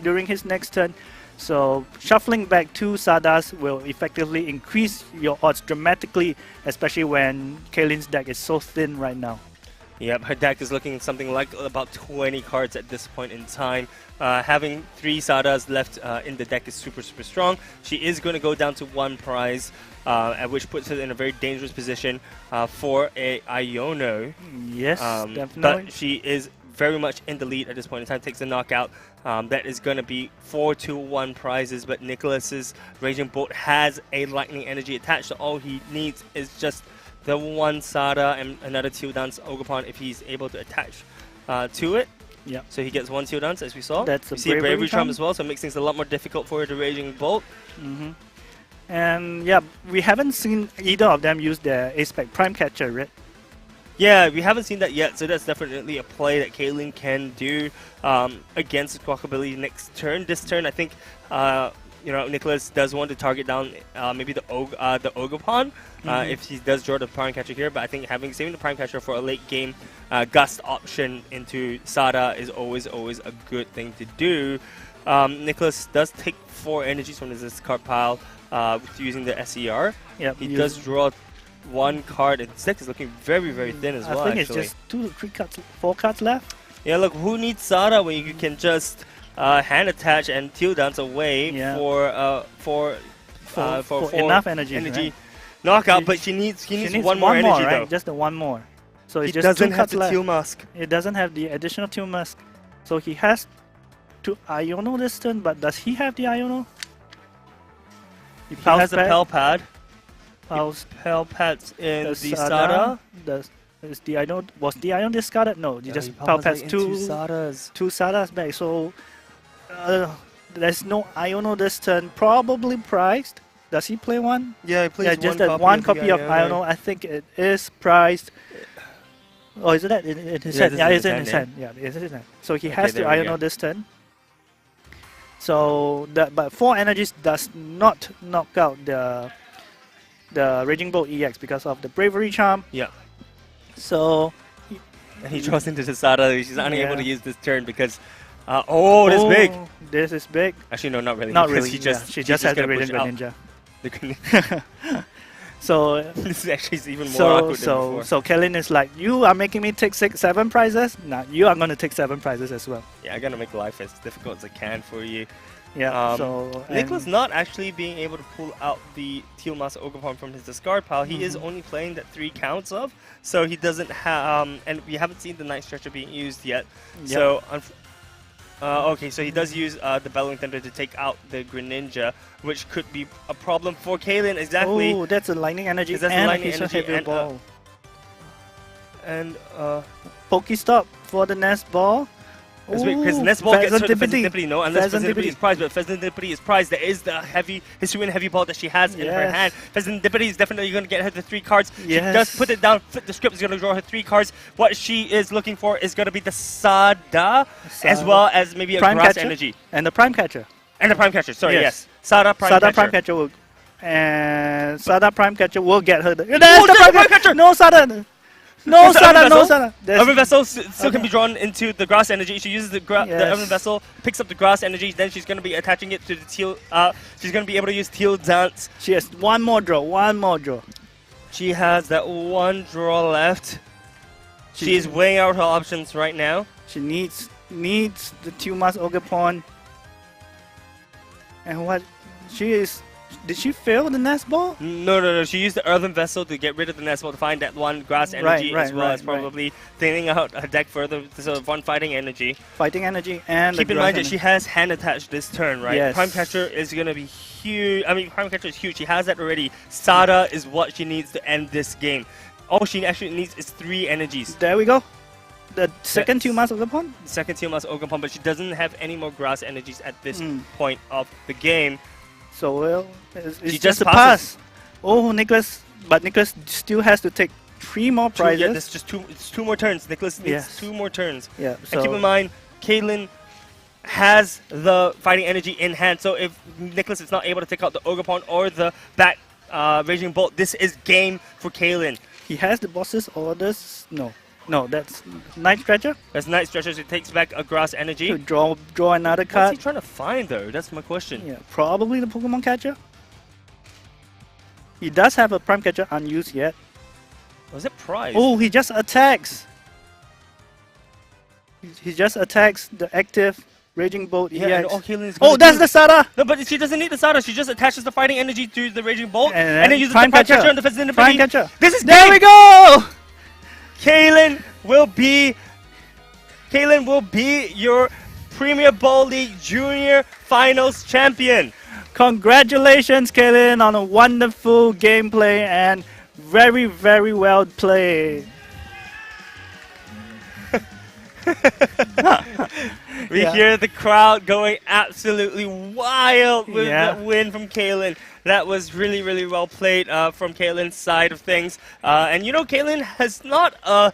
during his next turn. So shuffling back 2 Sadas will effectively increase your odds dramatically, especially when Kaylin's deck is so thin right now. Yep, her deck is looking something like about 20 cards at this point in time. Having 3 Sadas left in the deck is super, super strong. She is going to go down to 1 prize, at which puts her in a very dangerous position for a Iono. Yes, But definitely. she is very much in the lead at this point in time. Takes a knockout. That is going to be 4-1 prizes, but Nicholas's Raging Bolt has a Lightning Energy attached, so all he needs is just the 1 Sada and another Teal Dance Ogerpon if he's able to attach to it. Yeah. So he gets 1 Teal Dance, as we saw. That's a we see a Bravery Bravery Charm Charm. as well, so it makes things a lot more difficult for the Raging Bolt. And yeah, we haven't seen either of them use their Aspect Prime Catcher, right? Yeah, we haven't seen that yet, so that's definitely a play that Kaylin can do against Squawkabilly next turn. This turn, I think, Nicholas does want to target down maybe the Ogerpon if he does draw the Prime Catcher here, but I think saving the Prime Catcher for a late game gust option into Sada is always a good thing to do. Nicholas does take 4 energies from his discard pile using the SER. Yep, He does draw 1 card, and his deck is looking very, very thin as well, I think actually. it's just 2, 3 cards, 4 cards left. Yeah, look, who needs Sada when you can just hand attach and Teal Dance away Yeah. for enough energy, right? knockout, She- but she needs She needs one more energy right? though. Just the 1 more. So He it's just doesn't 2 have cards the left. Teal Mask. It doesn't have the additional Teal Mask. So he has to Iono this turn, but does he have the Iono? He has a Pal Pad. Pals, Pal Pads in the Sada. Sada. Was the Iono discarded? No, he just Pal Pal Pads Pads like in 2 Sadas. 2 Sadas back. So there's no Iono this turn. Probably priced. Does he play 1? Yeah, he plays Yeah, just that 1 copy of Iono. I think it is priced. Oh, is it that in his Yeah, hand? this Yeah, is it's in in his his hand, hand. Yeah, it's in his hand. So he Okay, has to there we go. Iono this turn. So, but 4 energies does not knock out the Raging Bolt EX because of the Bravery Charm. Yeah. So, And he draws into the Sada. She's unable Yeah. to use this turn because that's big. This is big. Actually, no, not really. Not because really. She just, she just has the gonna Radiant push out Greninja. the Greninja. So, This is actually even more awkward than before. so Kellen is like, you are making me take 6, 7 prizes. Now you are going to take 7 prizes as well. Yeah, I'm gonna make life as difficult as I can for you. Yeah. So Nicholas not actually being able to pull out the Teal Master Ogerpon from his discard pile. He is only playing that 3 counts of, so he doesn't have. And we haven't seen the Night Stretcher being used yet. Yep. So. Okay, so he does use the Bellowing Thunder to take out the Greninja, which could be a problem for Kaylin. Exactly. Oh, that's a lightning energy That's a and lightning a piece of energy heavy and, ball. And Pokestop for the Nest Ball. Because Ooh, Nesball gets her the Pheasantipity. Pheasantipity, no, unless Pheasantipity Pheasantipity. is prized, but Pheasantipity is prized. There is the heavy Hisuian heavy ball that she has in her Yes. hand. Pheasantipity is definitely going to get her the 3 cards. She Yes. does put it down, flip the script, is going to draw her 3 cards. What she is looking for is going to be the Sada, as well as maybe a Prime Grass Catcher Energy. and the Prime Catcher. And the Prime Catcher, sorry, Yes. yes. Sada Prime Sada Catcher. Prime Catcher will, and Sada Prime Catcher will get her. There's Oh, the there's the Prime Catcher! No Sada. No There's the Sada. Urban No Vessel. Sada. There's- Urban Vessel still can Okay. be drawn into the Grass Energy. She uses the Yes. Urban Vessel, picks up the Grass Energy, then she's going to be attaching it to the Teal. She's going to be able to use Teal Dance. She has one more draw. One more draw. She has that 1 draw left. She is weighing out her options right now. She needs the Tumas Ogerpon. And what she is? Did she fail the nest ball? No. She used the Earthen Vessel to get rid of the nest ball to find that 1 Grass Energy, as well as probably thinning out her deck further. So 1 Fighting Energy. Fighting energy and Keep the in mind grass that she has hand attached this turn, right? Yes. Prime Catcher is going to be huge. I mean, Prime Catcher is huge. She has that already. Sada is what she needs to end this game. All she actually needs is 3 energies. There we go. The second That's- Tumas Ogerpon. Second Teal Mouse Ogerpon, but she doesn't have any more Grass Energies at this Mm. point of the game. So well, it's She just just a passes. pass. Oh, Nicholas, but Nicholas still has to take 3 more prizes. Yeah, that's just 2. It's 2 more turns. Nicholas needs Yes. 2 more turns. Yeah, And keep in mind, Caitlyn has the Fighting Energy in hand. So if Nicholas is not able to take out the Ogerpon or the back Raging Bolt, this is game for Caitlyn. He has the boss's orders. No, that's Night Stretcher As Night Stretcher, she takes back a Grass Energy. to draw another What's card. he trying to find, though? That's my question. Yeah, probably the Pokemon Catcher. He does have a Prime Catcher unused yet. Was it prize? Oh, he just attacks. He just attacks the active Raging Bolt. yeah. And EX. all Caitlyn is Oh, gonna that's do- the Sada. No, but she doesn't need the Sada. She just attaches the Fighting Energy to the Raging Bolt And then uses Prime the Prime Catcher. Catcher and the Pheasant Prime Catcher. This is There game. we go. Caitlyn will be your Premier Bowl League Junior Finals champion. Congratulations, Kaylin, on a wonderful gameplay and very, very well played. We Yeah. hear the crowd going absolutely wild with Yeah. that win from Kaylin. That was really, really well played from Kaylin's side of things. And you know, Kaylin has not a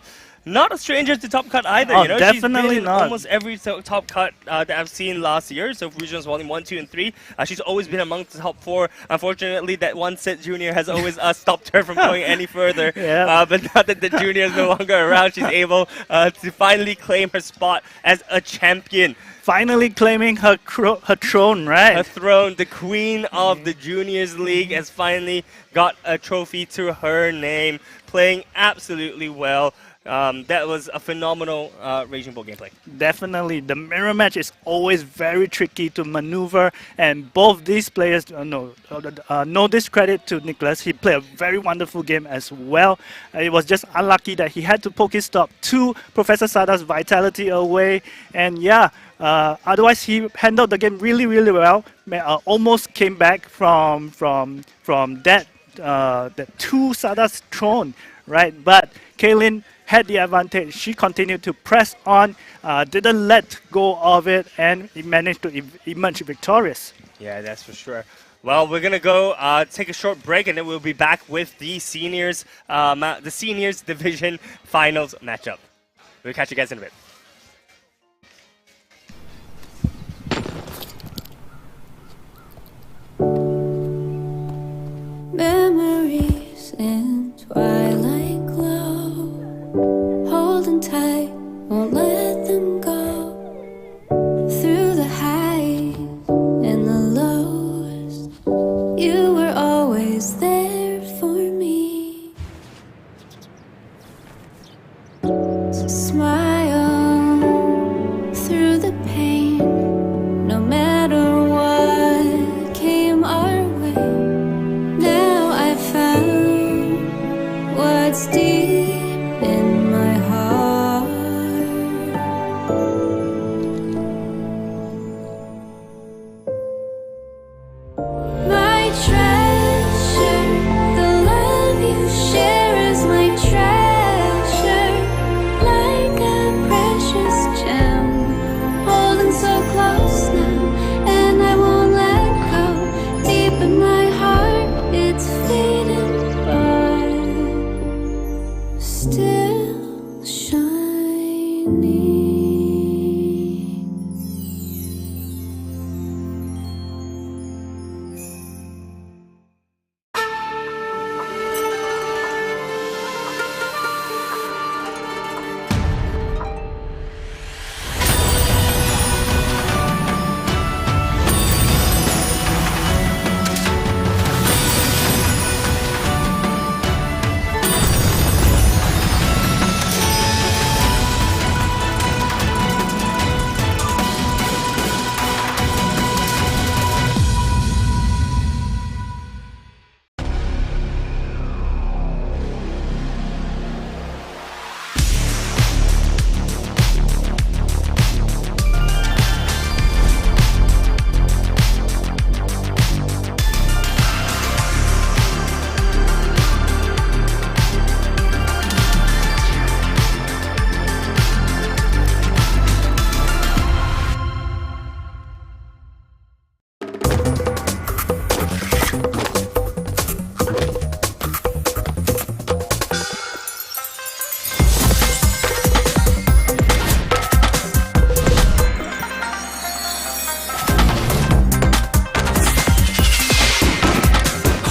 stranger to Top Cut either. Oh, You know, definitely she's been in not. almost every Top Cut that I've seen last year. So Regionals Volume 1, 2, and 3. She's always been among the top 4. Unfortunately, that one set junior has always stopped her from going any further. Yeah. But now that the junior is no longer around, she's able to finally claim her spot as a champion. Finally claiming her throne, right? Her throne, the queen of the Juniors League, has finally got a trophy to her name, playing absolutely well. That was a phenomenal Raging Bull gameplay. Definitely. The mirror match is always very tricky to maneuver, and both these players, no discredit to Nicholas. He played a very wonderful game as well. It was just unlucky that he had to Pokestop 2 Professor Sada's Vitality away, and yeah, otherwise he handled the game really, really well. Almost came back from that 2 Sada's throne, right? But Kaylin had the advantage. She continued to press on, didn't let go of it, and he managed to emerge victorious. Yeah, that's for sure. Well, we're gonna go take a short break, and then we'll be back with the seniors division finals matchup. We'll catch you guys in a bit. Memories in twilight glow, holding tight, won't let them go. Through the highs and the lows, you were always there for me. So smile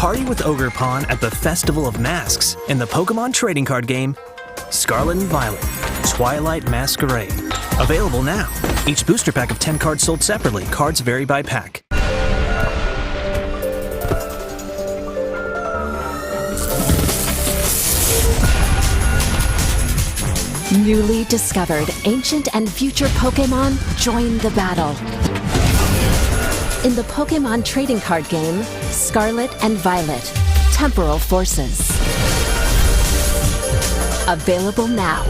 Party with Ogerpon at the Festival of Masks in the Pokémon trading card game Scarlet and Violet, Twilight Masquerade. Available now. Each booster pack of 10 cards sold separately. Cards vary by pack. Newly discovered ancient and future Pokémon join the battle. In the Pokémon trading card game, Scarlet and Violet, Temporal Forces. Available now.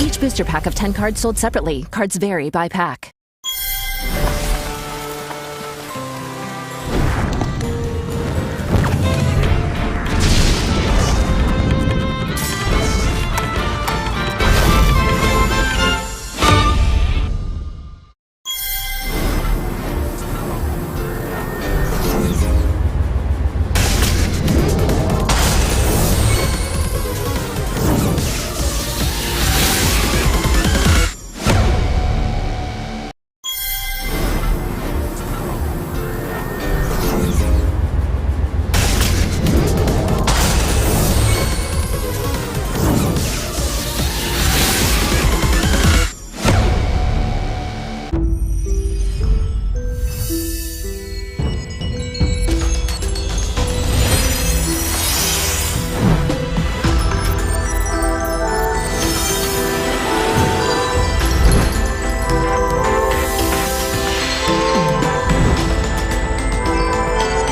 Each booster pack of 10 cards sold separately. Cards vary by pack.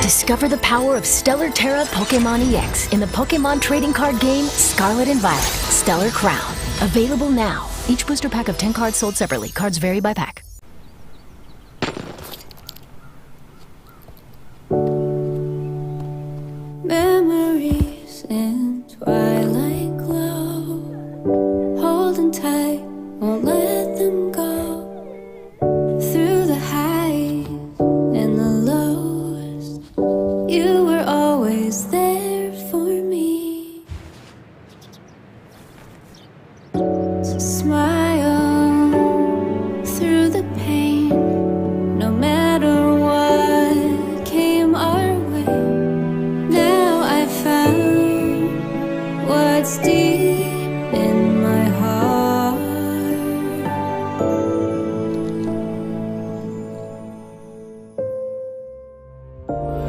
Discover the power of Stellar Terra Pokémon EX in the Pokémon trading card game Scarlet and Violet, Stellar Crown. Available now. Each booster pack of 10 cards sold separately. Cards vary by pack. Memories in twilight glow, holding tight, won't let them go. Through the highs and the lows, you were always there for me. So smile through the pain, no matter what came our way. Now I found what's deep in my heart.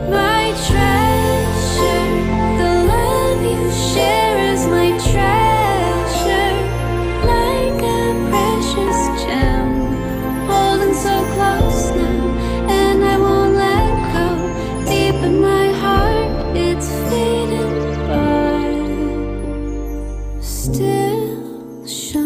My treasure, the love you share is my treasure, like a precious gem, holding so close now, and I won't let go. Deep in my heart, it's fading, but still shining.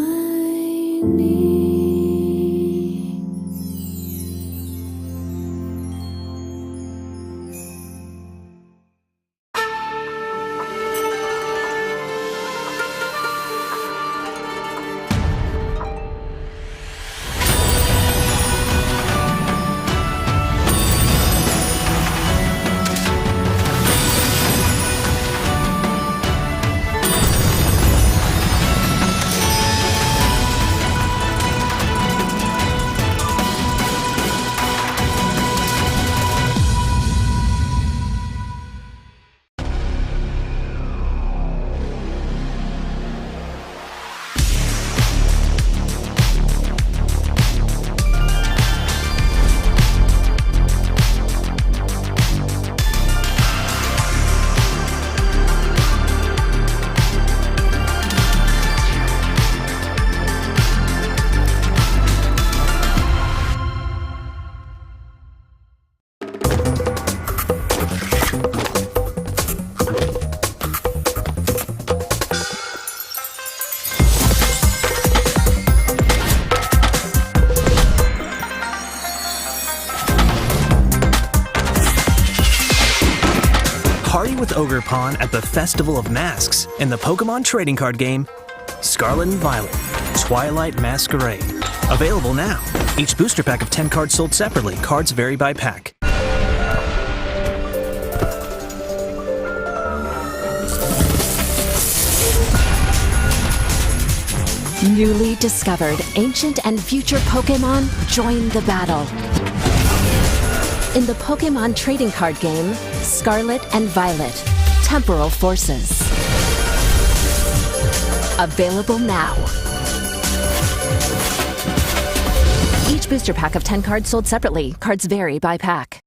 Party with Ogerpon at the Festival of Masks in the Pokémon trading card game Scarlet and Violet, Twilight Masquerade. Available now. Each booster pack of 10 cards sold separately. Cards vary by pack. Newly discovered ancient and future Pokémon join the battle. In the Pokemon trading card game, Scarlet and Violet, Temporal Forces. Available now. Each booster pack of 10 cards sold separately. Cards vary by pack.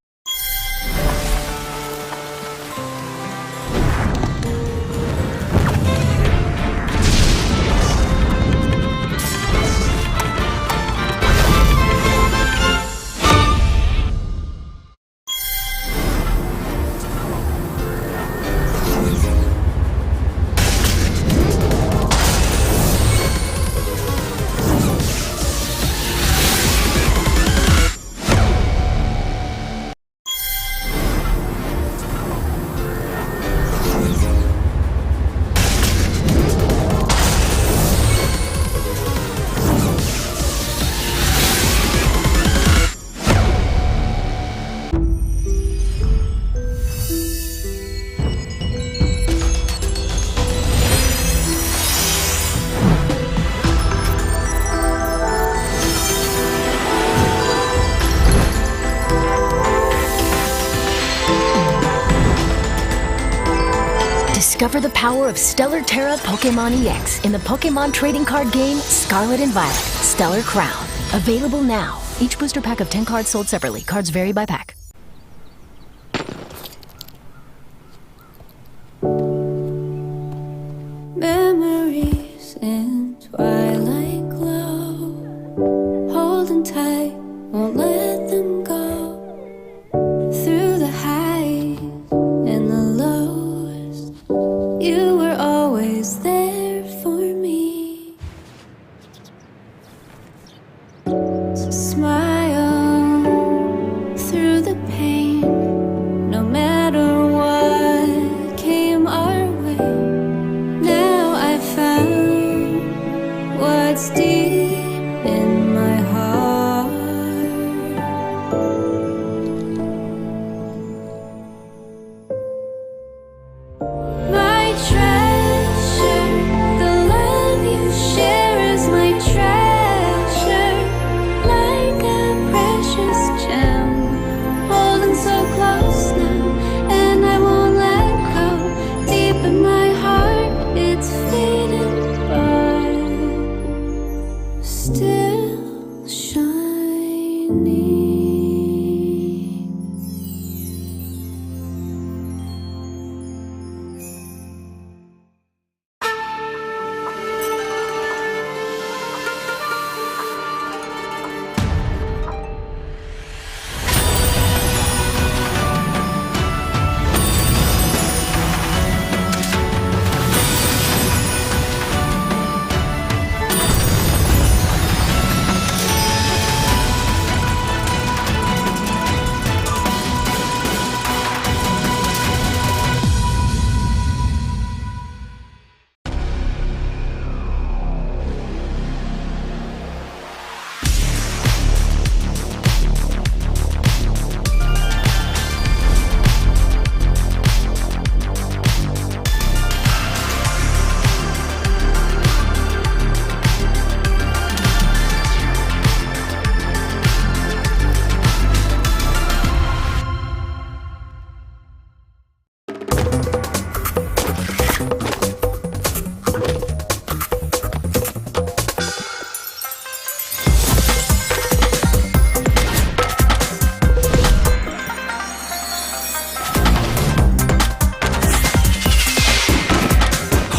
Discover the power of Stellar Terra Pokemon EX in the Pokemon trading card game Scarlet and Violet, Stellar Crown. Available now. Each booster pack of 10 cards sold separately. Cards vary by pack. Memories in twilight glow, holding tight, won't let them go. Through the highs and the lows, you were always there for me. So smile through the pain, no matter what came our way. Now I found what's deep in my heart. My treasure, the love you share is my treasure, like a precious gem, holding so close now, and I won't let go. Deep in my heart, it's fading, but still shining.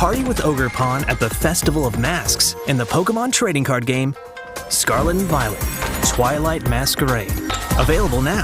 Party with Ogerpon at the Festival of Masks in the Pokemon trading card game Scarlet and Violet, Twilight Masquerade. Available now.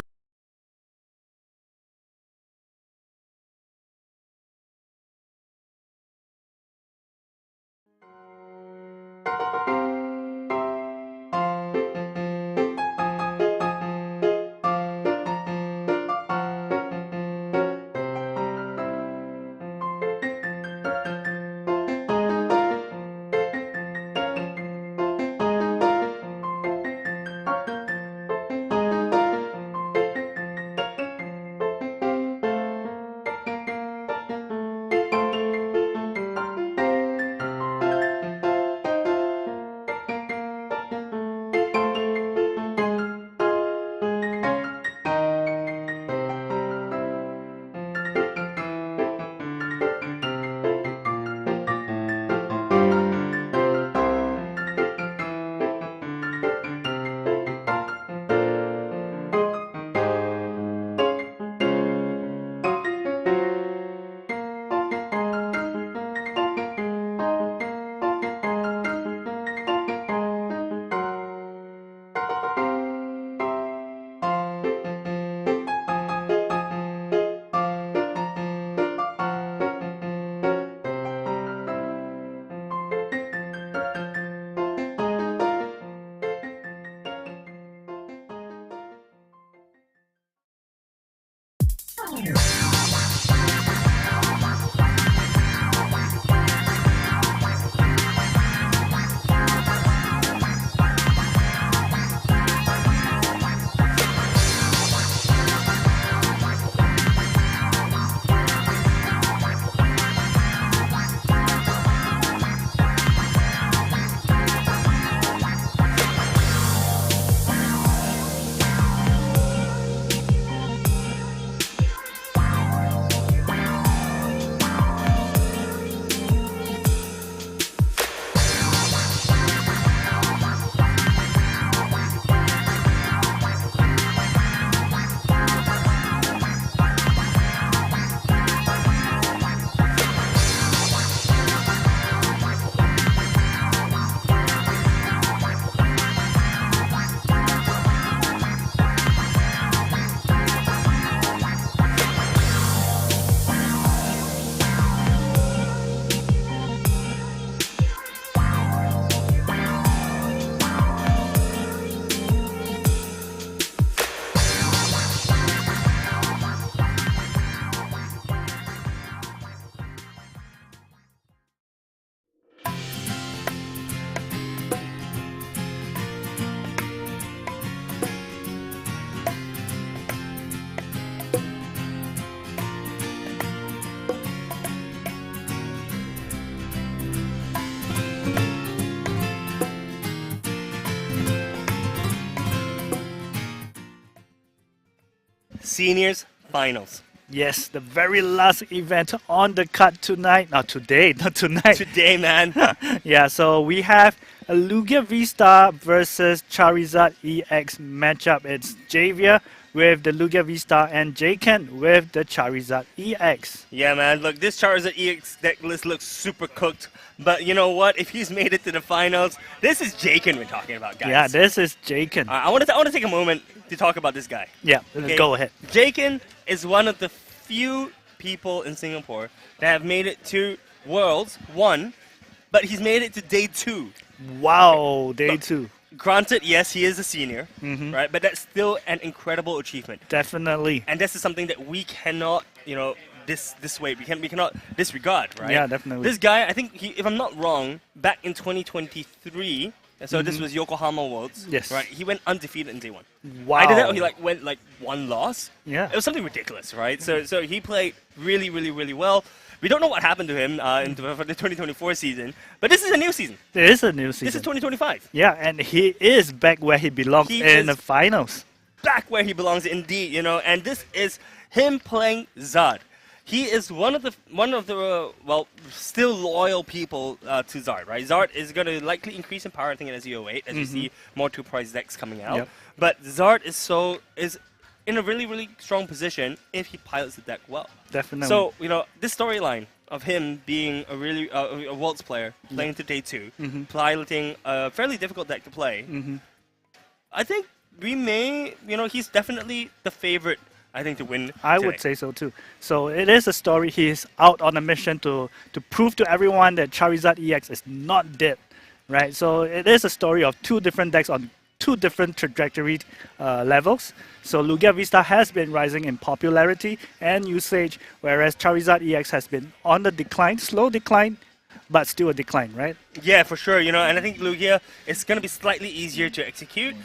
Seniors Finals. Yes, the very last event on the card tonight. Not today, not tonight. Today, man. Yeah, so we have a Lugia V-Star versus Charizard EX matchup. It's Javier with the Lugia V-Star and Jaken with the Charizard EX. Yeah, man. Look, this Charizard EX deck list looks super cooked. But you know what? If he's made it to the finals, this is Jaken we're talking about, guys. Yeah, this is Jaken. I want to take a moment to talk about this guy. Yeah, Okay? go ahead. Jaken is one of the few people in Singapore that have made it to Worlds 1, but he's made it to Day 2. Wow, day Look, 2. Granted, yes, he is a senior, Mm-hmm. right? But that's still an incredible achievement. Definitely. And this is something that we cannot, we cannot disregard, right? Yeah, definitely. This guy, I think, if I'm not wrong, back in 2023, so this was Yokohama Worlds, Yes. right? He went undefeated in Day 1. Wow. Either that or he went one loss. Yeah. It was something ridiculous, right? So he played really, really, really well. We don't know what happened to him for the 2024 season, but this is a new season. There is a new season. This is 2025. Yeah, and he is back where he belongs He in the is- finals. Back where he belongs, indeed, and this is him playing Zard. He is one of the still loyal people to Zard, right? Zard is going to likely increase in power, I think, in SEO8 as we see more two-prize decks coming out. Yep. But Zard is in a really, really strong position if he pilots the deck well. Definitely. So, this storyline of him being a really a Worlds player, playing to Day 2, piloting a fairly difficult deck to play, I think we may, he's definitely the favorite, I think, to win I today. would say so too. So it is a story. He's out on a mission to prove to everyone that Charizard EX is not dead, right? So it is a story of two different decks on two different trajectory levels. So Lugia V-Star has been rising in popularity and usage, whereas Charizard EX has been on the decline, slow decline, but still a decline, right? Yeah, for sure. And I think Lugia is going to be slightly easier to execute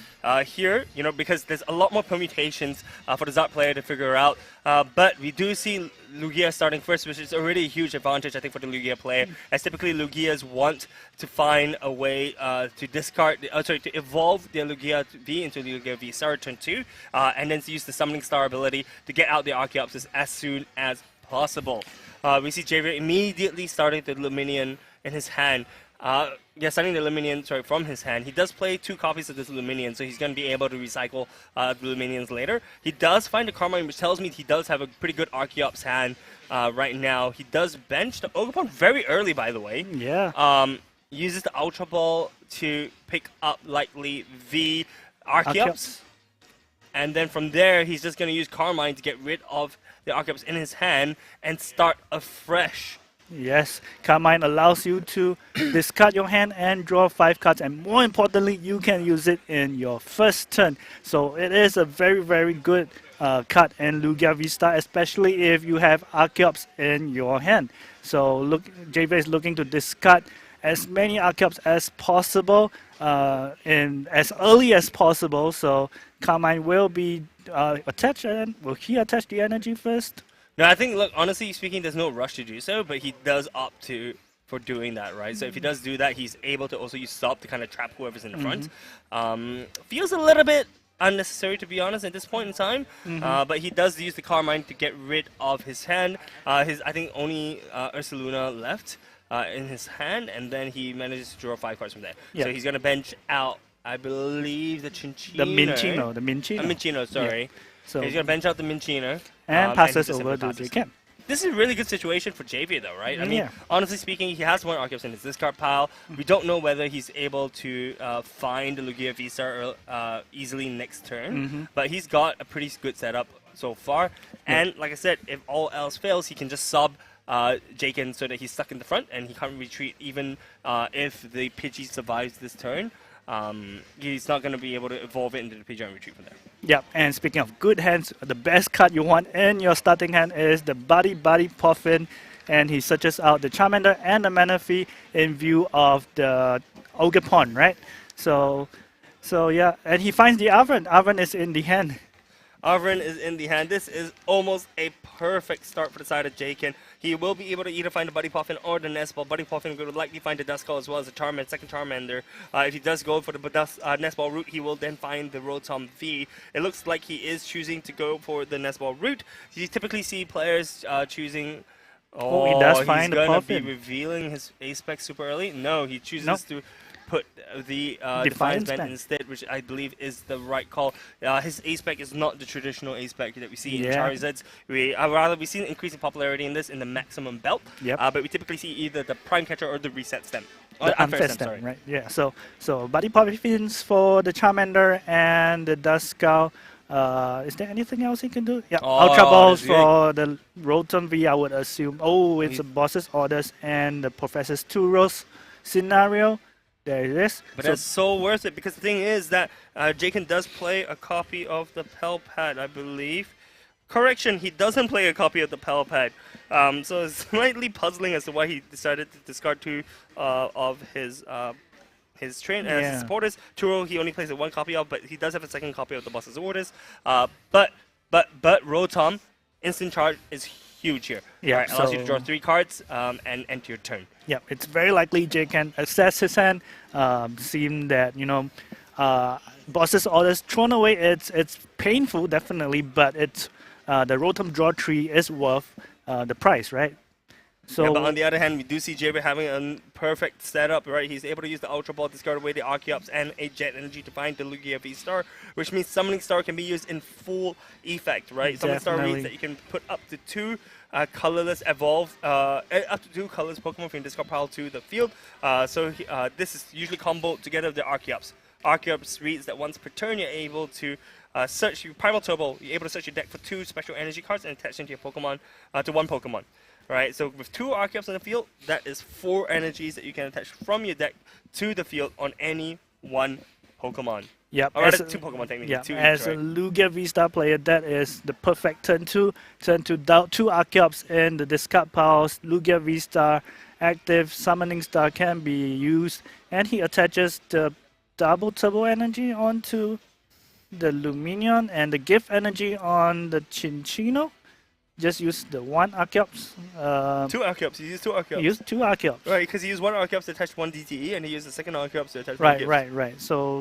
here, because there's a lot more permutations for the Zard player to figure out. But we do see Lugia starting first, which is already a huge advantage, I think, for the Lugia player, as typically Lugias want to find a way to to evolve their Lugia V into Lugia V Star turn 2, and then to use the Summoning Star ability to get out the Archeopsis as soon as possible. We see Javier immediately starting the Luminion in his hand. Starting the Luminion, from his hand. He does play 2 copies of this Luminion, so he's going to be able to recycle the Luminions later. He does find the Carmine, which tells me he does have a pretty good Archeops hand right now. He does bench the Ogerpon very early, by the way. Yeah. Uses the Ultra Ball to pick up likely the Archeops. And then from there, he's just going to use Carmine to get rid of the Archeops in his hand and start afresh Yes, Carmine allows you to discard your hand and draw 5 cards, and more importantly, you can use it in your first turn. So it is a very, very good card in Lugia V-Star, especially if you have Archeops in your hand. So look, JV is looking to discard as many Archeops as possible in as early as possible. So Carmine will be attached, and will he attach the energy first? No, I think, look, honestly speaking, there's no rush to do so, but he does opt for doing that, right? So if he does do that, he's able to also use Stop to kind of trap whoever's in the front. Feels a little bit unnecessary, to be honest, at this point in time, but he does use the Carmine to get rid of his hand. I think only Ursaluna left in his hand, and then he manages to draw 5 cards from there. Yeah. So he's going to bench out, I believe, the Chinchino. The Minchino. Minchino, sorry. Yeah. So He's going to bench out the Minchino. and passes over to JK. This is a really good situation for JV, though, right? I mean, Yeah. honestly speaking, he has 1 Archeops in his discard pile. We don't know whether he's able to find the Lugia V-Star easily next turn, but he's got a pretty good setup so far. And like I said, if all else fails, he can just sub Jaken so that he's stuck in the front and he can't retreat even if the Pidgey survives this turn. He's not going to be able to evolve it into the Pidgey and retreat from there. Yep, and speaking of good hands, the best card you want in your starting hand is the Buddy Puffin, and he searches out the Charmander and the Manaphy in view of the Ogerpon, right? So yeah, and he finds the Arven. Arven is in the hand. Arven is in the hand. This is almost a perfect start for the side of Jaken. He will be able to either find the Buddy Puffin or the Nest Ball. Buddy Puffin will likely find the Duskull as well as the second Charmander. If he does go for the Nest Ball route, he will then find the Rotom V. It looks like he is choosing to go for the Nest Ball route. You typically see players choosing... Oh, he does find the He's going to be Puffin. revealing his A-Spec super early? No, he chooses to put the Defiance Defiance Band Band. instead, which I believe is the right call. His A-Spec is not the traditional A-Spec that we see in Yeah. Charizards. We've seen increasing popularity in this in the maximum belt, Yep. but we typically see either the Prime Catcher or the Reset Stem. The unfair stem, right? Yeah. So Buddy Puffins for the Charmander and the Duskull. Is there anything else he can do? Yeah, Ultra Balls that's for the Rotom V, I would assume. Oh, it's the boss's orders and the Professor's Turos scenario. There it is. But So- that's so worth it because the thing is that Jaken does play a copy of the Pelpad, I believe. Correction, he doesn't play a copy of the Pelpad. So it's slightly puzzling as to why he decided to discard 2 of his train as his supporters. Turo he only plays 1 copy of, but he does have a second copy of the boss's orders. But Rotom, instant charge is huge here. Yeah, Right, allows you to so- draw 3 cards and enter your turn. Yeah, it's very likely Jay can assess his hand, seeing that, boss's orders thrown away, it's painful, definitely, but it's the Rotom draw 3 is worth the price, right? So Yeah, but on the other hand, we do see Jaber having a perfect setup, right? He's able to use the Ultra Ball, discard away the Archeops, and a Jet Energy to find the Lugia V-Star, which means Summoning Star can be used in full effect, right? Summoning Star Definitely. means that you can put up to 2 colorless evolve, up to 2 colorless Pokemon from your discard pile to the field. This is usually comboed together with the Archeops. Archeops reads that once per turn, you're able to search your Primal Turbo. You're able to search your deck for 2 special energy cards and attach them to your Pokemon, to 1 Pokemon. Right, so with 2 Archeops in the field, that is 4 energies that you can attach from your deck to the field on any 1 Pokemon. Yep. Or as rather, a- 2 Pokemon technically. Yeah, 2 as each, a right? Lugia V-Star player, that is the perfect turn 2. Turn to 2 Archeops in the discard piles. Lugia V-Star active Summoning Star can be used, and he attaches the double turbo energy onto the Luminion and the gift energy on the Chinchino. Just use the 1 Archeops. 2 Archeops. He used 2 Archeops. Use 2 Archeops. Right, because he used 1 Archeops to attach 1 DTE, and he used the second Archeops to attach 1 gift. Right. So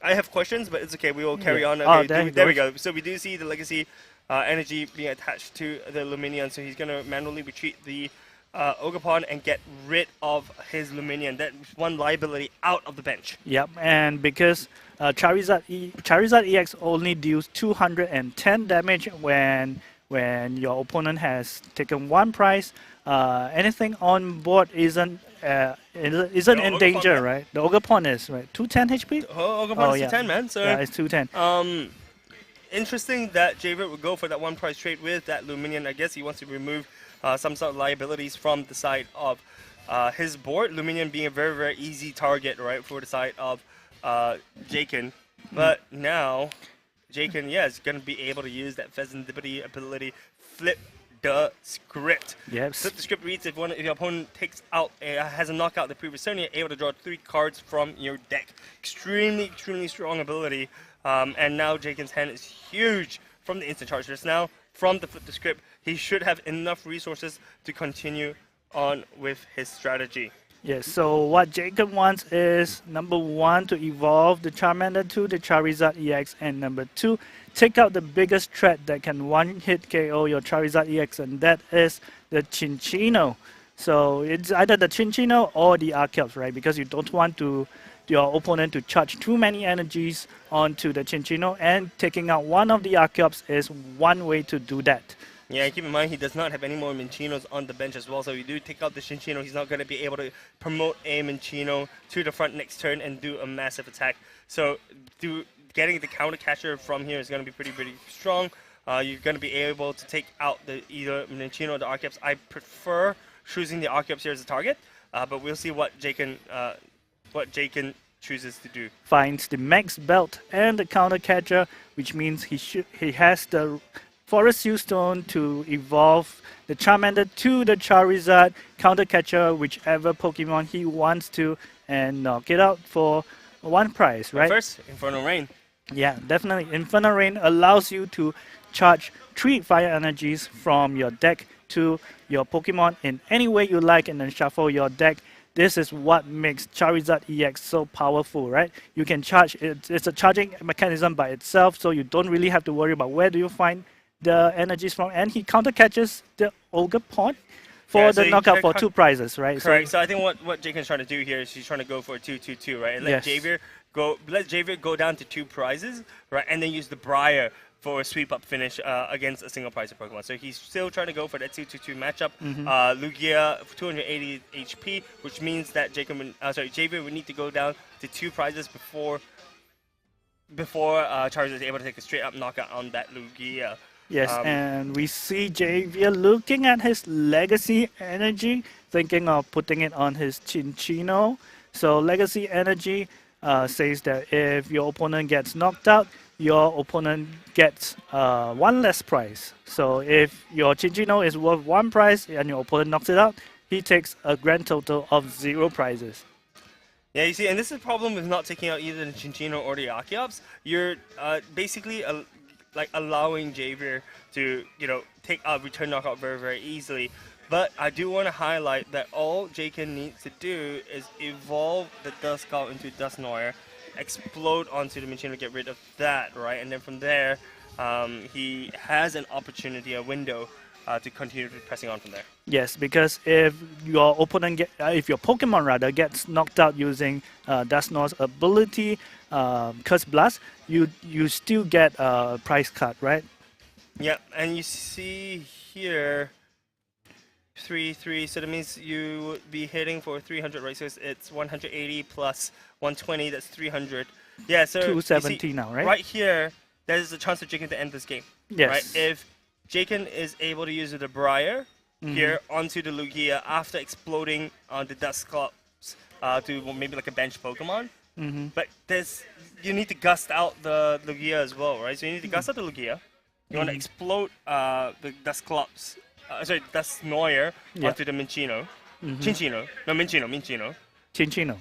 I have questions, but it's okay. We will carry Yeah. on. Oh, Okay, there we he go. So we do see the Legacy energy being attached to the Luminion, so he's going to manually retreat the Ogerpon and get rid of his Luminion. That 1 liability out of the bench. Yep, and because Charizard EX only deals 210 damage when your opponent has taken 1 prize, anything on board isn't in Ogerpon, danger, yeah. right? The Ogerpon is right 210 HP. Ogerpon is yeah. 10, man. So Yeah, it's 210. interesting that Javer would go for that 1 price trade with that Luminion. I guess he wants to remove some sort of liabilities from the side of his board. Luminion being a very, very easy target, right, for the side of Jaken. But now, Jaken, is going to be able to use that Pheasantipity ability, flip the script. Yes. Flip the script reads if your opponent takes out, has a knockout the previous turn, you're able to draw 3 cards from your deck. Extremely, extremely strong ability. And now Jaken's hand is huge from the instant charge. Just now, from the flip the script, he should have enough resources to continue on with his strategy. Yes, so what Jacob wants is number 1 to evolve the Charmander to the Charizard EX, and number 2, take out the biggest threat that can one-hit KO your Charizard EX, and that is the Chinchino. So it's either the Chinchino or the Archeops, right? Because you don't want your opponent to charge too many energies onto the Chinchino, and taking out one of the Archeops is one way to do that. Yeah, and keep in mind he does not have any more Minchinos on the bench as well. So if you do take out the Chinchino, he's not going to be able to promote a Minchino to the front next turn and do a massive attack. So getting the counter catcher from here is going to be pretty strong. You're going to be able to take out either Minchino or the Archeops. I prefer choosing the Archeops here as a target, but we'll see what Jaken chooses to do. Finds the max belt and the counter catcher, which means he has the Forest Seal Stone to evolve the Charmander to the Charizard, counter catcher whichever Pokemon he wants to, and knock it out for 1 prize, right? First, Infernal Rain. Yeah, definitely. Infernal Rain allows you to charge 3 fire energies from your deck to your Pokemon in any way you like, and then shuffle your deck. This is what makes Charizard EX so powerful, right? You can charge, it's a charging mechanism by itself, so you don't really have to worry about where do you find the energies from, and he counter catches the Ogerpon for the knockout for 2 prizes, right? Correct. So I think what Jaken's trying to do here is he's trying to go for a 2-2-2, right? And let Javier go down to 2 prizes, right? And then use the Briar for a sweep up finish against a single prize of Pokemon. So he's still trying to go for that 2-2-2 matchup. Lugia 280 HP, which means that Javier would need to go down to 2 prizes before Charizard is able to take a straight up knockout on that Lugia. Yes, and we see Javier looking at his legacy energy, thinking of putting it on his Chinchino. So legacy energy says that if your opponent gets knocked out, your opponent gets 1 less prize. So if your Chinchino is worth 1 prize and your opponent knocks it out, he takes a grand total of 0 prizes. Yeah, you see, and this is the problem with not taking out either the Chinchino or the Archeops. You're basically allowing Javier to, take out return knockout very, very easily. But I do want to highlight that all Jaken needs to do is evolve the Duskull into Dusknoir, explode onto the Minchino to get rid of that, right? And then from there, he has an opportunity, a window, to continue pressing on from there. Yes, because if your opponent if your Pokemon rather gets knocked out using Dusknoir's ability, Curse Blast, you still get a prize cut, right? Yeah, and you see here 3-3, so that means you would be hitting for 300, right? So it's 180 plus 120, that's 300. Yeah, so 270 now, right? Right here, there's a chance for Jaken to end this game. Yes. Right? If Jaken is able to use the Briar here onto the Lugia after exploding on the Dusclops to maybe like a bench Pokemon. But you need to gust out the Lugia as well, right? So you need to gust out the Lugia. You want to explode the Dusclops, Dusknoir onto the Minchino. Minchino. Chinchino.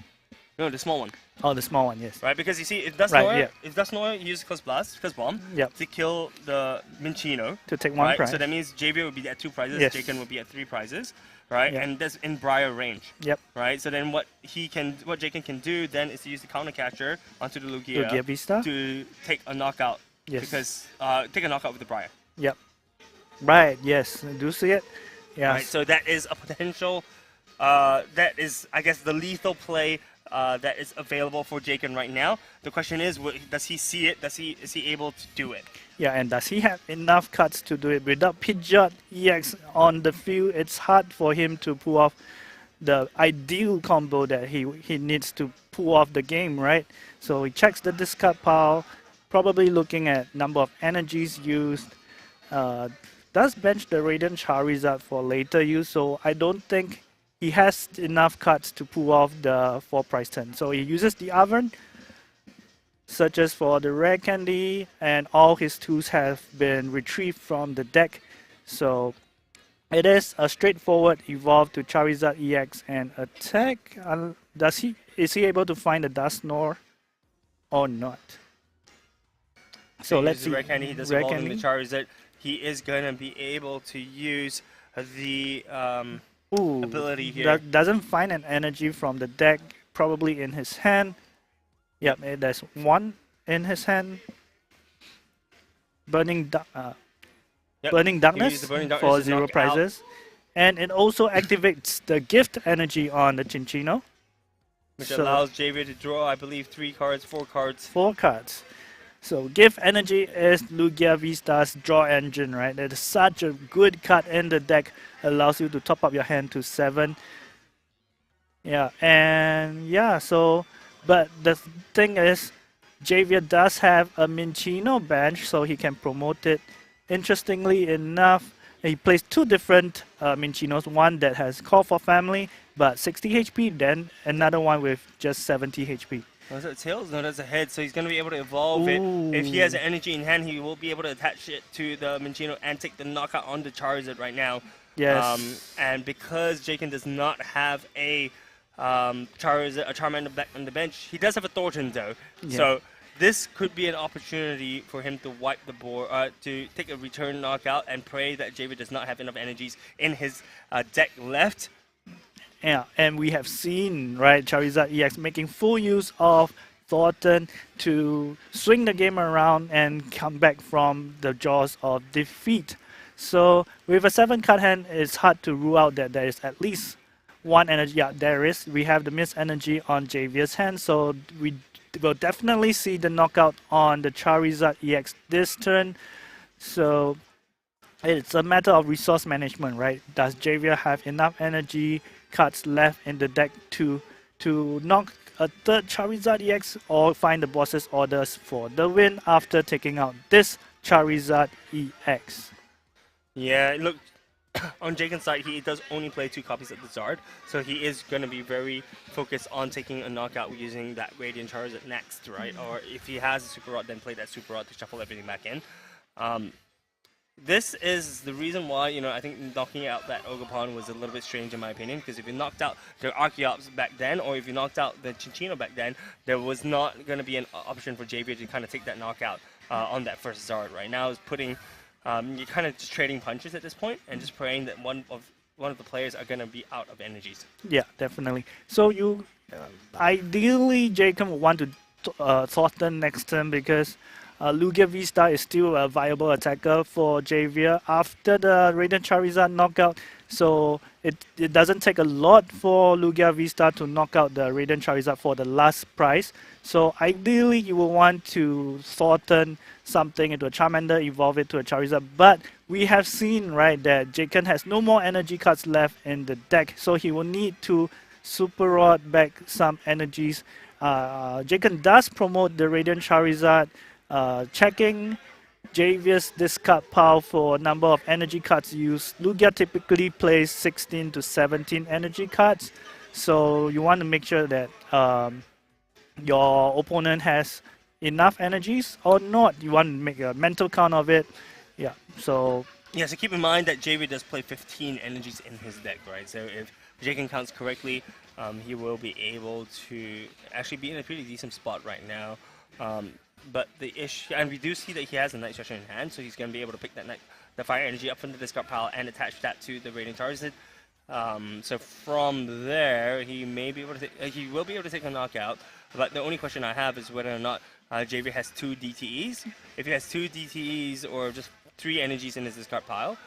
No, the small one. Oh, the small one, yes. Right, because you see, if Dusknoir, Right, uses Curse Blast, Curse Bomb, Yep. to kill the Minchino. To take 1 right? prize. So that means Javier will be at 2 prizes, Yes. Jaken will be at 3 prizes, right? Yep. And that's in Briar range. Yep. Right? So then what Jaken can do then is to use the counter catcher onto the Lugia, Lugia Vista. to take a knockout. Yes. Because take a knockout with the Briar. Yep. Right, yes. I do see it. Yeah. Right? So that is a potential, that is, I guess, the lethal play that is available for Jaken right now. The question is, does he see it? Is he able to do it? Yeah, and does he have enough cuts to do it? Without Pidgeot EX on the field, it's hard for him to pull off the ideal combo that he needs to pull off the game, right? So he checks the discard pile, probably looking at number of energies used. does bench the Radiant Charizard for later use, so I don't think he has enough cards to pull off the 4 price turn. So he uses the Oven, searches for the rare candy, and all his tools have been retrieved from the deck. So it is a straightforward evolve to Charizard EX and attack. Is he able to find the Dusknoir or not? So let's see. Rare candy, he does Rare evolve in the candy. Charizard. He is gonna be able to use the Ooh, ability here. doesn't find an energy from the deck, probably in his hand. Yep, there's one in his hand. Burning Yep. Burning He Darkness used the Burning Darkness for to 0 knock out. prizes. And it also activates the gift energy on the Chinchino. Which So- allows Javier to draw, I believe, 3 cards, 4 cards. 4 cards. So gift energy is Lugia V-Star's draw engine, right? That is such a good card in the deck. Allows you to top up your hand to 7. Yeah, and yeah, so but the thing is, Javier does have a Minccino bench, so he can promote it. Interestingly enough, he plays 2 different Mincinos, one that has Call for Family but 60 HP, then another one with just 70 HP. Oh, is that tails? No, that's a head. So he's going to be able to evolve it. If he has an energy in hand, he will be able to attach it to the Minccino and take the knockout on the Charizard right now. Yes. And because Jaken does not have a Charizard, a Charmander back on the bench, he does have a Thornton though. Yeah. So this could be an opportunity for him to wipe the board, to take a return knockout and pray that Javier does not have enough energies in his deck left. Yeah, and we have seen, right, Charizard EX making full use of Thornton to swing the game around and come back from the jaws of defeat. So with a 7-card hand, it's hard to rule out that there is at least one energy. Yeah, there is. We have the Mist Energy on Javier's hand, so we will definitely see the knockout on the Charizard EX this turn. So it's a matter of resource management, right? Does Javier have enough energy cards left in the deck to knock a 3rd Charizard EX or find the boss's orders for the win after taking out this Charizard EX? Yeah, look, on Jaken's side, he does only play 2 copies of the Zard, so he is going to be very focused on taking a knockout using that Radiant Charizard next, right? Or if he has a Super Rod, then play that Super Rod to shuffle everything back in. This is the reason why, you know, I think knocking out that Ogerpon was a little bit strange in my opinion, because if you knocked out the Archeops back then, or if you knocked out the Chinchino back then, there was not going to be an option for Javier to kind of take that knockout on that first Zard. Right now is putting, you're kind of just trading punches at this point, and just praying that one of the players are going to be out of energies. Yeah, definitely. So you, ideally, Jacob would want to Thornton next turn because Lugia V-Star is still a viable attacker for Javier after the Radiant Charizard knockout. So it doesn't take a lot for Lugia V-Star to knock out the Radiant Charizard for the last prize. So ideally you will want to Thornton something into a Charmander, evolve it to a Charizard. But we have seen, right, that Jaken has no more energy cards left in the deck. So he will need to Super Rod back some energies. Jaken does promote the Radiant Charizard, checking Javier's discard pile for number of energy cards used. Lugia typically plays 16 to 17 energy cards, so you want to make sure that your opponent has enough energies or not. You want to make a mental count of it. Yeah, so yeah, so keep in mind that Javier does play 15 energies in his deck, right? So if Jaken counts correctly, he will be able to actually be in a pretty decent spot right now. But the issue, and we do see that he has a Night Stretcher in hand, so he's going to be able to pick the fire energy up from the discard pile and attach that to the Radiant Charizard. So from there, he may be able to he will be able to take a knockout. But the only question I have is whether or not Javier has 2 DTEs. If he has 2 DTEs or just 3 energies in his discard pile,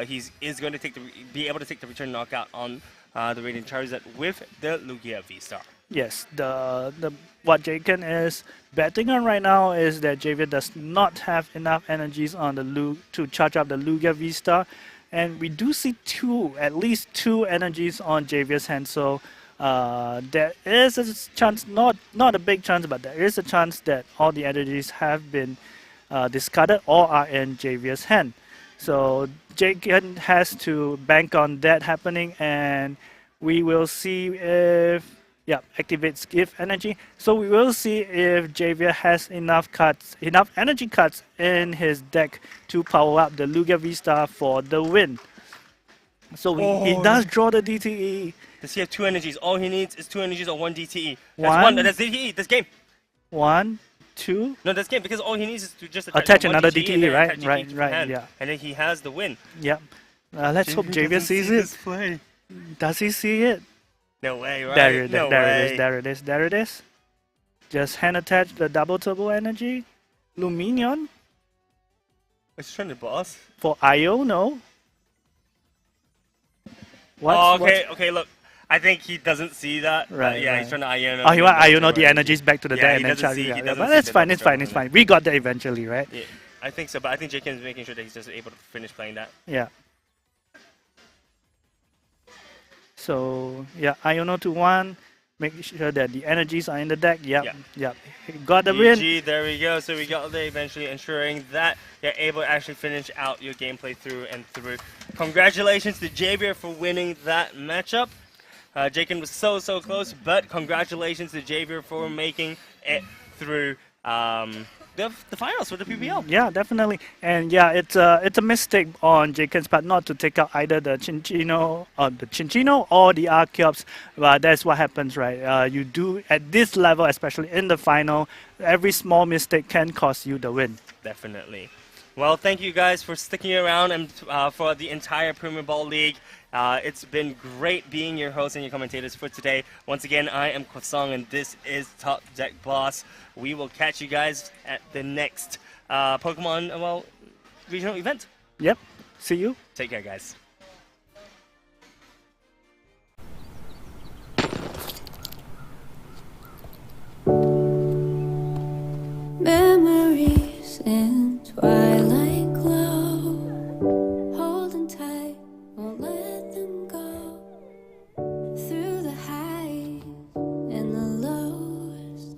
he is going to be able to take the return knockout on the Radiant Charizard with the Lugia V-Star. yes, what Jaken is betting on right now is that Javier does not have enough energies on the to charge up the Lugia V-Star, and we do see at least two energies on Javier's hand. So there is a chance, not a big chance, but there is a chance that all the energies have been discarded or are in Javier's hand. So Jaken has to bank on that happening, and we will see if activates gift energy. So we will see if Javier has enough energy cards in his deck to power up the Lugia V-Star for the win. So he does draw the DTE. Does he have 2 energies? All he needs is 2 energies or 1 DTE. That's One. one. That's DTE. That's game. 1, 2. No, that's game because all he needs is to just Attach one another DTE, DTE, and then right, attach right, DTE to right, hand. yeah. And then he has the win. Yep. Let's hope Javier sees it. Play. Does he see it? No way, right? There it is. no There way. it is. There it is. There it is. Just hand attach the double turbo energy. Luminion Is he trying to boss? for IO. No. Okay, look. I think he doesn't see that. Right, Yeah, right. he's trying to Iono. Oh, he want Iono the energies back to the Yeah, deck he and then doesn't charge. see- he Yeah, doesn't but see it's the fine. double It's fine. turbo It's on fine. We got there eventually, right? Yeah, I think so, but I think Jaken is making sure that he's just able to finish playing that. Yeah. So yeah, Iono to 1. Make sure that the energies are in the deck. Yep. Yeah. Yep. Got the win. GG, there we go. So we got there eventually, ensuring that you're able to actually finish out your gameplay through and through. Congratulations to Javier for winning that matchup. Jaken was so close, but congratulations to Javier for making it through the finals for the PBL. Yeah, definitely. And yeah, it's a mistake on Jaken's part not to take out either the Chinchino or the Archeops. But that's what happens, right? You do at this level, especially in the final, every small mistake can cost you the win. Definitely. Well, thank you guys for sticking around and for the entire Premier Ball League. It's been great being your host and your commentators for today. Once again, I am Kwasong and this is Top Deck Boss. We will catch you guys at the next Pokemon regional event. Yep. See you. Take care, guys. Memories in twilight glow, holding tight, won't let them go. Through the highs and the lows,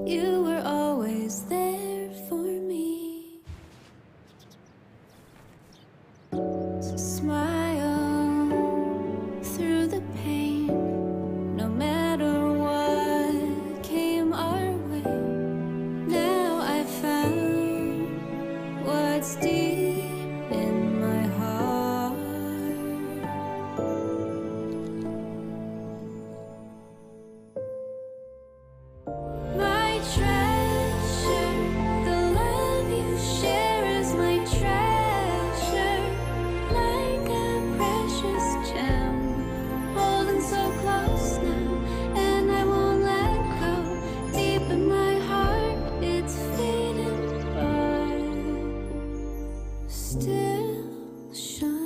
you were always there for me. So smile through the pain, no matter what came our way. Now I found what's deep in my heart. My treasure, the love you share is my treasure. Like a precious gem, holding so close now, and I won't let go. Deep in my heart, it's fading, but still shining.